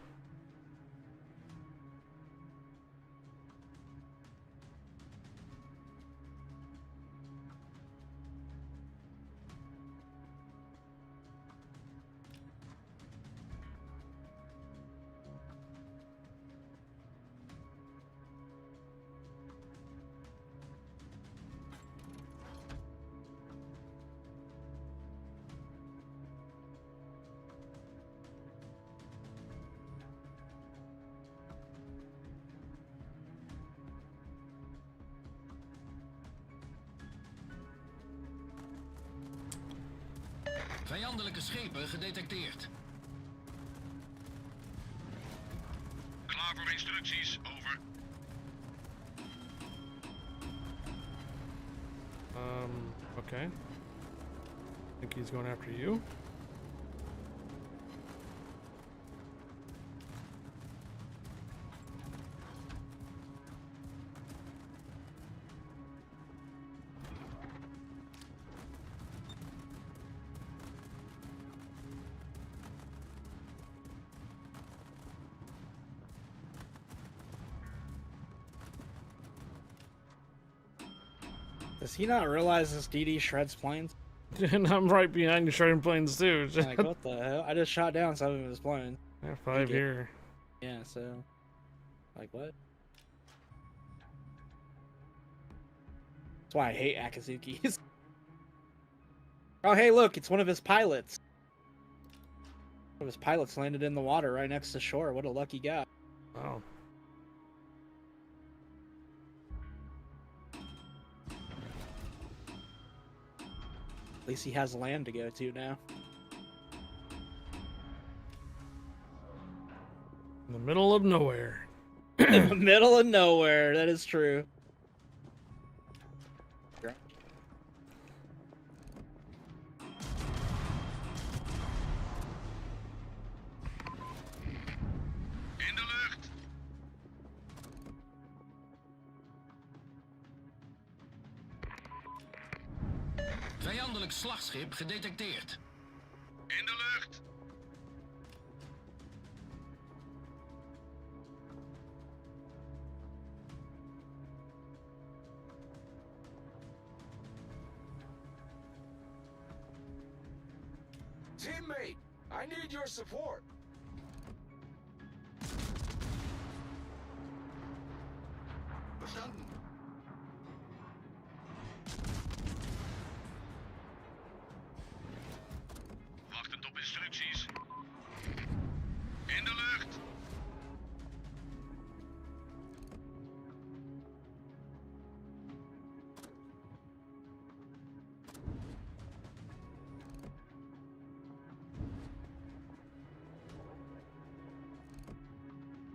Vijandelijke schepen gedetecteerd. Klaar voor instructies, over. Okay. I think he's going after you. Does he not realize this DD shreds planes? And I'm right behind you, shredding planes too. Like, what the hell? I just shot down some of his planes. Yeah, 5 here. Yeah, so. Like, what? That's why I hate Akazukis. Oh, hey, look, it's one of his pilots. One of his pilots landed in the water right next to shore. What a lucky guy. Wow. At least he has land to go to now. In the middle of nowhere. In the middle of nowhere, that is true. In de lucht. Vijandelijk slagschip gedetecteerd. In de lucht. Teammate, I need your support. Verstanden. Wachtend op instructies. In de lucht.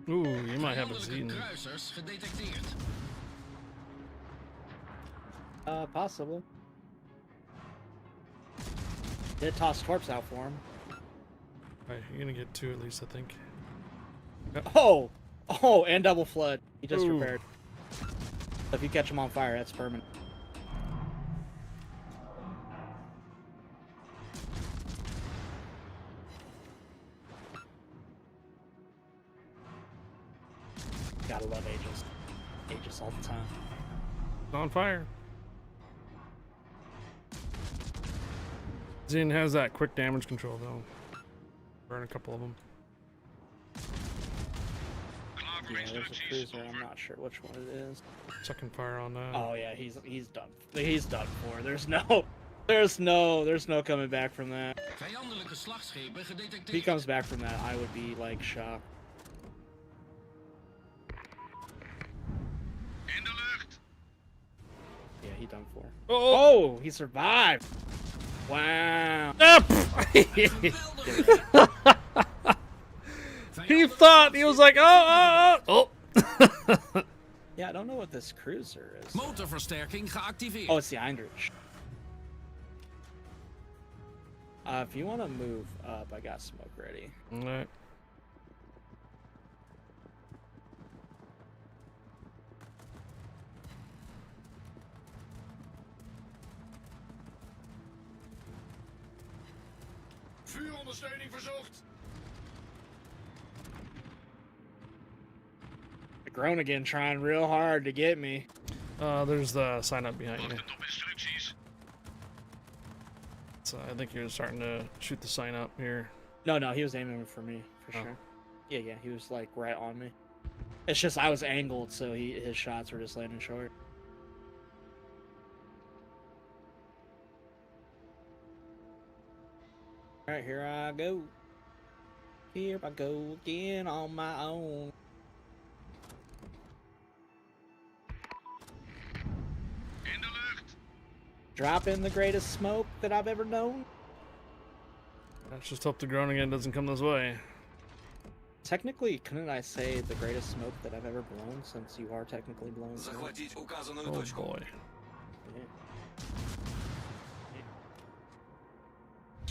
Ooh, you might have a Vijandelijke Zen. kruisers gedetecteerd. Possible. Did toss corpse out for him. Alright, you're gonna get 2 at least, I think. Oh! Oh, and double flood. He just Ooh. repaired. If you catch him on fire, that's permanent. Gotta love Aegis. Aegis all the time. It's on fire. Zen has that quick damage control though. Burn a couple of them. Yeah, there's a cruiser. I'm not sure which one it is. Second fire on that. Oh yeah, he's done. He's done for. There's no coming back from that. Vijandelijke slagschepen If he gedetecteerd. comes back from that, I would be like shocked. In de lucht. Yeah, he done for. Oh! Oh, he survived. Wow. He thought he was like, oh. Yeah, I don't know what this cruiser is. Motorversterking geactiveerd. Oh, it's the Eindrich. If you want to move up, I got smoke ready. Alright. Vuurondersteuning verzocht. The Groningen trying real hard to get me. There's the sign up behind you. Wachtend op instructies. So I think you're starting to shoot the sign up here. No, he was aiming for me for Oh. sure. Yeah, he was like right on me. It's just I was angled, so his shots were just landing short. All right, here I go. Here I go again on my own. In de lucht. Dropping the greatest smoke that I've ever known. Let's just hope the Groningen doesn't come this way. Technically, couldn't I say the greatest smoke that I've ever blown, since you are technically blown smoke? Захватить указанную Oh точку. boy. Yeah.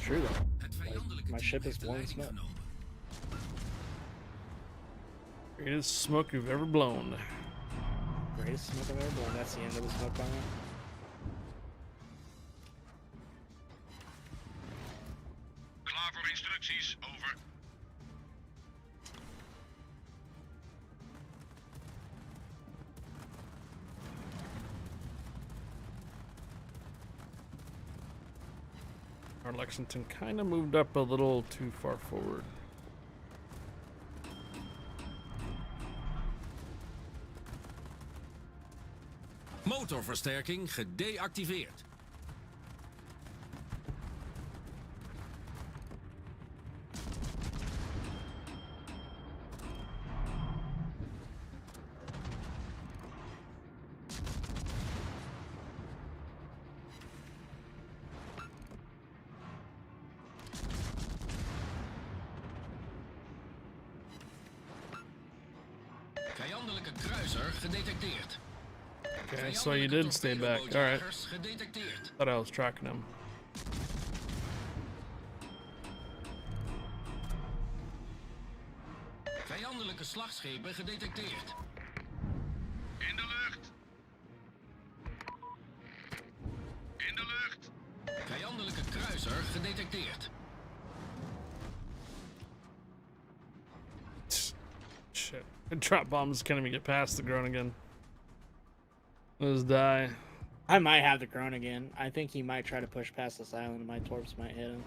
true though. Like, my ship is blowing smoke. Greatest smoke you've ever blown. Greatest smoke I've ever blown. That's the end of the smoke bomb. Klaar voor instructies, over. Our Lexington kind of moved up a little too far forward. Motorversterking gedeactiveerd. Vijandelijke kruiser gedetecteerd. Okay, so you did stay back. Alright. Thought I was tracking him. Vijandelijke slagschepen gedetecteerd. In de lucht. In de lucht. Vijandelijke kruiser gedetecteerd. Shit. Drop bombs can't even get past the ground again. Let's die. I might have the Grown again. I think he might try to push past this island and my torps might hit him.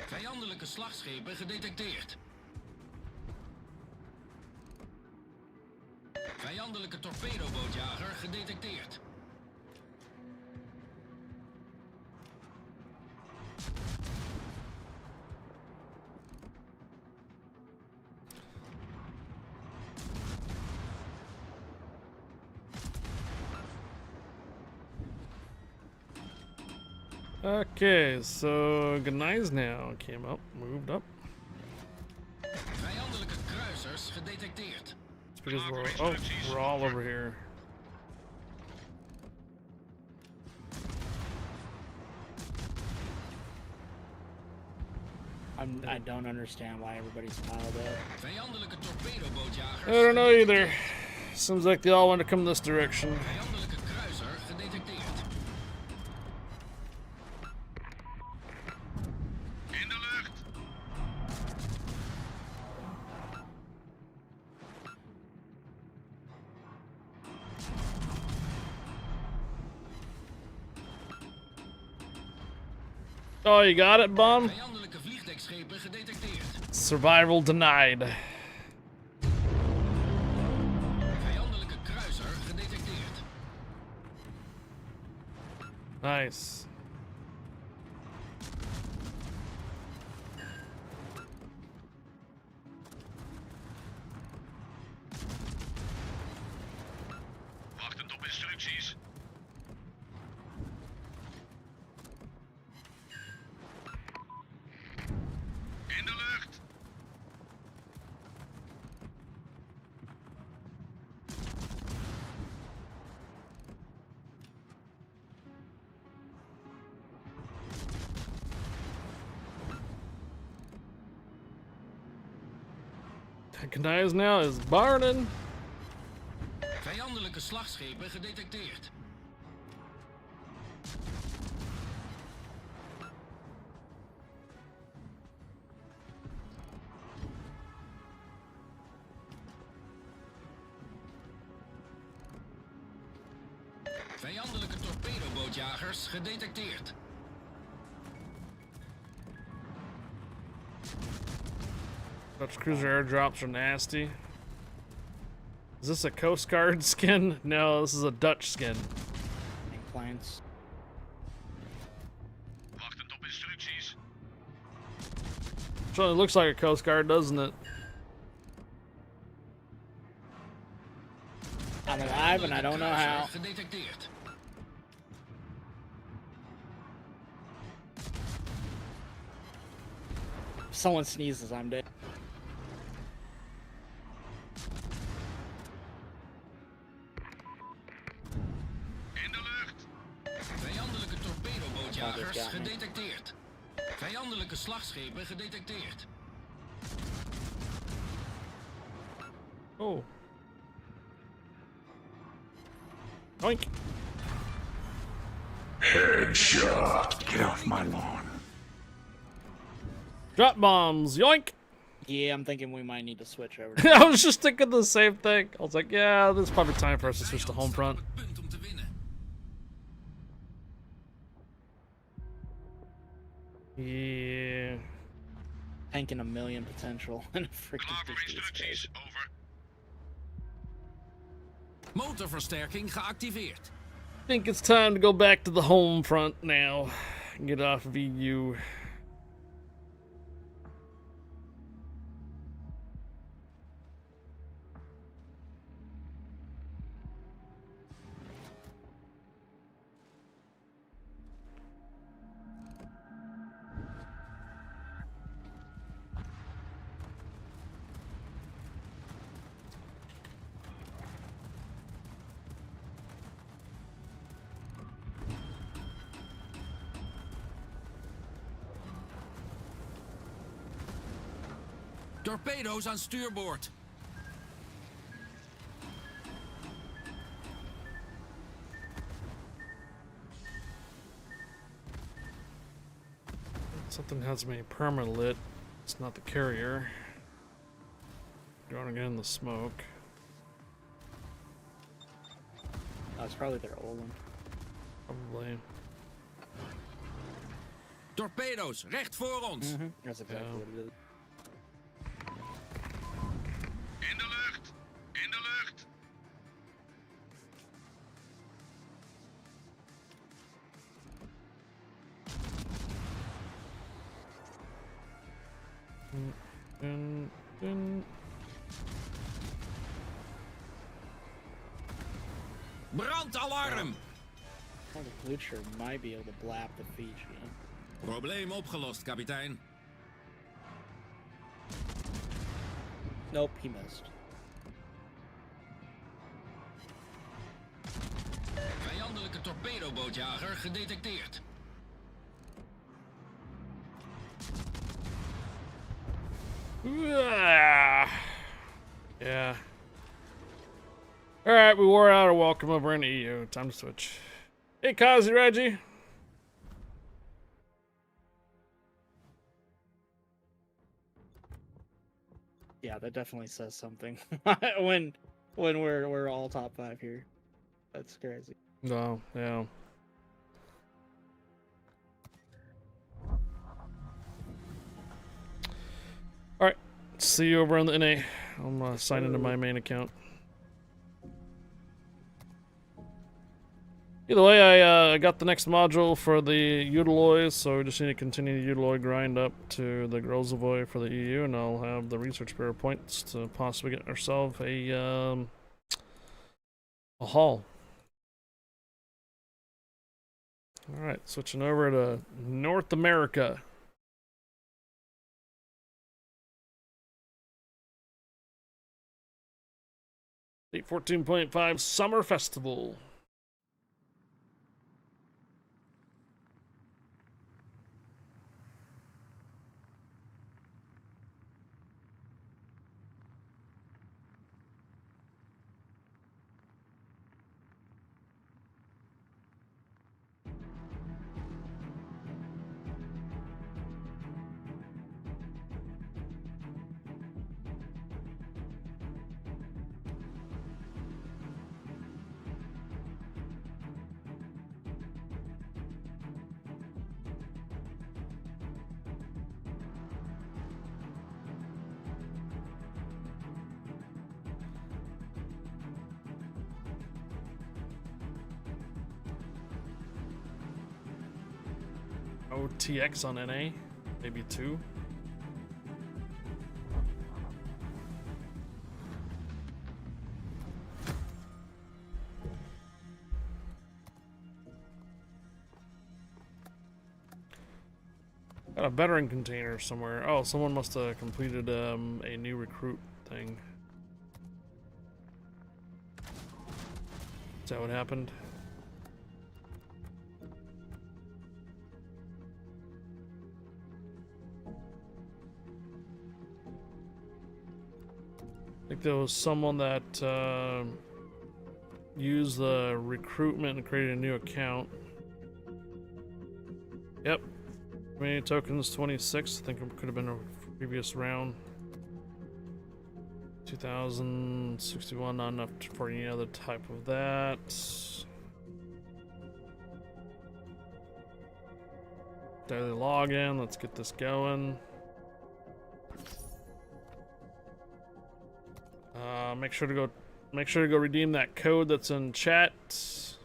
Vijandelijke slagschepen gedetecteerd. Vijandelijke torpedobootjager gedetecteerd. Okay, so Gneiss now came up, moved up. Vijandelijke kruisers gedetecteerd. It's because we're all over here. I don't understand why everybody's piled up. Vijandelijke torpedobootjagers. I don't know either. Seems like they all want to come this direction. Vijandelijke kruiser gedetecteerd. In de lucht. Oh, you got it, Bomb? Vijandelijke vliegdekschepen gedetecteerd. Survival denied. Vijandelijke kruiser gedetecteerd. Nice. Wachtend op instructies. In de lucht. Gneiss now is burning. Vijandelijke slagschepen gedetecteerd. Vijandelijke torpedobootjagers gedetecteerd. Dutch cruiser airdrops are nasty. Is this a Coast Guard skin? No, this is a Dutch skin. Clients. Wachtend op instructies. Certainly looks like a Coast Guard, doesn't it? I'm alive and I don't know how. Gedetecteerd. If someone sneezes, I'm dead. bootjagers gedetecteerd. Vijandelijke slagschepen gedetecteerd. Oh. Oink. Headshot. Get off my lawn. Drop bombs. Yoink. Yeah, I'm thinking we might need to switch over. I was just thinking the same thing. I was like, yeah, this is probably time for us to switch to home front. Yeah. Tanking a million potential and a freaking 50 space. Motorversterking geactiveerd. I think it's time to go back to the home front now. Get off of EU. Torpedo's aan stuurboord. Something has me perma lit. It's not the carrier. Going again in the smoke. Oh, it's probably their old one. Probably. Torpedo's recht voor ons. That's exactly what it is. In de lucht! In de lucht! Brandalarm! Oh, the Blucher might be able to blap the Fiji. Probleem opgelost, kapitein. Nope, he missed. Vijandelijke torpedobootjager gedetecteerd. Yeah. Alright, we wore out our welcome over in EU. Time to switch. Hey, Kazi Reggie. Yeah, that definitely says something. when we're all top 5 here. That's crazy. No, yeah. Alright, see you over on the NA. I'm sign into my main account. Either way, I got the next module for the Utiloy, so we just need to continue the Utiloy grind up to the Grozovoy for the EU, and I'll have the research bureau points to possibly get ourselves a haul. Alright, switching over to North America. State 14.5 Summer Festival. OTX on NA, maybe 2. Got a veteran container somewhere. Oh, someone must have completed a new recruit thing. Is that what happened? think there was someone that used the recruitment and created a new account. Yep. Many tokens 26. I think it could have been a previous round. 2061, not enough for any other type of that. Daily login. Let's get this going. Make sure to go redeem that code that's in chat. Let's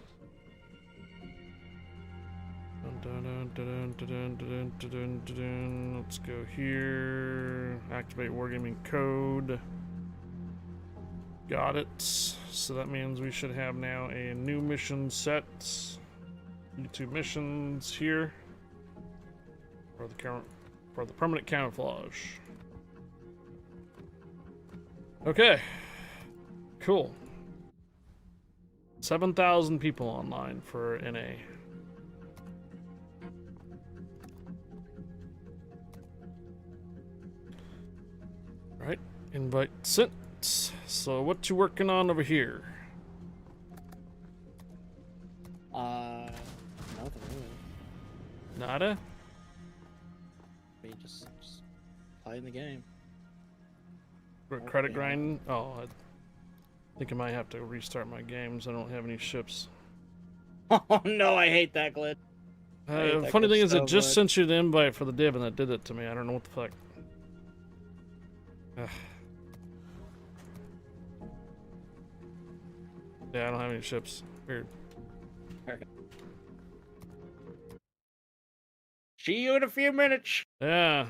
go here. Activate wargaming code. Got it. So that means we should have now a new mission set. YouTube missions here for the permanent camouflage. Okay. Cool. 7,000 people online for NA. Right, invite sent. So what you working on over here? Nothing really. Nada? We just playing the game. For credit grinding? Oh, I think I might have to restart my games. I don't have any ships. Oh no, I hate that glitch. Funny thing is, it just sent you the invite for the div and that did it to me. I don't know what the fuck. Ugh. Yeah, I don't have any ships. Weird. Okay. See you in a few minutes. Yeah.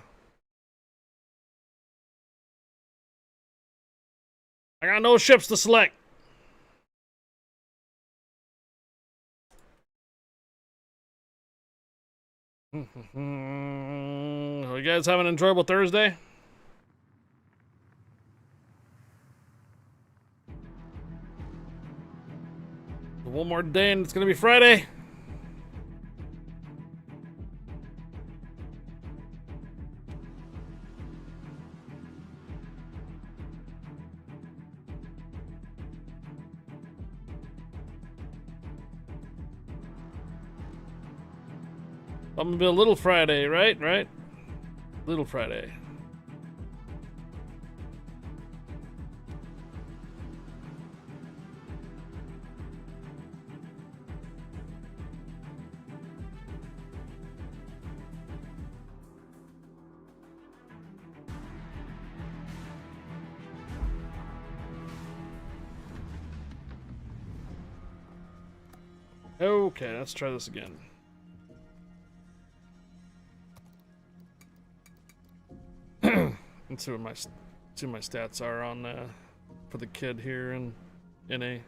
I got no ships to select. You guys have an enjoyable Thursday? One more day and it's gonna be Friday. I'm gonna be a little Friday, right? Right? Little Friday. Okay, let's try this again. Let's see what my stats are on for the kid here in NA.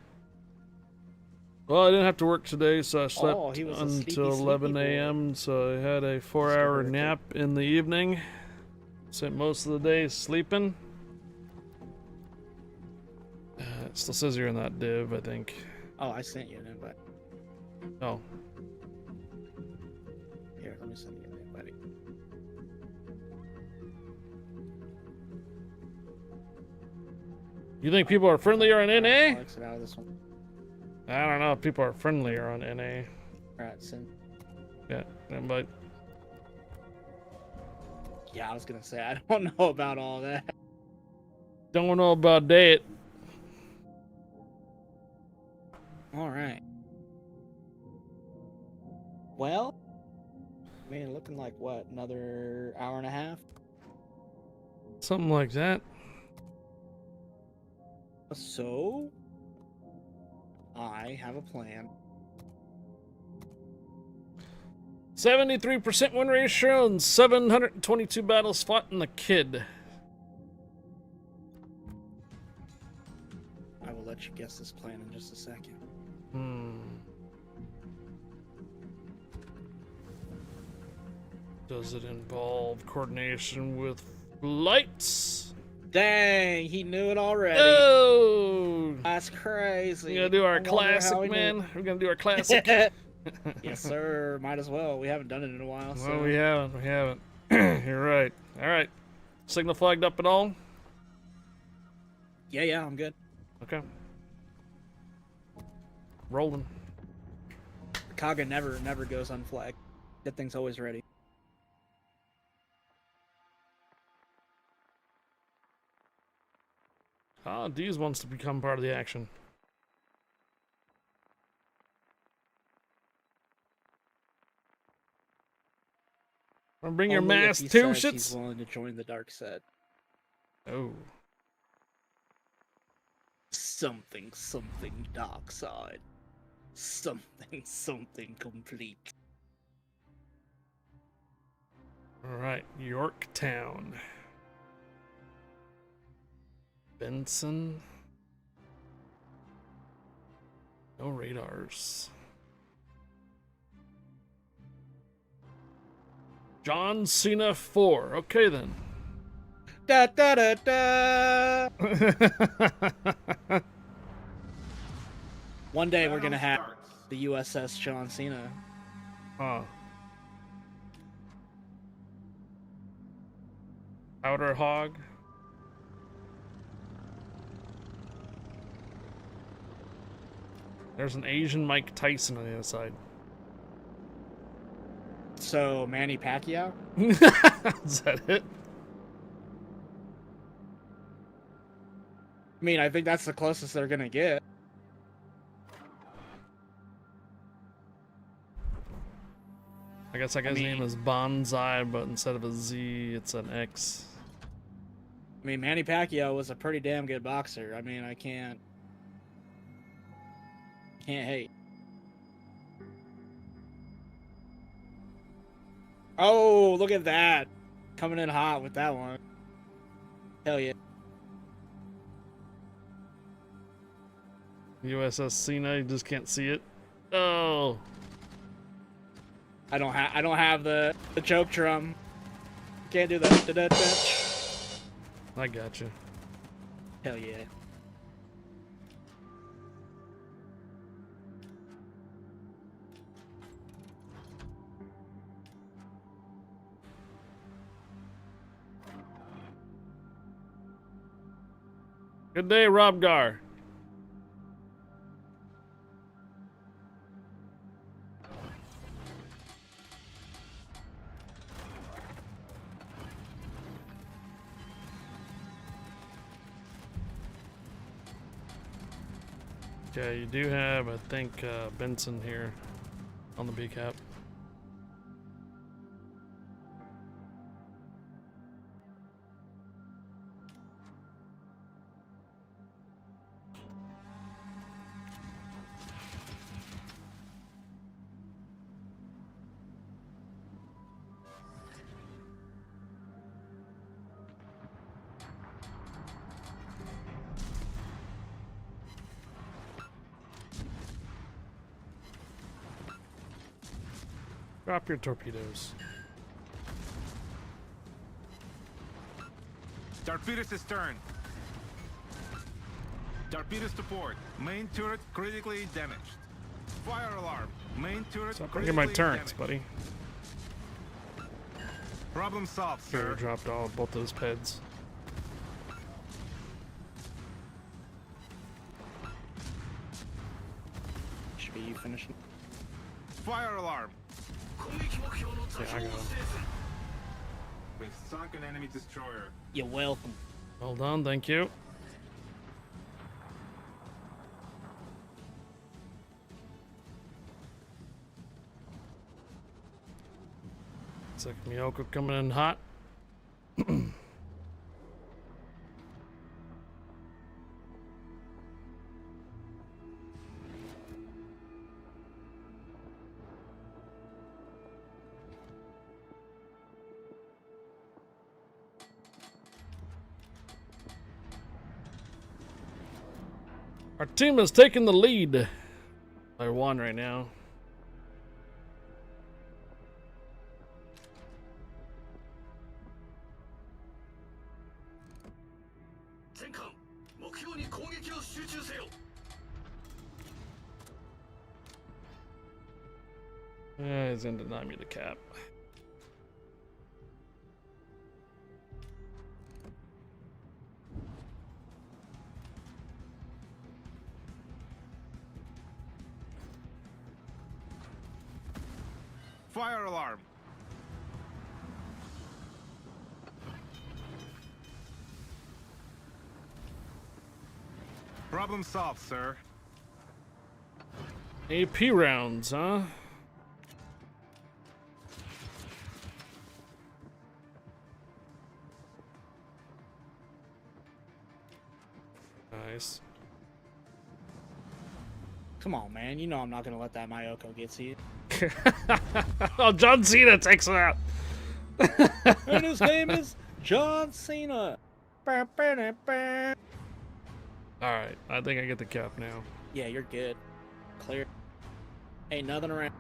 Well, I didn't have to work today, so I slept until 11 a.m. So I had a 4-hour nap in the evening. Spent most of the day sleeping. It still says you're in that div, I think. Oh, I sent you an invite. Oh. Here, let me send you an invite. You think people are friendlier on NA? I'll exit out of this one. I don't know if people are friendlier on NA. Alright, send. Yeah, invite. Yeah, I was gonna say, I don't know about all that. Don't know about that. Alright. Well, I mean, looking like what, another hour and a half? Something like that. So, I have a plan. 73% win ratio and 722 battles fought in the kid. I will let you guess this plan in just a second. Does it involve coordination with flights? Dang, he knew it already. Oh! That's crazy. We're gonna do our classic, man. We're gonna do our classic. Yes, sir. Might as well. We haven't done it in a while. So. Well, we haven't. We haven't. You're right. All right. Signal flagged up at all? Yeah, I'm good. Okay. Rolling. Kaga never goes unflagged. That thing's always ready. Ah, Deez wants to become part of the action. Wanna bring your Only if mask he too, says he's shits? willing to join the dark set. Oh. Something dark side. Something complete. Alright, Yorktown. Benson. No radars. John Cena 4. Okay then. Da da da da. One day we're gonna have the USS John Cena. Huh. Outer Hog. There's an Asian Mike Tyson on the other side. So Manny Pacquiao? Is that it? I mean, I think that's the closest they're gonna get. I guess that guy's name is Bonsai, but instead of a Z, it's an X. I mean, Manny Pacquiao was a pretty damn good boxer. I mean, I can't hate. Oh, look at that. Coming in hot with that one. Hell yeah. USS Cena, you just can't see it. Oh. I don't have the choke drum. Can't do that. I got you. Hell yeah. Good day, Rob Gar. Yeah, you do have, I think, Benson here on the B cap. Drop your torpedoes. Torpedoes astern. Torpedoes to port. Main turret critically damaged. Fire alarm. Main turret Stop critically bringing my turrets, damaged. buddy. Problem solved, Here, sir. dropped both those peds. Should be you finishing. Fire alarm. Yeah, I got him. We've sunk an enemy destroyer. You're welcome. Well done, thank you. Looks like Miyoko coming in hot. Our team is taking the lead by 1 right now. He's gonna deny me the cap. Fire alarm. Problem solved, sir. AP rounds, huh? Nice. Come on, man. You know I'm not gonna let that Mayoko get to you. Oh, John Cena takes it out. And his name is John Cena. Alright, I think I get the cap now. Yeah, you're good. Clear. Ain't nothing around.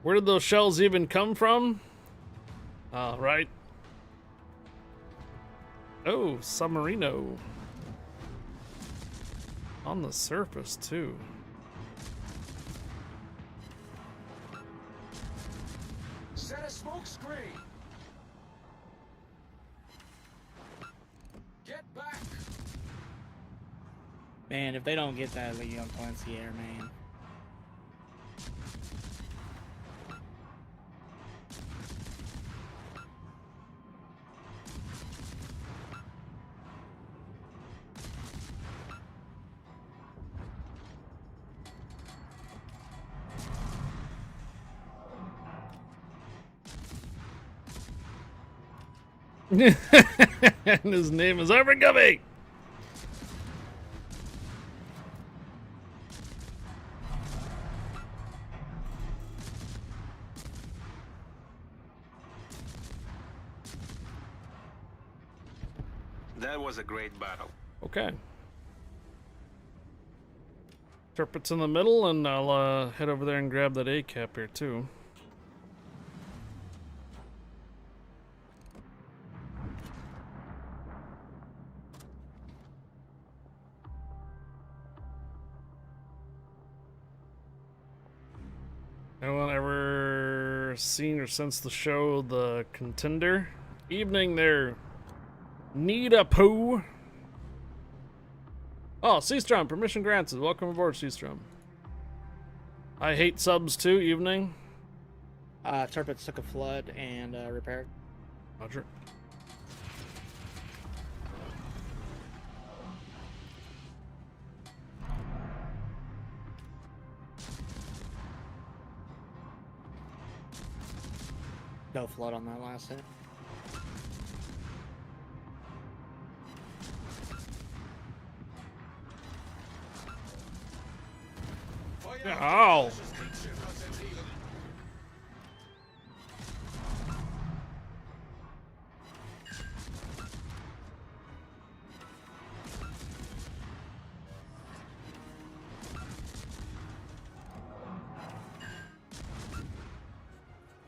Where did those shells even come from? Right. Oh, submarino. On the surface, too. Set a smoke screen. Get back. Man, if they don't get that Leon Clancy air, man. And his name is Ivan Gummy. That was a great battle. Okay. Turpit's in the middle, and I'll head over there and grab that A cap here too. Anyone ever seen or sensed the show The Contender? Evening there. Need a poo. Oh, Seastrom, permission granted. Welcome aboard, Seastrom. I hate subs too. Evening. Turpits took a flood and repaired. Roger. No flood on that last hit. Ow.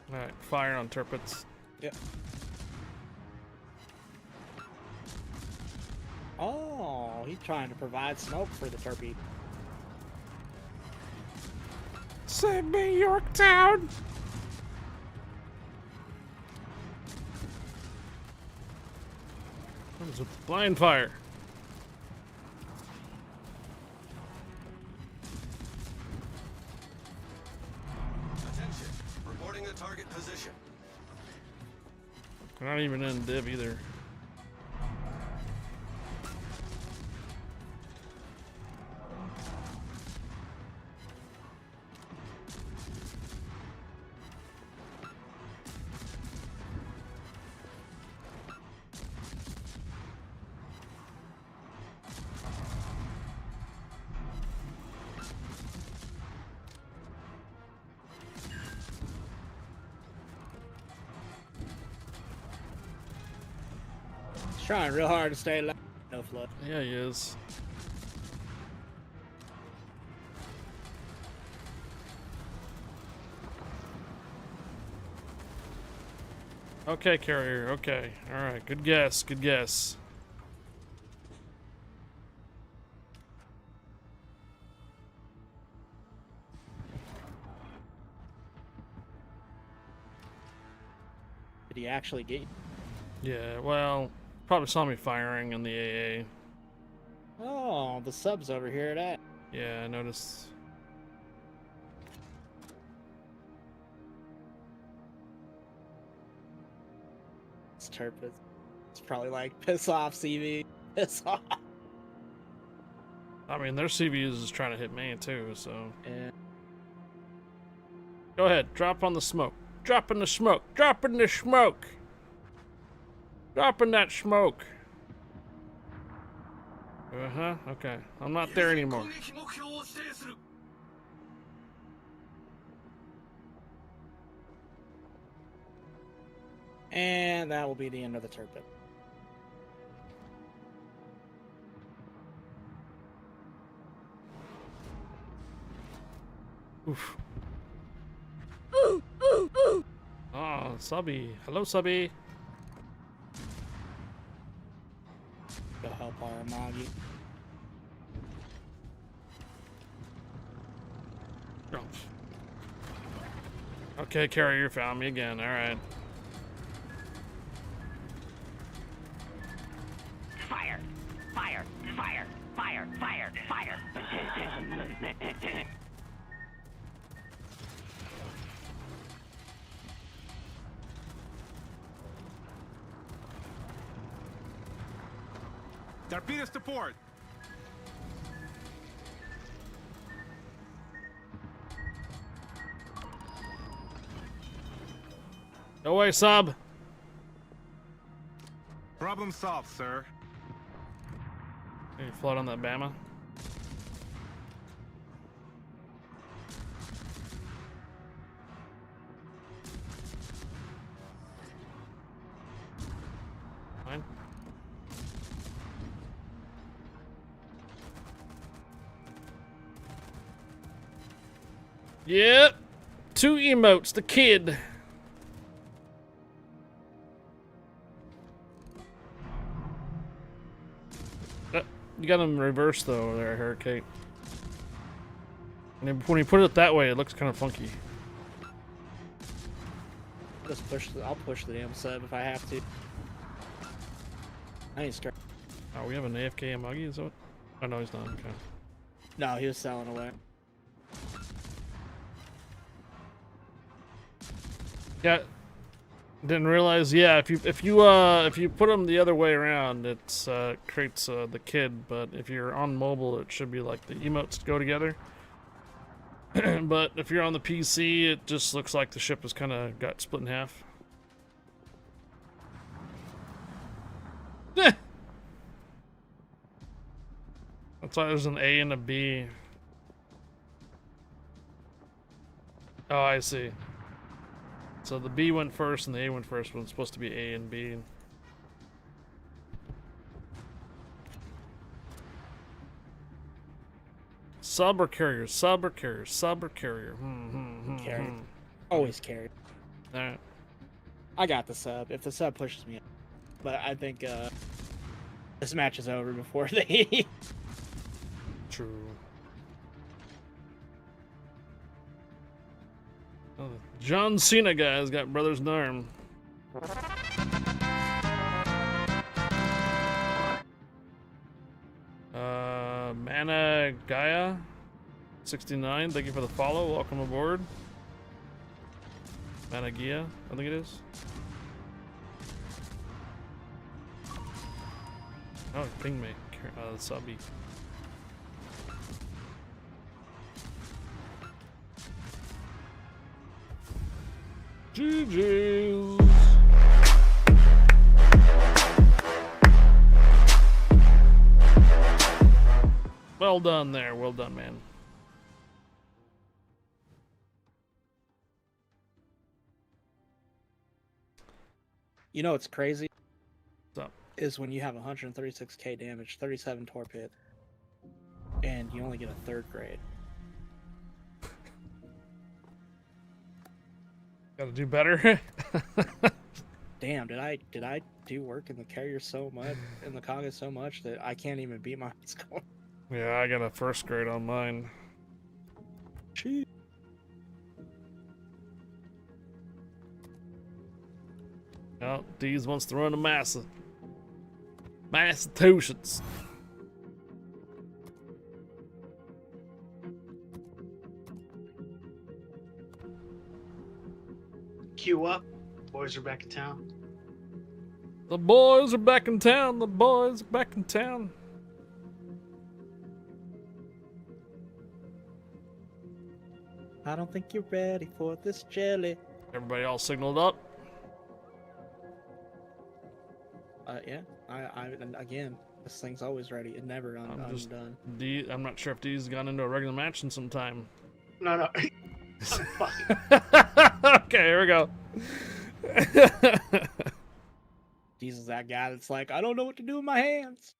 Alright, fire on Turpits. Yep. Oh, he's trying to provide smoke for the Turpy. Save me, Yorktown! Comes with blind fire. Attention. Reporting the target position. They're not even in div either. Trying real hard to stay alive. No flood. Yeah, he is. Okay, carrier. Okay. Alright. Good guess. Good guess. Did he actually get you? Yeah, well, probably saw me firing in the AA. Oh, the sub's over here at. Yeah, I noticed. It's Turpin. It's probably like, piss off, CV. Piss off. I mean, their CVs is trying to hit me too, so. Yeah. Go ahead, drop on the smoke. Drop in the smoke. Drop in the smoke. Drop in that smoke. Uh-huh, okay. I'm not there anymore. And that will be the end of the Turpin. Oof. Oh, Subby. Hello, Subby. Go help our Magi. Oh. Okay, carrier found me again. All right. Fire! Fire! Fire! Fire! Fire! Fire! Torpedoes to port. Go away, sub. Problem solved, sir. Can you float on that Bama? Fine. Yep. 2 emotes, the kid. You got them reversed though there, Hurricane. And when you put it that way, it looks kind of funky. Just push. I'll push the damn sub if I have to. I ain't start. Oh, we have an AFK Amagi, is that what? Oh no, he's not. Okay. No, he was selling away. Yeah. Didn't realize. Yeah, if you put them the other way around, it's creates the kid. But if you're on mobile, it should be like the emotes go together. But if you're on the PC, it just looks like the ship has kind of got split in half. That's why there's an A and a B. Oh, I see. So the B went first and the A went first when it's supposed to be A and B. Sub or carrier? Sub or carrier? Sub or carrier? Carrier. Always carry. Alright. I got the sub. If the sub pushes me up. But I think this match is over before they... True. Oh, the John Cena guy's got brothers in arm. Mana Gaia 69, thank you for the follow. Welcome aboard. Mana Gia, I think it is. Oh, ping me. Subby. GG's. Well done there. Well done, man. You know what's crazy? What's up? Is when you have 136k damage, 37 torpid, and you only get a 3rd grade. Gotta do better. Damn, did I do work in the carrier so much, in the Kaga so much that I can't even beat my score? Yeah, I got a 1st grade on mine. Oh, Deez wants to run a Massachusetts. Queue up. Boys are back in town. The boys are back in town. The boys are back in town. I don't think you're ready for this jelly. Everybody all signaled up. Yeah. And again, this thing's always ready. It never undone. I'm not sure if Deez gone into a regular match in some time. No. Okay, here we go. Deez is that guy that's like, I don't know what to do with my hands.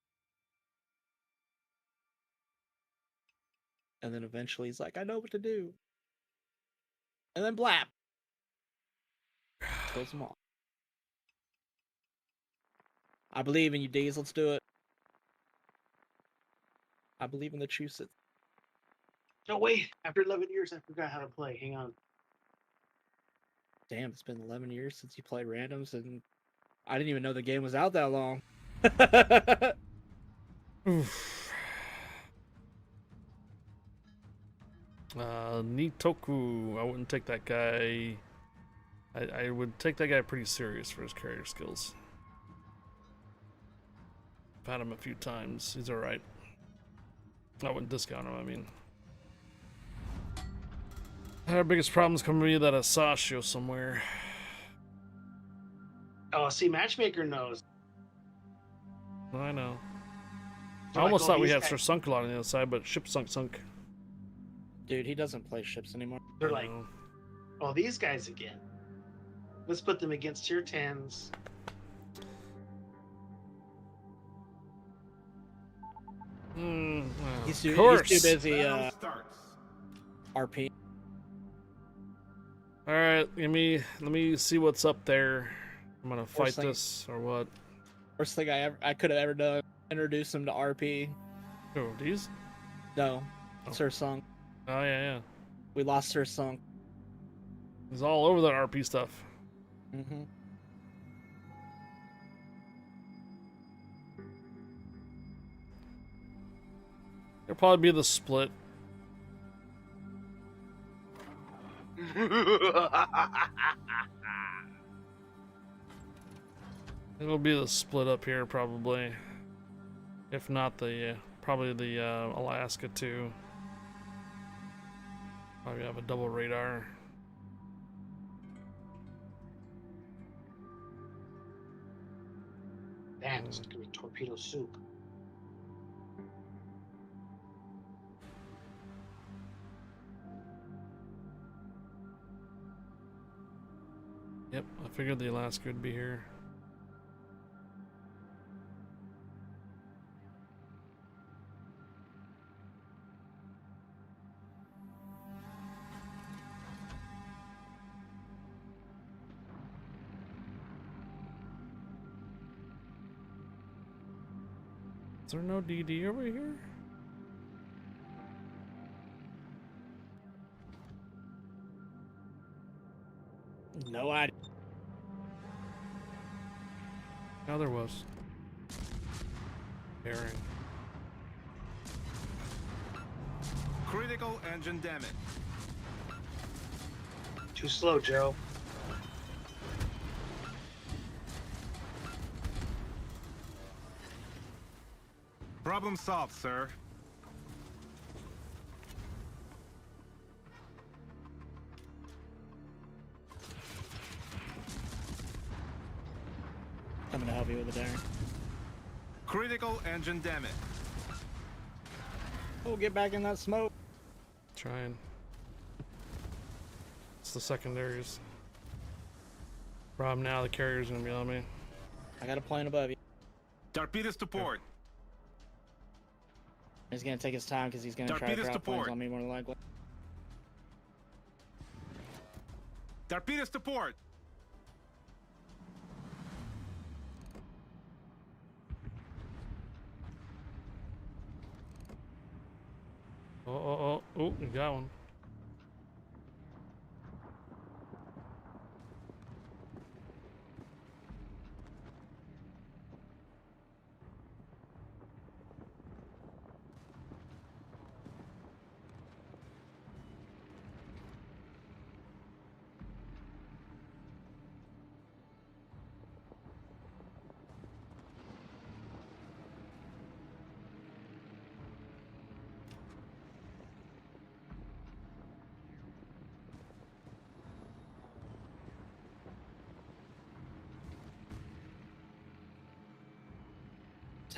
And then eventually he's like, I know what to do. And then blap. Kills them all. I believe in you, Deez. Let's do it. I believe in the Chusets. No, wait. After 11 years, I forgot how to play. Hang on. Damn, it's been 11 years since you played randoms, and I didn't even know the game was out that long. Nitoku. I wouldn't take that guy. I would take that guy pretty serious for his carrier skills. I've had him a few times. He's alright. I wouldn't discount him, I mean. Our biggest problem is going to be that Asashio somewhere. Oh, see, Matchmaker knows. I know. So I almost like, thought we had Sir Sunk a lot on the other side, but ship sunk. Dude, he doesn't play ships anymore. They're like, oh, these guys again. Let's put them against tier 10s. He's too busy RP. Alright, let me see what's up there. I'm gonna fight this or what? Worst thing I could have ever done. Introduce him to RP. Who, these? No. Sir Sunk. Oh yeah. We lost Sir Sunk. He's all over that RP stuff. Mm-hmm. It'll probably be the split. It'll be the split up here probably. If not the probably the Alaska too. Probably have a double radar. Damn, this is gonna be torpedo soup. Yep, I figured the Alaska would be here. Is there no DD over here? No idea. No, there was. Bearing. Critical engine damage. Too slow, Joe. Problem solved, sir. I'm gonna help you with the daring. Critical engine damage. Oh, get back in that smoke. Trying. It's the secondaries. Problem now, the carrier's gonna be on me. I got a plane above you. Torpedoes to port. He's gonna take his time because he's gonna try to drop planes on me more than likely. Torpedoes to port. Oh, you got one.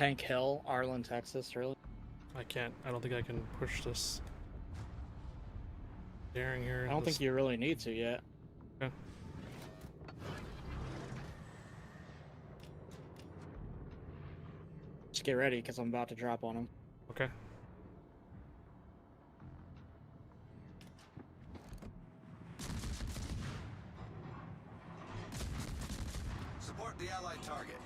Tank Hill, Arlen, Texas, really? I can't. I don't think I can push this. Daring here. I don't think you really need to yet. Okay. Just get ready, because I'm about to drop on him. Okay. Support the allied target.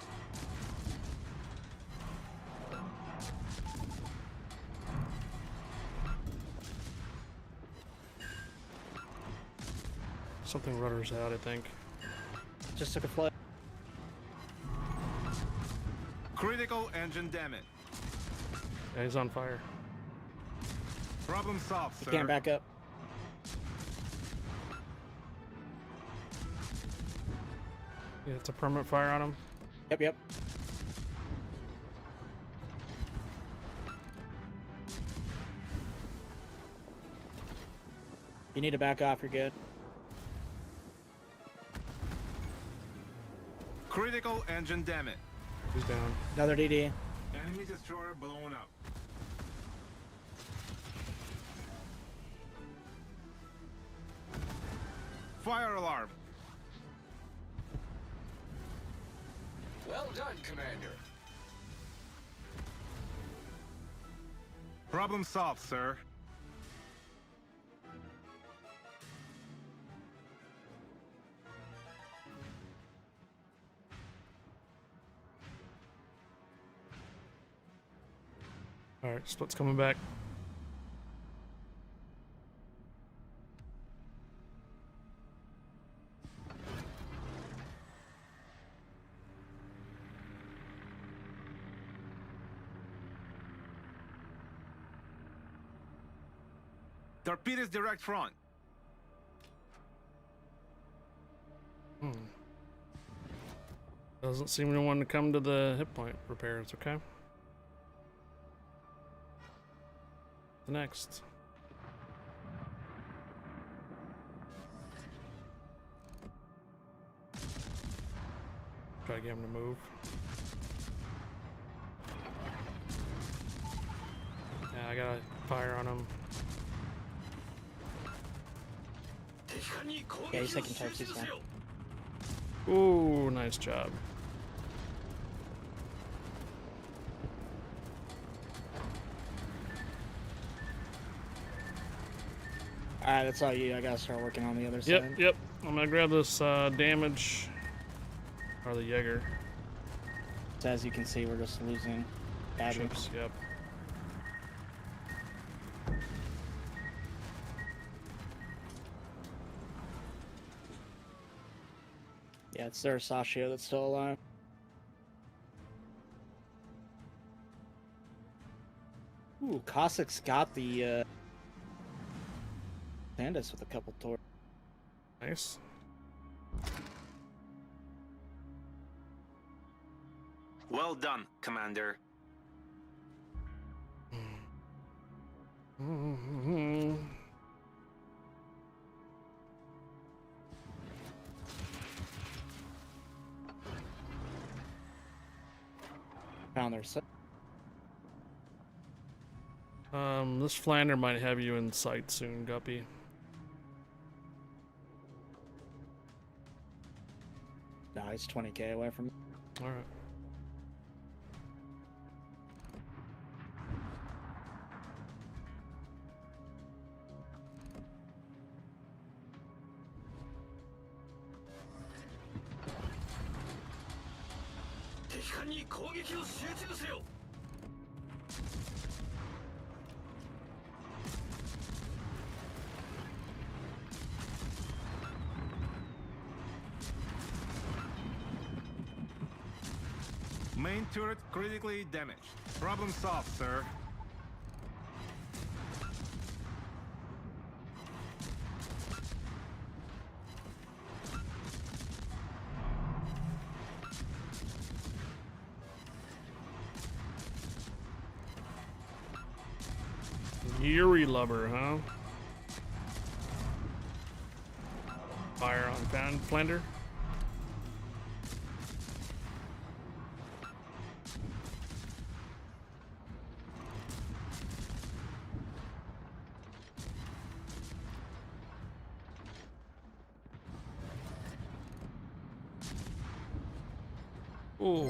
Something rudder's out, I think. Just took a flight. Critical engine damage. Yeah, he's on fire. Problem solved, You sir. can't back up. Yeah, it's a permanent fire on him. Yep, yep. You need to back off, you're good. Critical engine damage. He's down. Another DD. Enemy destroyer blown up. Fire alarm. Well done, Commander. Problem solved, sir. Alright, split's coming back. Torpedoes direct front. Doesn't seem to want to come to the hit point repairs, okay? The next. Try to get him to move. Yeah, I got a fire on him. Yeah, he's taking type 6 now. Ooh, nice job. Alright, that's all you. I gotta start working on the other Yep, side. yep. I'm gonna grab this damage. Or the Jaeger. So as you can see, we're just losing badly. Ships, yep. Yeah, it's their Sashio that's still alive. Ooh, Cossack's got the Sandus with a couple torps. Nice. Well done, Commander. Found their set. This Flander might have you in sight soon, Guppy. No, he's 20k away from me. Alright. Main turret critically damaged. Problem solved, sir. Yuri Lover, huh? Fire on Flander. Ooh.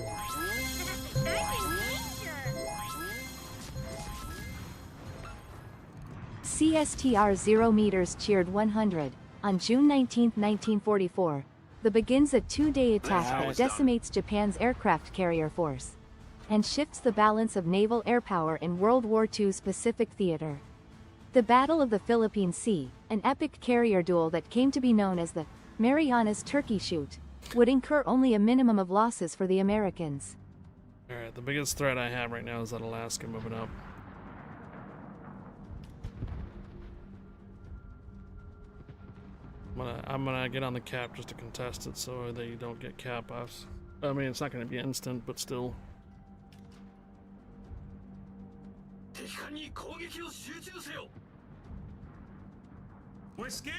CSTR 0 meters cheered 100. On June 19, 1944, the begins a two-day attack that decimates Japan's aircraft carrier force and shifts the balance of naval air power in World War II's Pacific theater. The Battle of the Philippine Sea, an epic carrier duel that came to be known as the Marianas Turkey Shoot, would incur only a minimum of losses for the Americans. Alright, the biggest threat I have right now is that Alaska moving up. I'm gonna get on the cap just to contest it so they don't get cap offs. I mean, it's not gonna be instant, but still. Escape!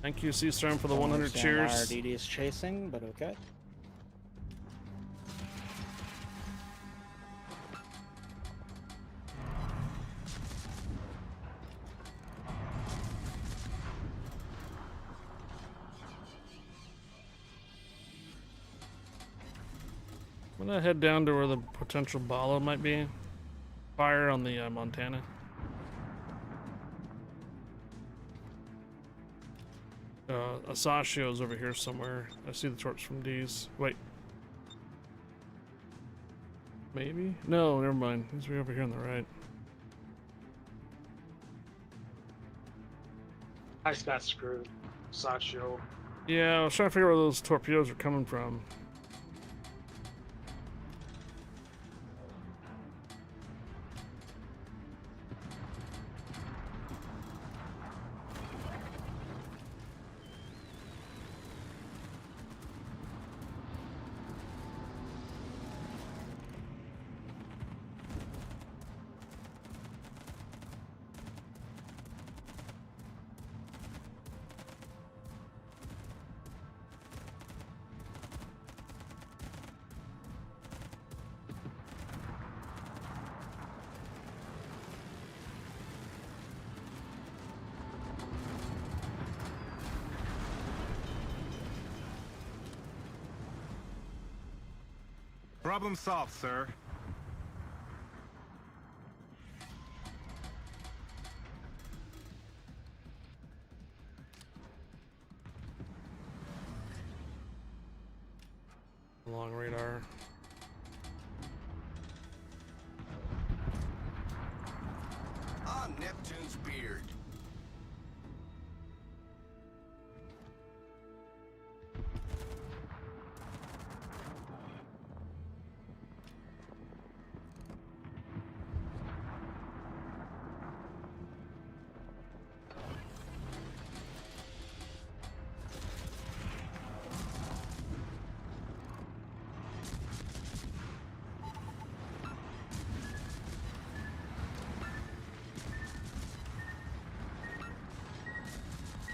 Thank you, Seastorm, for the 100 cheers. RDD is chasing, but okay. I'm gonna head down to where the potential Bala might be. Fire on the Montana. Asashio's over here somewhere. I see the torch from D's. Wait. Maybe? No, never mind. He's way over here on the right. I just got screwed. Sachio. Yeah, I was trying to figure out where those torpedoes are coming from. Problem solved, sir. Long radar. On Neptune's beard.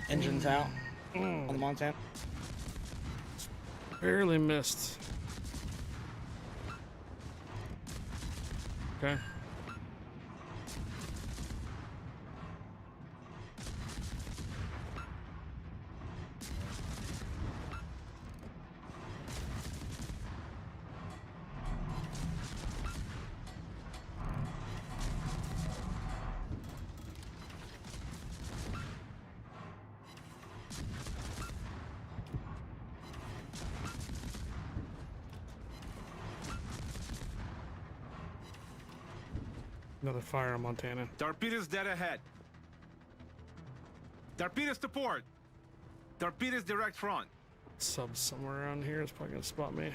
Engines out on the Montana. Barely missed. Okay. Another fire on Montana. Torpedoes dead ahead. Torpedoes to port. Torpedoes direct front. Sub somewhere around here is probably gonna spot me.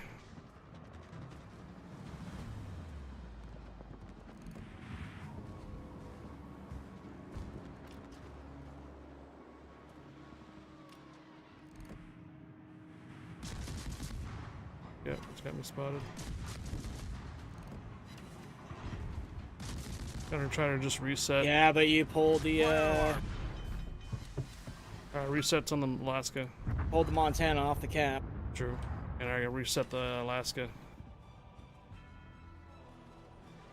Yep, it's got me spotted. Gonna try to just reset. Yeah, but you pulled the resets on the Alaska. Pulled the Montana off the cap. True. And I gotta reset the Alaska.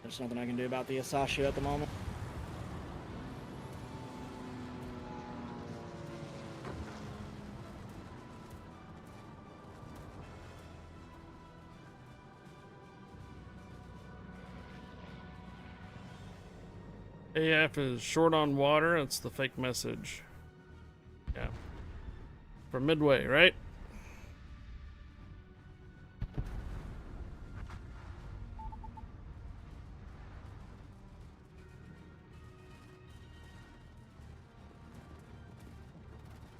There's nothing I can do about the Asashio at the moment. AF is short on water. That's the fake message. Yeah. For Midway, right?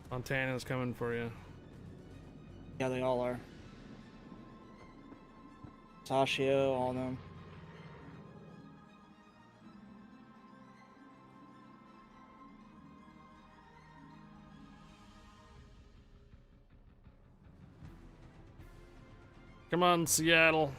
Montana's coming for you. Yeah, they all are. Sashio, all of them. Come on, Seattle.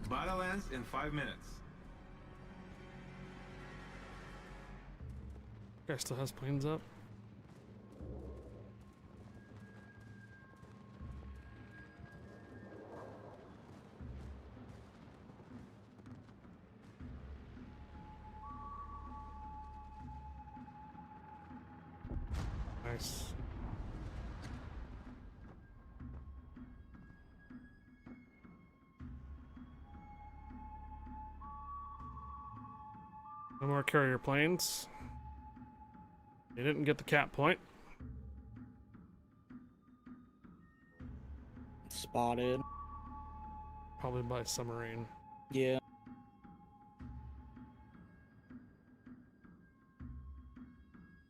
Battle ends in 5 minutes. Guy still has planes up. Nice. No more carrier planes. You didn't get the cap point. Spotted. Probably by submarine. Yeah.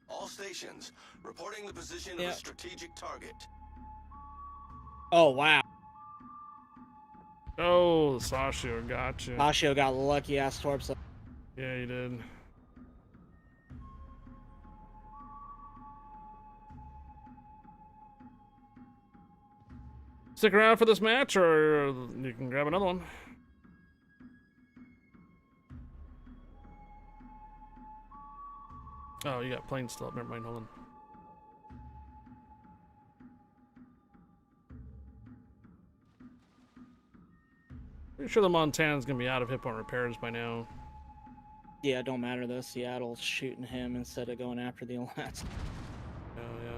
All stations, reporting the position of a strategic target. Oh, wow. Oh, Sashio got you. Sashio got lucky ass torps. Yeah, he did. Stick around for this match, or you can grab another one. Oh, you got planes still up. Never mind, hold on. Pretty sure the Montana's gonna be out of hit point repairs by now. Yeah, it don't matter though. Seattle's shooting him instead of going after the Alaska. Oh, yeah.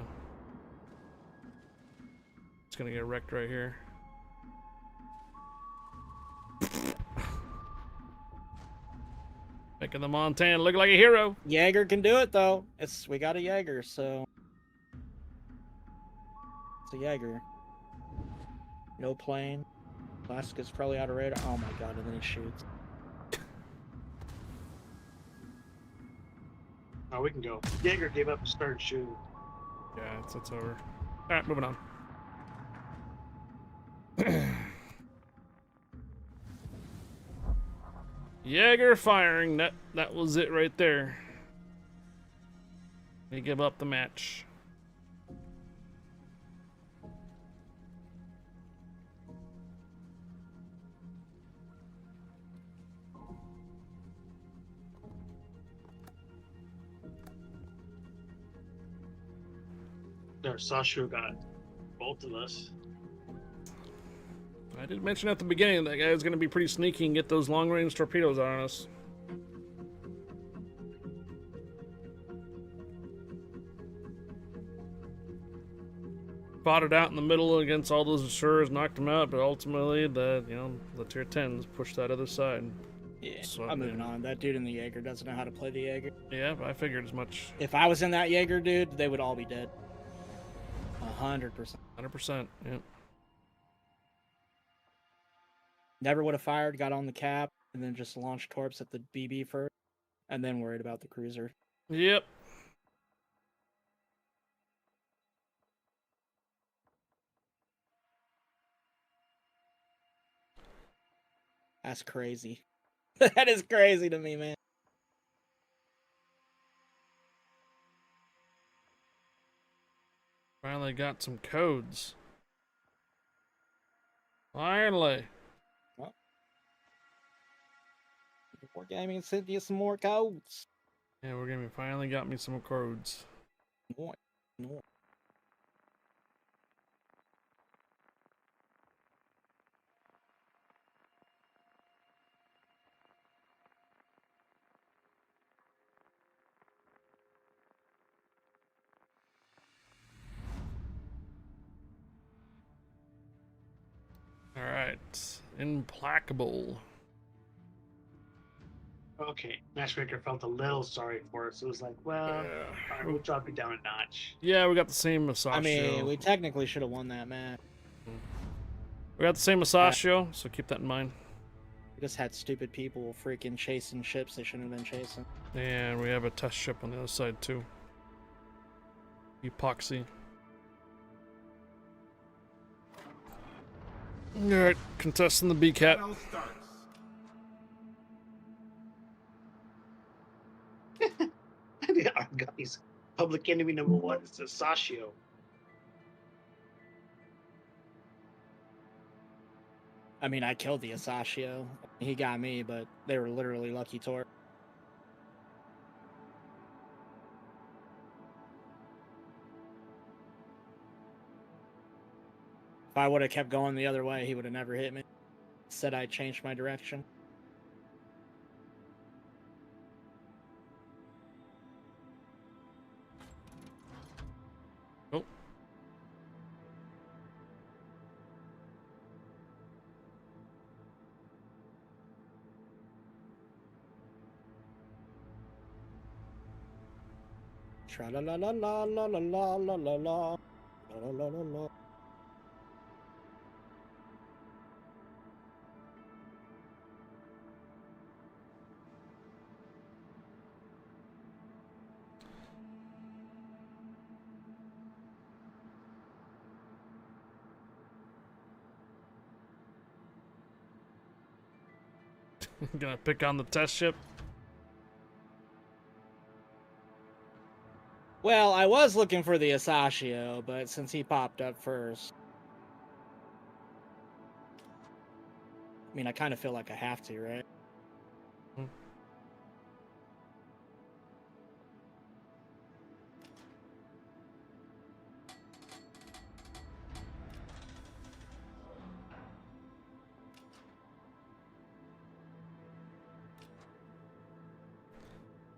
It's gonna get wrecked right here. Making the Montana look like a hero. Jaeger can do it though. We got a Jaeger, so it's a Jaeger. No plane. Alaska's probably out of radar. Oh my god, and then he shoots. Oh, we can go. Jaeger gave up and started shooting. Yeah, it's over. Alright, moving on. Jaeger firing. That was it right there. They give up the match. There, Sashu got both of us. I did mention at the beginning that guy's going to be pretty sneaky and get those long-range torpedoes on us. Fought it out in the middle against all those assurers, knocked them out, but ultimately the tier 10s pushed that other side. Yeah, So, I'm moving on. That dude in the Jaeger doesn't know how to play the Jaeger. Yeah, but I figured as much. If I was in that Jaeger, dude, they would all be dead. 100%. 100%, yeah. Never would have fired, got on the cap, and then just launched torps at the BB first, and then worried about the cruiser. Yep. That's crazy. That is crazy to me, man. Finally got some codes. Finally. Wargaming sent you some more codes. Yeah, we're gonna finally got me some codes. What? No. Alright. Implacable. Okay, Matchmaker felt a little sorry for us. It was like, well, all right, we'll drop you down a notch. Yeah, we got the same Masashio. I mean, we technically should have won that match. We got the same Masashio, so keep that in mind. We just had stupid people freaking chasing ships they shouldn't have been chasing. And we have a test ship on the other side too. Epoxy. Alright, contesting the B-Cat. Our guy's public enemy number one is the Sashio. I mean, I killed the Asashio. He got me, but they were literally lucky torque. If I would have kept going the other way, he would have never hit me. Said I changed my direction. Oh. Tra la la la la la la la la la la la la la la. Gonna pick on the test ship. Well, I was looking for the Asashio, but since he popped up first, I mean, I kind of feel like I have to, right?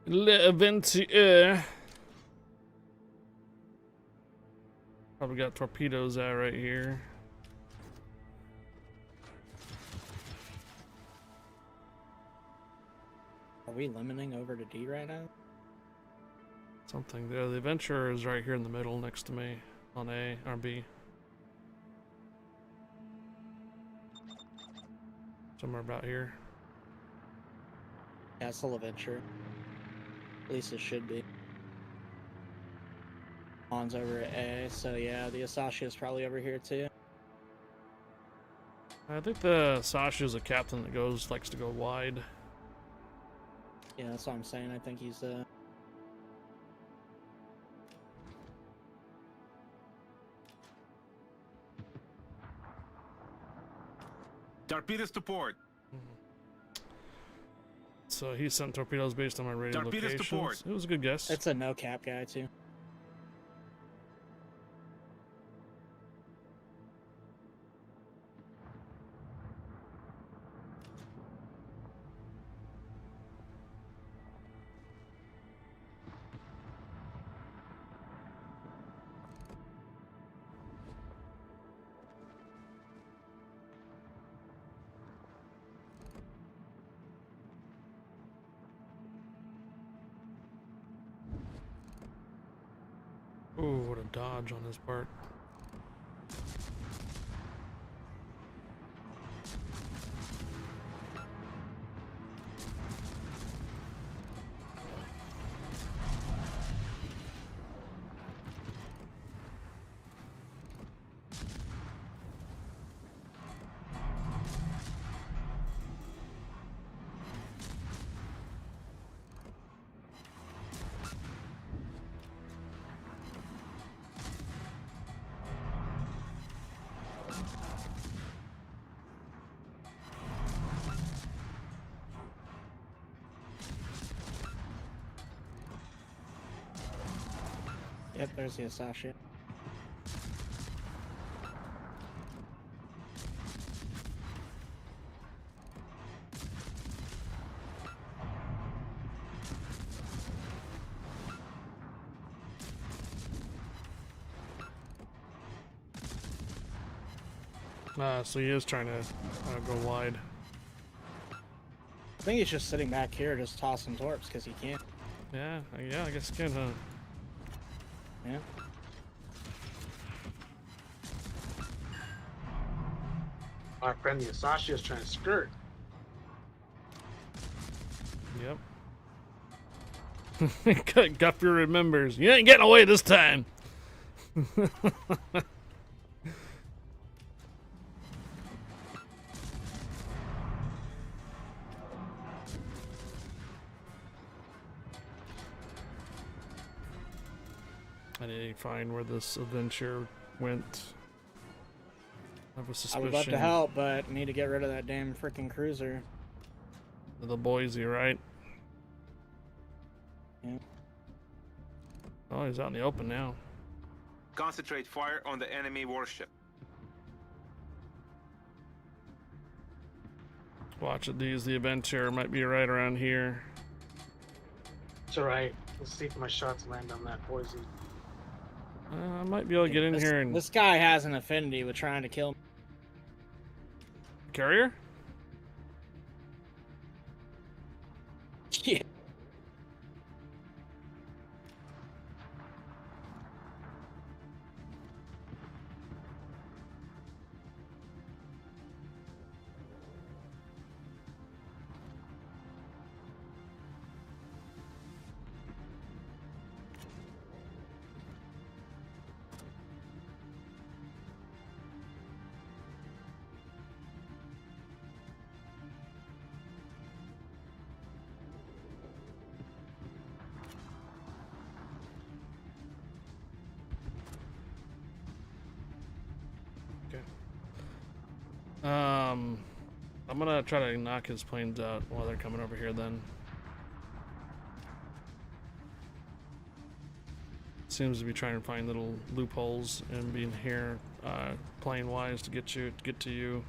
L'Aventier. Probably got torpedoes out right here. Are we limiting over to D right now? Something there. The Adventurer is right here in the middle next to me on A or B. Somewhere about here. Castle Adventure. At least it should be. Han's over at A, so yeah, the Asashio is probably over here too. I think the Sasha is a captain that likes to go wide. Yeah, that's what I'm saying. I think he's Torpedoes to port. So he sent torpedoes based on my radio Torpedoes to locations. port. It was a good guess. It's a no cap guy too. Ooh, what a dodge on his part. Yep, there's the Asashi. So he is trying to go wide. I think he's just sitting back here just tossing torps because he can't. Yeah, I guess he can, huh? Yeah. Our friend the Asashi is trying to skirt. Yep. Guppy remembers. You ain't getting away this time. I need to find where this adventure went. I have a suspicion. I would love to help, but need to get rid of that damn freaking cruiser. The Boise, right? Yeah. Oh, he's out in the open now. Concentrate fire on the enemy warship. Watch it, these. The adventure might be right around here. It's alright. Let's see if my shots land on that Boise. I might be able to get in here and... This guy has an affinity with trying to kill me. Carrier? Yeah. I'm gonna try to knock his planes out while they're coming over here then. Seems to be trying to find little loopholes and being here plane wise to get to you.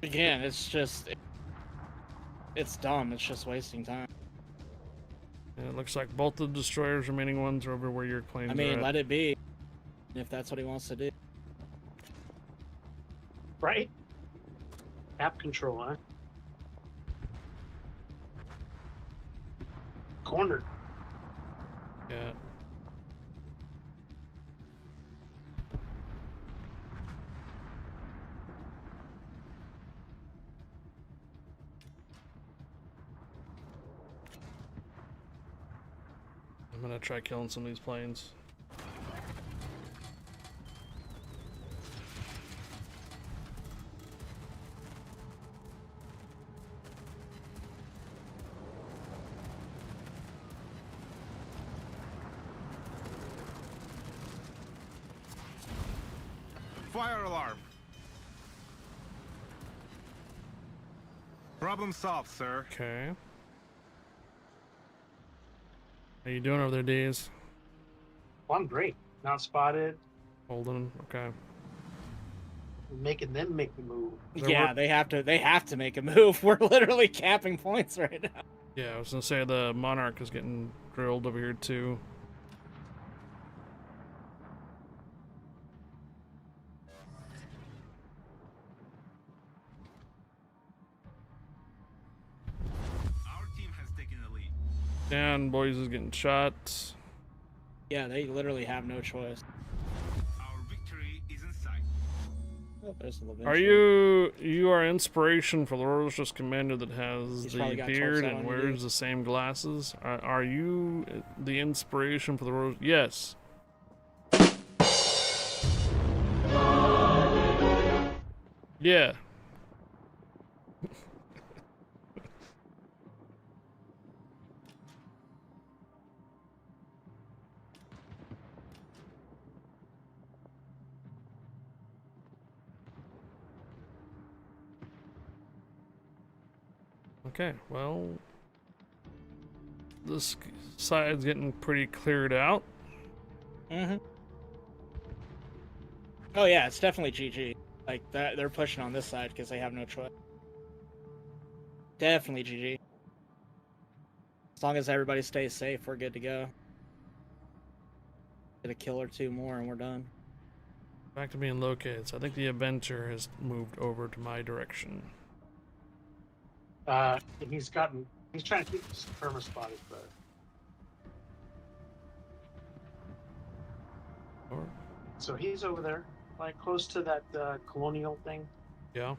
Again, it's just it's dumb. It's just wasting time. And it looks like both the destroyers, remaining ones, are over where your planes are. I mean, at. let it be. If that's what he wants to do. Right? App control, huh? Cornered. Yeah. I'm gonna try killing some of these planes. Fire alarm. Problem solved, sir. Okay. How you doing over there, Days? Well, I'm great. Not spotted. Holding. Okay. Making them make the move. Yeah, they have to make a move. We're literally capping points right now. Yeah, I was gonna say the Monarch is getting drilled over here too. Our team has taken the lead. Dan Boys is getting shot. Yeah, they literally have no choice. Our victory is in sight. Oh, there's the Are you are inspiration for the Royalist commander that has He's the probably got beard 12 and on you, wears dude. the same glasses? Are you the inspiration for the Royalist? Yes. Yeah. Okay, well, this side's getting pretty cleared out. Mm-hmm. Oh yeah, it's definitely GG. Like that, they're pushing on this side because they have no choice. Definitely GG. As long as everybody stays safe, we're good to go. Get a kill or two more, and we're done. Back to being located. So I think the Avenger has moved over to my direction. He's trying to keep his firmer spotted, but. Or? So he's over there, like close to that colonial thing. Yeah.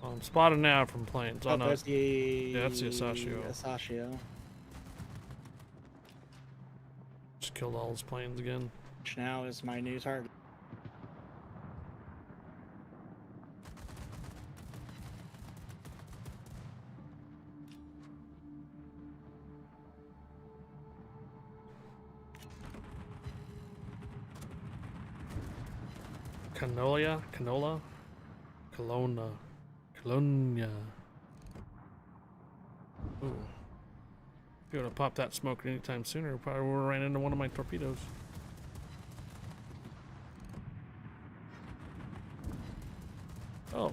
I'm spotted now from planes. Oh, no. That's the... Yeah, that's the Asashio. Asashio. Just killed all his planes again. Which now is my new target. Canola? Colonia. Ooh. If you would have popped that smoke anytime sooner, probably would have ran into one of my torpedoes. Oh.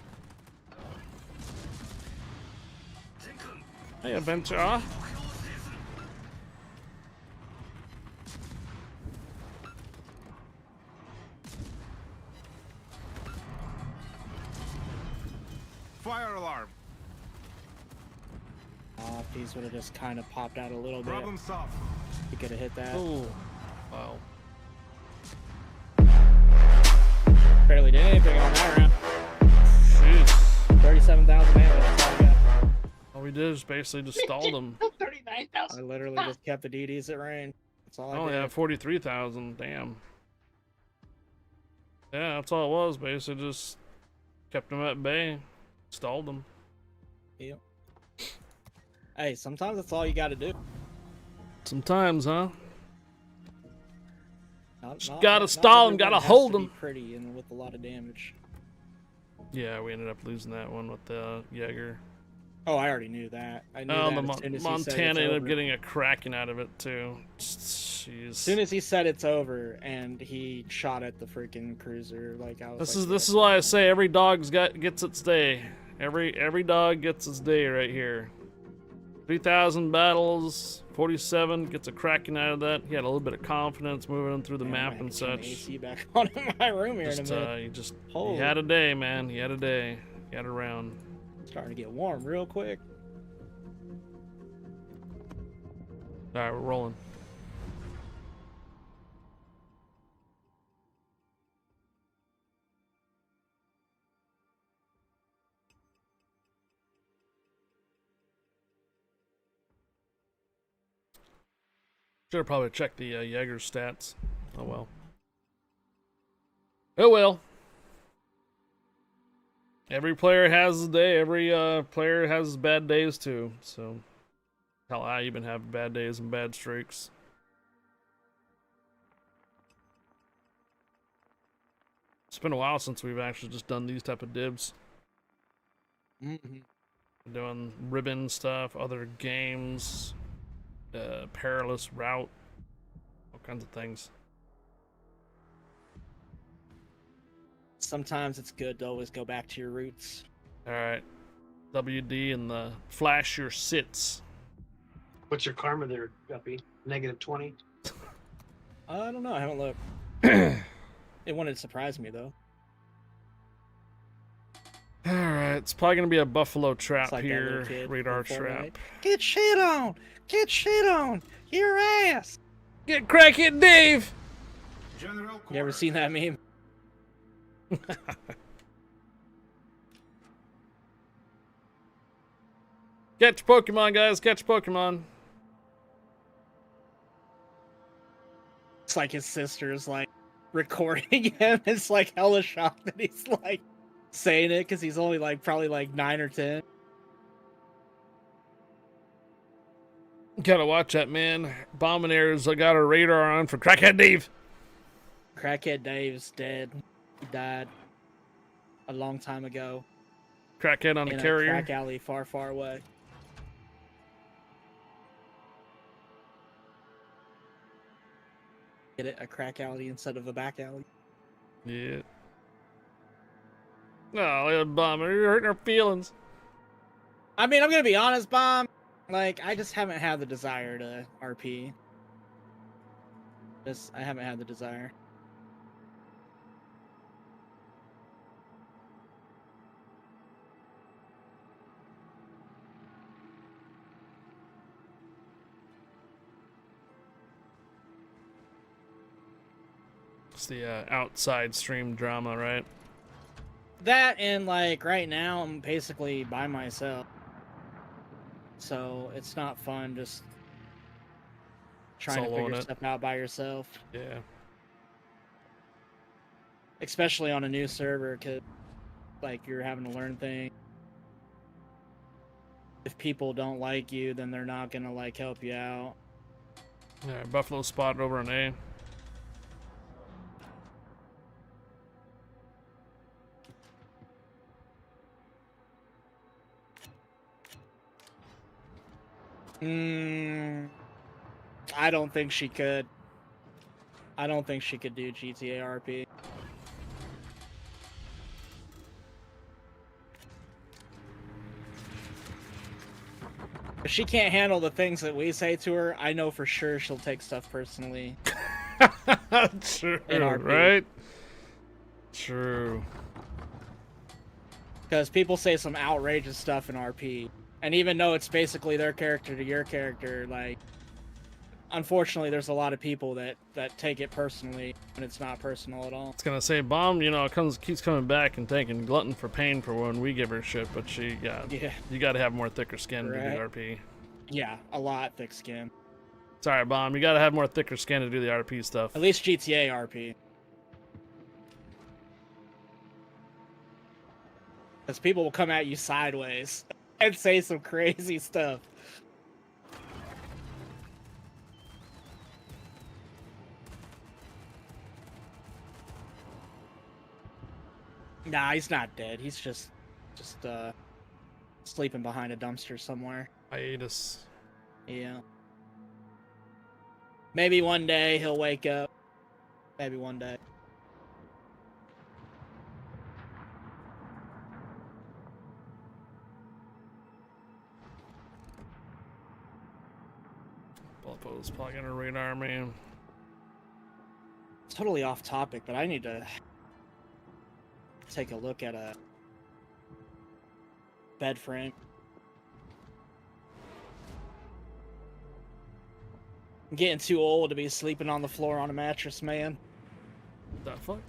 Hey, Adventure. Fire alarm. If these would have just kind of popped out a little bit, Problem solved. you could have hit that. Oh. Wow. Barely did anything on that round. Jeez. 37,000 damage. That's all I got. All we did is basically just stalled them. 39,000. I literally just kept the DDs at range. That's all I I only did. have 43,000. Damn. Yeah, that's all it was. Basically, just kept them at bay, stalled them. Yep. Hey, sometimes that's all you got to do. Sometimes, huh? Not gotta stall 'em, everyone gotta has to hold be 'em. Pretty and with a lot of damage. Yeah, we ended up losing that one with the Jaeger. Oh, I already knew that. I knew Oh, that the as soon as he said Montana it's ended up over. getting a cracking out of it too. Jeez. As soon as he said it's over, and he shot at the freaking cruiser, like I was. This is why I say every dog's gets its day. Every dog gets its day right here. 3,000 battles, 47 gets a cracking out of that. He had a little bit of confidence moving him through the map and such. AC back on in my room here in a minute. He had a day, man. He had a day. He had a round. Starting to get warm real quick. All right, we're rolling. Should have probably checked the Jaeger stats. Oh well. Oh well. Every player has his day. Every player has his bad days too. So, hell, I even have bad days and bad streaks. It's been a while since we've actually just done these type of dibs. Doing ribbon stuff, other games, perilous route, all kinds of things. Sometimes it's good to always go back to your roots. All right, WD and the flash your sits. What's your karma there, Guppy? -20? I don't know. I haven't looked. It wouldn't surprise me though. All right, it's probably gonna be a buffalo trap It's like that here, little kid radar from Fortnite. trap. Get shit on! Get shit on! Your ass! Get crackhead Dave! General You ever seen that meme? Catch Pokemon, guys! Catch Pokemon! It's like his sister's like recording him. It's like hella shocked that he's like saying it because he's only like probably like 9 or 10. Gotta watch that, man. Bombinaires, I got a radar on for Crackhead Dave. Crackhead Dave's dead. He died a long time ago. Crackhead on in a carrier. crack alley far, far away. Get it? A crack alley instead of a back alley. Yeah. No, little Bomber, you're hurting our feelings. I mean, I'm gonna be honest, Bomb. Like, I just haven't had the desire to RP. I haven't had the desire. It's the outside stream drama, right? That and like right now I'm basically by myself. So it's not fun just trying to figure stuff out by yourself. Yeah. Especially on a new server, cause like you're having to learn things. If people don't like you, then they're not gonna like help you out. Yeah, Buffalo spotted over an A. I don't think she could. I don't think she could do GTA RP. If she can't handle the things that we say to her, I know for sure she'll take stuff personally. True, right? True. Because people say some outrageous stuff in RP. And even though it's basically their character to your character, like, unfortunately, there's a lot of people that take it personally when it's not personal at all. It's gonna say, Bomb, you know, keeps coming back and taking Glutton for pain for when we give her shit, but Yeah. You gotta have more thicker skin to do the RP. Yeah, a lot thick skin. Sorry, Bomb, you gotta have more thicker skin to do the RP stuff. At least GTA RP. Because people will come at you sideways and say some crazy stuff. Nah, he's not dead. He's just sleeping behind a dumpster somewhere. Hiatus. Yeah. Maybe one day he'll wake up. Maybe one day. Buffalo's probably gonna radar me. It's totally off topic, but I need to take a look at a bed frame. I'm getting too old to be sleeping on the floor on a mattress, man. The fuck?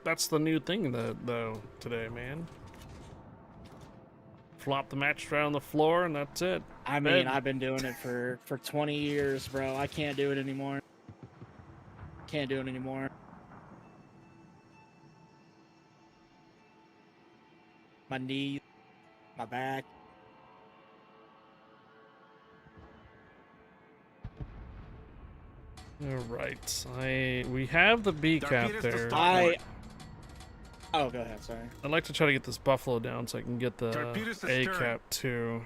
That's the new thing though today, man. Flop the mattress right on the floor and that's it. I mean, I've been doing it for 20 years, bro. I can't do it anymore. Can't do it anymore. My knees, my back. Alright, we have the B cap there. Oh, go ahead, sorry. I'd like to try to get this Buffalo down so I can get the A cap too.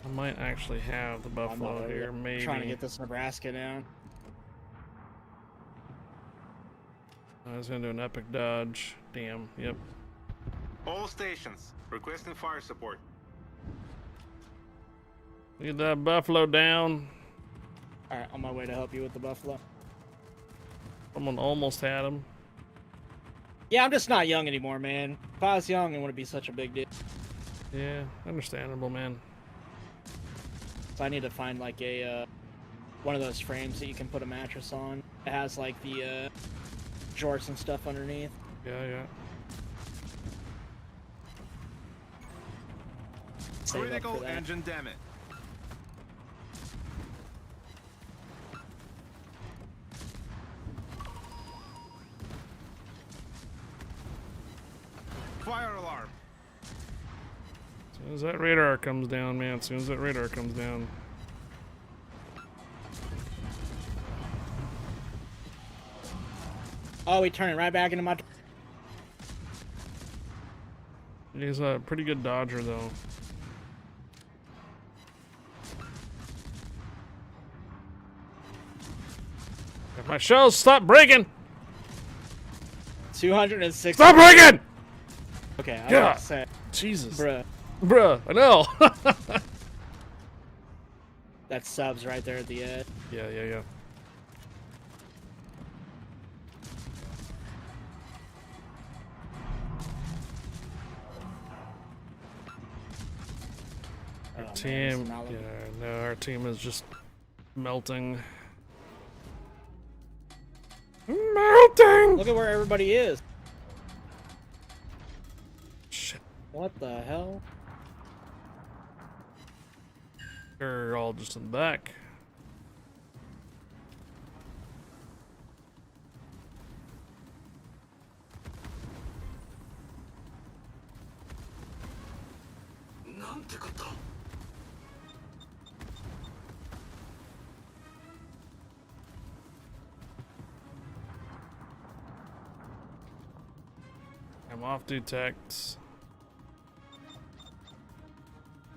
I might actually have the Buffalo here, maybe. Trying to get this Nebraska down. I was gonna do an epic dodge. Damn, yep. All stations, requesting fire support. Get that Buffalo down. Alright, on my way to help you with the Buffalo. Someone almost had him. Yeah, I'm just not young anymore, man. If I was young, it wouldn't be such a big deal. Yeah, understandable, man. So I need to find like a one of those frames that you can put a mattress on. It has like the jorts and stuff underneath. Yeah. Critical engine damage. Fire alarm. soon as that radar comes down, man. As soon as that radar comes down. Oh, he turned right back into my... He's a pretty good dodger, though. If my shells stop breaking! 260. Stop breaking! Okay, I was Yeah. about to say. Jesus. Bruh. Bruh, I know. That subs right there at the end. Yeah. Our team, no, our team is just melting. Melting! Look at where everybody is. Shit. What the hell? They're all just in the back. I'm off detect.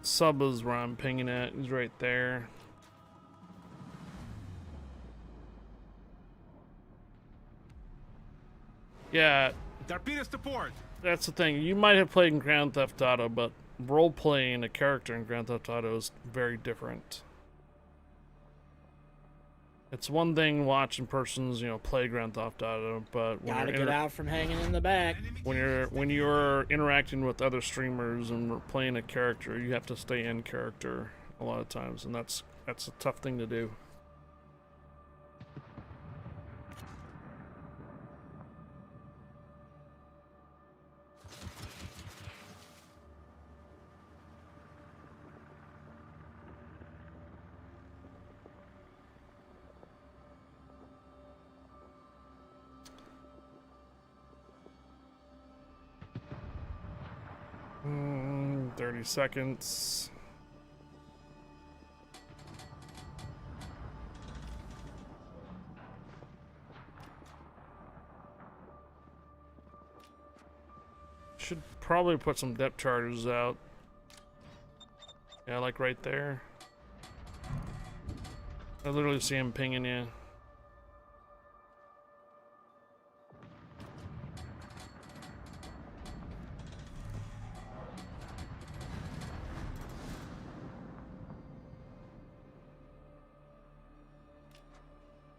Sub is where I'm pinging at. He's right there. Yeah. Torpedoes to port. That's the thing. You might have played in Grand Theft Auto, but role-playing a character in Grand Theft Auto is very different. It's one thing watching persons, play Grand Theft Auto, but when Gotta get out from hanging in the back. when you're interacting with other streamers and playing a character, you have to stay in character a lot of times, and that's a tough thing to do. Mm, 30 seconds. Should probably put some depth charges out. Yeah, like right there. I literally see him pinging you.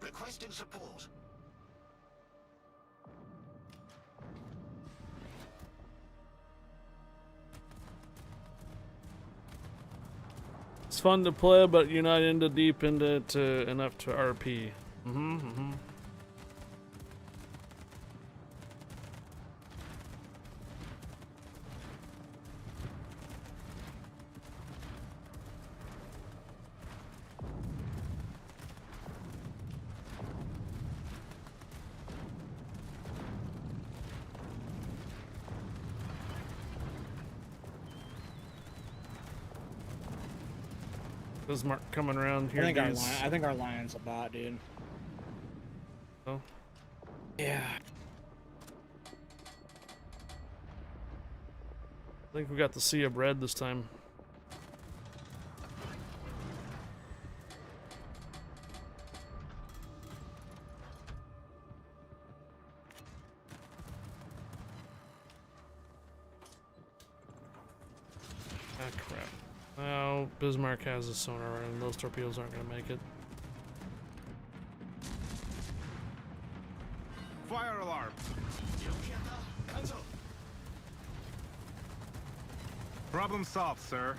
Requesting support. It's fun to play, but you're not deep into it enough to RP. Bismarck coming around here. I think our lion's a bot, dude. Oh. Yeah. I think we got the sea of red this time. Ah, crap. Oh, Bismarck has a sonar, and those torpedoes aren't going to make it. Fire alarm. Problem solved, sir.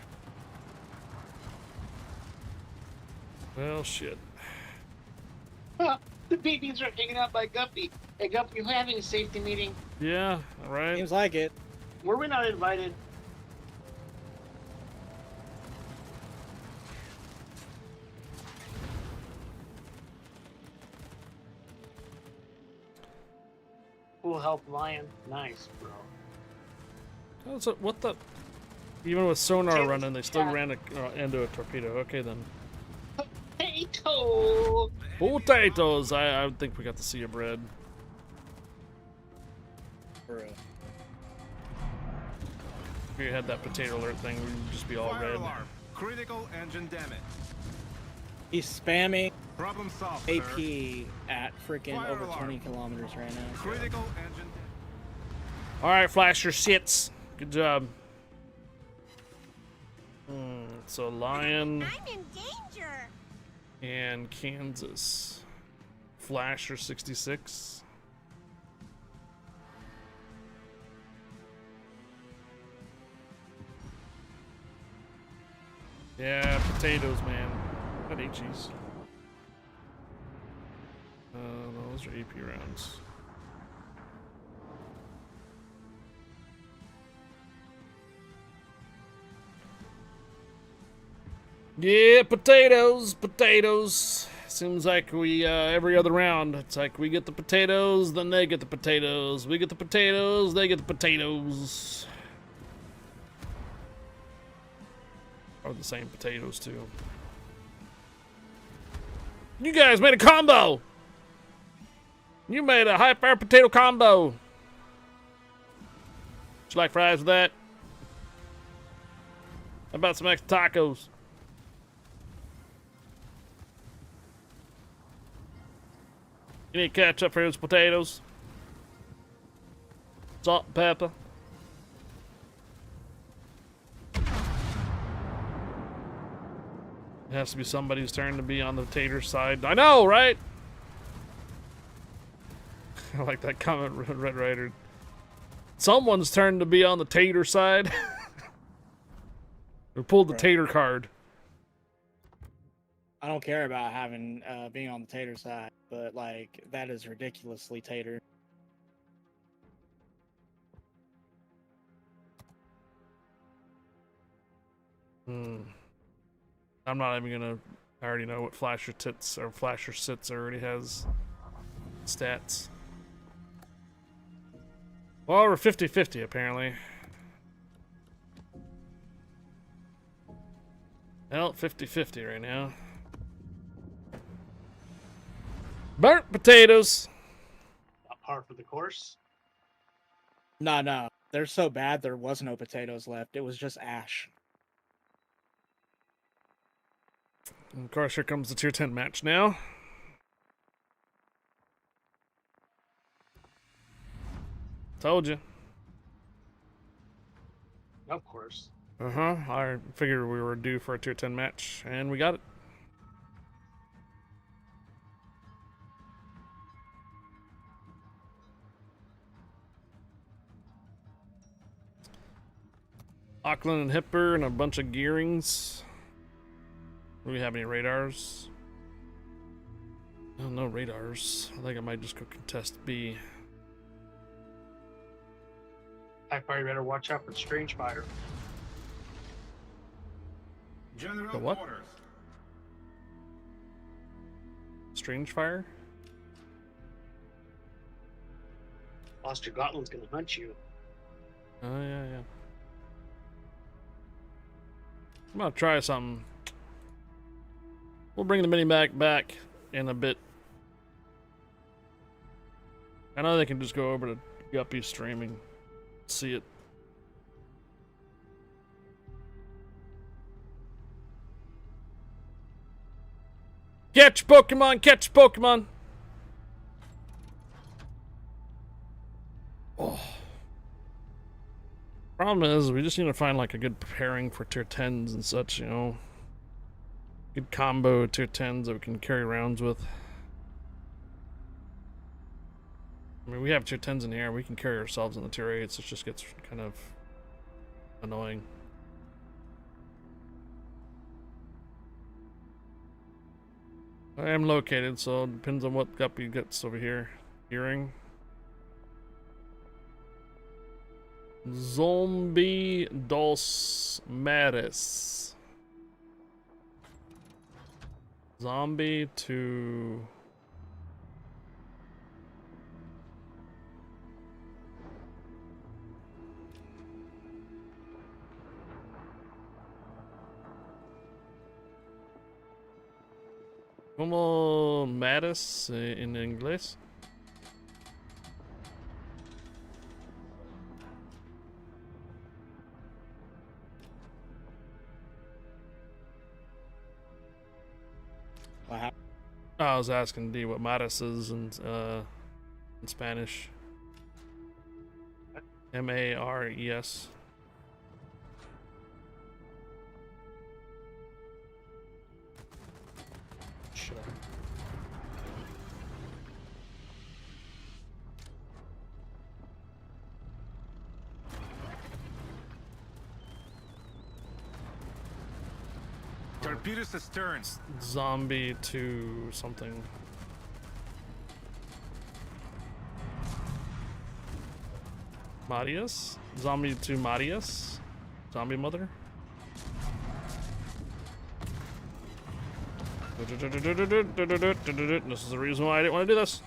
Well, shit. The BBs are hanging out by Guppy. Hey, Guppy, we're having a safety meeting. Yeah, alright. Seems like it. Were we not invited? We'll help Lion. Nice, bro. What the? Even with sonar Potatoes, running, they still yeah. ran into a torpedo. Okay then. Potato. Potatoes. I would think we got to see a bread. For real. If we had that potato alert thing, we'd just be all Fire red. alarm. Critical engine damage. He's spamming Problem solved, AP sir. at freaking Fire over alarm. 20 kilometers right now. Critical engine All right, flash your shits. Good job. So Lion I'm in danger. and Kansas. Flasher 66. Yeah, potatoes, man. Not H's. No, those are AP rounds. Yeah, potatoes, potatoes. Seems like we, every other round, it's like we get the potatoes, then they get the potatoes. We get the potatoes, they get the potatoes. Or the same potatoes, too. You guys made a combo! You made a high-fire potato combo! Would you like fries with that? How about some extra tacos? You need ketchup for those potatoes? Salt and pepper? It has to be somebody's turn to be on the tater side. I know, right? I like that comment, Red Rider. Someone's turn to be on the tater side. We pulled the tater card. I don't care about having being on the tater side, but like that is ridiculously tater. I'm not even gonna. I already know what Flasher Tits or Flasher Sits already has stats. Well, we're 50-50 apparently. Well, 50-50 right now. Burnt potatoes. Not par for the course. No. They're so bad there was no potatoes left. It was just ash. And of course, here comes the tier 10 match now. Told you. Of course. I figured we were due for a tier 10 match, and we got it. Auckland and Hipper and a bunch of gearings. Do we have any radars? Oh, no radars. I think I might just go contest B. I probably better watch out for strange fire. General The what? orders. Strange fire? Foster Gotland's gonna hunt you. Oh, yeah. I'm gonna try something. We'll bring the mini back in a bit. I know they can just go over to Guppy streaming. See it. Catch Pokemon! Catch Pokemon! Oh. Problem is, we just need to find like a good pairing for tier 10s and such, you know. Good combo of tier 10s that we can carry rounds with. I mean, we have tier 10s in the air. We can carry ourselves in the tier 8s. It just gets kind of annoying. I am located, so it depends on what Guppy gets over here. Hearing. Zombie dos Mares. Zombie to... Como matas en inglés? What happened? I was asking D what matas is in Spanish. M-A-R-E-S. Sure. Torpedoes astern. Zombie to something. Marius? Zombie to Marius? Zombie mother? This is the reason why I didn't want to do this.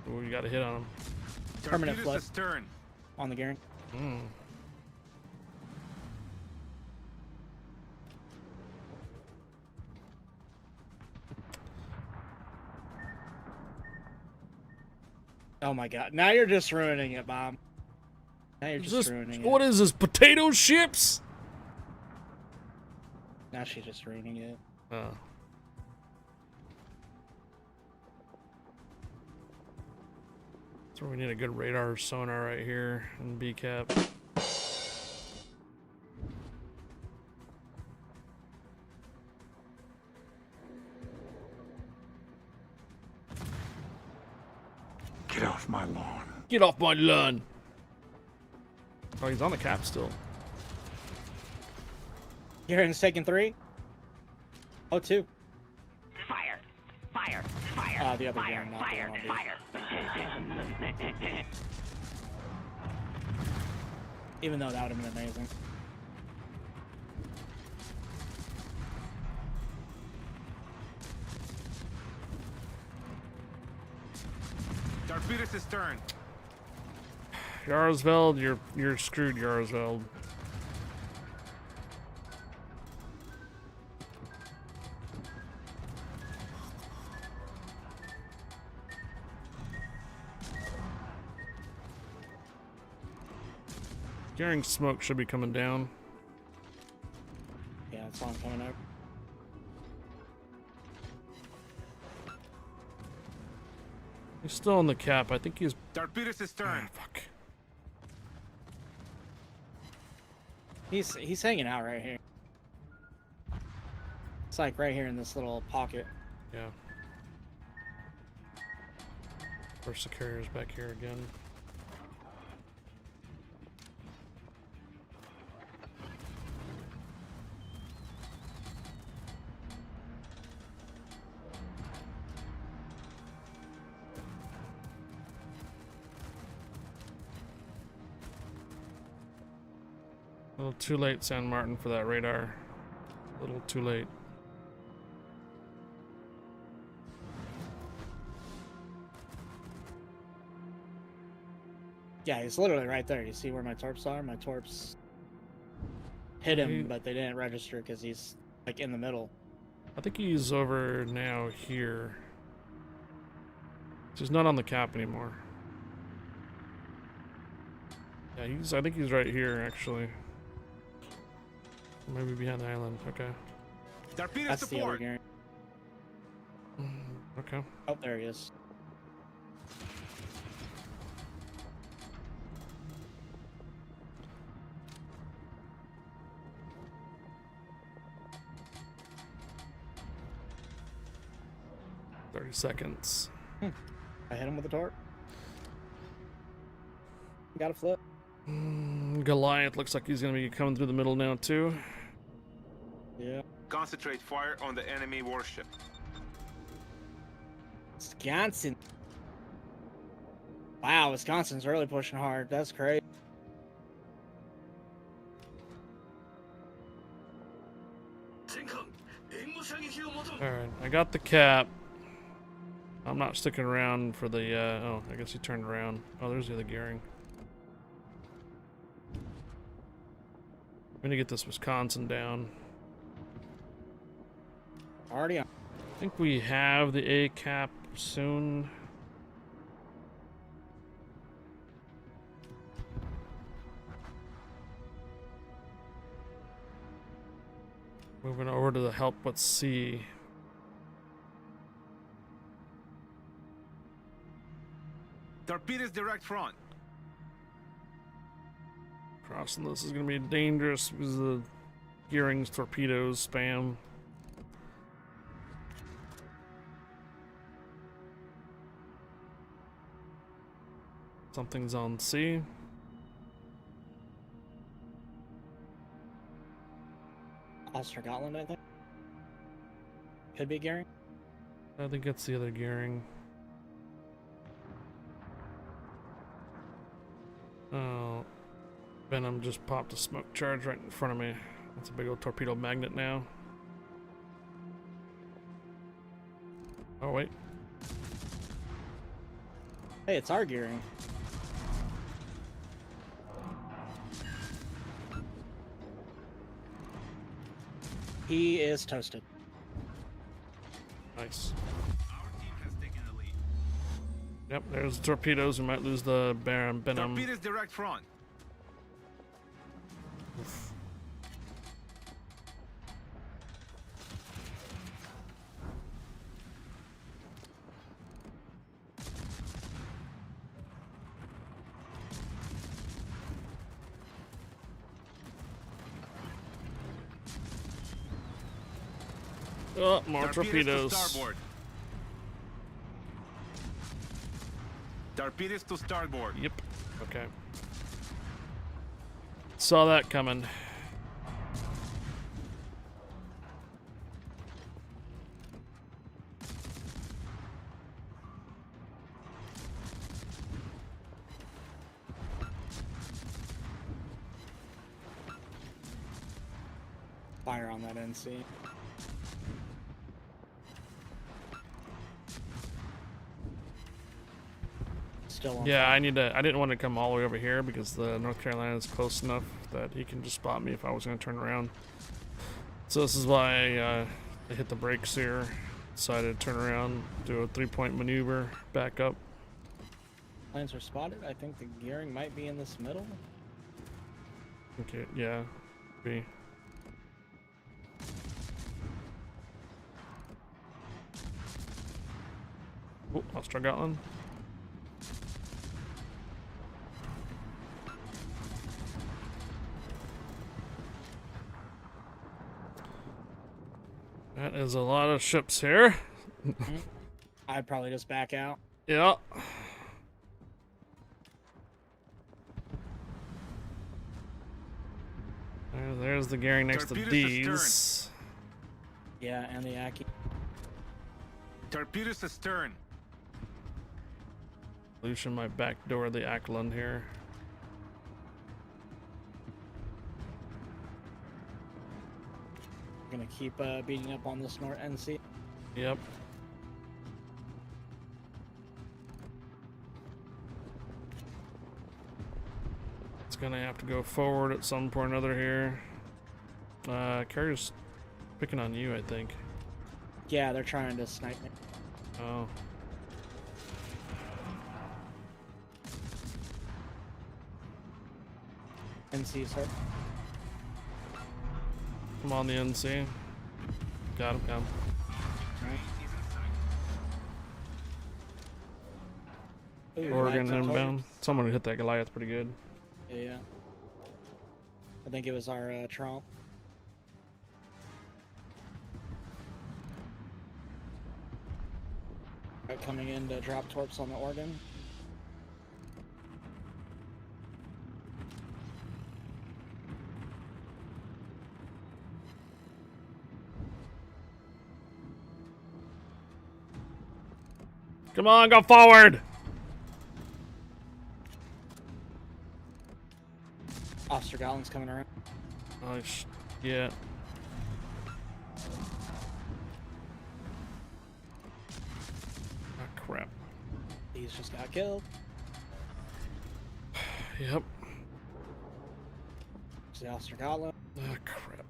Ooh, you got a hit on him. Permanent flip astern. on the gearing. Oh my god. Now you're just ruining it, Bob. Now you're just ruining it. What is this? Potato chips? Now she's just ruining it. Oh. That's where we need a good radar sonar right here in B cap. Get off my lawn. Get off my lawn. Oh, he's on the cap still. Gearing's taking 3. Oh, 2. Fire! Fire! Fire! The other fire! gearing, not the Fire! one on B. Fire! Even though that would have been amazing. Torpedoes astern. Yarsveld, you're screwed, Yarsveld. Gearing smoke should be coming down. Yeah, that's why I'm coming out. He's still on the cap. I think he's. Torpedoes astern. Fuck. He's hanging out right here. It's like right here in this little pocket. Yeah. Where's the carriers back here again? A little too late, San Martin, for that radar. A little too late. Yeah, he's literally right there. You see where my torps are? My torps hit him, but they didn't register because he's like in the middle. I think he's over now here. He's not on the cap anymore. Yeah, I think he's right here, actually. Maybe behind the island. Okay. That's the other gearing. Okay. Oh, there he is. Seconds. I hit him with a torp. Got a flip. Goliath looks like he's gonna be coming through the middle now too. Yeah. Concentrate fire on the enemy warship. Wisconsin. Wow, Wisconsin's really pushing hard. That's crazy. Alright, I got the cap. I'm not sticking around for the, oh, I guess he turned around. Oh, there's the other gearing. 30 seconds. Hmm, Okay. I got the cap. I'm not sticking around for the, oh, I guess he turned around. Oh, there's the other gearing. Oh, there's the other gearing. Oh, there's the other gearing. Oh, there's the other gearing. Oh, there's the other gearing. Oh, there's the other gearing. gonna get this Wisconsin down. Already on. I think we have the A cap soon. Moving over to the help with C. Torpedoes direct front. Crossing this is going to be dangerous because of the gearings, torpedoes, spam. Something's on C. Scotland, I think. Could be gearing. I think it's the other gearing. Oh, Venom just popped a smoke charge right in front of me. That's a big old torpedo magnet now. Oh, wait. Hey, it's our gearing. He is toasted. Nice. Our team has taken the lead. Yep, there's the torpedoes. We might lose the Venom. Torpedoes direct front. Oof. Oh, more torpedoes. To starboard. Torpedoes to starboard. Yep. Okay. Saw that coming. Fire on that NC. Yeah, I didn't want to come all the way over here because the North Carolina is close enough that he can just spot me if I was going to turn around. So this is why I hit the brakes here. Decided to turn around, do a 3-point maneuver, back up. Planes are spotted. I think the gearing might be in this middle. Okay, yeah, be. Oh, Ostrogotland. That is a lot of ships here. I'd probably just back out. Yeah. There's the gearing next to these. Yeah, and the Aki. Torpedoes astern. Lucian might backdoor the Ackland here. Gonna keep beating up on this North NC. Yep. It's gonna have to go forward at some point or another here. Carrier's picking on you, I think. Yeah, they're trying to snipe me. Oh. NC, sir. Come on, the NC. Got him, got him. Ooh, Oregon inbound. Someone hit that Goliath pretty good. Yeah. I think it was our Trump. Coming in to drop torps on the Oregon. Come on, go forward! Officer Gotland's coming around. Oh, yeah. Ah, crap. He's just got killed. Yep. See Officer Gotland. Ah, crap.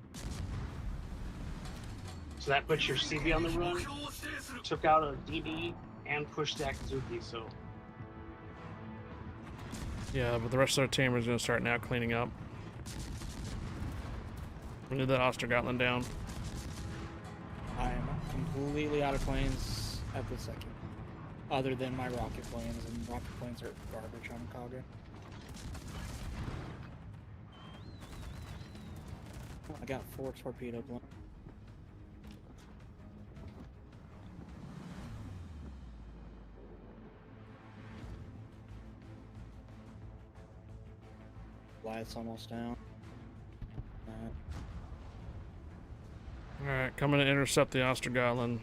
So that puts your CB on the run, took out a DD, and pushed the Akazuki, so... Yeah, but the rest of our team is going to start now cleaning up. We need that Ostergotland down. I am completely out of planes at this second. Other than my rocket planes, and rocket planes are garbage on Kaga. I got 4 torpedo planes. Light's almost down. Alright, coming to intercept the Ostergotland.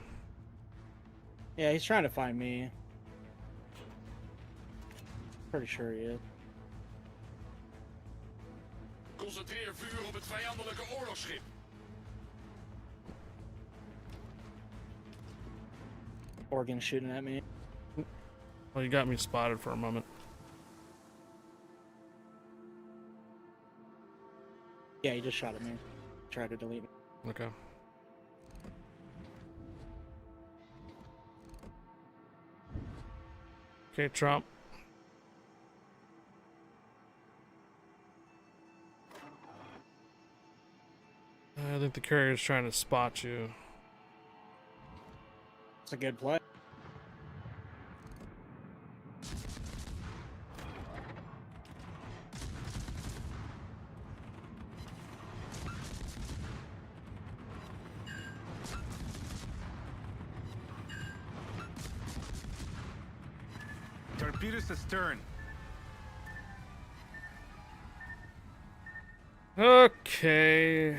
Yeah, he's trying to find me. Pretty sure he is. Concentreer vuur op het vijandelijke oorlogsschip. Oregon shooting at me. Well, you got me spotted for a moment. Yeah, he just shot at me. Tried to delete me. Okay. Okay, Trump. I think the carrier's trying to spot you. It's a good play. Torpedoes astern. Okay.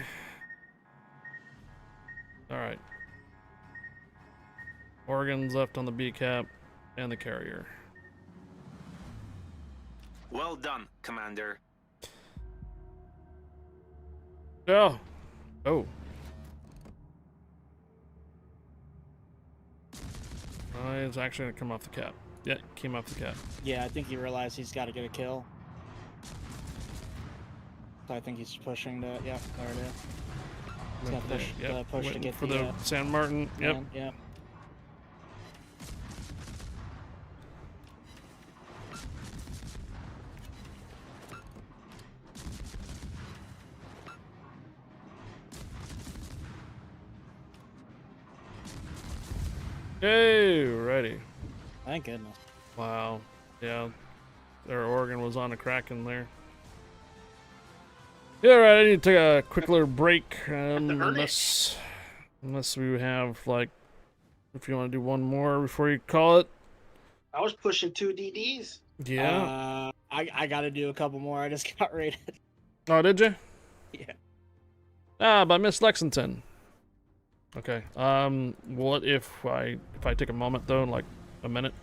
Alright. Oregon's left on the B cap and the carrier. Well done, Commander. Oh. Oh. It's actually gonna come off the cap. Yeah, came off the cap. Yeah, I think he realized he's got to get a kill. So I think he's pushing to. Yeah, there it is. He's got to push, Yep. push to Waiting get for the San Martin. Yep. man, yeah. Hey, ready. Thank goodness. Wow. Yeah. Their Oregon was on a crack in there. Yeah, right. I need to take a quick little break. Unless we have, like, if you want to do one more before you call it. I was pushing 2 DDs. Yeah. I got to do a couple more. I just got rated. Oh, did you? Yeah. Ah, by Miss Lexington. Okay. What if I take a moment though, like a minute?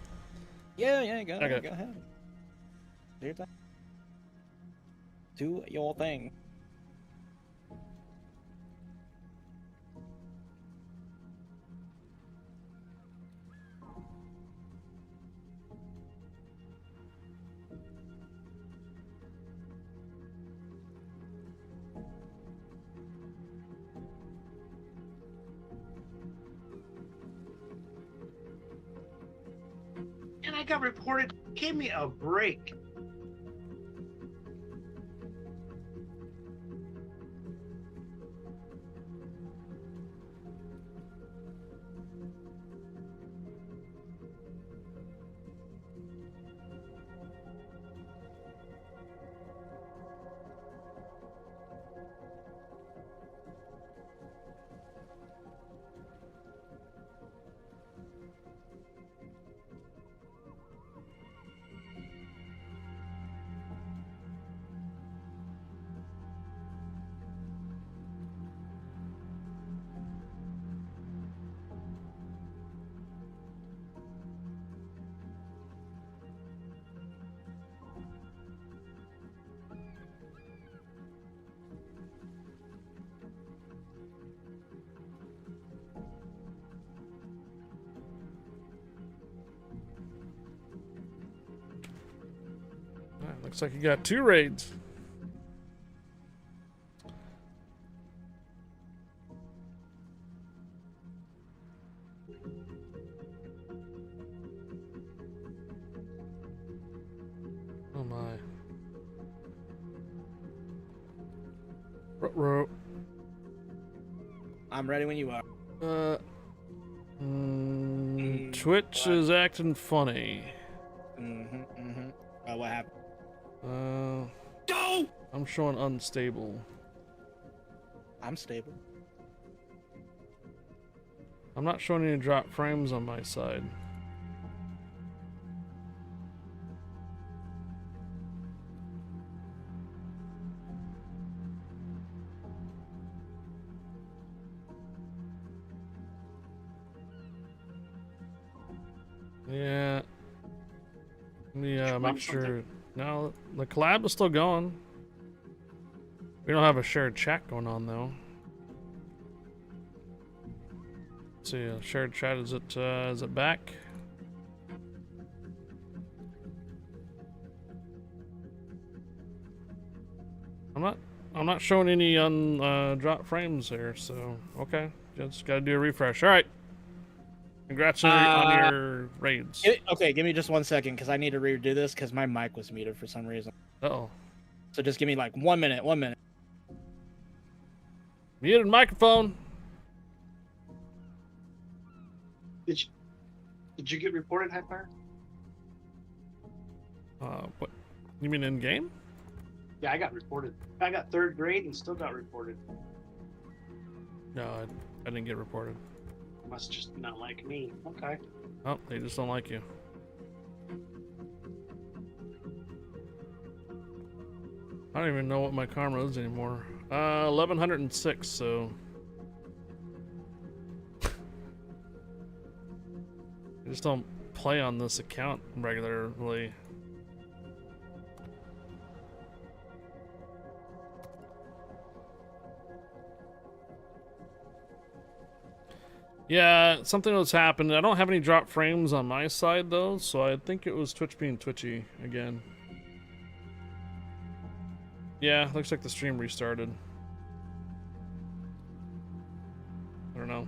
Yeah, go ahead. Okay. Go ahead. Do your thing. Do your thing. And I got reported. Give me a break. Looks like you got 2 raids. I'm ready when you are. Twitch is acting funny. What happened? Go! I'm showing unstable. I'm stable. I'm not showing any drop frames on my side. Yeah. Yeah, make sure. No, the collab is still going. We don't have a shared chat going on though. Let's see, shared chat is it back? I'm not showing any drop frames here, so okay. Just gotta do a refresh. Alright. Congrats on your raids. Okay, give me just 1 second because I need to redo this because my mic was muted for some reason. Uh-oh. So just give me like 1 minute, 1 minute. Muted microphone. Did you get reported, Highfire? What? You mean in game? Yeah, I got reported. I got 3rd grade and still got reported. No, I didn't get reported. Must just not like me. Okay. Oh, they just don't like you. I don't even know what my karma is anymore. 1106, so I just don't play on this account regularly. Yeah, something was happened. I don't have any drop frames on my side though, so I think it was Twitch being twitchy again. Yeah, looks like the stream restarted. I don't know.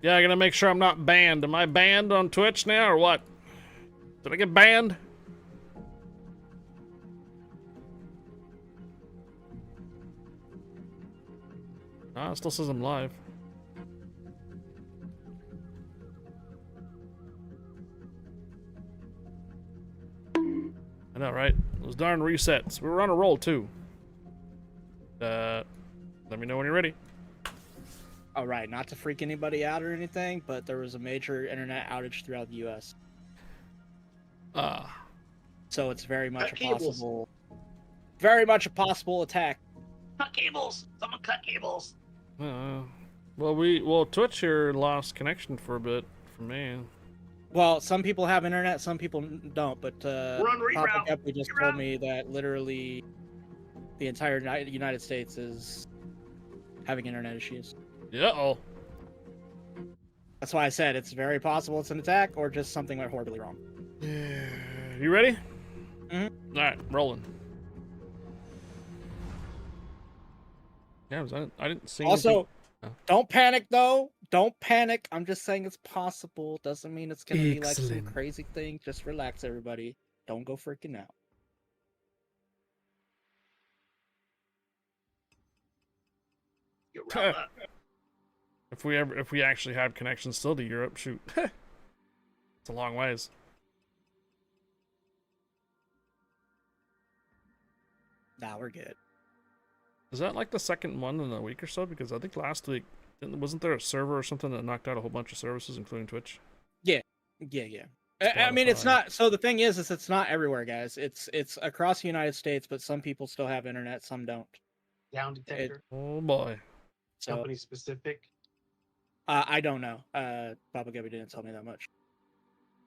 Yeah, I gotta make sure I'm not banned. Am I banned on Twitch now or what? Did I get banned? Ah, it still says I'm live. I know, right? Those darn resets. We were on a roll, too. Let me know when you're ready. All right, not to freak anybody out or anything, but there was a major internet outage throughout the U.S. So it's very much very much a possible attack. Cut cables! Someone cut cables! Well, Twitch here lost connection for a bit for me. Well, some people have internet, some people don't, but We're on reroute. Papa Guppy just told me that literally the entire United States is having internet issues. Uh-oh. That's why I said it's very possible it's an attack or just something went horribly wrong. You ready? Mm-hmm. Alright, rolling. Yeah, I didn't see Also, don't panic though. Don't panic. I'm just saying it's possible. Doesn't mean it's gonna be like some crazy thing. Just relax, everybody. Don't go freaking out. If we actually have connections still to Europe, shoot. It's a long ways. Nah, we're good. Is that like the second one in a week or so? Because I think last week, wasn't there a server or something that knocked out a whole bunch of services, including Twitch? Yeah. I mean, it's not. So the thing is it's not everywhere, guys. It's across the United States, but some people still have internet, some don't. Down detector. Oh boy. Company specific. I don't know. Papa Guppy didn't tell me that much,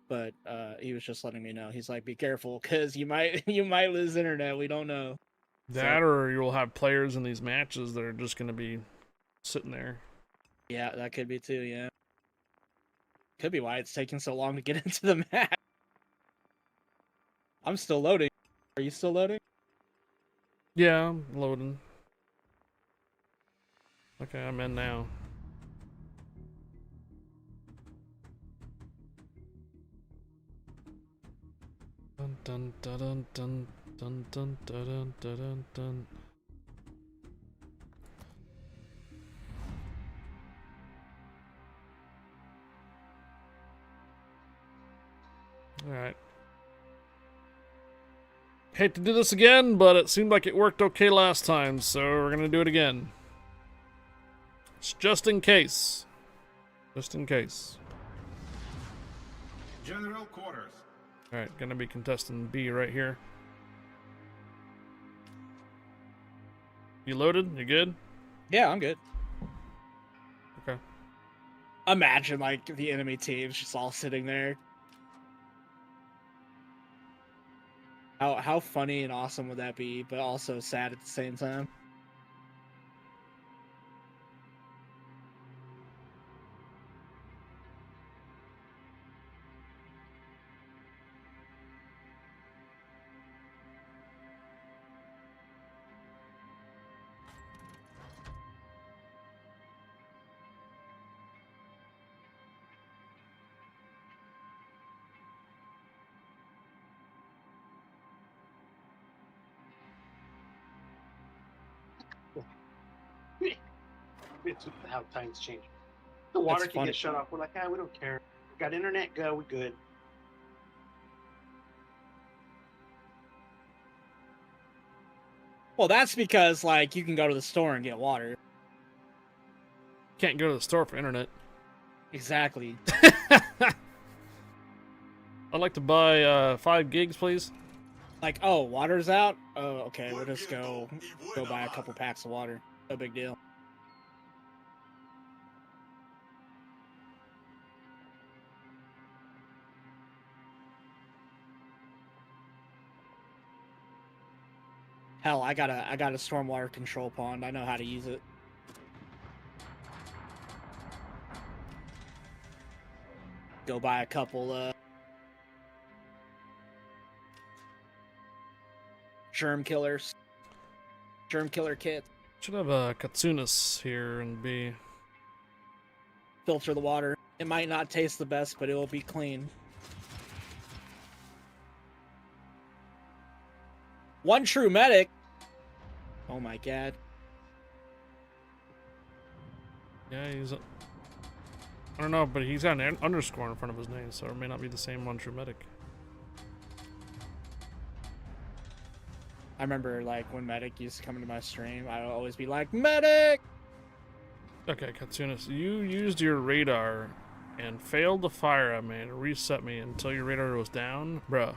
but he was just letting me know. He's like, "Be careful, because you might lose internet. We don't know." That, or you'll have players in these matches that are just going to be sitting there. Yeah, that could be too. Yeah, could be why it's taking so long to get into the match. I'm still loading. Are you still loading? Yeah, I'm loading. Okay, I'm in now. dun dun dun dun dun dun dun dun. All right. Hate to do this again, but it seemed like it worked okay last time, so we're gonna do it again. It's just in case. Just in case. General quarters. Alright, gonna be contestant B right here. You loaded? You good? Yeah, I'm good. Okay. Imagine like the enemy team's just all sitting there. How funny and awesome would that be, but also sad at the same time? It's how times change. The water That's can funny. get shut off. We're like, we don't care. We got internet, go, we good. Well, that's because like you can go to the store and get water. Can't go to the store for internet. Exactly. I'd like to buy 5 gigs, please. Like, oh, water's out? Oh, okay, we'll just go buy a couple packs of water. No big deal. Hell, I got a stormwater control pond. I know how to use it. Go buy a couple germ killers. Germ killer kit. Should have a Katsunas here and be Filter the water. It might not taste the best, but it will be clean. One true medic. Oh my god. Yeah, he's. I don't know, but he's got an underscore in front of his name, so it may not be the same one true medic. I remember, like, when Medic used to come into my stream, I would always be like, Medic! Okay, Katsunas, you used your radar and failed to fire at me and reset me until your radar was down? Bruh.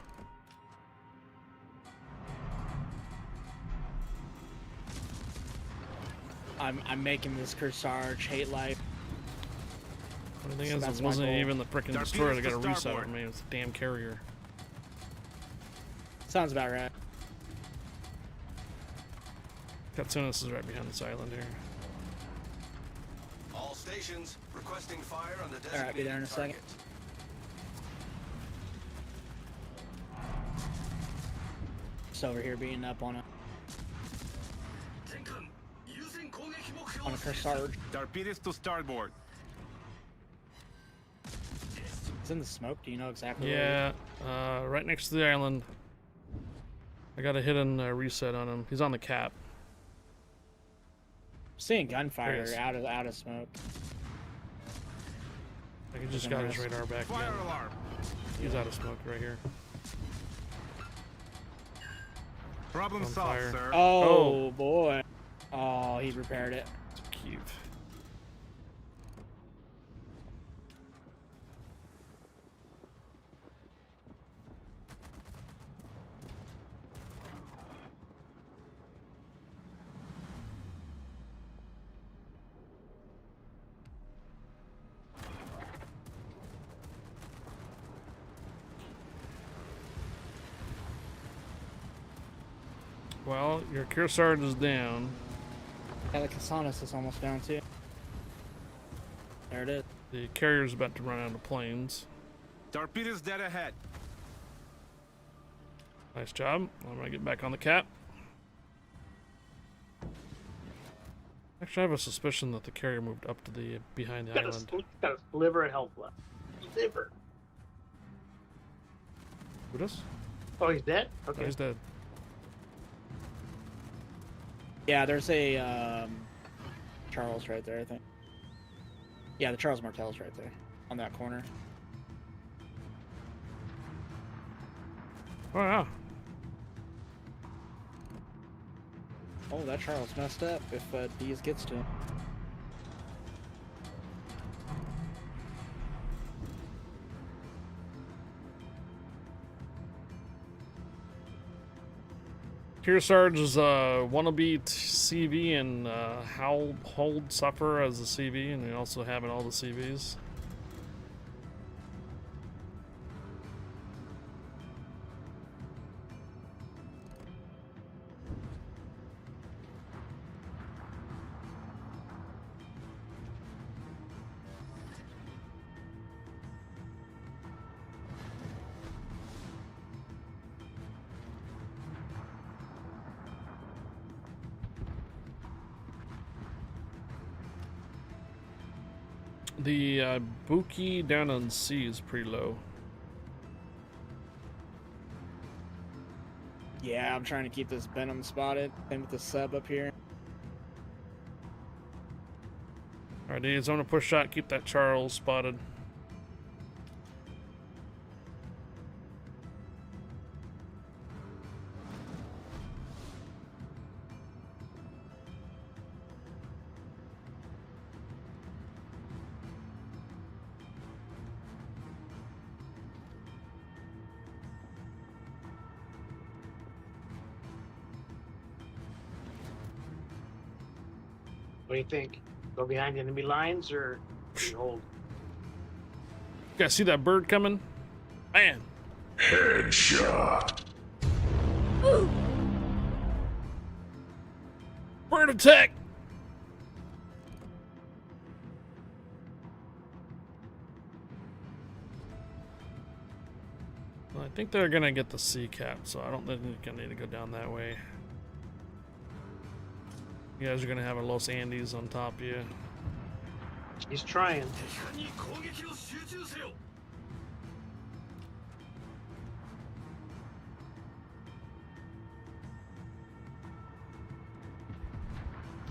I'm making this Cursarge hate life. The thing So is, that's it my wasn't goal. even the frickin' destroyer that got a reset on me, it was the damn carrier. Sounds about right. Katsunas is right behind this island here. All stations requesting fire on the designated Alright, be there in a second. target. Just over here beating up on a Cursarge. Torpedoes to starboard. It's in the smoke. Do you know exactly Yeah, right next to the island. I got a hidden reset on him. He's on the cap. Seeing There he gunfire is. out of smoke. I think he just got his radar back Fire again. alarm. He's out of smoke right here. Problem On solved, fire. sir. Oh, boy. Oh, he repaired it. Cute. Well, your Kearsarge is down. Yeah, the Kasanas is almost down too. There it is. The carrier's about to run out of planes. Torpedoes dead ahead. Nice job. I'm gonna get back on the cap. Actually, I have a suspicion that the carrier moved up to the behind the island. Got a sliver of health left. Sliver. Who does? Oh, he's dead? Oh, Okay. he's dead. Yeah, there's a Charles right there, I think. Yeah, the Charles Martel's right there on that corner. Oh, yeah. Oh, that Charles messed up if Dees gets to him. Kearsarge is wannabe CV and hold suffer as a CV, and we also have in all the CVs. The Buki down on C is pretty low. Yeah, I'm trying to keep this Venom spotted. Same with the sub up here. Alright, Dees, I'm gonna push shot, keep that Charles spotted. What do you think? Go behind enemy lines or hold? You guys see that bird coming? Man. Headshot. Bird attack! Well, I think they're gonna get the C cap, so I don't think they're gonna need to go down that way. You guys are gonna have a Los Andes on top of you. He's trying.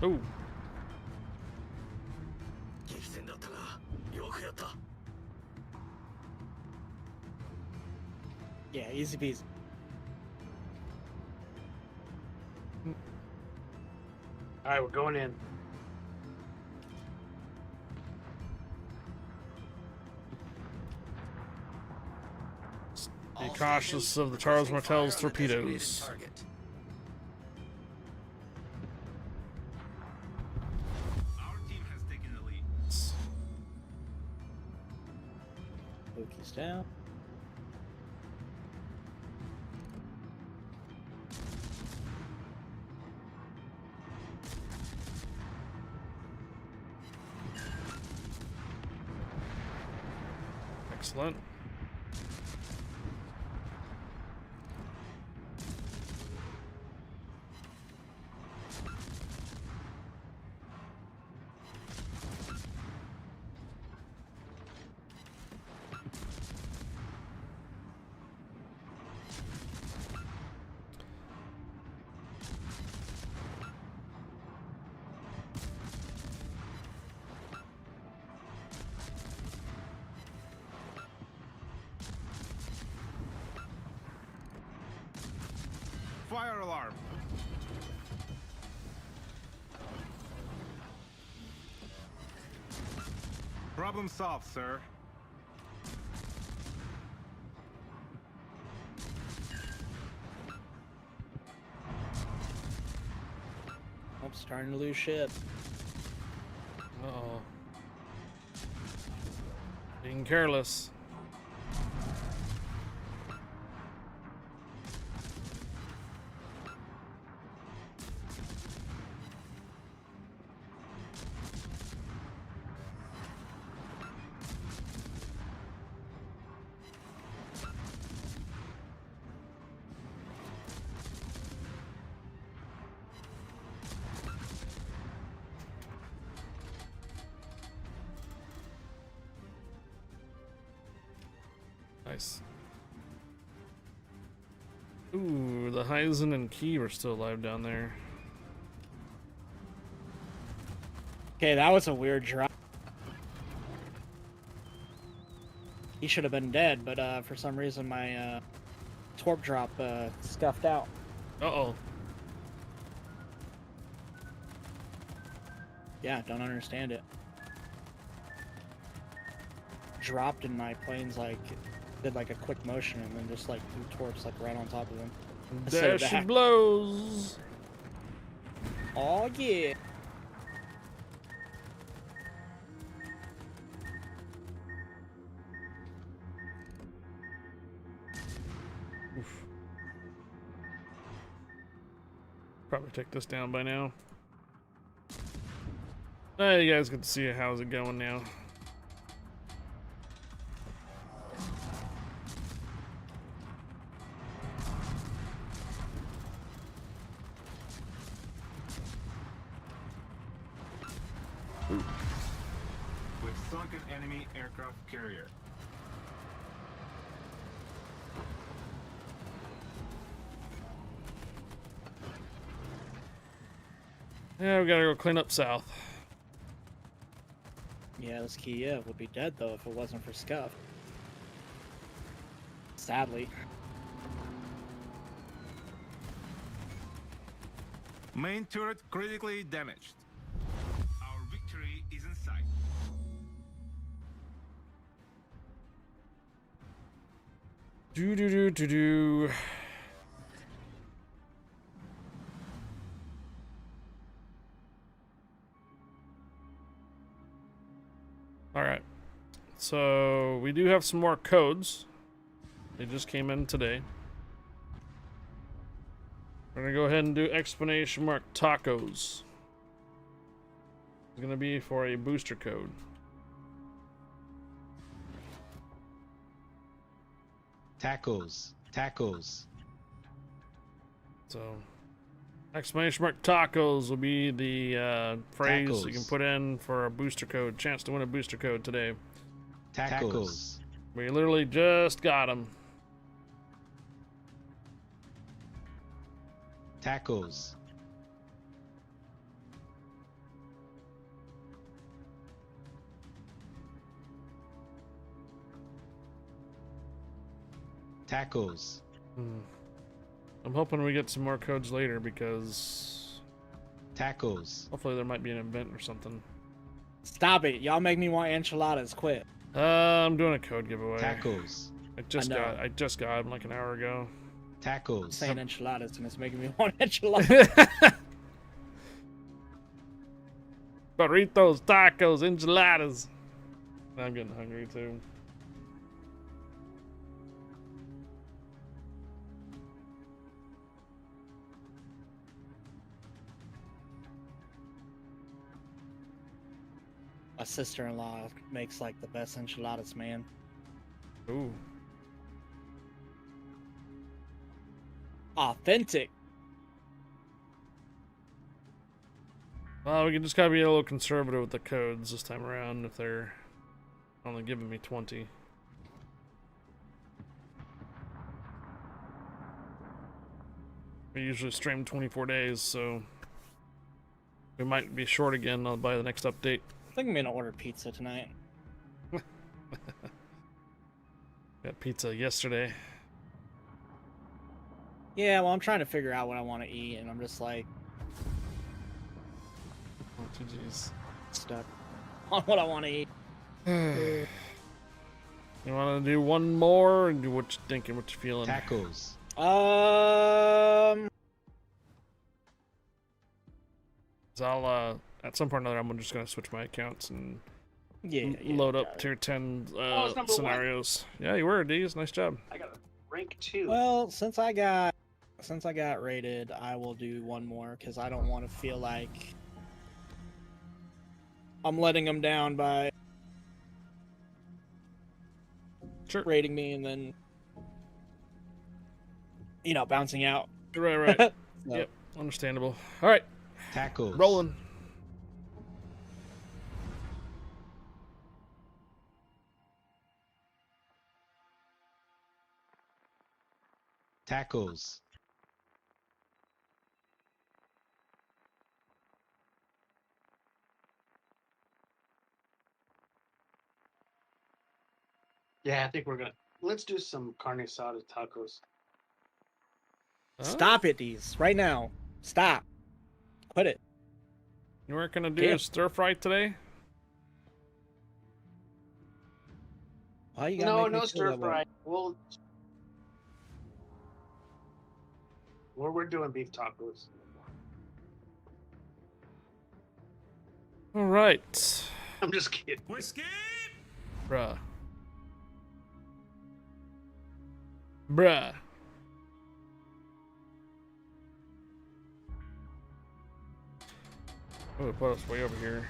Oh. Yeah, easy peasy. All right, we're going in. Be cautious of the Charles Martel's torpedoes. Our team has taken the lead. Loki's down. Excellent. Fire alarm. Problem solved, sir. I'm starting to lose ship. Uh-oh. Being careless. Nice. the Heisen and Key were still alive down there. Okay, that was a weird drop. He should have been dead, but for some reason my torp drop scuffed out. Uh-oh. Yeah, don't understand it. Dropped and my planes like did like a quick motion and then just like threw torps like right on top of him. There she blows. Oh yeah. Oof. Probably take this down by now. You guys get to see how's it going now. We've sunk an enemy aircraft carrier. Yeah, we gotta go clean up south. Yeah, this Kiev would be dead though if it wasn't for Scuff. Sadly. Main turret critically damaged. Our victory is in sight. Do. Alright. So, we do have some more codes. They just came in today. We're gonna go ahead and do exclamation mark tacos. It's gonna be for a booster code. Tacos. Tacos. So, exclamation mark tacos will be the phrase Tacos. you can put in for a booster code. Chance to win a booster code today. Tacos. We literally just got them. Tacos. Tacos. I'm hoping we get some more codes later because Tacos. hopefully there might be an event or something. Stop it. Y'all make me want enchiladas. Quit. I'm doing a code giveaway. Tacos. I just got them like an hour ago. Tacos. Saying enchiladas and it's making me want enchiladas. Burritos, tacos, enchiladas. I'm getting hungry too. My sister-in-law makes like the best enchiladas, man. Ooh. Authentic. Well, we can just gotta be a little conservative with the codes this time around if they're only giving me 20. We usually stream 24 days, so we might be short again by the next update. I think I'm gonna order pizza tonight. Got pizza yesterday. Yeah, well, I'm trying to figure out what I want to eat, and I'm just like, oh, jeez, stuck on what I want to eat. You want to do one more and do what you thinking, what you feeling? Tacos. So I'll at some point or another, I'm just gonna switch my accounts and load up tier 10 scenarios. Yeah, you were, D's. Nice job. I got a rank 2. Well, since I got rated, I will do one more because I don't want to feel like I'm letting them down by rating me and then bouncing out. Right. So. Yep, understandable. All right. Tacos. Rolling. Tacos. Yeah, I think we're gonna let's do some carne asada tacos. Stop it, Deez. Right now. Stop. Quit it. You weren't gonna do Yeah. a stir fry today? Why you gotta make me No feel stir that way? fry. We're doing beef tacos. All right. I'm just kidding. Whiskey! Bruh. Bruh. Oh, it put us way over here.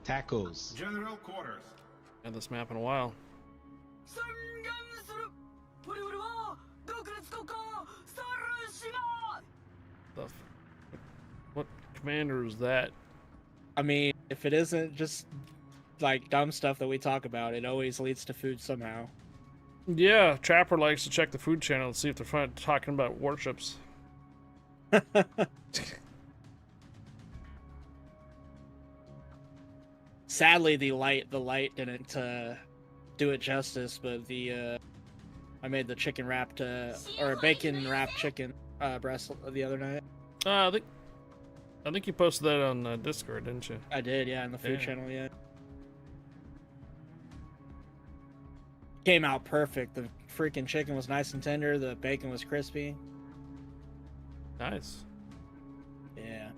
Tacos. General quarters. Had this map in a while. The what commander is that? I mean, if it isn't just like dumb stuff that we talk about, it always leads to food somehow. Yeah, Trapper likes to check the food channel and see if they're talking about warships. Sadly, the light didn't do it justice, but I made the chicken wrapped or bacon wrapped chicken breast the other night. I think you posted that on Discord, didn't you? I did, yeah, in the food Yeah. channel, yeah. Came out perfect. The freaking chicken was nice and tender. The bacon was crispy. Nice. Yeah.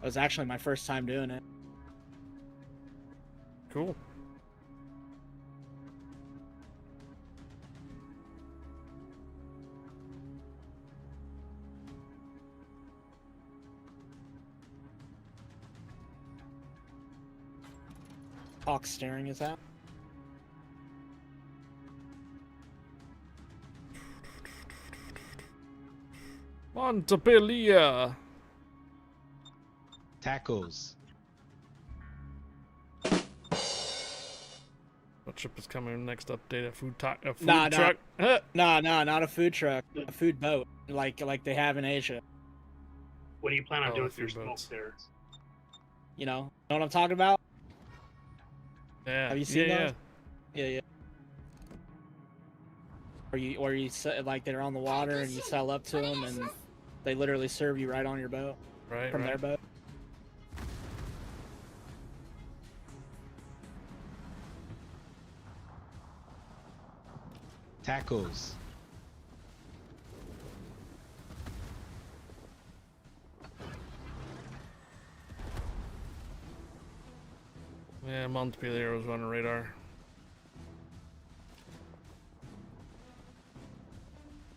It was actually my first time doing it. Cool. Hawk staring is out. Montpellier. Tacos. What ship is coming next update? A food truck? Nah, not a food truck. A food boat, like they have in Asia. What do you plan on Oh, doing with your food smoke boats. there? You know what I'm talking about? Yeah. Have you seen yeah, those? Yeah. Or you like they're on the water and you sail up to them and they literally serve you right on your boat Right. from their boat. Tacos. Yeah, Montpellier was on the radar.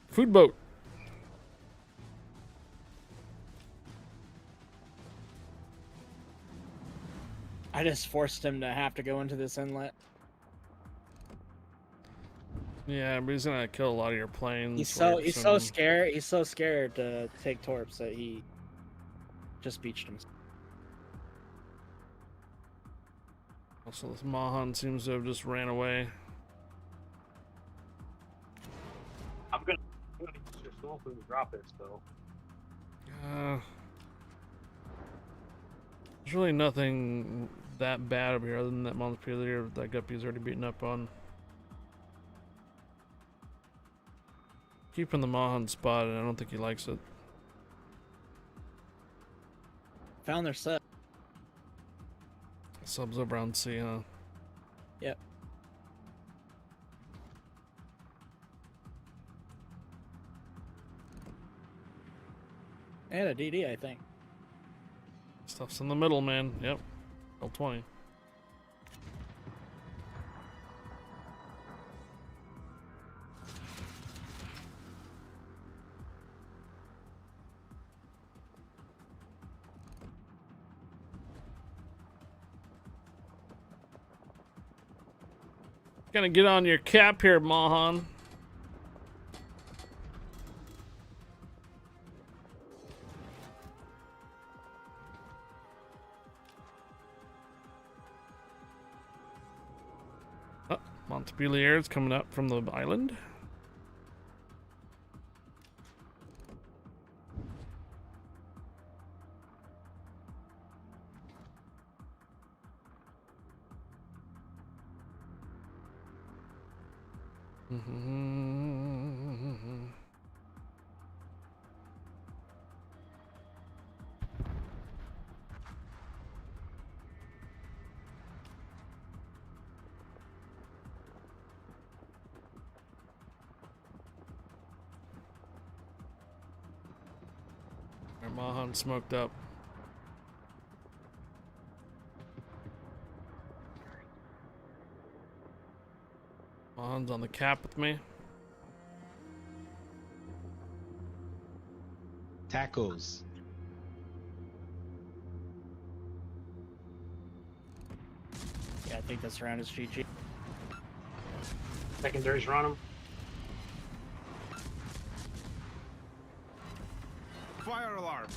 Food boat. I just forced him to have to go into this inlet. Yeah, but he's gonna kill a lot of your planes. He's so and- scared. He's so scared to take torps that he just beached him. Also, this Mahan seems to have just ran away. I'm gonna use your smoke and drop it, so. There's really nothing that bad over here other than that Montpellier that Guppy's already beaten up on. Keeping the Mahan spotted, I don't think he likes it. Found their sub. Subs over on C, huh? Yep. And a DD, I think. Stuff's in the middle, man. Yep. L20. Gonna get on your cap here, Mahan. Oh, Montpellier is coming up from the island. Mahan smoked up. Mahan's on the cap with me. Tacos. Yeah, I think this round is GG. Secondaries run them. Fire alarm.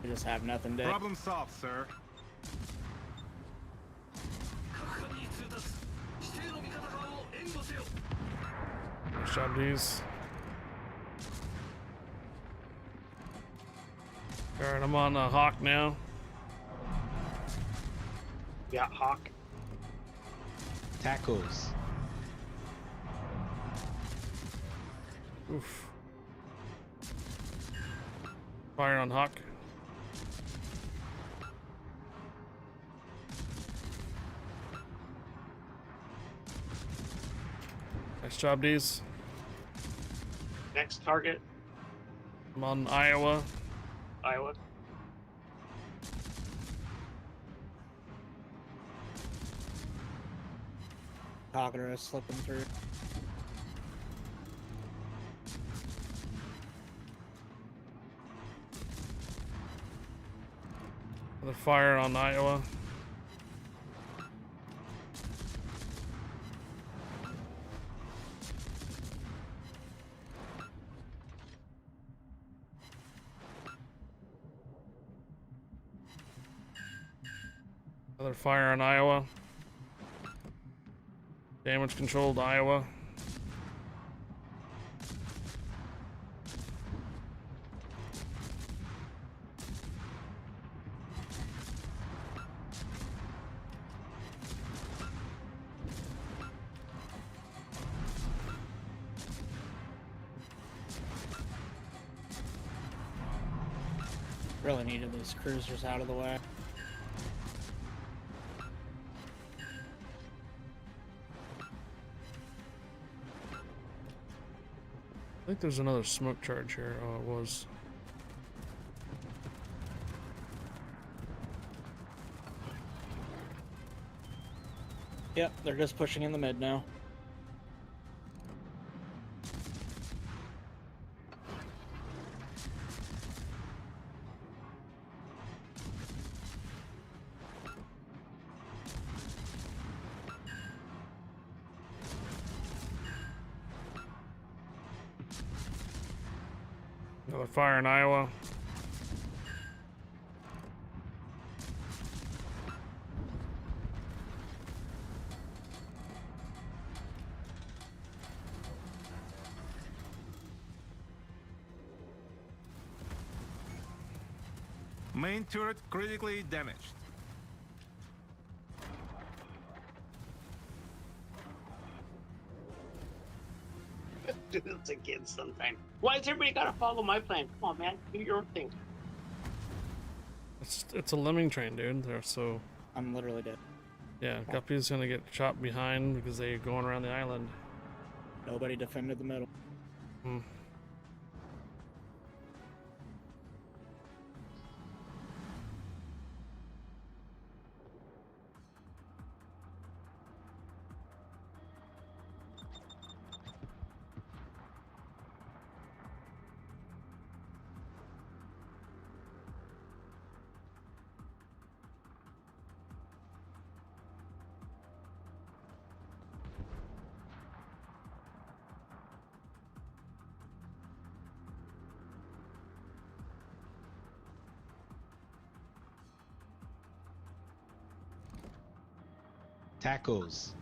We just have nothing to. Problem solved, sir. Nice job, D's. Alright, I'm on Hawk now. Yeah, Hawk. Tacos. Oof. Fire on Hawk. Nice job, D's. Next target, I'm on Iowa. Iowa. Conqueror is slipping through. Another fire on Iowa. Another fire on Iowa. Damage controlled Iowa. Really needed these cruisers out of the way. I think there's another smoke charge here. Oh, it was. Yep, they're just pushing in the mid now. Another fire in Iowa. Main turret critically damaged. Do this again sometime. Why has everybody got to follow my plan? Come on, man. Do your thing. It's a lemming train, dude. They're so. I'm literally dead. Yeah, Guppy's gonna get chopped behind because they're going around the island. Nobody defended the middle. Hmm. Tacos.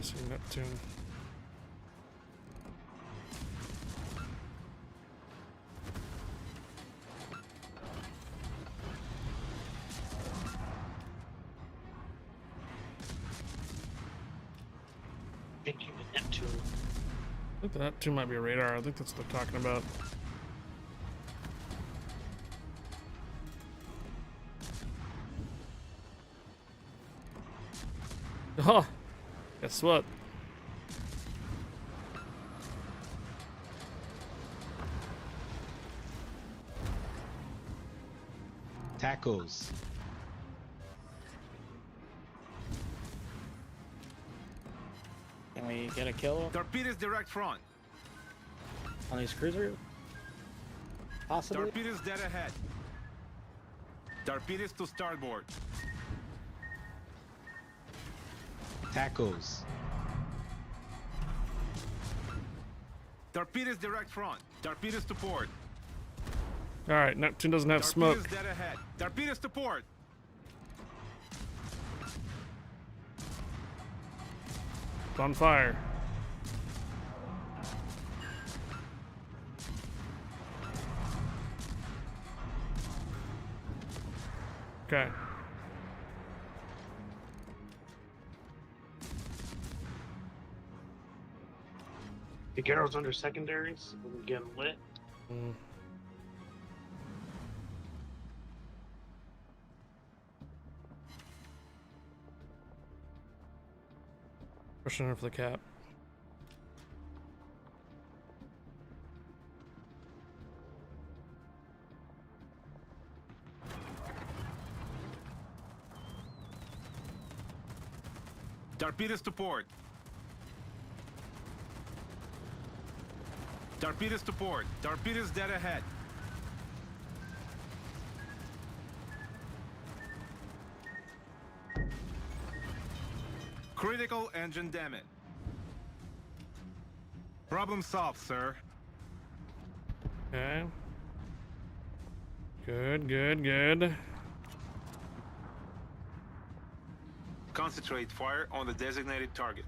see Neptune. Thinking the Neptune. I think that too might be a radar. I think that's what they're talking about. Oh, guess what? Tacos. Can we get a kill Torpedoes direct front. on these cruisers? Possibly. Torpedoes dead ahead. Torpedoes to starboard. Tacos. Torpedoes direct front. Torpedoes to port. All right, Neptune doesn't have Torpedoes smoke. dead ahead. Torpedoes to port. It's on fire. Okay. The Garrow's under secondaries. We're getting lit. Mm. Pushing her for the cap. Torpedoes to port. Torpedoes to port. Torpedoes dead ahead. Critical engine damage. Problem solved, sir. Okay. Good, good, good. Concentrate fire on the designated target.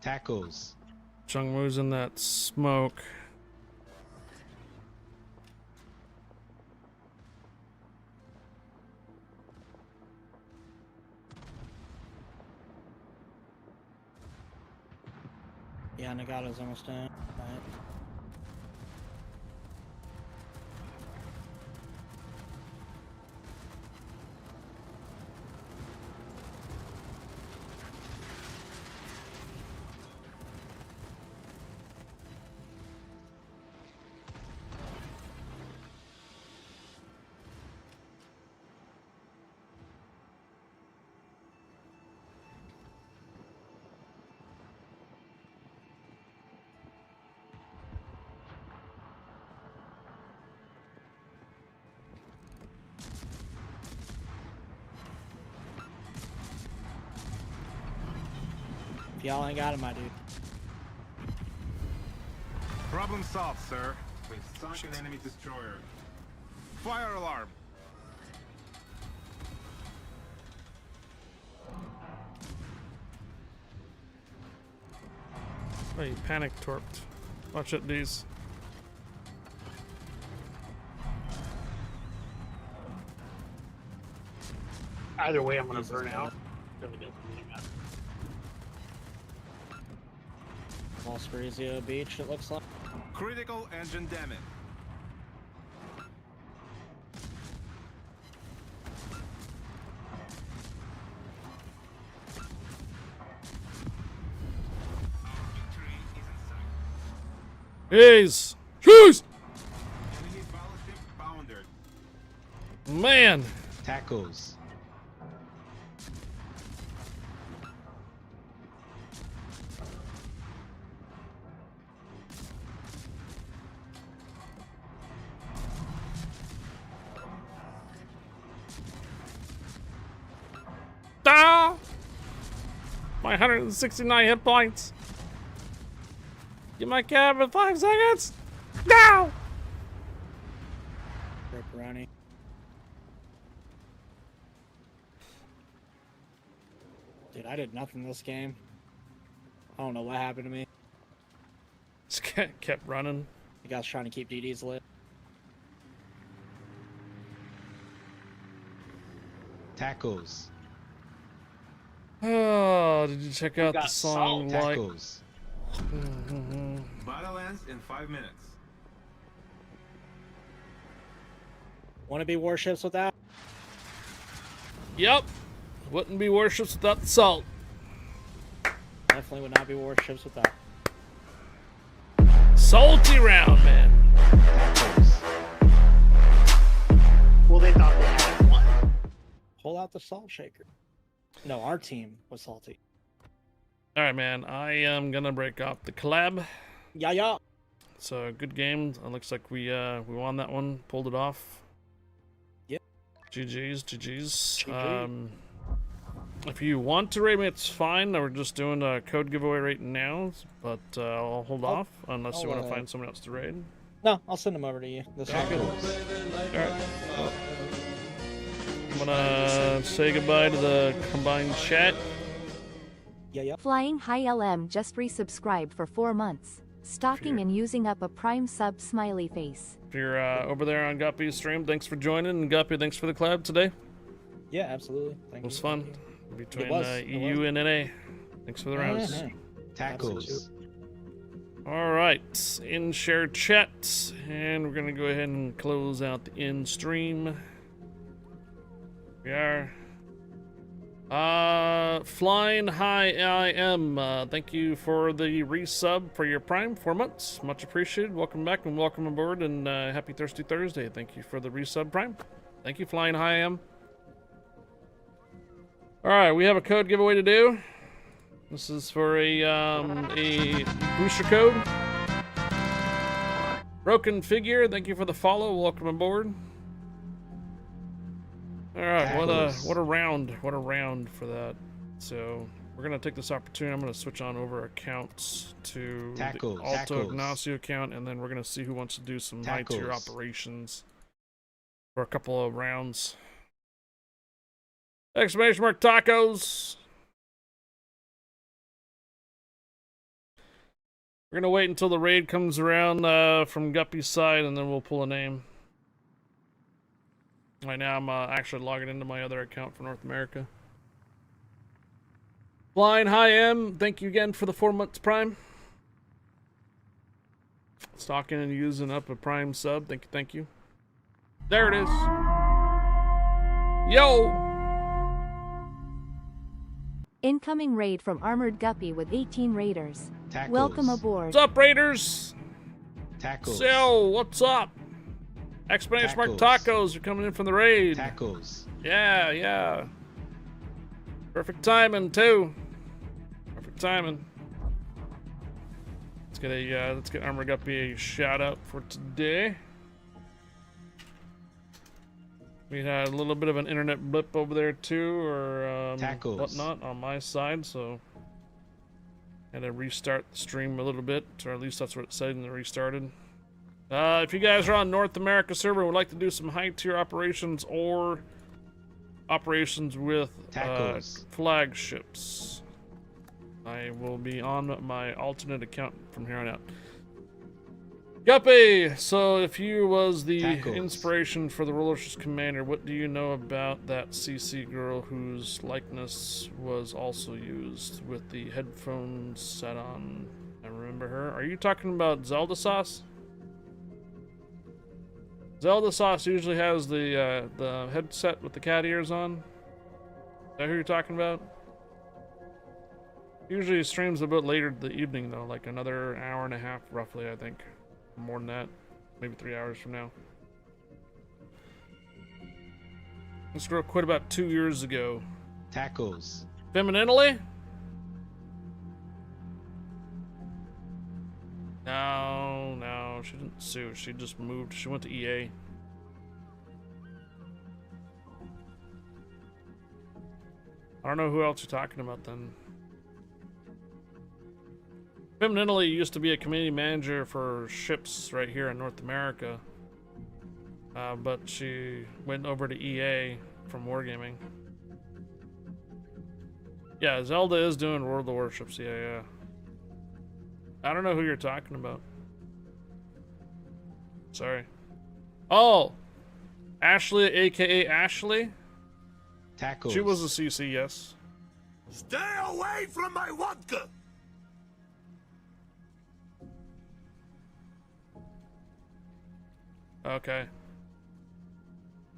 Tacos. Chungwoo's in that smoke. Yeah, Nagato's almost done. Right. If y'all ain't got him, I do. Problem solved, sir. We've sunk an enemy destroyer. Fire alarm. Oh, you panic torped. Watch it, these. Either way, I'm gonna burn out. Really doesn't really matter. Valparaiso Beach, it looks like. Critical engine damage. Jeez! Jeez! Enemy battleship foundered. Man! Tacos. Ah! My 169 hit points. Get my cab in 5 seconds. Now! Ripperoni. Dude, I did nothing this game. I don't know what happened to me. Just kept running. You guys trying to keep DDs lit. Tacos. Oh, did you check out the got song like? Tacos. Battle ends in 5 minutes. Want to be warships without? Yep. Wouldn't be warships without the salt. Definitely would not be warships without. Salty round, man. Well, they thought they had one. Pull out the salt shaker. No, our team was salty. All right, man. I am gonna break off the collab. Yeah. It's a good game. It looks like we won that one. Pulled it off. Yep. GG's. GG. If you want to rate me, it's fine. We're just doing a code giveaway right now, but I'll hold off unless you want to find someone else to raid. No, I'll send them over to you. This Okay. All right. Well, I'm gonna say goodbye to the combined chat. Yeah. Flying High LM just resubscribed for 4 months. Stalking and using up a Prime sub smiley face. If you're over there on Guppy's stream, thanks for joining. And Guppy, thanks for the collab today. Yeah, absolutely. It was fun. Between It EU and NA. Thanks for the rounds. Tacos. Alright, in share chat. And we're going to go ahead and close out the in stream. We are. Flying High IM. Thank you for the resub for your Prime. 4 months. Much appreciated. Welcome back and welcome aboard. And happy Thirsty Thursday. Thank you for the resub Prime. Thank you, Flying High IM. Alright, we have a code giveaway to do. This is for a booster code. Broken Figure, thank you for the follow. Welcome aboard. Alright, what a round. What a round for that. So we're gonna take this opportunity. I'm gonna switch on over accounts to the Alto Ignacio account, and then we're gonna see who wants to do some high tier operations for a couple of rounds. Exclamation mark tacos. We're gonna wait until the raid comes around from Guppy's side, and then we'll pull a name. Right now, I'm actually logging into my other account for North America. Flying High M, thank you again for the 4 months Prime. Stalking and using up a Prime sub, thank you. There it is. Yo! Incoming raid from Armored Guppy with 18 raiders. Tacos. Welcome aboard. What's up, raiders? Tacos. So, what's up? Explanation mark tacos are coming in from the raid. Tacos. Yeah. Perfect timing too. Perfect timing. Let's get Armored Guppy a shout out for today. We had a little bit of an internet blip over there too, or whatnot on my side, so had to restart the stream a little bit, or at least that's what it said when it restarted. If you guys are on North America server and would like to do some high tier operations or operations with flagships, I will be on my alternate account from here on out. Guppy, so if you was the inspiration for the Warships commander, what do you know about that CC girl whose likeness was also used with the headphones set on? I remember her. Are you talking about Zelda Sauce? Zelda Sauce usually has the headset with the cat ears on. Is that who you're talking about? Usually streams a bit later in the evening though, like another hour and a half roughly, I think. More than that, maybe 3 hours from now. This girl quit about 2 years ago. Tacos. Femininely? No, she didn't sue. She just moved. She went to EA. I don't know who else you're talking about then. Femininely used to be a community manager for ships right here in North America. but she went over to EA from Wargaming. Yeah, Zelda is doing World of Warships. Yeah. I don't know who you're talking about. Sorry. Oh! Ashley, aka Ashley? Tackles. She was a CC, yes. Stay away from my vodka! Okay.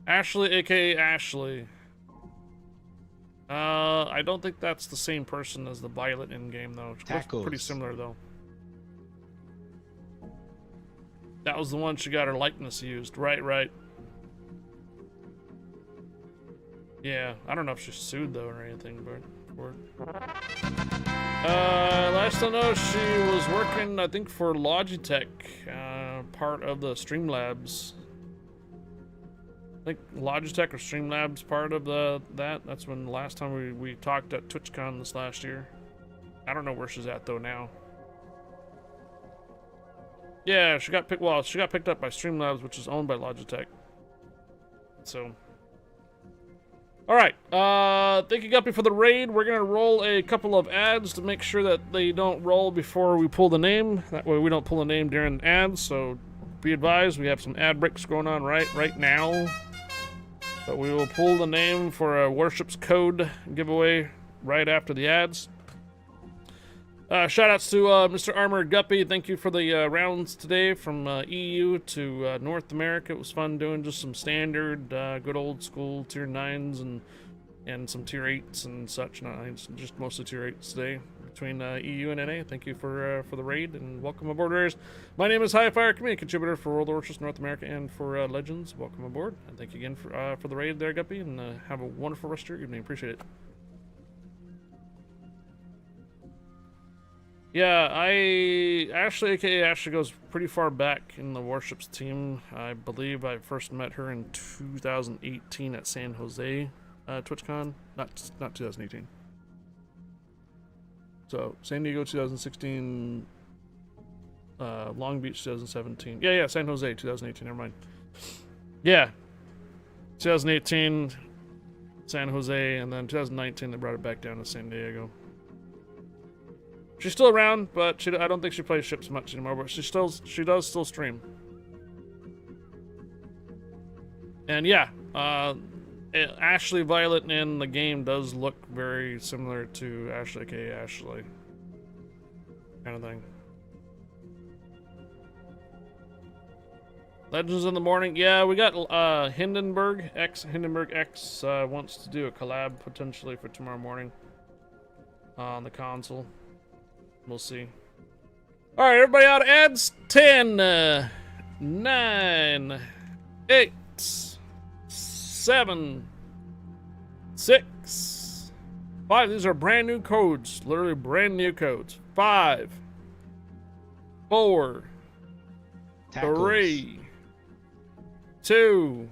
Ashley, aka Ashley. I don't think that's the same person as the Violet in game though. She looks pretty similar though. That was the one she got her likeness used. Right. Yeah, I don't know if she's sued though or anything, but last I know she was working, I think, for Logitech, part of the Streamlabs. I think Logitech or Streamlabs part of that's when the last time we talked at TwitchCon this last year. I don't know where she's at though now. Yeah, she got picked up by Streamlabs, which is owned by Logitech. So alright, thank you Guppy for the raid. We're gonna roll a couple of ads to make sure that they don't roll before we pull the name. That way we don't pull the name during the ads, so be advised, we have some ad breaks going on right now. But we will pull the name for a Warships code giveaway right after the ads. Shoutouts to Mr. Armored Guppy. Thank you for the rounds today from EU to North America. It was fun doing just some standard, good old school tier 9s and some tier 8s and such. Just mostly tier 8s today between EU and NA. Thank you for the raid and welcome aboard, Raiders. My name is Highfire, community contributor for World of Warships North America and for Legends. Welcome aboard, and thank you again for the raid there, Guppy, and have a wonderful rest of your evening. Appreciate it. Yeah, Ashley, aka Ashley, goes pretty far back in the Warships team. I believe I first met her in 2018 at San Jose TwitchCon. Not 2018. So San Diego 2016, Long Beach 2017. Yeah, San Jose 2018. Never mind. Yeah, 2018, San Jose, and then 2019 they brought it back down to San Diego. She's still around, but I don't think she plays ships much anymore. But she does still stream. And yeah, Ashley Violet in the game does look very similar to Ashley, aka Ashley, kind of thing. Legends in the morning. Yeah, we got Hindenburg X wants to do a collab potentially for tomorrow morning on the console. We'll see. All right, everybody out of ads. 10, 9, 8, 7, 6, 5. These are brand new codes. Literally brand new codes. 5, 4, Tackles. 3, 2,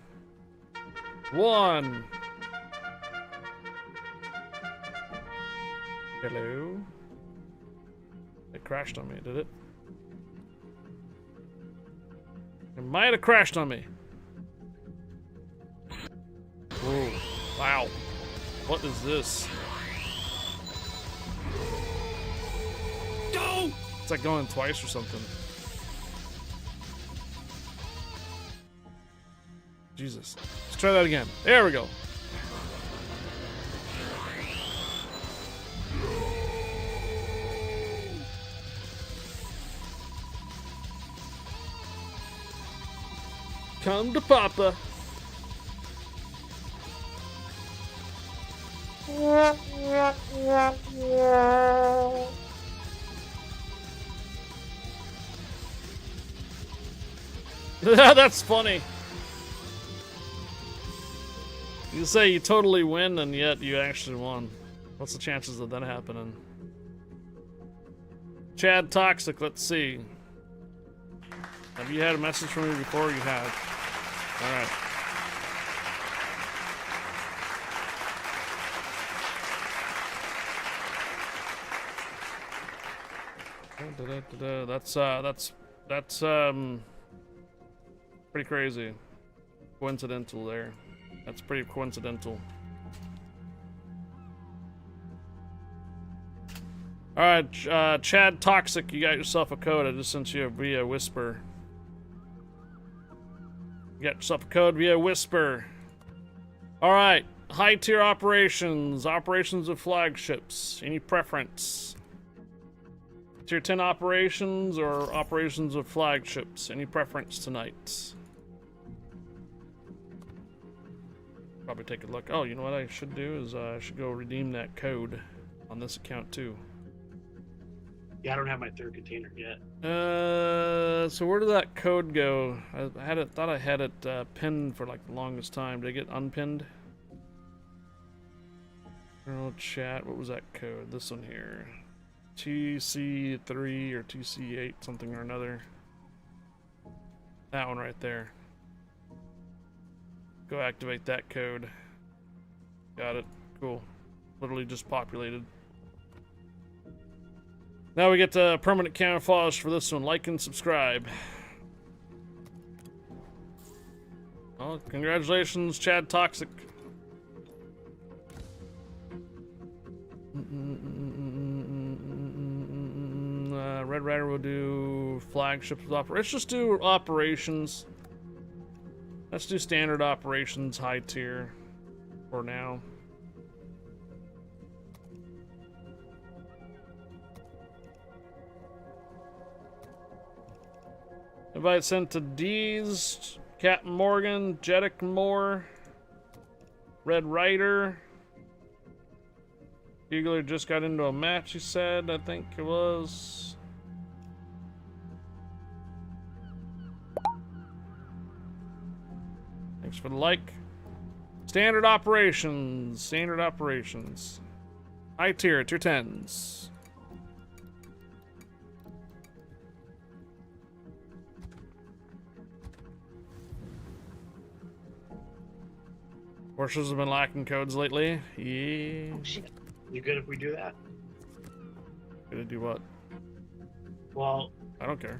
1. Hello. It crashed on me, did it? It might have crashed on me. Whoa. Wow. What is this? Go! It's like going twice or something. Jesus. Let's try that again. There we go. Come to Papa. That's funny. You say you totally win and yet you actually won. What's the chances of that happening? Chad Toxic, let's see. Have you had a message from me before? You have. Alright. That's pretty crazy. Coincidental there. That's pretty coincidental. Alright, Chad Toxic, you got yourself a code. I just sent you via Whisper. You got yourself a code via Whisper. Alright, high tier operations. Operations of flagships. Any preference? Tier 10 operations or operations of flagships? Any preference tonight? Probably take a look. Oh, you know what I should do is I should go redeem that code on this account too. Yeah, I don't have my third container yet. So where did that code go? I had it. Thought I had it pinned for like the longest time. Did I get unpinned? General chat. What was that code? This one here. TC3 or TC8 something or another. That one right there. Go activate that code. Got it. Cool. Literally just populated. Now we get permanent camouflage for this one. Like and subscribe. Well, congratulations, Chad Toxic. Red Rider will do flagships with operations. Let's just do operations. Let's do standard operations, high tier for now. Invite sent to D's, Captain Morgan, Jeddick Moore, Red Rider. Bugler just got into a match, he said, I think it was. Thanks for the like. Standard operations, standard operations. High tier, tier 10s. Warships have been lacking codes lately. Yeah. Shit. You good if we do that? Gonna do what? Well, I don't care.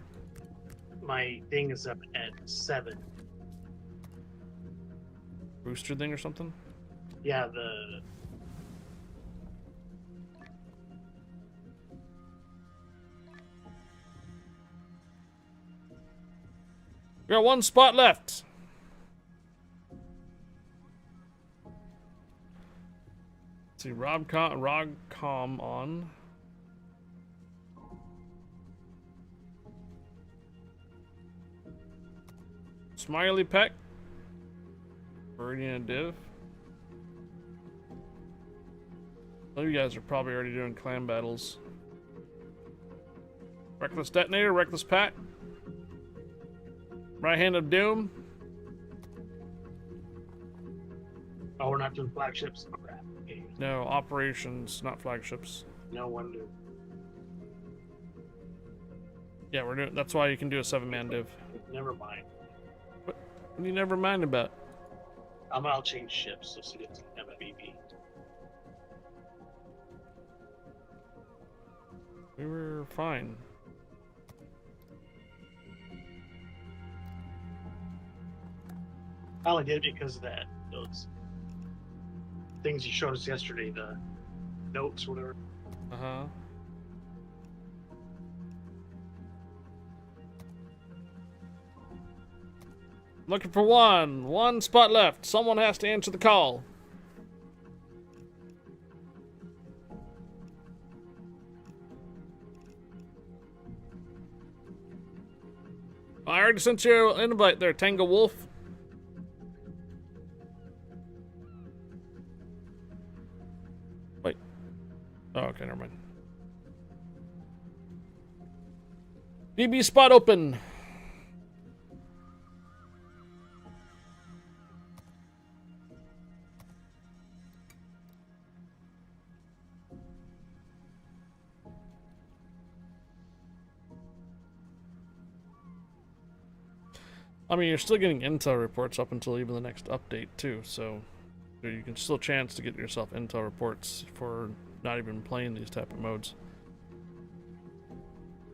My thing is up at 7. Booster thing or something? Yeah, the... We got one spot left. Let's see, Rogcom on. Smiley Peck. Meridian Div. Some of you guys are probably already doing clan battles. Reckless Detonator, Reckless Pack. Right Hand of Doom. Oh, we're not doing flagships? Oh, crap. Okay. No, operations, not flagships. No wonder. Yeah, we're doing. That's why you can do a 7-man div. Never mind. What do you never mind about? I'll change ships so you get to have a BB. We were fine. I only did it because of that. Those things you showed us yesterday, the notes, whatever. Uh-huh. Looking for one spot left. Someone has to answer the call. I already sent you an invite there, Tango Wolf. Wait. Oh, okay, never mind. BB spot open. I mean, you're still getting intel reports up until even the next update, too, so you can still chance to get yourself intel reports for not even playing these type of modes.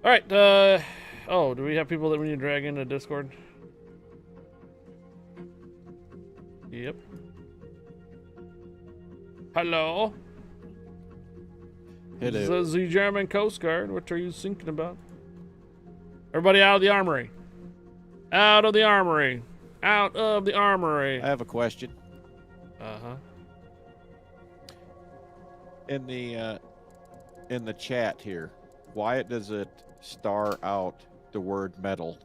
Alright, oh, do we have people that we need to drag into Discord? Yep. Hello? Hello. This is the German Coast Guard. What are you thinking about? Everybody out of the armory. Out of the armory. Out of the armory. I have a question. Uh-huh. In the chat here, why does it star out the word metal?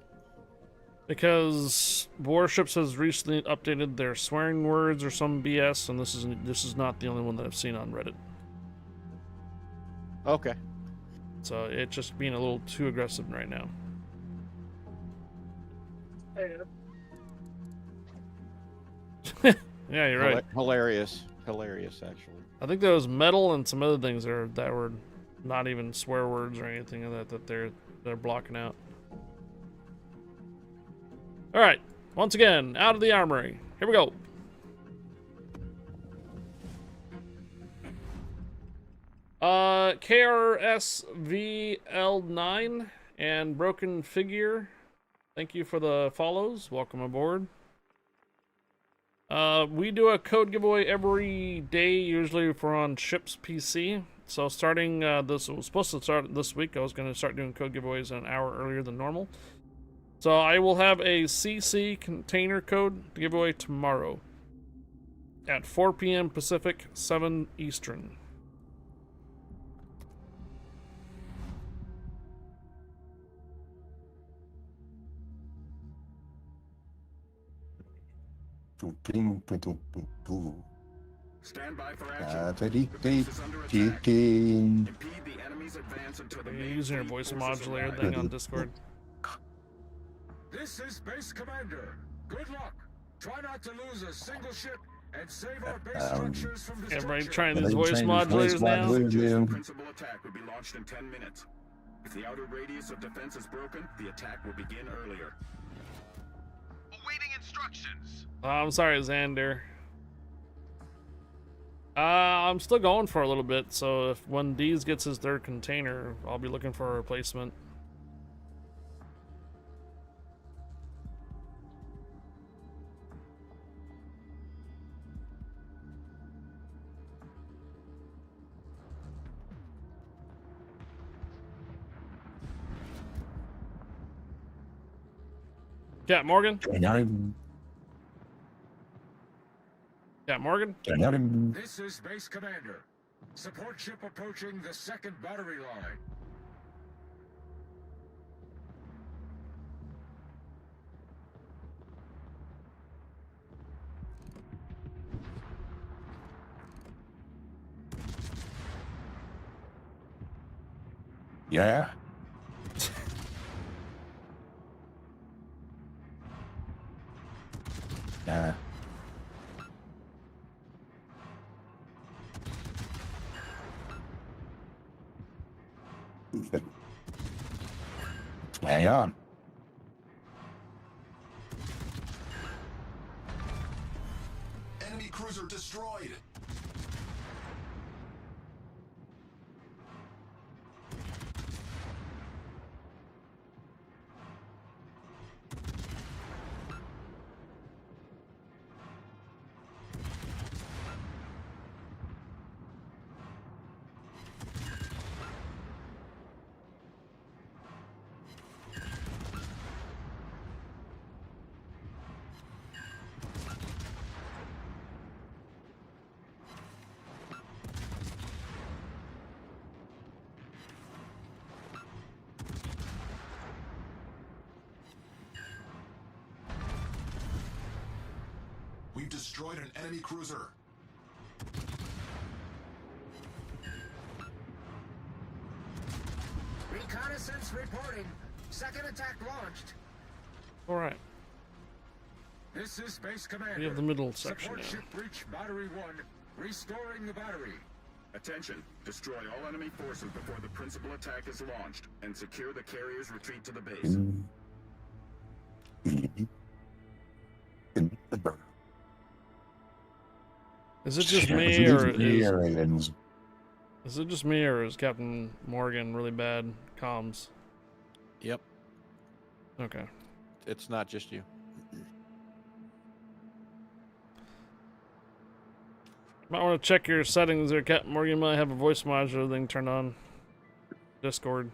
Because Warships has recently updated their swearing words or some BS, and this is not the only one that I've seen on Reddit. Okay. So it's just being a little too aggressive right now. Yeah, you're right. Hilarious. Hilarious, actually. I think there was metal and some other things that were not even swear words or anything that they're blocking out. All right, once again, out of the armory. Here we go. KRSVL9 and Broken Figure. Thank you for the follows. Welcome aboard. We do a code giveaway every day, usually if we're on Ships PC. So starting this, it was supposed to start this week. I was going to start doing code giveaways an hour earlier than normal. So I will have a CC container code to give away tomorrow at 4 p.m. Pacific, 7 Eastern. Stand by for action. Are you using your voice modulator thing on Discord? This is Base Commander. Good luck. Try not to lose a single ship and save our base structures from destruction. Everybody trying these voice modulators now? The principal attack will be launched in 10 minutes. If the outer radius of defense is broken, the attack will begin earlier. Awaiting instructions. I'm sorry, Xander. I'm still going for a little bit, so if when Deez gets his third container, I'll be looking for a replacement. Yeah, Morgan? Yeah, Morgan? This is Base Commander. Support ship approaching the second battery line. Yeah. Yeah. Hang on. Enemy cruiser destroyed. We've destroyed an enemy cruiser. Reconnaissance reporting. Second attack launched. All right. This is Base Commander. We have the middle section Support now. ship breach battery 1, restoring the battery. Attention, destroy all enemy forces before the principal attack is launched, and secure the carrier's retreat to the base. Is it just me, or is it just me, or is Captain Morgan really bad comms? Yep. Okay. It's not just you. Might want to check your settings there, Captain Morgan. You might have a voice modulator thing turned on. Discord.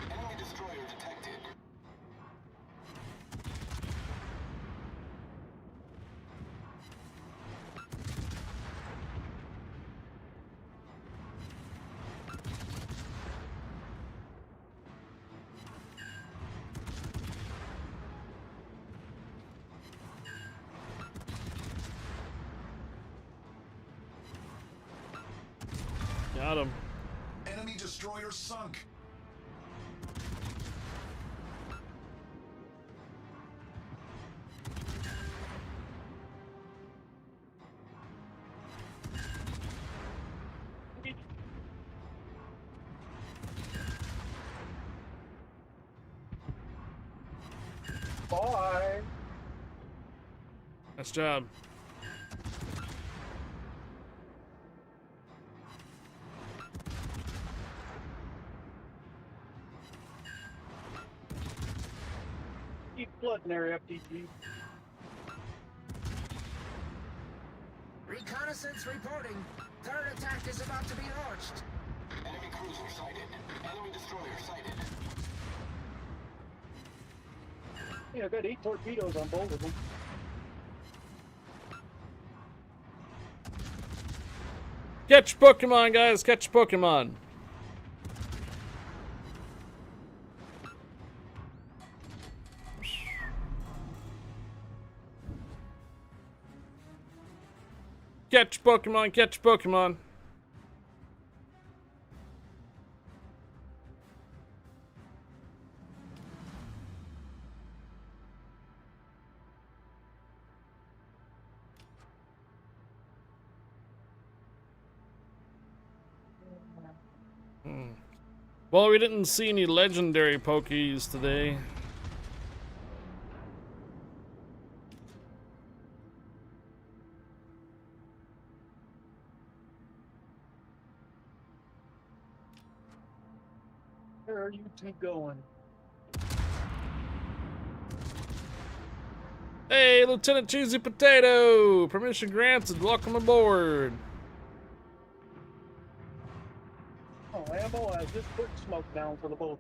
Enemy destroyer detected. Got him. Enemy destroyer sunk. Bye. Nice job. Keep flooding there, FTG. Reconnaissance reporting. Third attack is about to be launched. Enemy cruiser sighted. Enemy destroyer sighted. Yeah, I got 8 torpedoes on both of them. Catch Pokemon, guys. Catch Pokemon. Catch Pokemon. Catch Pokemon. Well, we didn't see any legendary Pokies today. Where are you two going? Hey, Lieutenant Cheesy Potato! Permission granted. Welcome aboard. Oh, ammo, I just put smoke down for the boat.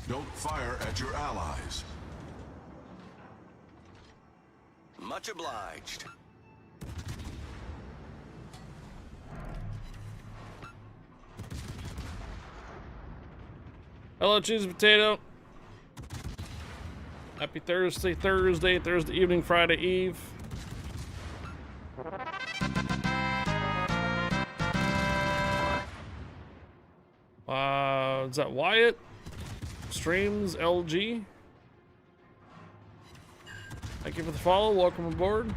Don't fire at your allies. Much obliged. Hello, Cheesy Potato. Happy Thursday evening, Friday Eve. Is that Wyatt? Streams LG. Thank you for the follow. Welcome aboard.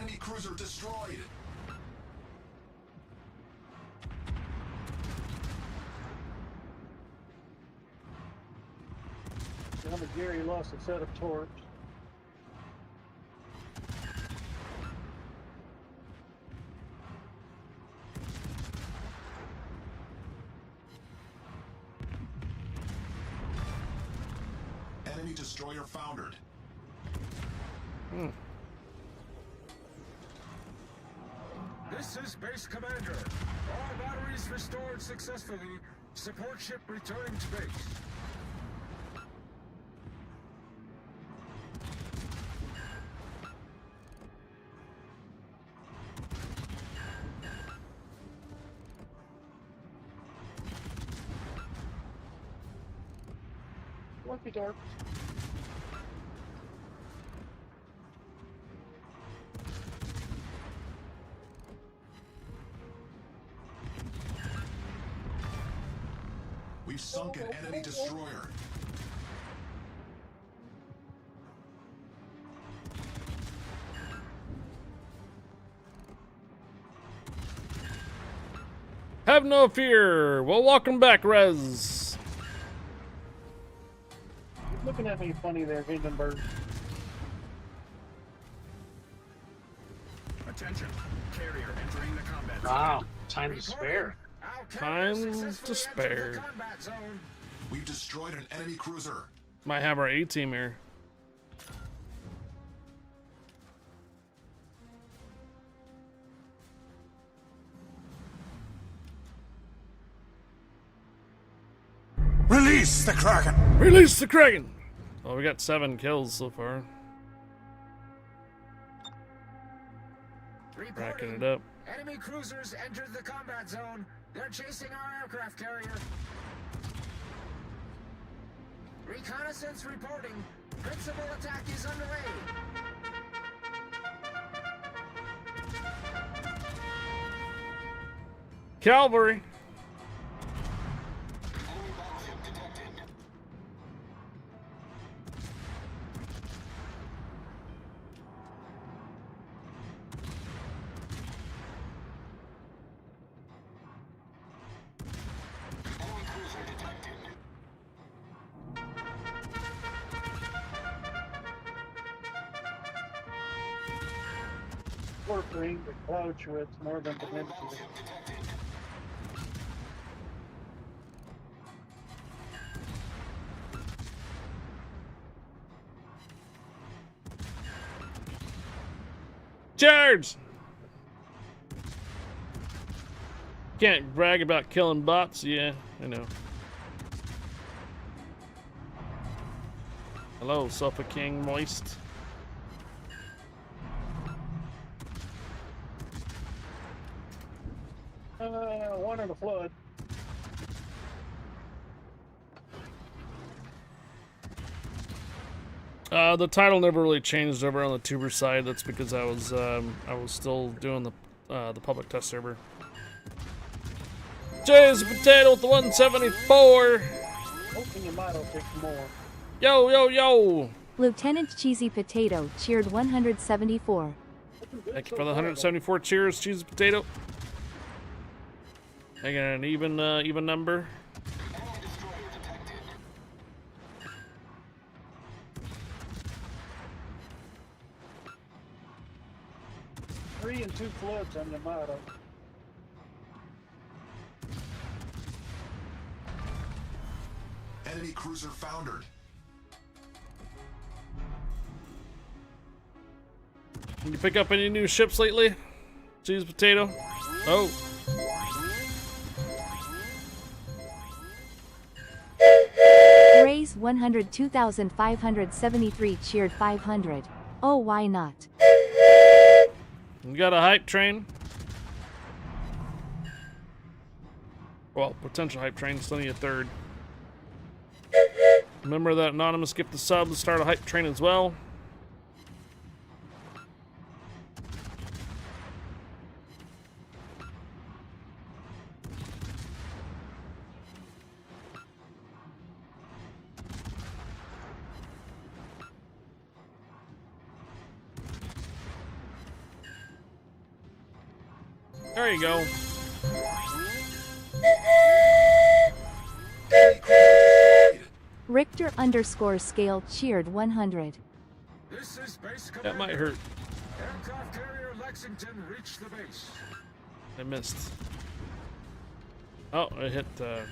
Enemy cruiser destroyed. Gary lost a set of torch. Enemy destroyer foundered. This is Base Commander. All batteries restored successfully. Support ship returning to base. Lucky dark. We've sunk an enemy destroyer. Have no fear. Well, welcome back, Rez. Looking at me funny there, Hindenburg. Attention. Carrier entering the combat zone. Wow, time to spare. Time to spare. We've destroyed an enemy cruiser. Might have our A-team here. Release the Kraken! Release the Kraken! Oh, we got 7 kills so far. Racking it up. Enemy cruisers entered the combat zone. They're chasing our aircraft carrier. Reconnaissance reporting. Principal attack is underway. Cavalry! Porphyry, the Cloudschwitz, more than Peninsula. Charge! Can't brag about killing bots, yeah, I know. Hello, suffocating moist. One in the flood. The title never really changed over on the tuber side. That's because I was still doing the public test server. Jay's Potato with the 174. Hoping you might take more. Yo, yo, yo. Lieutenant Cheesy Potato cheered 174. Thank you for the 174 cheers, Cheesy Potato. I got an even number. Three and 2 floods on Yamato. Enemy cruiser foundered. Did you pick up any new ships lately? Cheese Potato? Oh. Raise 102,573 cheered 500. Oh, why not? You got a hype train? Well, potential hype train, still need a third. Remember that anonymous gift the sub to start a hype train as well. There you go. Richter _ scale cheered 100. This is base That might hurt. Aircraft carrier Lexington reached the base. I missed. Oh, I hit the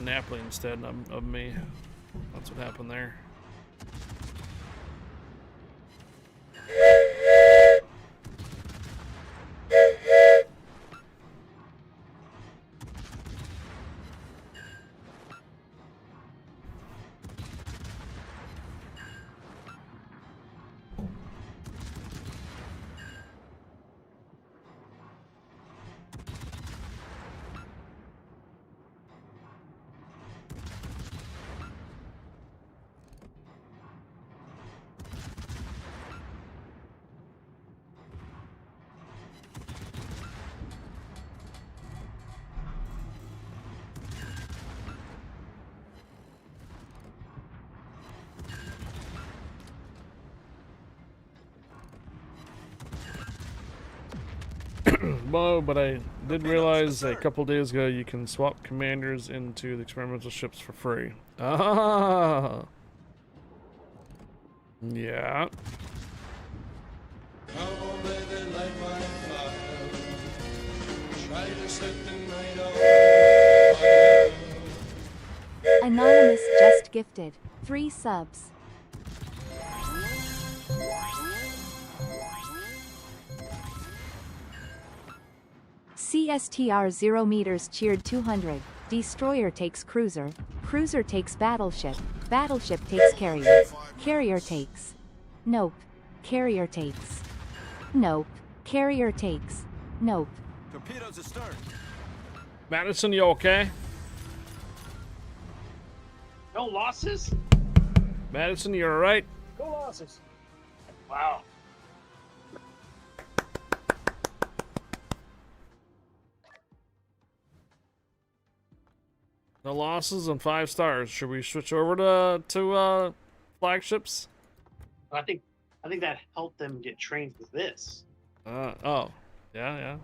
Napoli instead of me. That's what happened there. Whoa, but I did realize a couple days ago you can swap commanders into the experimental ships for free. Ah! Yeah. Anonymous just gifted 3 subs. CSTR 0 meters cheered 200. Destroyer takes cruiser. Cruiser takes battleship. Battleship takes carrier. Carrier takes. Nope. Carrier takes. Nope. Carrier takes. Nope. Torpedoes astern. Madison, you okay? No losses? Madison, you alright? No losses. Wow. No losses and 5 stars. Should we switch over to flagships? I think that helped them get trained with this. Oh. Yeah.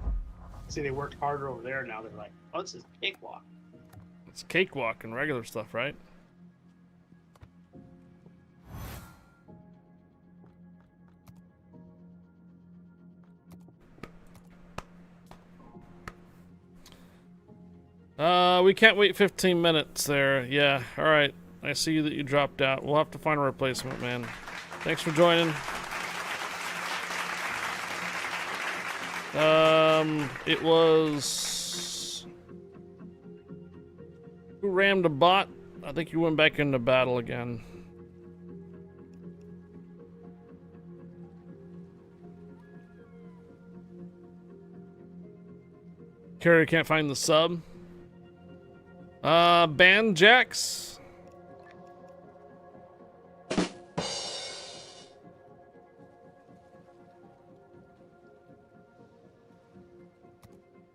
See, they worked harder over there. Now they're like, oh, this is cakewalk. It's cakewalk and regular stuff, right? We can't wait 15 minutes there. Yeah, alright. I see that you dropped out. We'll have to find a replacement, man. Thanks for joining. It was... Who rammed a bot? I think you went back into battle again. Carrier can't find the sub. Band jacks.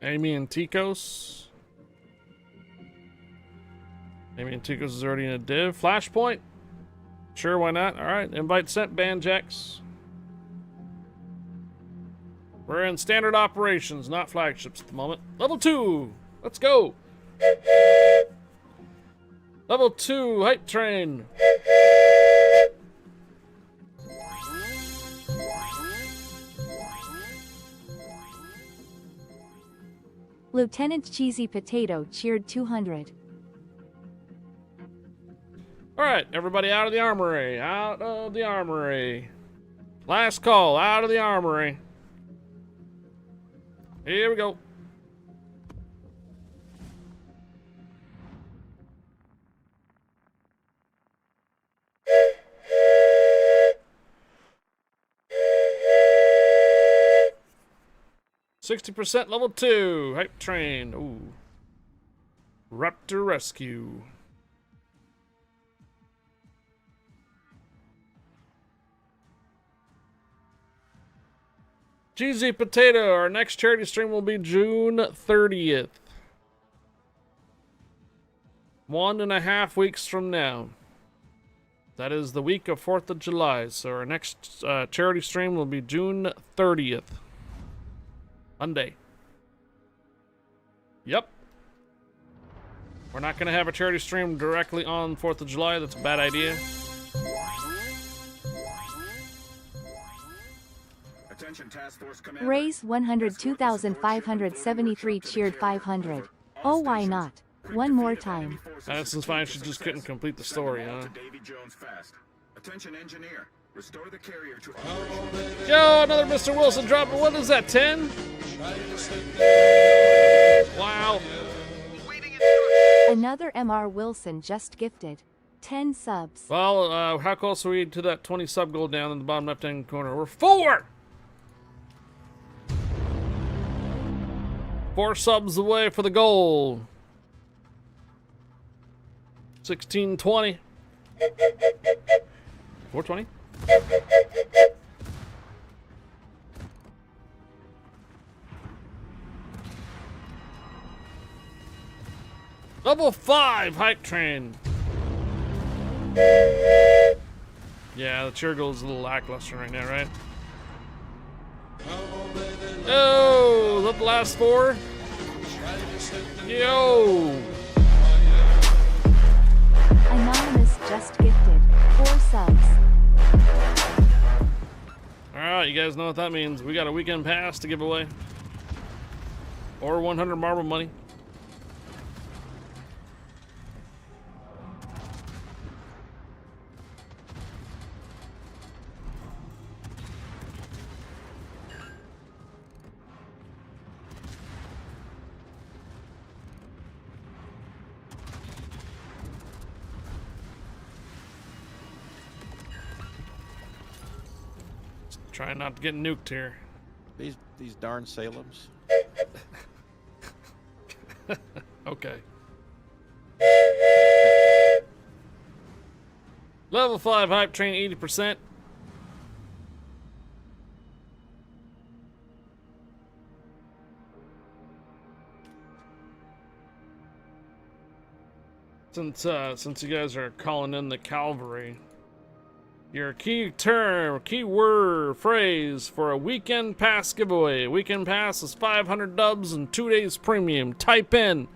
Amy and Ticos. Amy and Ticos is already in a div. Flashpoint. Sure, why not? Alright, invite sent, band jacks. We're in standard operations, not flagships at the moment. Level 2. Let's go. Level 2, hype train. Lieutenant Cheesy Potato cheered 200. Alright, everybody out of the armory. Out of the armory. Last call, out of the armory. Here we go. %, level 2. Hype train. Ooh. Raptor rescue. Cheesy Potato. Our next charity stream will be June 30th. 1.5 weeks from now. That is the week of 4th of July. So our next charity stream will be June 30th. Monday. Yep. We're not gonna have a charity stream directly on 4th of July. That's a bad idea. Attention Task Force Commander. Raise 102,573 cheered 500. Oh, why not? One more time. That's fine. She just couldn't complete the story, huh? Davy Jones fast. Attention engineer. Restore the carrier to Yo, another Mr. Wilson dropping. What is that, 10? Wow. Another MR Wilson just gifted 10 subs. Well, how close are we to that 20 sub goal down in the bottom left-hand corner? We're 4! 4 subs away for the goal. 1620. 420? Level 5 hype train. Yeah, the cheer goal is a little lackluster right now, right? Oh, is that the last 4? Yo! Anonymous just gifted 4 subs. Alright, you guys know what that means. We got a weekend pass to give away. Or 100 marble money. Trying not to get nuked here. These darn Salems. Okay. Level 5 hype train 80%. Since you guys are calling in the cavalry, your key term, keyword, phrase for a weekend pass giveaway. Weekend pass is 500 dubs and 2 days premium. Type in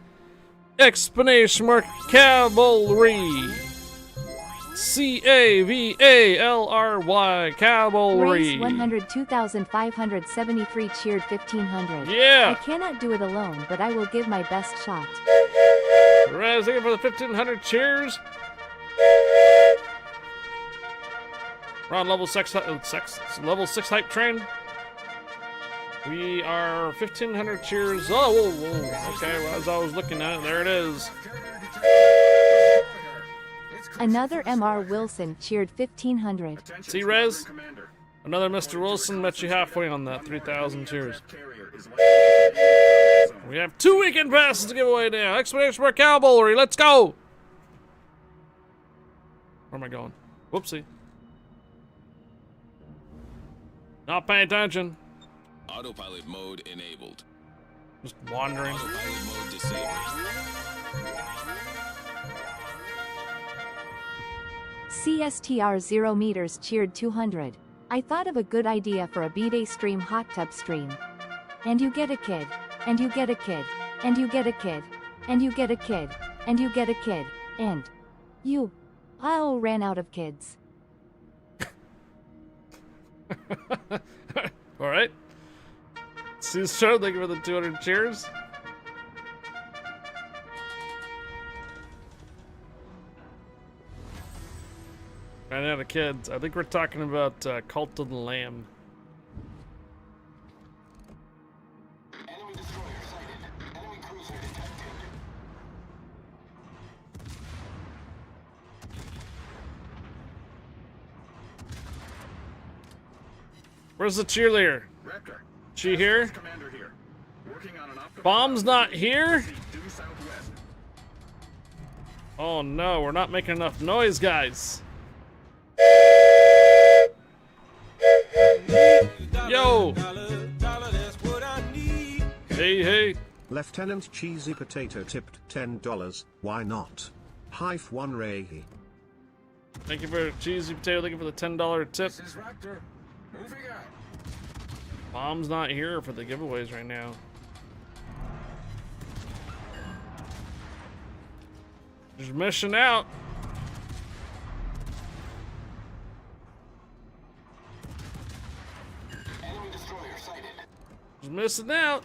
exclamation mark cavalry. C-A-V-A-L-R-Y, cavalry. Raise 102,573 cheered 1,500. Yeah. I cannot do it alone, but I will give my best shot. Raz, looking for the 1,500 cheers. We're on level 6 hype train. We are 1,500 cheers. Oh, whoa, whoa. Okay, well, as I was looking at it, there it is. Another MR Wilson cheered 1,500. See, Rez? Another Mr. Wilson met you halfway on that. 3,000 cheers. We have 2 weekend passes to give away now. Explanation for cavalry. Let's go. Where am I going? Whoopsie. Not paying attention. Autopilot mode enabled. Just wandering. Autopilot mode disabled. CSTR 0 meters cheered 200. I thought of a good idea for a B-Day stream hot tub stream. And you get a kid. And you get a kid. And you get a kid. And you get a kid. And you get a kid. And you. I ran out of kids. Alright. See this show, thank you for the 200 cheers. Ran out of kids. I think we're talking about Cult of the Lamb. Enemy destroyer sighted. Enemy cruiser detected. Where's the cheerleader? She here? Bomb's not here? Oh no, we're not making enough noise, guys. Yo! Hey, hey. Lieutenant Cheesy Potato tipped $10. Why not? Hive 1 Ray. Thank you for Cheesy Potato. Thank you for the $10 tip. Bomb's not here for the giveaways right now. Just missing out. Enemy destroyer sighted. Just missing out.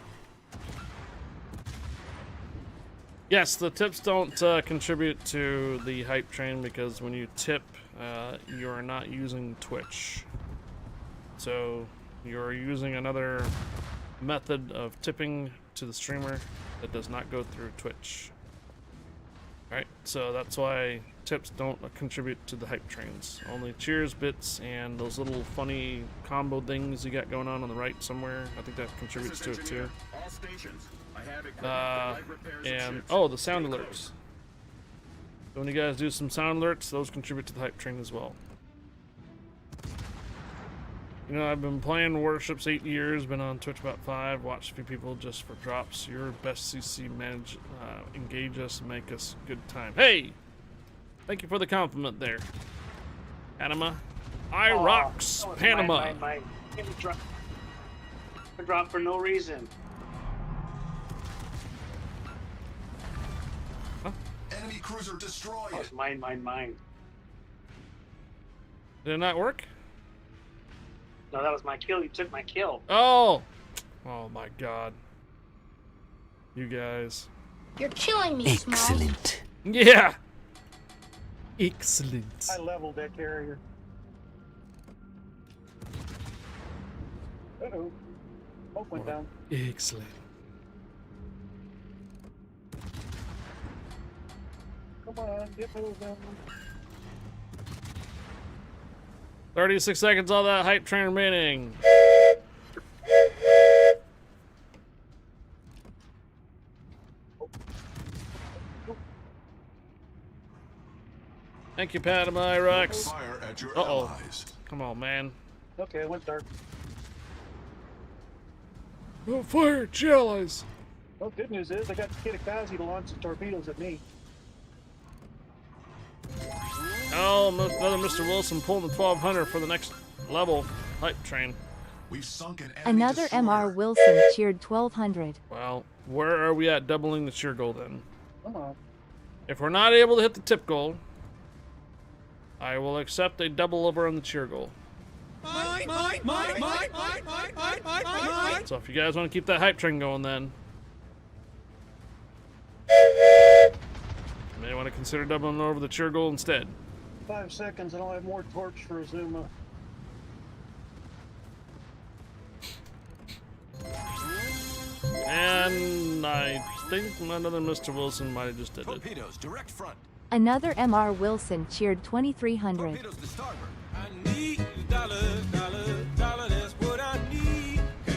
Yes, the tips don't contribute to the hype train because when you tip, you are not using Twitch. So you're using another method of tipping to the streamer that does not go through Twitch. Alright, so that's why tips don't contribute to the hype trains. Only cheers, bits, and those little funny combo things you got going on the right somewhere. I think that contributes to it too. All stations. I have equipment for light repairs And ships. oh, the sound alerts. So when you guys do some sound alerts, those contribute to the hype train as well. You know, I've been playing Warships 8 years, been on Twitch about 5, watched a few people just for drops. Your best CC manage, engage us, make us good time. Hey! Thank you for the compliment there. Panama. I rocks that was Panama. mine. Give me drop. A drop for no reason. Enemy cruiser destroyed. That was mine. Did it not work? No, that was my kill. You took my kill. Oh! Oh my god. You guys. You're killing me, Excellent. Yeah! Excellent. I leveled that carrier. Uh-oh. Smoke went down. Excellent. Come on, get moving. 36 seconds on that hype train remaining. Thank you, Panama Rex. Fire at your Uh-oh. allies. Come on, man. Okay, it went dark. Oh, fire at your allies. Well, good news is I got Kitakazi to launch some torpedoes at me. Oh, another Mr. Wilson pulling the 1200 for the next level hype train. We've sunk an enemy Another destroyer. MR Wilson cheered 1200. Well, where are we at doubling the cheer goal then? Come on. If we're not able to hit the tip goal, I will accept a double over on the cheer goal. So if you guys want to keep that hype train going, then you may want to consider doubling over the cheer goal instead. 5 seconds and I'll have more torch for Azuma. And I think another Mr. Wilson might have just did it. Torpedoes, direct front. Another MR Wilson cheered 2300. Torpedoes to starboard.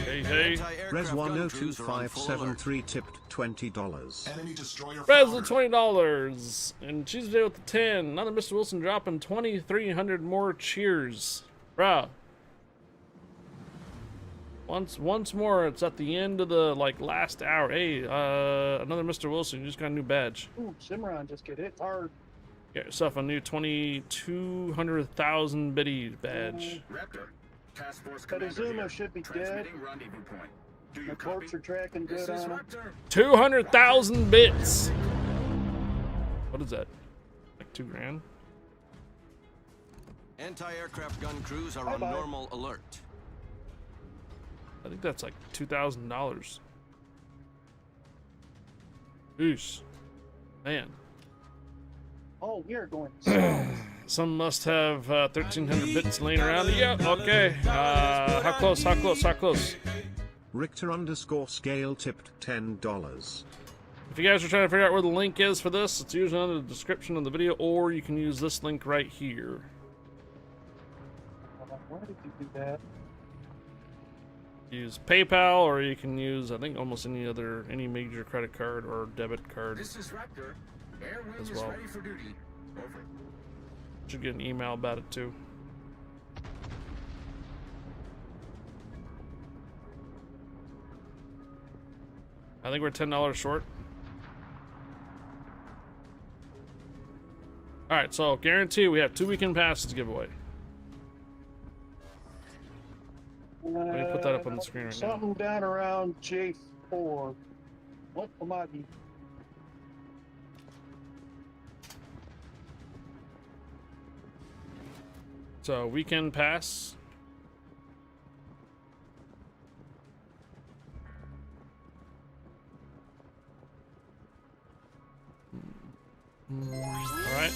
Hey, hey. Res 102573 tipped $20. Enemy destroyer Res with $20. And Tuesday with the 10. Another Mr. Wilson dropping 2,300 more cheers. Bruh. Once more, it's at the end of the last hour. Hey, another Mr. Wilson, you just got a new badge. Ooh, Cimarron just get hit hard. Get yourself a new 2,200,000 biddy badge. Raptor. Task Force But Commander Azuma here. should be dead. Transmitting rendezvous point. Do you The copy? torch are tracking This good is on him. Raptor. 200,000 bits! What is that? Like $2,000? Anti-aircraft gun crews are on Bye-bye. normal alert. I think that's like $2,000. Oosh. Man. Oh, we are going. Some must have 1,300 bits laying around. Yeah, okay. How close? How close? How close? Richter_scale tipped $10. If you guys are trying to figure out where the link is for this, it's usually under the description of the video, or you can use this link right here. Why did you do that? Use PayPal, or you can use, I think, almost any major credit card or debit card. This is Raptor. Air wing As is well. ready for duty. Over. Should get an email about it too. I think we're $10 short. Alright, so guarantee we have 2 weekend passes to give away. Let me put that up on the screen right now. Something down around J4. What am I? So weekend pass. All right.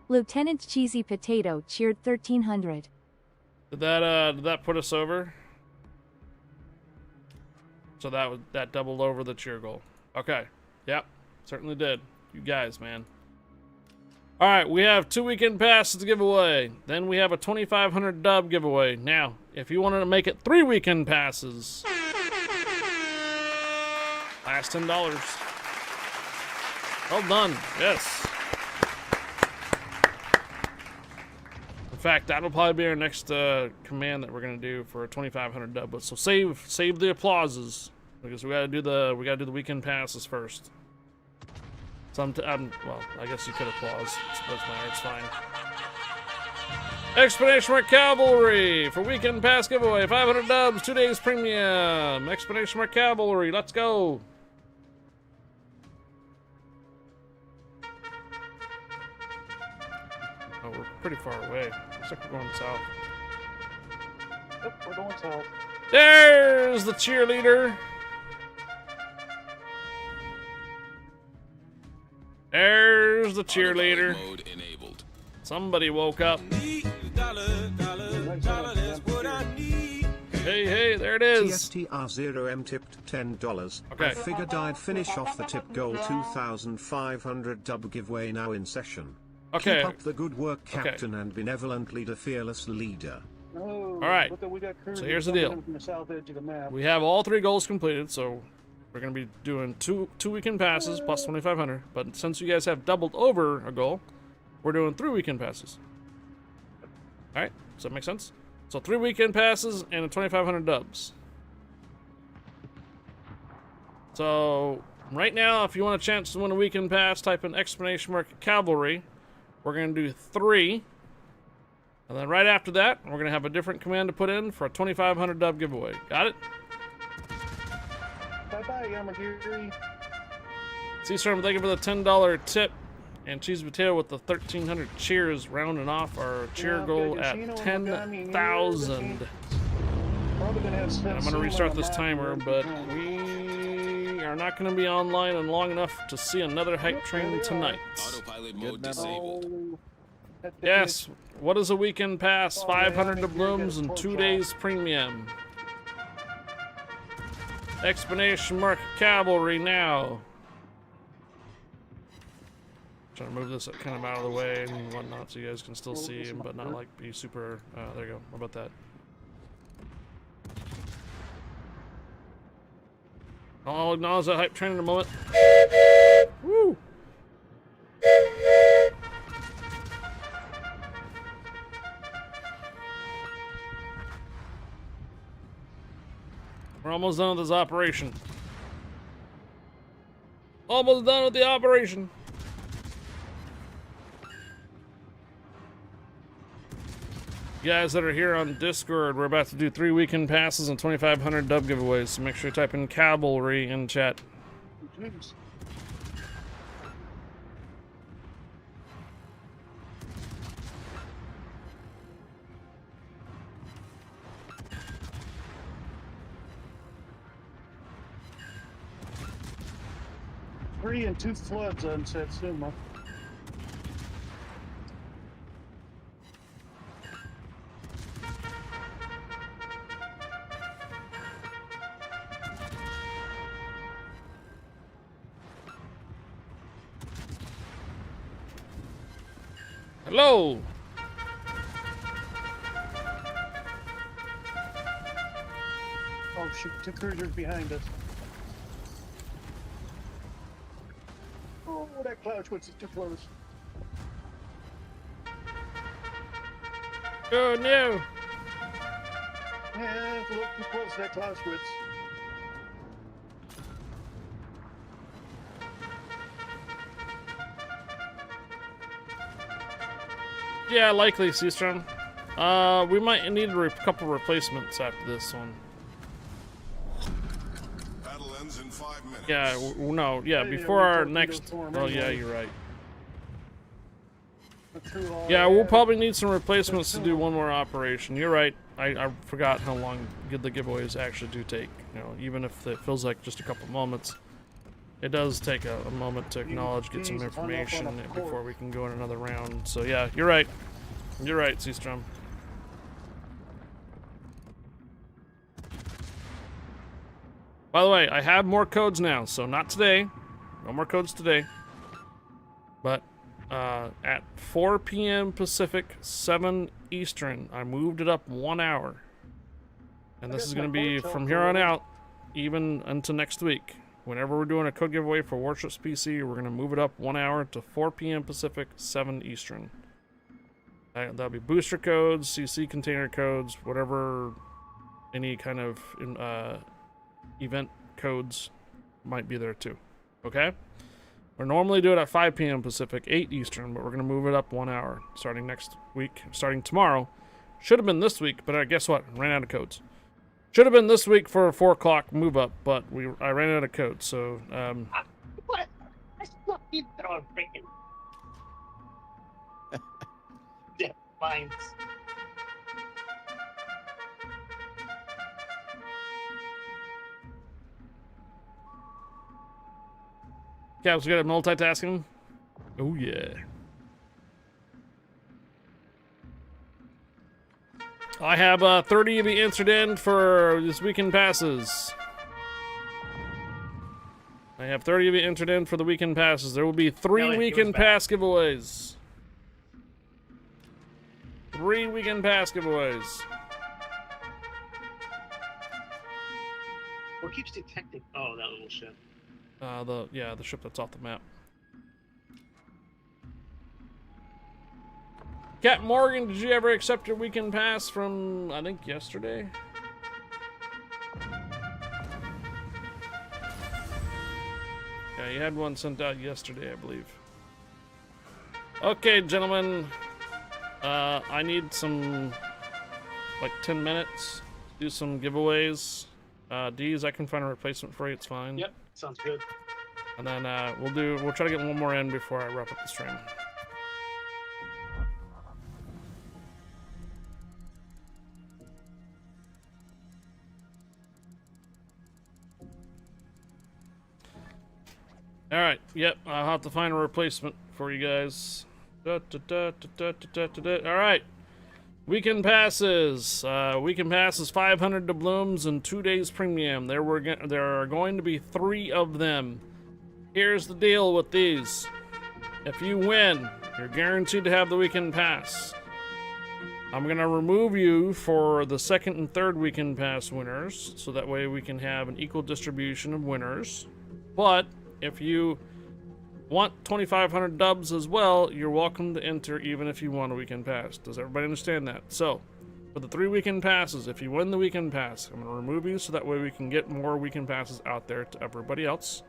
Lieutenant Cheesy Potato cheered 1300. Did that put us over? So that doubled over the cheer goal. Okay. Yep. Certainly did. You guys, man. All right, we have 2 weekend passes to give away. Then we have a 2,500 dub giveaway. Now, if you wanted to make it 3 weekend passes, last $10. Well done. Yes. In fact, that'll probably be our next command that we're gonna do for a 2,500 dub. But so save the applauses because we gotta do the weekend passes first. Well, I guess you could applause. It's fine. Explanation mark Cavalry for weekend pass giveaway. 500 dubs, 2 days premium. Explanation mark Cavalry. Let's go. Oh, we're pretty far away. Looks like we're going south. Yep, we're going south. There's the cheerleader. There's the cheerleader. Mode enabled. Somebody woke up. Hey, there it is. TSTR0M tipped $10. Okay. I figured I'd finish off the tip goal 2,500 dub giveaway now in session. Okay. Keep up the good work, Captain and benevolent leader, fearless leader. Oh, all right. So here's the deal. From the south edge of the map. We have all 3 goals completed, so we're going to be doing two weekend passes plus 2,500. But since you guys have doubled over a goal, we're doing 3 weekend passes. All right. Does that make sense? So 3 weekend passes and a 2,500 dubs. So right now, if you want a chance to win a weekend pass, type in exclamation mark Cavalry. We're going to do 3. And then right after that, we're going to have a different command to put in for a 2,500 dub giveaway. Got it? Bye-bye, Yamagiri. Seastorm, thank you for the $10 tip. And Cheese Potato with the 1,300 cheers, rounding off our cheer goal at 10,000. I'm going to restart this timer, but we are not going to be online and long enough to see another hype train tonight. Autopilot mode disabled. Yes, what is a weekend pass? 500 doubloons and 2 days premium. Explanation mark Cavalry now. Trying to move this kind of out of the way and whatnot so you guys can still see him, but not like be super. There you go. How about that? I'll acknowledge that hype train in a moment. Woo! We're almost done with this operation. Almost done with the operation. You guys that are here on Discord, we're about to do 3 weekend passes and 2,500 dub giveaways, so make sure you type in Cavalry in chat. Jeez. Three and 2 floods on Satsuma. Hello! Oh shoot, 2 cruisers behind us. Oh, that Clausewitz is too close. Oh no! Yeah, it's a little too close to that Clausewitz. Yeah, likely, Seastrom. We might need a couple replacements after this one. Battle ends in 5 minutes. Yeah, no, yeah, before our next. Oh yeah, you're right. Yeah, we'll probably need some replacements to do one more operation. You're right. I forgot how long the giveaways actually do take. You know, even if it feels like just a couple moments, it does take a moment to acknowledge, get some information before we can go in another round. So yeah, you're right. You're right, Seastrom. By the way, I have more codes now, so not today. No more codes today. But at 4 p.m. Pacific, 7 Eastern, I moved it up 1 hour. And this is going to be from here on out, even until next week. Whenever we're doing a code giveaway for Warships PC, we're going to move it up 1 hour to 4 p.m. Pacific, 7 Eastern. That'll be booster codes, CC container codes, whatever, any kind of event codes might be there too. Okay? We normally do it at 5 p.m. Pacific, 8 Eastern, but we're going to move it up 1 hour starting next week, starting tomorrow. Should have been this week, but guess what? Ran out of codes. Should have been this week for a 4 o'clock move up, but I ran out of codes, so What? I still keep throwing freaking death mines. Cap's good at multitasking. Oh yeah. I have 30 of you entered in for this weekend passes. I have 30 of you entered in for the weekend passes. There will be 3 weekend pass giveaways. 3 weekend pass giveaways. What keeps detecting? Oh, that little ship. The ship that's off the map. Cat Morgan, did you ever accept your weekend pass from, I think, yesterday? Yeah, you had one sent out yesterday, I believe. Okay, gentlemen. I need some, like, 10 minutes to do some giveaways. D's, I can find a replacement for you, it's fine. Yep, sounds good. And then we'll try to get one more in before I wrap up the stream. Alright, yep, I'll have to find a replacement for you guys. Alright. Weekend passes. Weekend passes 500 doubloons and 2 days premium. There are going to be 3 of them. Here's the deal with these. If you win, you're guaranteed to have the weekend pass. I'm going to remove you for the 2nd and 3rd weekend pass winners, so that way we can have an equal distribution of winners. But if you want 2,500 dubs as well, you're welcome to enter even if you want a weekend pass. Does everybody understand that? So, for the 3 weekend passes, if you win the weekend pass, I'm going to remove you so that way we can get more weekend passes out there to everybody else.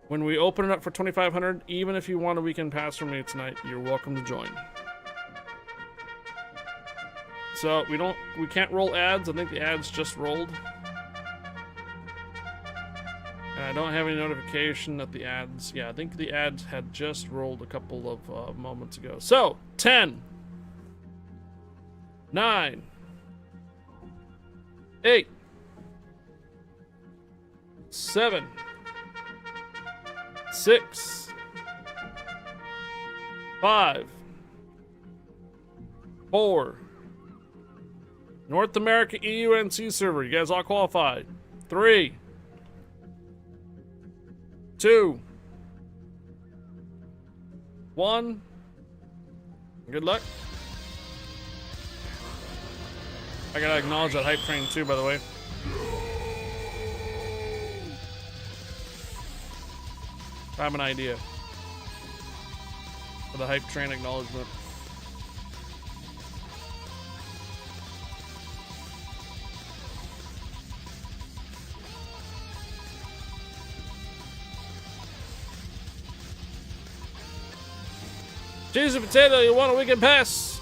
When we open it up for 2,500, even if you want a weekend pass from me tonight, you're welcome to join. So, we can't roll ads. I think the ads just rolled. And I don't have any notification that the ads... Yeah, I think the ads had just rolled a couple of moments ago. So, 10, 9, 8, 7, 6, 5, 4, North America EUNC server. You guys all qualified. 3, 2, 1. Good luck. I gotta acknowledge that hype train too, by the way. I have an idea for the hype train acknowledgement. Cheesy Potato, you want a weekend pass?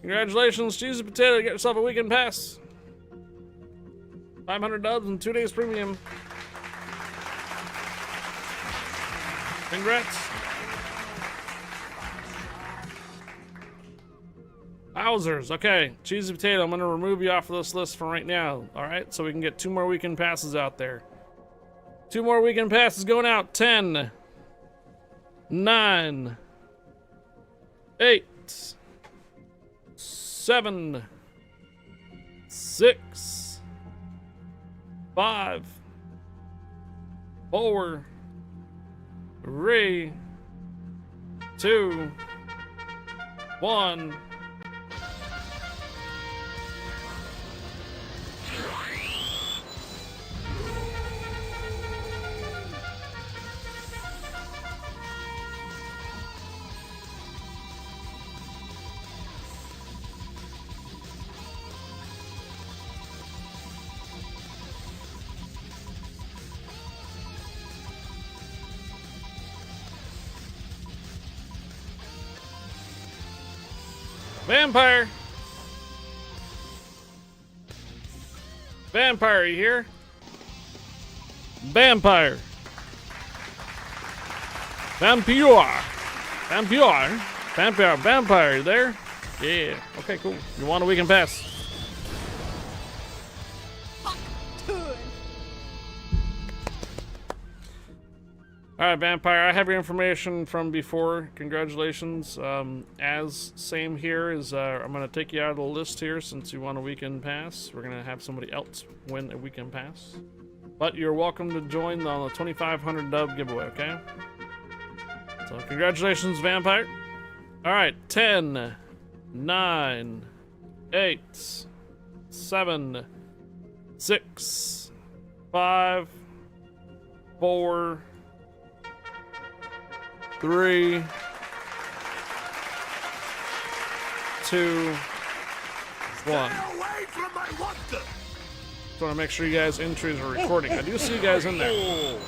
Congratulations, Cheesy Potato. Get yourself a weekend pass. 500 dubs and 2 days premium. Congrats. Wowzers. Okay, Cheesy Potato, I'm going to remove you off of this list for right now. All right, so we can get 2 more weekend passes out there. 2 more weekend passes going out. 10, 9, 8, 7, 6, 5, 4, 3, 2, 1. Vampire! Vampire, you here? Vampire! Vampire! Vampire! Vampire! Vampire, you there? Yeah. Okay, cool. You want a weekend pass? Alright, Vampire, I have your information from before. Congratulations. As same here is, I'm going to take you out of the list here since you want a weekend pass. We're going to have somebody else win a weekend pass. But you're welcome to join on the 2,500 dub giveaway, okay? So, congratulations, Vampire. Alright, 10, 9, 8, 7, 6, 5, 4, 3, 2, 1. Away from my water. Just want to make sure you guys' entries are recording. I do see you guys in there.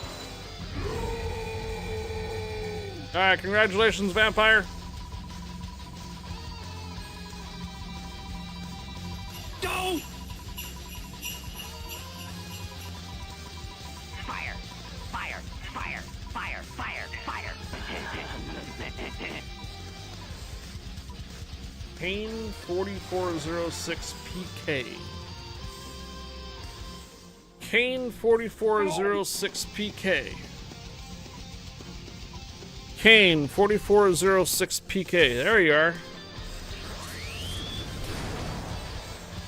Alright, congratulations, Vampire. Go! Fire! Fire! Fire! Fire! Fire! Fire! Kane 4406 PK. Kane 4406 PK. Kane 4406 PK. There you are.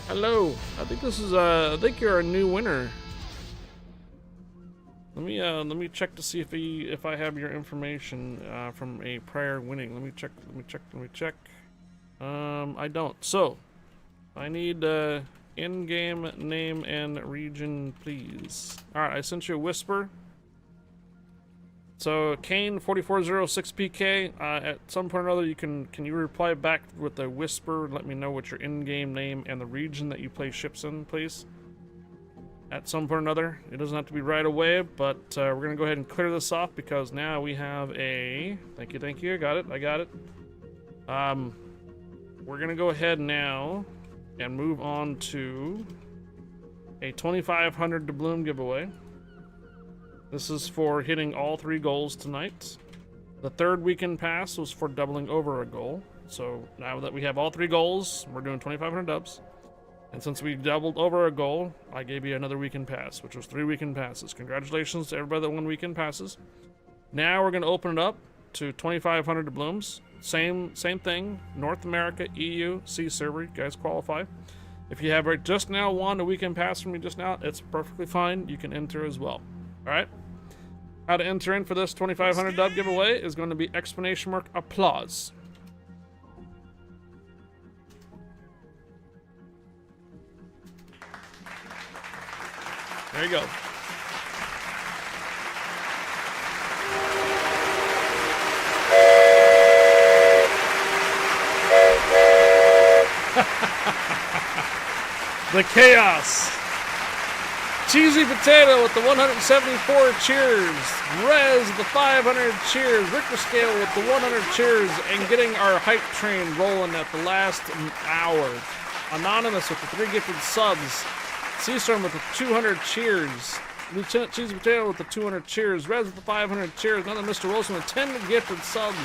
Hello. I think this is I think you're a new winner. Let me check to see if I have your information from a prior winning. Let me check. I don't. So, I need in-game name and region, please. All right, I sent you a whisper. So, Kane 4406 PK. At some point or other, can you reply back with a whisper and let me know what your in-game name and the region that you play ships in, please? At some point or another. It doesn't have to be right away, but we're gonna go ahead and clear this off because now we have a. Thank you. I got it. We're gonna go ahead now and move on to a 2,500 doubloon giveaway. This is for hitting all 3 goals tonight. The 3rd weekend pass was for doubling over a goal. So now that we have all 3 goals, we're doing 2,500 dubs. And since we doubled over a goal, I gave you another weekend pass, which was 3 weekend passes. Congratulations to everybody that won weekend passes. Now we're going to open it up to 2,500 doubloons. Same thing. North America, EU, C server. You guys qualify. If you have just now won a weekend pass from me just now, it's perfectly fine. You can enter as well. All right. How to enter in for this 2,500 dub giveaway is going to be ! applause. There you go. The chaos. Cheesy Potato with the 174 cheers. Rez with the 500 cheers. Richter Scale with the 100 cheers. And getting our hype train rolling at the last hour. Anonymous with the 3 gifted subs. Seastorm with the 200 cheers. Lieutenant Cheesy Potato with the 200 cheers. Rez with the 500 cheers. Another Mr. Wilson with 10 gifted subs.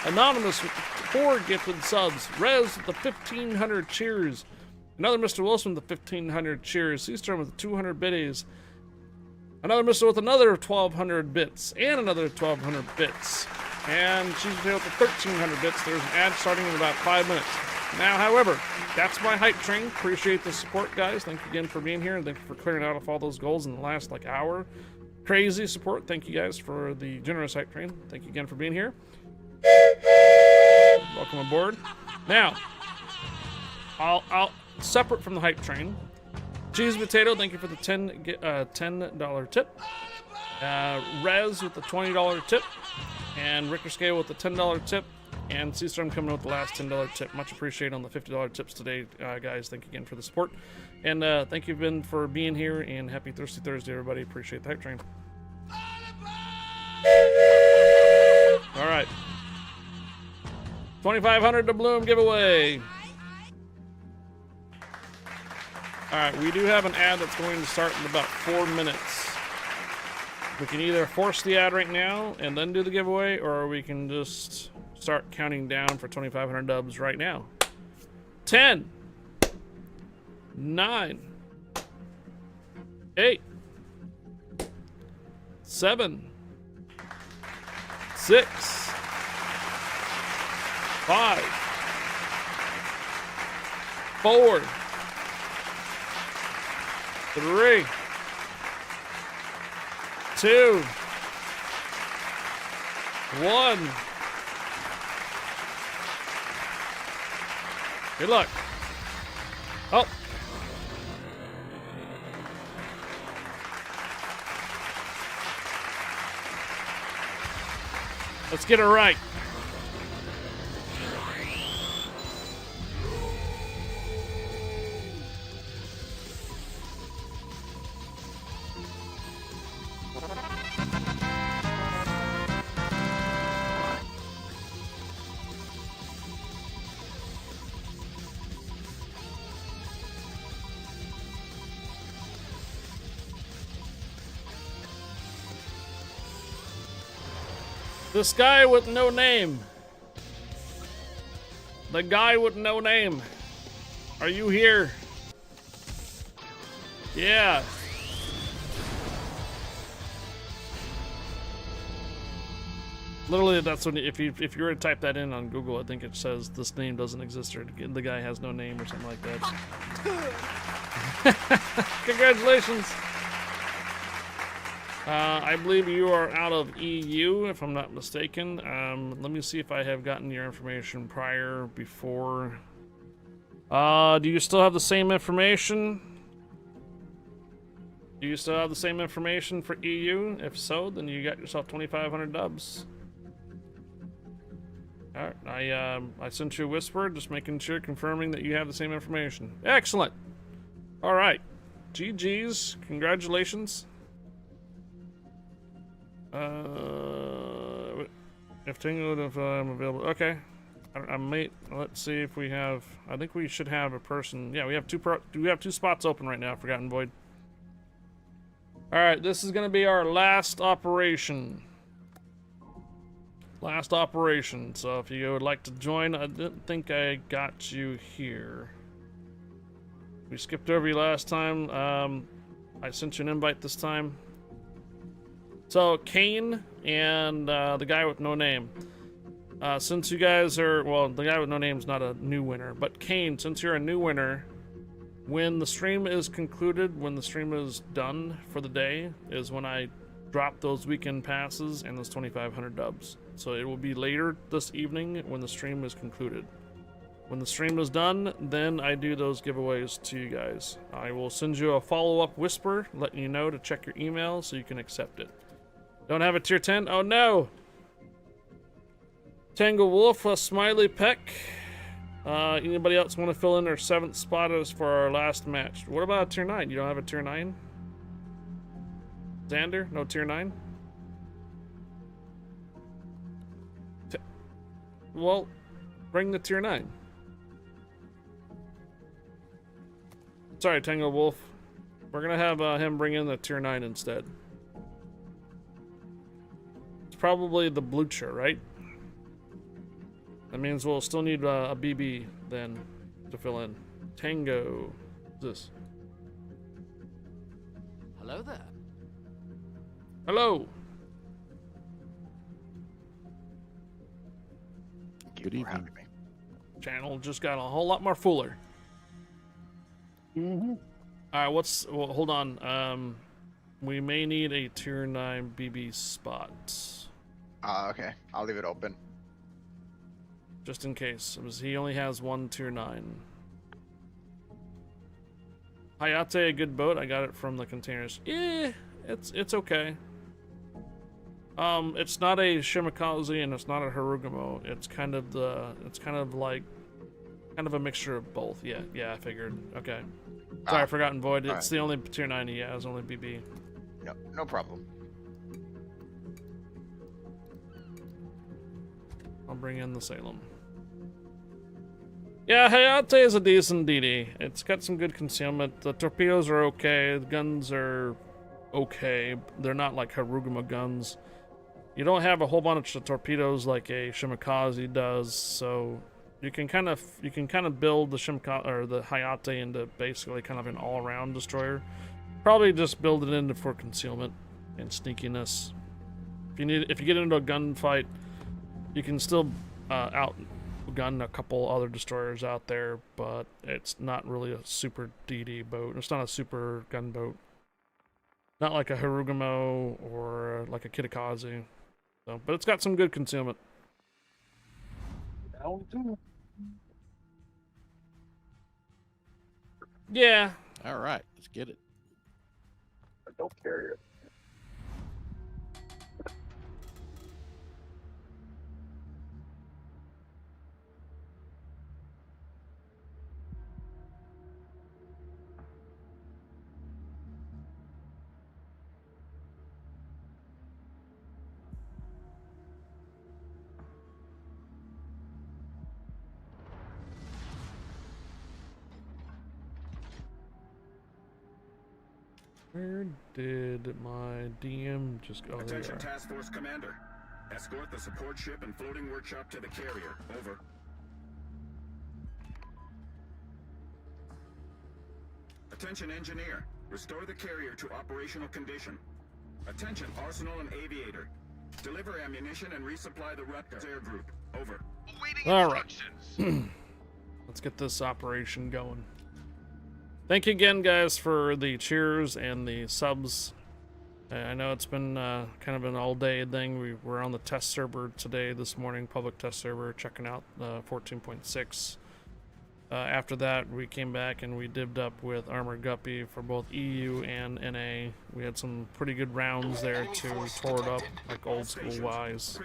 Anonymous with 4 gifted subs. Rez with the 1,500 cheers. Another Mr. Wilson with the 1,500 cheers. Seastorm with the 200 biddies. Another Mr. with another 1,200 bits. And another 1,200 bits. And Cheesy Potato with the 1,300 bits. There's an ad starting in about 5 minutes. Now, however, that's my hype train. Appreciate the support, guys. Thank you again for being here, and thank you for clearing out of all those goals in the last hour. Crazy support. Thank you guys for the generous hype train. Thank you again for being here. Welcome aboard. Now, I'll separate from the hype train. Cheesy Potato, thank you for the $10 tip. Rez with the $20 tip, and Richter Scale with the $10 tip. And Seastorm coming with the last $10 tip. Much appreciated on the $50 tips today, guys. Thank you again for the support. And thank you, Ben, for being here. And happy Thirsty Thursday, everybody. Appreciate the hype train. All right. 2,500 to Bloom giveaway. All right, we do have an ad that's going to start in about 4 minutes. We can either force the ad right now and then do the giveaway, or we can just start counting down for 2,500 dubs right now. 10, 9, 8, 7, 6, 5, 4, 3, 2, 1. Good luck. Oh. Let's get it right. This guy with no name. The guy with no name. Are you here? Yeah. Literally, that's when if you were to type that in on Google, I think it says this name doesn't exist or the guy has no name or something like that. Congratulations. I believe you are out of EU, if I'm not mistaken. Let me see if I have gotten your information before. Do you still have the same information? Do you still have the same information for EU? If so, then you got yourself 2,500 dubs. Alright, I sent you a whisper, just making sure, confirming that you have the same information. Excellent! Alright. GG's. Congratulations. If Tingle, if I'm available. Okay. I might, let's see if we have, I think we should have a person. Yeah, we have two spots open right now, Forgotten Void. Alright, this is going to be our last operation. Last operation. So if you would like to join, I didn't think I got you here. We skipped over you last time. I sent you an invite this time. So, Kane and the guy with no name. Since you guys are, well, the guy with no name is not a new winner, but Kane, since you're a new winner, when the stream is concluded, when the stream is done for the day, is when I drop those weekend passes and those 2,500 dubs. So it will be later this evening when the stream is concluded. When the stream is done, then I do those giveaways to you guys. I will send you a follow-up whisper, letting you know to check your email so you can accept it. Don't have a tier 10? Oh no! Tango Wolf, a Smiley Peck. Anybody else want to fill in their 7th spot as for our last match? What about a tier 9? You don't have a tier 9? Xander, no tier 9? Well, bring the tier 9. Sorry, Tango Wolf. We're gonna have him bring in the tier 9 instead. It's probably the Blucher, right? That means we'll still need a BB then to fill in. Tango. What's this? Hello there. Hello. Good evening. Channel just got a whole lot more fuller. Mm-hmm. All right, well, hold on. We may need a tier 9 BB spot. Okay. I'll leave it open. Just in case, because he only has one tier 9. Hayate, a good boat. I got it from the containers. Yeah, it's okay. It's not a Shimakaze and it's not a Harugumo. It's kind of a mixture of both. Yeah, I figured. Okay. Sorry, Forgotten Void. It's the only tier 9 he has, only BB. No problem. I'll bring in the Salem. Yeah, Hayate is a decent DD. It's got some good concealment. The torpedoes are okay. The guns are okay. They're not like Haruguma guns. You don't have a whole bunch of torpedoes like a Shimakaze does, so you can kind of build the Shimakaze or the Hayate into basically kind of an all-around destroyer. Probably just build it into for concealment and sneakiness. If you get into a gunfight, you can still outgun a couple other destroyers out there, but it's not really a super DD boat. It's not a super gunboat. Not like a Harugumo or like a Kitakaze. So, but it's got some good concealment. Down two. Yeah. All right, let's get it. Don't carry it. Where did my DM just go? There Attention, they are. Task Force Commander. Escort the support ship and floating workshop to the carrier. Over. Attention, Engineer. Restore the carrier to operational condition. Attention, Arsenal and Aviator. Deliver ammunition and resupply the Rutgers Air Group. Over. All right. Let's get this operation going. Thank you again, guys, for the cheers and the subs. I know it's been kind of an all-day thing. We were on the test server today, this morning, public test server, checking out 14.6. After that, we came back and we divvied up with Armor Guppy for both EU and NA. We had some pretty good rounds there to tore it up, like old school wise.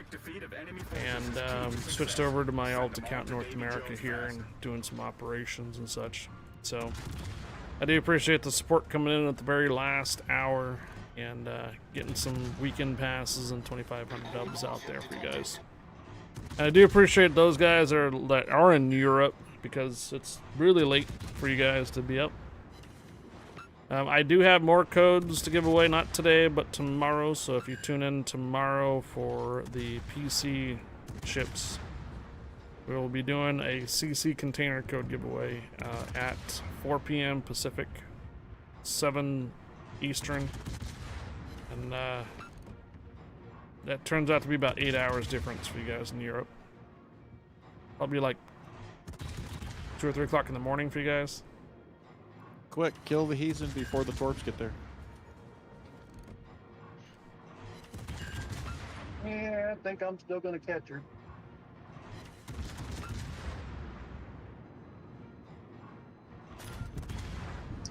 And switched over to my alt account North America here and doing some operations and such. So I do appreciate the support coming in at the very last hour and getting some weekend passes and 2,500 dubs out there for you guys. And I do appreciate those guys that are in Europe, because it's really late for you guys to be up. I do have more codes to give away, not today, but tomorrow. So if you tune in tomorrow for the PC ships, we will be doing a CC container code giveaway at 4 p.m. Pacific, 7 Eastern. And that turns out to be about 8 hours difference for you guys in Europe. Probably like 2 or 3 o'clock in the morning for you guys. Quick, kill the heathen before the torps get there. Yeah, I think I'm still gonna catch her.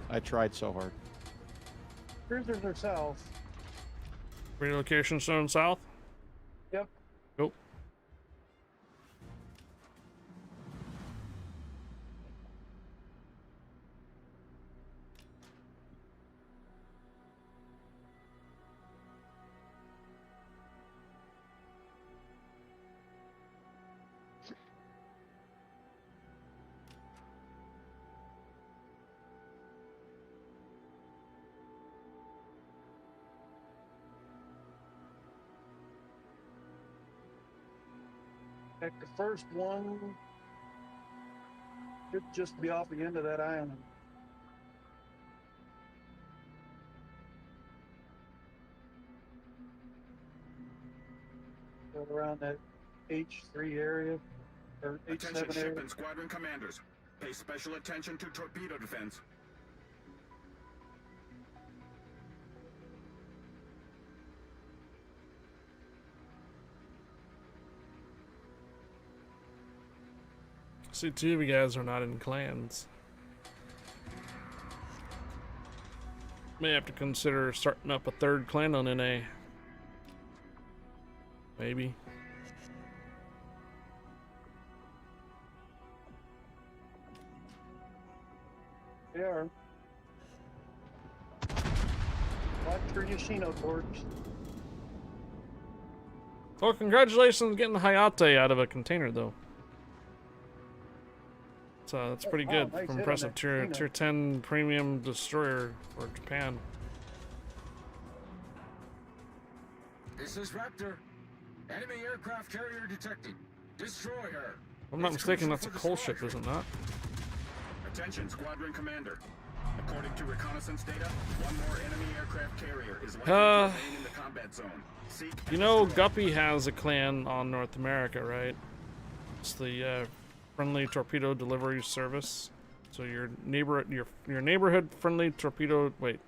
I tried so hard. Cruisers are south. Relocation zone south? Yep. Cool. Heck, the first one should just be off the end of that island. Go around that H3 area, or Attention H7 ship area. and squadron commanders. Pay special attention to torpedo defense. See, two of you guys are not in clans. May have to consider starting up a third clan on NA. Maybe. They are. Watch for Yoshino torch. Well, congratulations on getting the Hayate out of a container, though. So that's pretty good. Nice hit on Impressive that tier container. 10 premium destroyer for Japan. This is Raptor. Enemy aircraft carrier detected. Destroy her. If I'm not It's mistaken, crucial that's a for the coal ship, squadron. is it not? Attention, squadron commander. According to reconnaissance data, one more enemy aircraft carrier is likely to remain in the combat zone. Seek You know, Guppy has a clan on North America, right? It's the friendly torpedo delivery service. So your neighborhood friendly torpedo. Wait.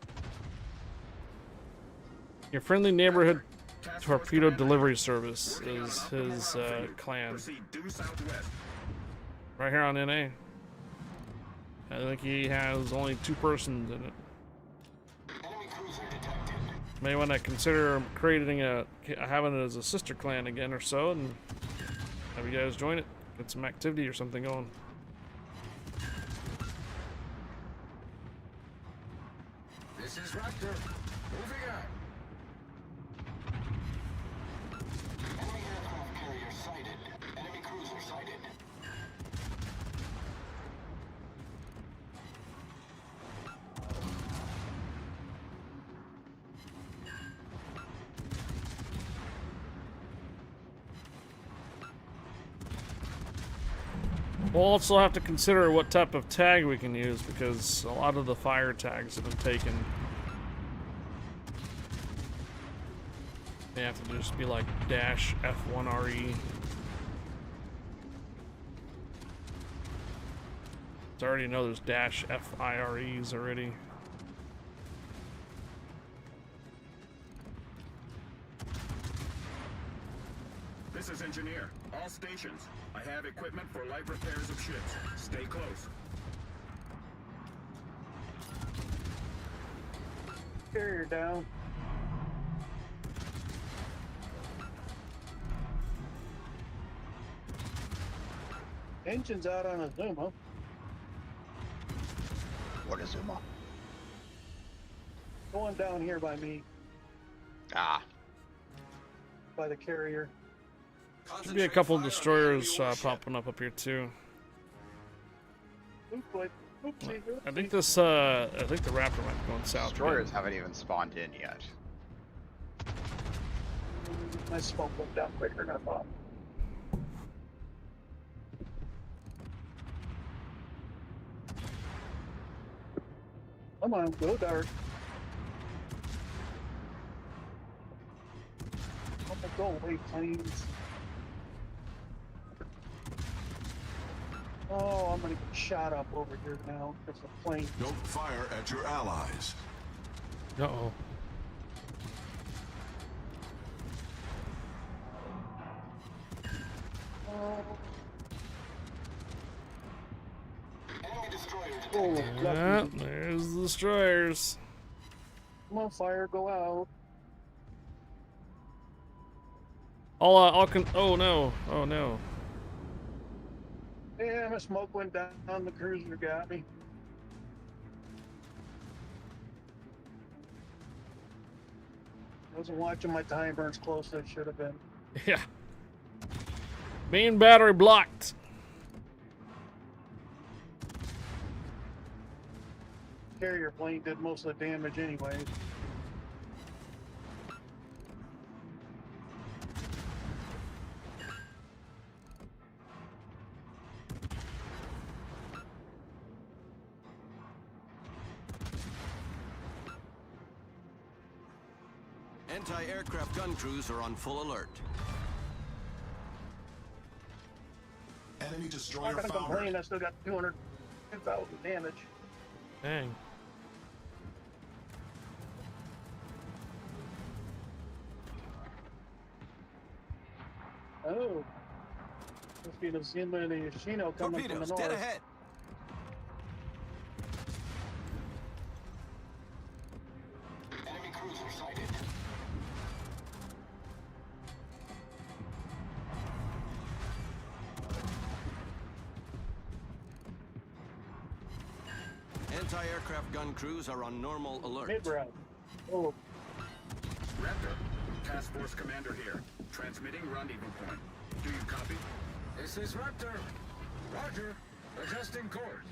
Your friendly neighborhood torpedo delivery service is his clan. Right here on NA. I think he has only 2 persons in it. May want to consider creating having it as a sister clan again or so, and have you guys join it, get some activity or something going. This is Raptor. Moving out. Enemy aircraft carrier sighted. Enemy cruiser sighted. We'll also have to consider what type of tag we can use, because a lot of the fire tags have been taken. They have to just be like dash F1RE. I already know there's dash FIREs already. This is engineer. All stations. I have equipment for light repairs of ships. Stay close. Carrier down. Engine's out on a Zuma. What is Zuma? Going down here by me, Ah. by the carrier. Should be a couple destroyers popping up here too. Oopsie, oopsie. I think this I think the Raptor might be going south. Destroyers again. haven't even spawned in yet. My smoke went down quicker than I thought. Come on, go dark. Oh, go away, planes. Oh, I'm gonna get shot up over here now. There's a plane. Don't fire at your allies. Uh-oh. Enemy destroyer Oh, detected. Yeah, there's the destroyers. come on, fire, go out. Oh no, oh no. Yeah, my smoke went down. The cruiser got me. Wasn't watching my timer as close as I should have been. Yeah. Main battery blocked. Carrier plane did most of the damage anyway. Anti-aircraft gun crews are on full alert. Enemy I'm destroyer not gonna found. complain. I still got 200,000 damage. Dang. Oh. Must be the Zima and the Yoshino coming from the Torpedoes, north. dead ahead. Enemy cruiser sighted. Anti-aircraft gun crews are on normal alert. Mid-round. Oh. Raptor, Task Force Commander here. Transmitting rendezvous point. Do you copy? This is Raptor. Roger. Adjusting course.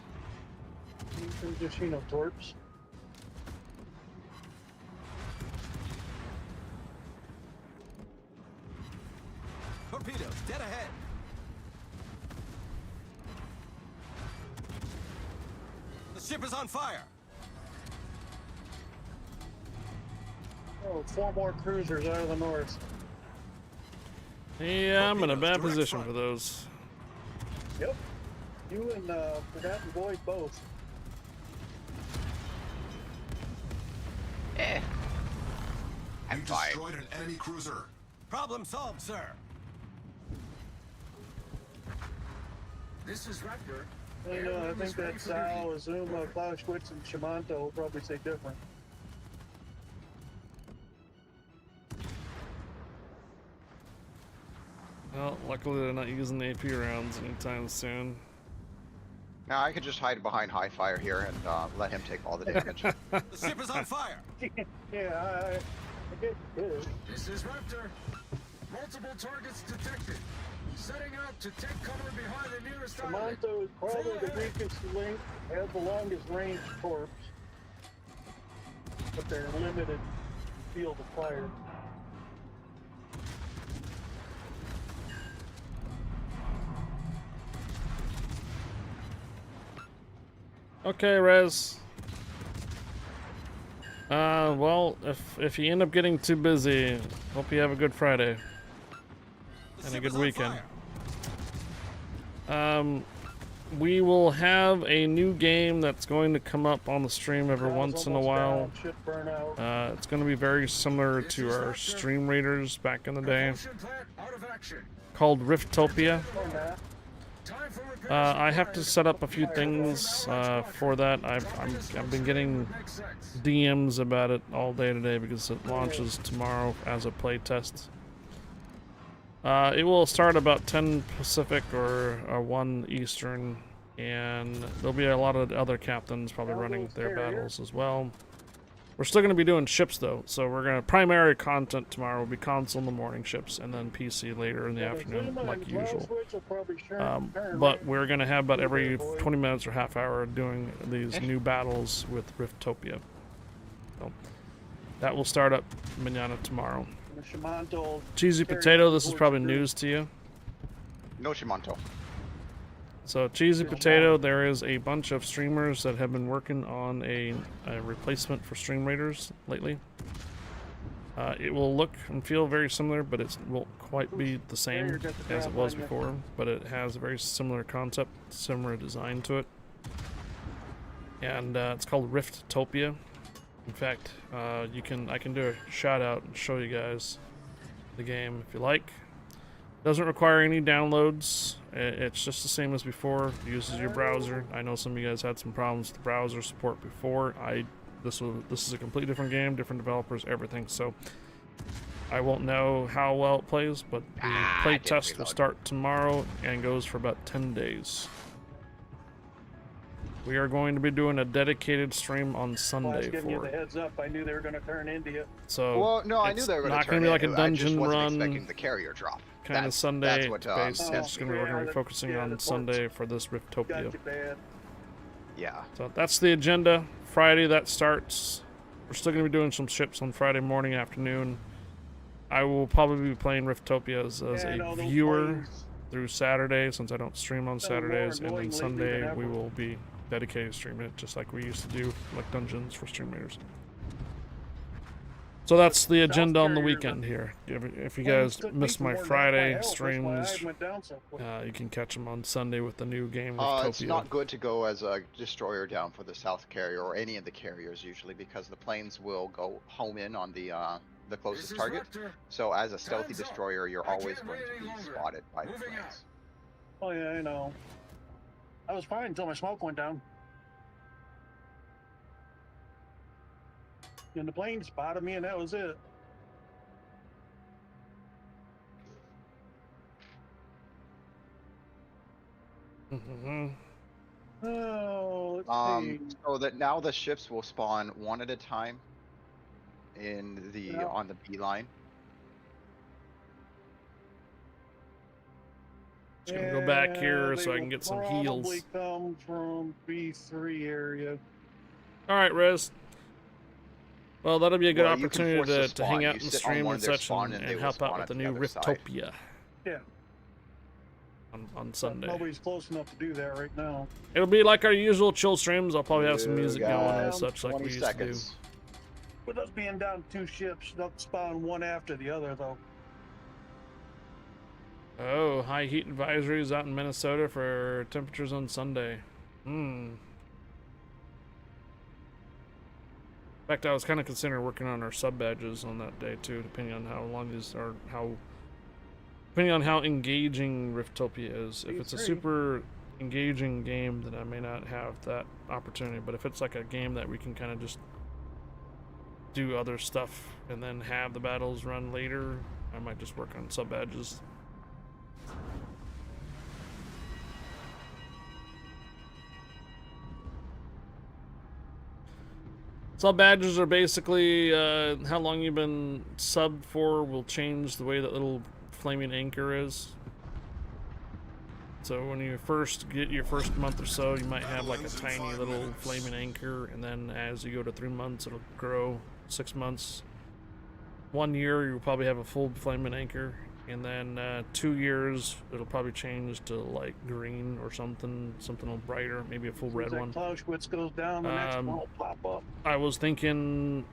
Yoshino torps. Torpedoes, dead ahead. The ship is on fire. Oh, 4 more cruisers out of the north. Yeah, I'm in a bad position for those. Yep. You and Forgotten Void both. I'm You fine. destroyed an enemy cruiser. Problem solved, sir. This is Raptor. I think that Sal, Azuma, Clausewitz, and Shimanto will probably say different. Well, luckily they're not using the AP rounds anytime soon. Now I could just hide behind high fire here and let him take all the damage. The ship is on fire. Yeah, I get good. This is Raptor. Multiple targets detected. Setting out to take cover behind the nearest island. Shimanto is probably the weakest link, has the longest range torps, but they're limited field of fire. Okay, Rez. Well, if you end up getting too busy, hope you have a good Friday and a good weekend. We will have a new game that's going to come up on the stream every once in a while. It's going to be very similar to our Stream Raiders back in the day, called Riftopia. I have to set up a few things for that. I've been getting DMs about it all day today because it launches tomorrow as a playtest. It will start about 10 Pacific or 1 Eastern, and there'll be a lot of other captains probably running their battles as well. We're still going to be doing ships though, so we're going to primary content tomorrow will be console in the morning ships, and then PC later in the afternoon like usual. But we're going to have about every 20 minutes or half hour doing these new battles with Riftopia. So that will start up manana tomorrow. Cheesy Potato, this is probably news to you. No Shimanto. So Cheesy Potato, there is a bunch of streamers that have been working on a replacement for Stream Raiders lately. It will look and feel very similar, but it won't quite be the same as it was before. But it has a very similar concept, similar design to it. And it's called Riftopia. In fact, I can do a shout out and show you guys the game if you like. Doesn't require any downloads. It's just the same as before. It uses your browser. I know some of you guys had some problems with the browser support before. This is a completely different game, different developers, everything. So I won't know how well it plays, but the play test will start tomorrow and goes for about 10 days. We are going to be doing a dedicated stream on Sunday giving you for the it. heads up. I knew they were going to turn India. So well, no, I knew they were going to turn not going to be like a I dungeon just wasn't run expecting the carrier drop. kind of Sunday That's what, based. It's just we're going to be focusing on Sunday for this Riftopia. Yeah. So that's the agenda. Friday that starts. We're still going to be doing some ships on Friday morning, afternoon. I will probably be playing Riftopia as a viewer through Saturday since I don't stream on Saturdays, and then Sunday we will be dedicated streaming it just like we used to do, like dungeons for Stream Raiders. So that's the South agenda on the Carrier, weekend here. If you Planes guys took me missed from my where to have Friday help. That's why streams, I went down so quick. you can catch them on Sunday with the new game It's Riftopia. not good to go as a destroyer down for the South Carrier or any of the carriers usually because the planes will go home in on the closest target. So as a stealthy destroyer, you're always going to be spotted by the planes. Oh yeah, I know. I was fine until my smoke went down. And the plane spotted me, and that was it. Oh, let's see. So that now the ships will spawn one at a time in the on the B line. Just gonna go back here so I can get some heals. Probably come from B3 area. All right, Rez. Well, that'll be a good Well, you can opportunity force the to hang spawn. out You in the sit on stream one and of their such spawn and and they will help spawn out with at the the new other side. Riftopia Yeah. on Sunday. Nobody's close enough to do that right now. It'll be like our usual chill streams. I'll probably have some You music got going and such like we 20 used seconds. to do. With us being down 2 ships, they'll spawn one after the other, though. Oh, high heat advisories out in Minnesota for temperatures on Sunday. In fact, I was kind of considering working on our sub badges on that day too, depending on how long these are, depending on how engaging Riftopia is. If it's a super engaging game, then I may not have that opportunity. But if it's like a game that we can kind of just do other stuff and then have the battles run later, I might just work on sub badges. Sub badges are basically how long you've been subbed for will change the way that little flaming anchor is. So when you first get your first month or so, you might have like a tiny little flaming anchor, and then as you go to 3 months, it'll grow. 6 months, 1 year, you'll probably have a full flaming anchor, and then 2 years, it'll probably change to like green or something brighter, maybe a full red one. Clausewitz goes down, the next one will pop up. I was thinking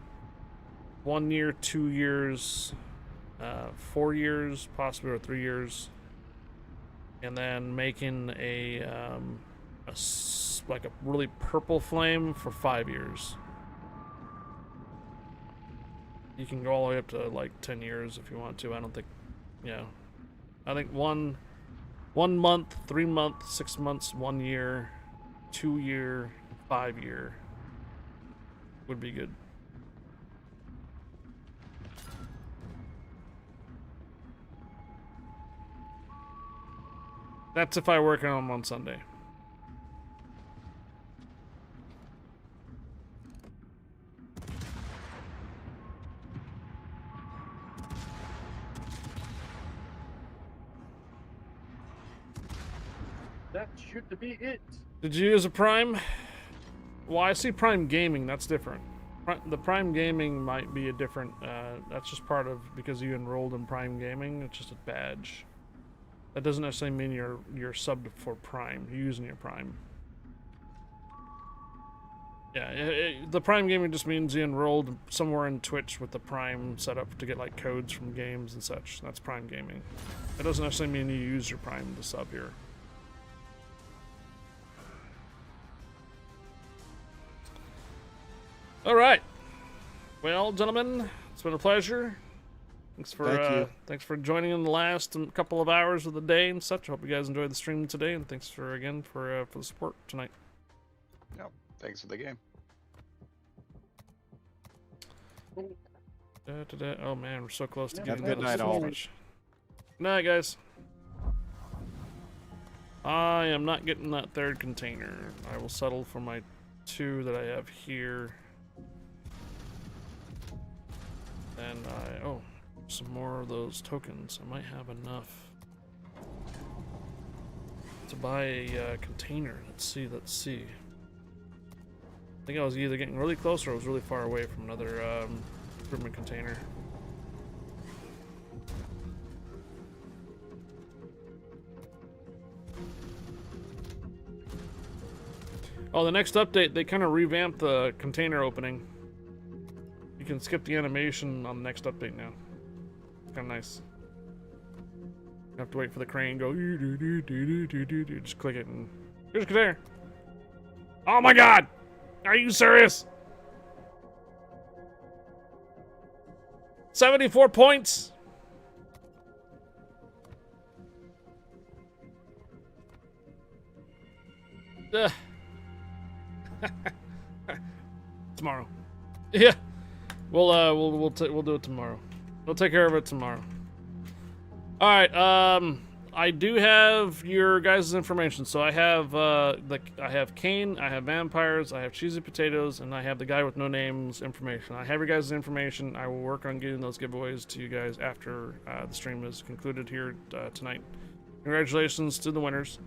1 year, 2 years, 4 years, possibly, or 3 years, and then making like a really purple flame for 5 years. You can go all the way up to like 10 years if you want to. I don't think, I think one month, 3 month, 6 months, 1 year, 2 year, 5 year would be good. That's if I work on them on Sunday. That should be it. Did you use a Prime? Well, I see Prime Gaming. That's different. The Prime Gaming might be a different. That's just part of because you enrolled in Prime Gaming. It's just a badge. That doesn't necessarily mean you're subbed for Prime. You're using your Prime. Yeah, the Prime Gaming just means you enrolled somewhere in Twitch with the Prime setup to get like codes from games and such. That's Prime Gaming. It doesn't necessarily mean you use your Prime to sub here. All right. Well, gentlemen, it's been a pleasure. Thanks for joining in the last couple of hours of the day and such. I hope you guys enjoyed the stream today, and thanks for the support tonight. Yep. Thanks for the game. Oh man, we're so close to Have getting a good night, all. Good night, guys. I am not getting that third container. I will settle for my 2 that I have here. And some more of those tokens. I might have enough to buy a container. Let's see. I think I was either getting really close or I was really far away from another improvement container. Oh, the next update, they kind of revamped the container opening. You can skip the animation on the next update now. Kind of nice. You have to wait for the crane go. Just click it and here's the container. Oh my god! Are you serious? 74 points. Ugh. Tomorrow. Yeah. We'll do it tomorrow. We'll take care of it tomorrow. All right. I do have your guys' information. So I have I have Kane, I have vampires, I have cheesy potatoes, and I have the guy with no names information. I have your guys' information. I will work on getting those giveaways to you guys after the stream is concluded here tonight. Congratulations to the winners.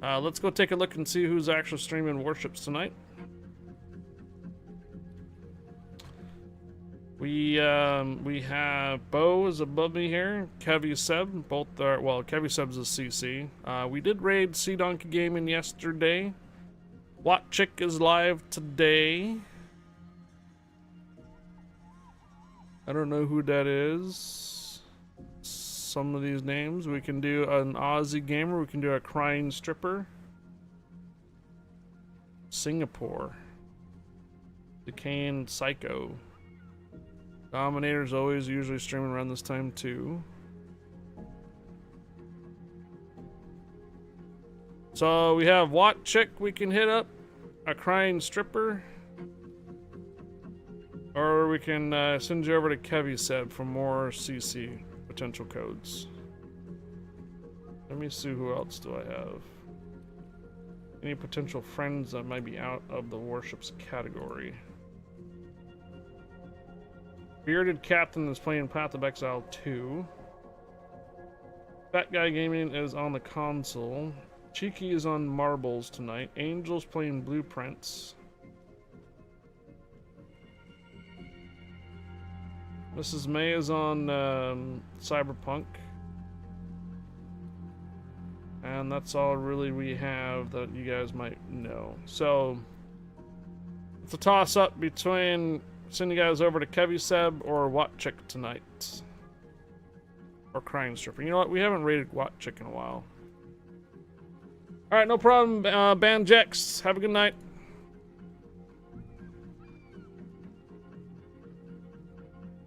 Let's go take a look and see who's actually streaming Warships tonight. We have Bo is above me here. Kevy Seb, both are, well, Kevy Seb's a CC. We did raid Sea Donkey Gaming yesterday. Watt Chick is live today. I don't know who that is. Some of these names. We can do an Aussie gamer. We can do a crying stripper. Singapore. Decaying Psycho. Dominator's always usually streaming around this time too. So we have Watt Chick we can hit up, a crying stripper, or we can send you over to Kevy Seb for more CC potential codes. Let me see, who else do I have? Any potential friends that might be out of the Warships category? Bearded Captain is playing Path of Exile 2. Fat Guy Gaming is on the console. Cheeky is on marbles tonight. Angel's playing Blueprints. Mrs. May is on Cyberpunk. And that's all really we have that you guys might know. So, it's a toss-up between send you guys over to Kevy Seb or Watt Chick tonight. Or Crying Stripper. You know what? We haven't rated Watt Chick in a while. Alright, no problem. Banjex, have a good night.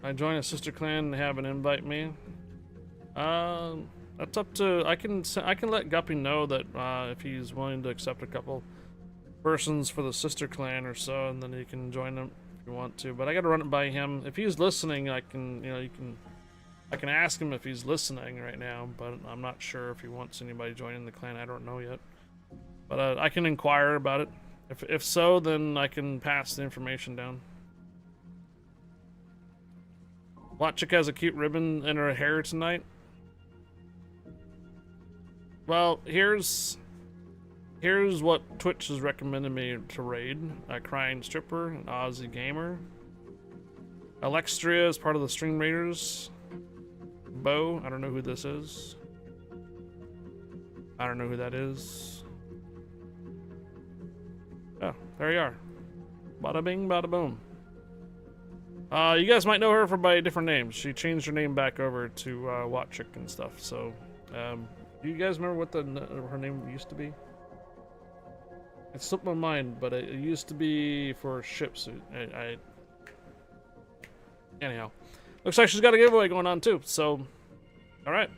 I join a sister clan and have an invite me. That's up to, I can let Guppy know that if he's willing to accept a couple persons for the sister clan or so, and then he can join them if you want to. But I got to run it by him. If he's listening, I can, I can ask him if he's listening right now. But I'm not sure if he wants anybody joining the clan. I don't know yet. But I can inquire about it. If so, then I can pass the information down. Watchik has a cute ribbon in her hair tonight. Well, here's what Twitch has recommended me to raid. A Crying Stripper, an Aussie Gamer. Alexstria is part of the Stream Raiders. Bo, I don't know who this is. I don't know who that is. Oh, there you are. Bada bing, bada boom. You guys might know her by different names. She changed her name back over to Watchik and stuff. So, do you guys remember what her name used to be? It slipped my mind, but it used to be for ships. Anyhow, looks like she's got a giveaway going on too. So, all right.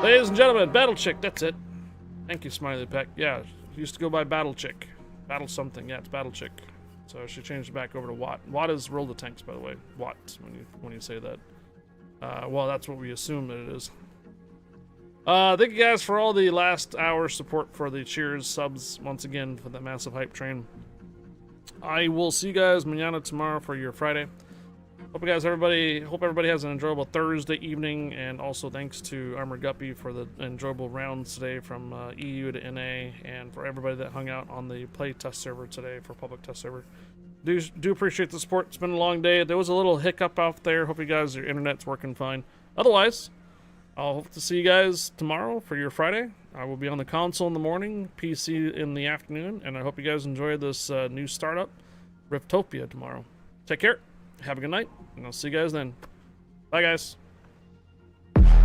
Ladies and gentlemen, Battle Chick. That's it. Thank you, Smiley Peck. Yeah, she used to go by Battle Chick. Battle something. Yeah, it's Battle Chick. So she changed it back over to Watt. Watt is Roll the Tanks, by the way. Watt, when you say that. Well, that's what we assume that it is. Thank you guys for all the last hour support for the cheers subs once again for the massive hype train. I will see you guys mañana tomorrow for your Friday. Hope everybody has an enjoyable Thursday evening, and also thanks to Armored Guppy for the enjoyable rounds today from EU to NA, and for everybody that hung out on the play test server today for public test server. Do appreciate the support. It's been a long day. There was a little hiccup out there. Hope you guys, your internet's working fine. Otherwise, I'll hope to see you guys tomorrow for your Friday. I will be on the console in the morning, PC in the afternoon, and I hope you guys enjoy this new startup, Riftopia, tomorrow. Take care, have a good night, and I'll see you guys then. Bye, guys.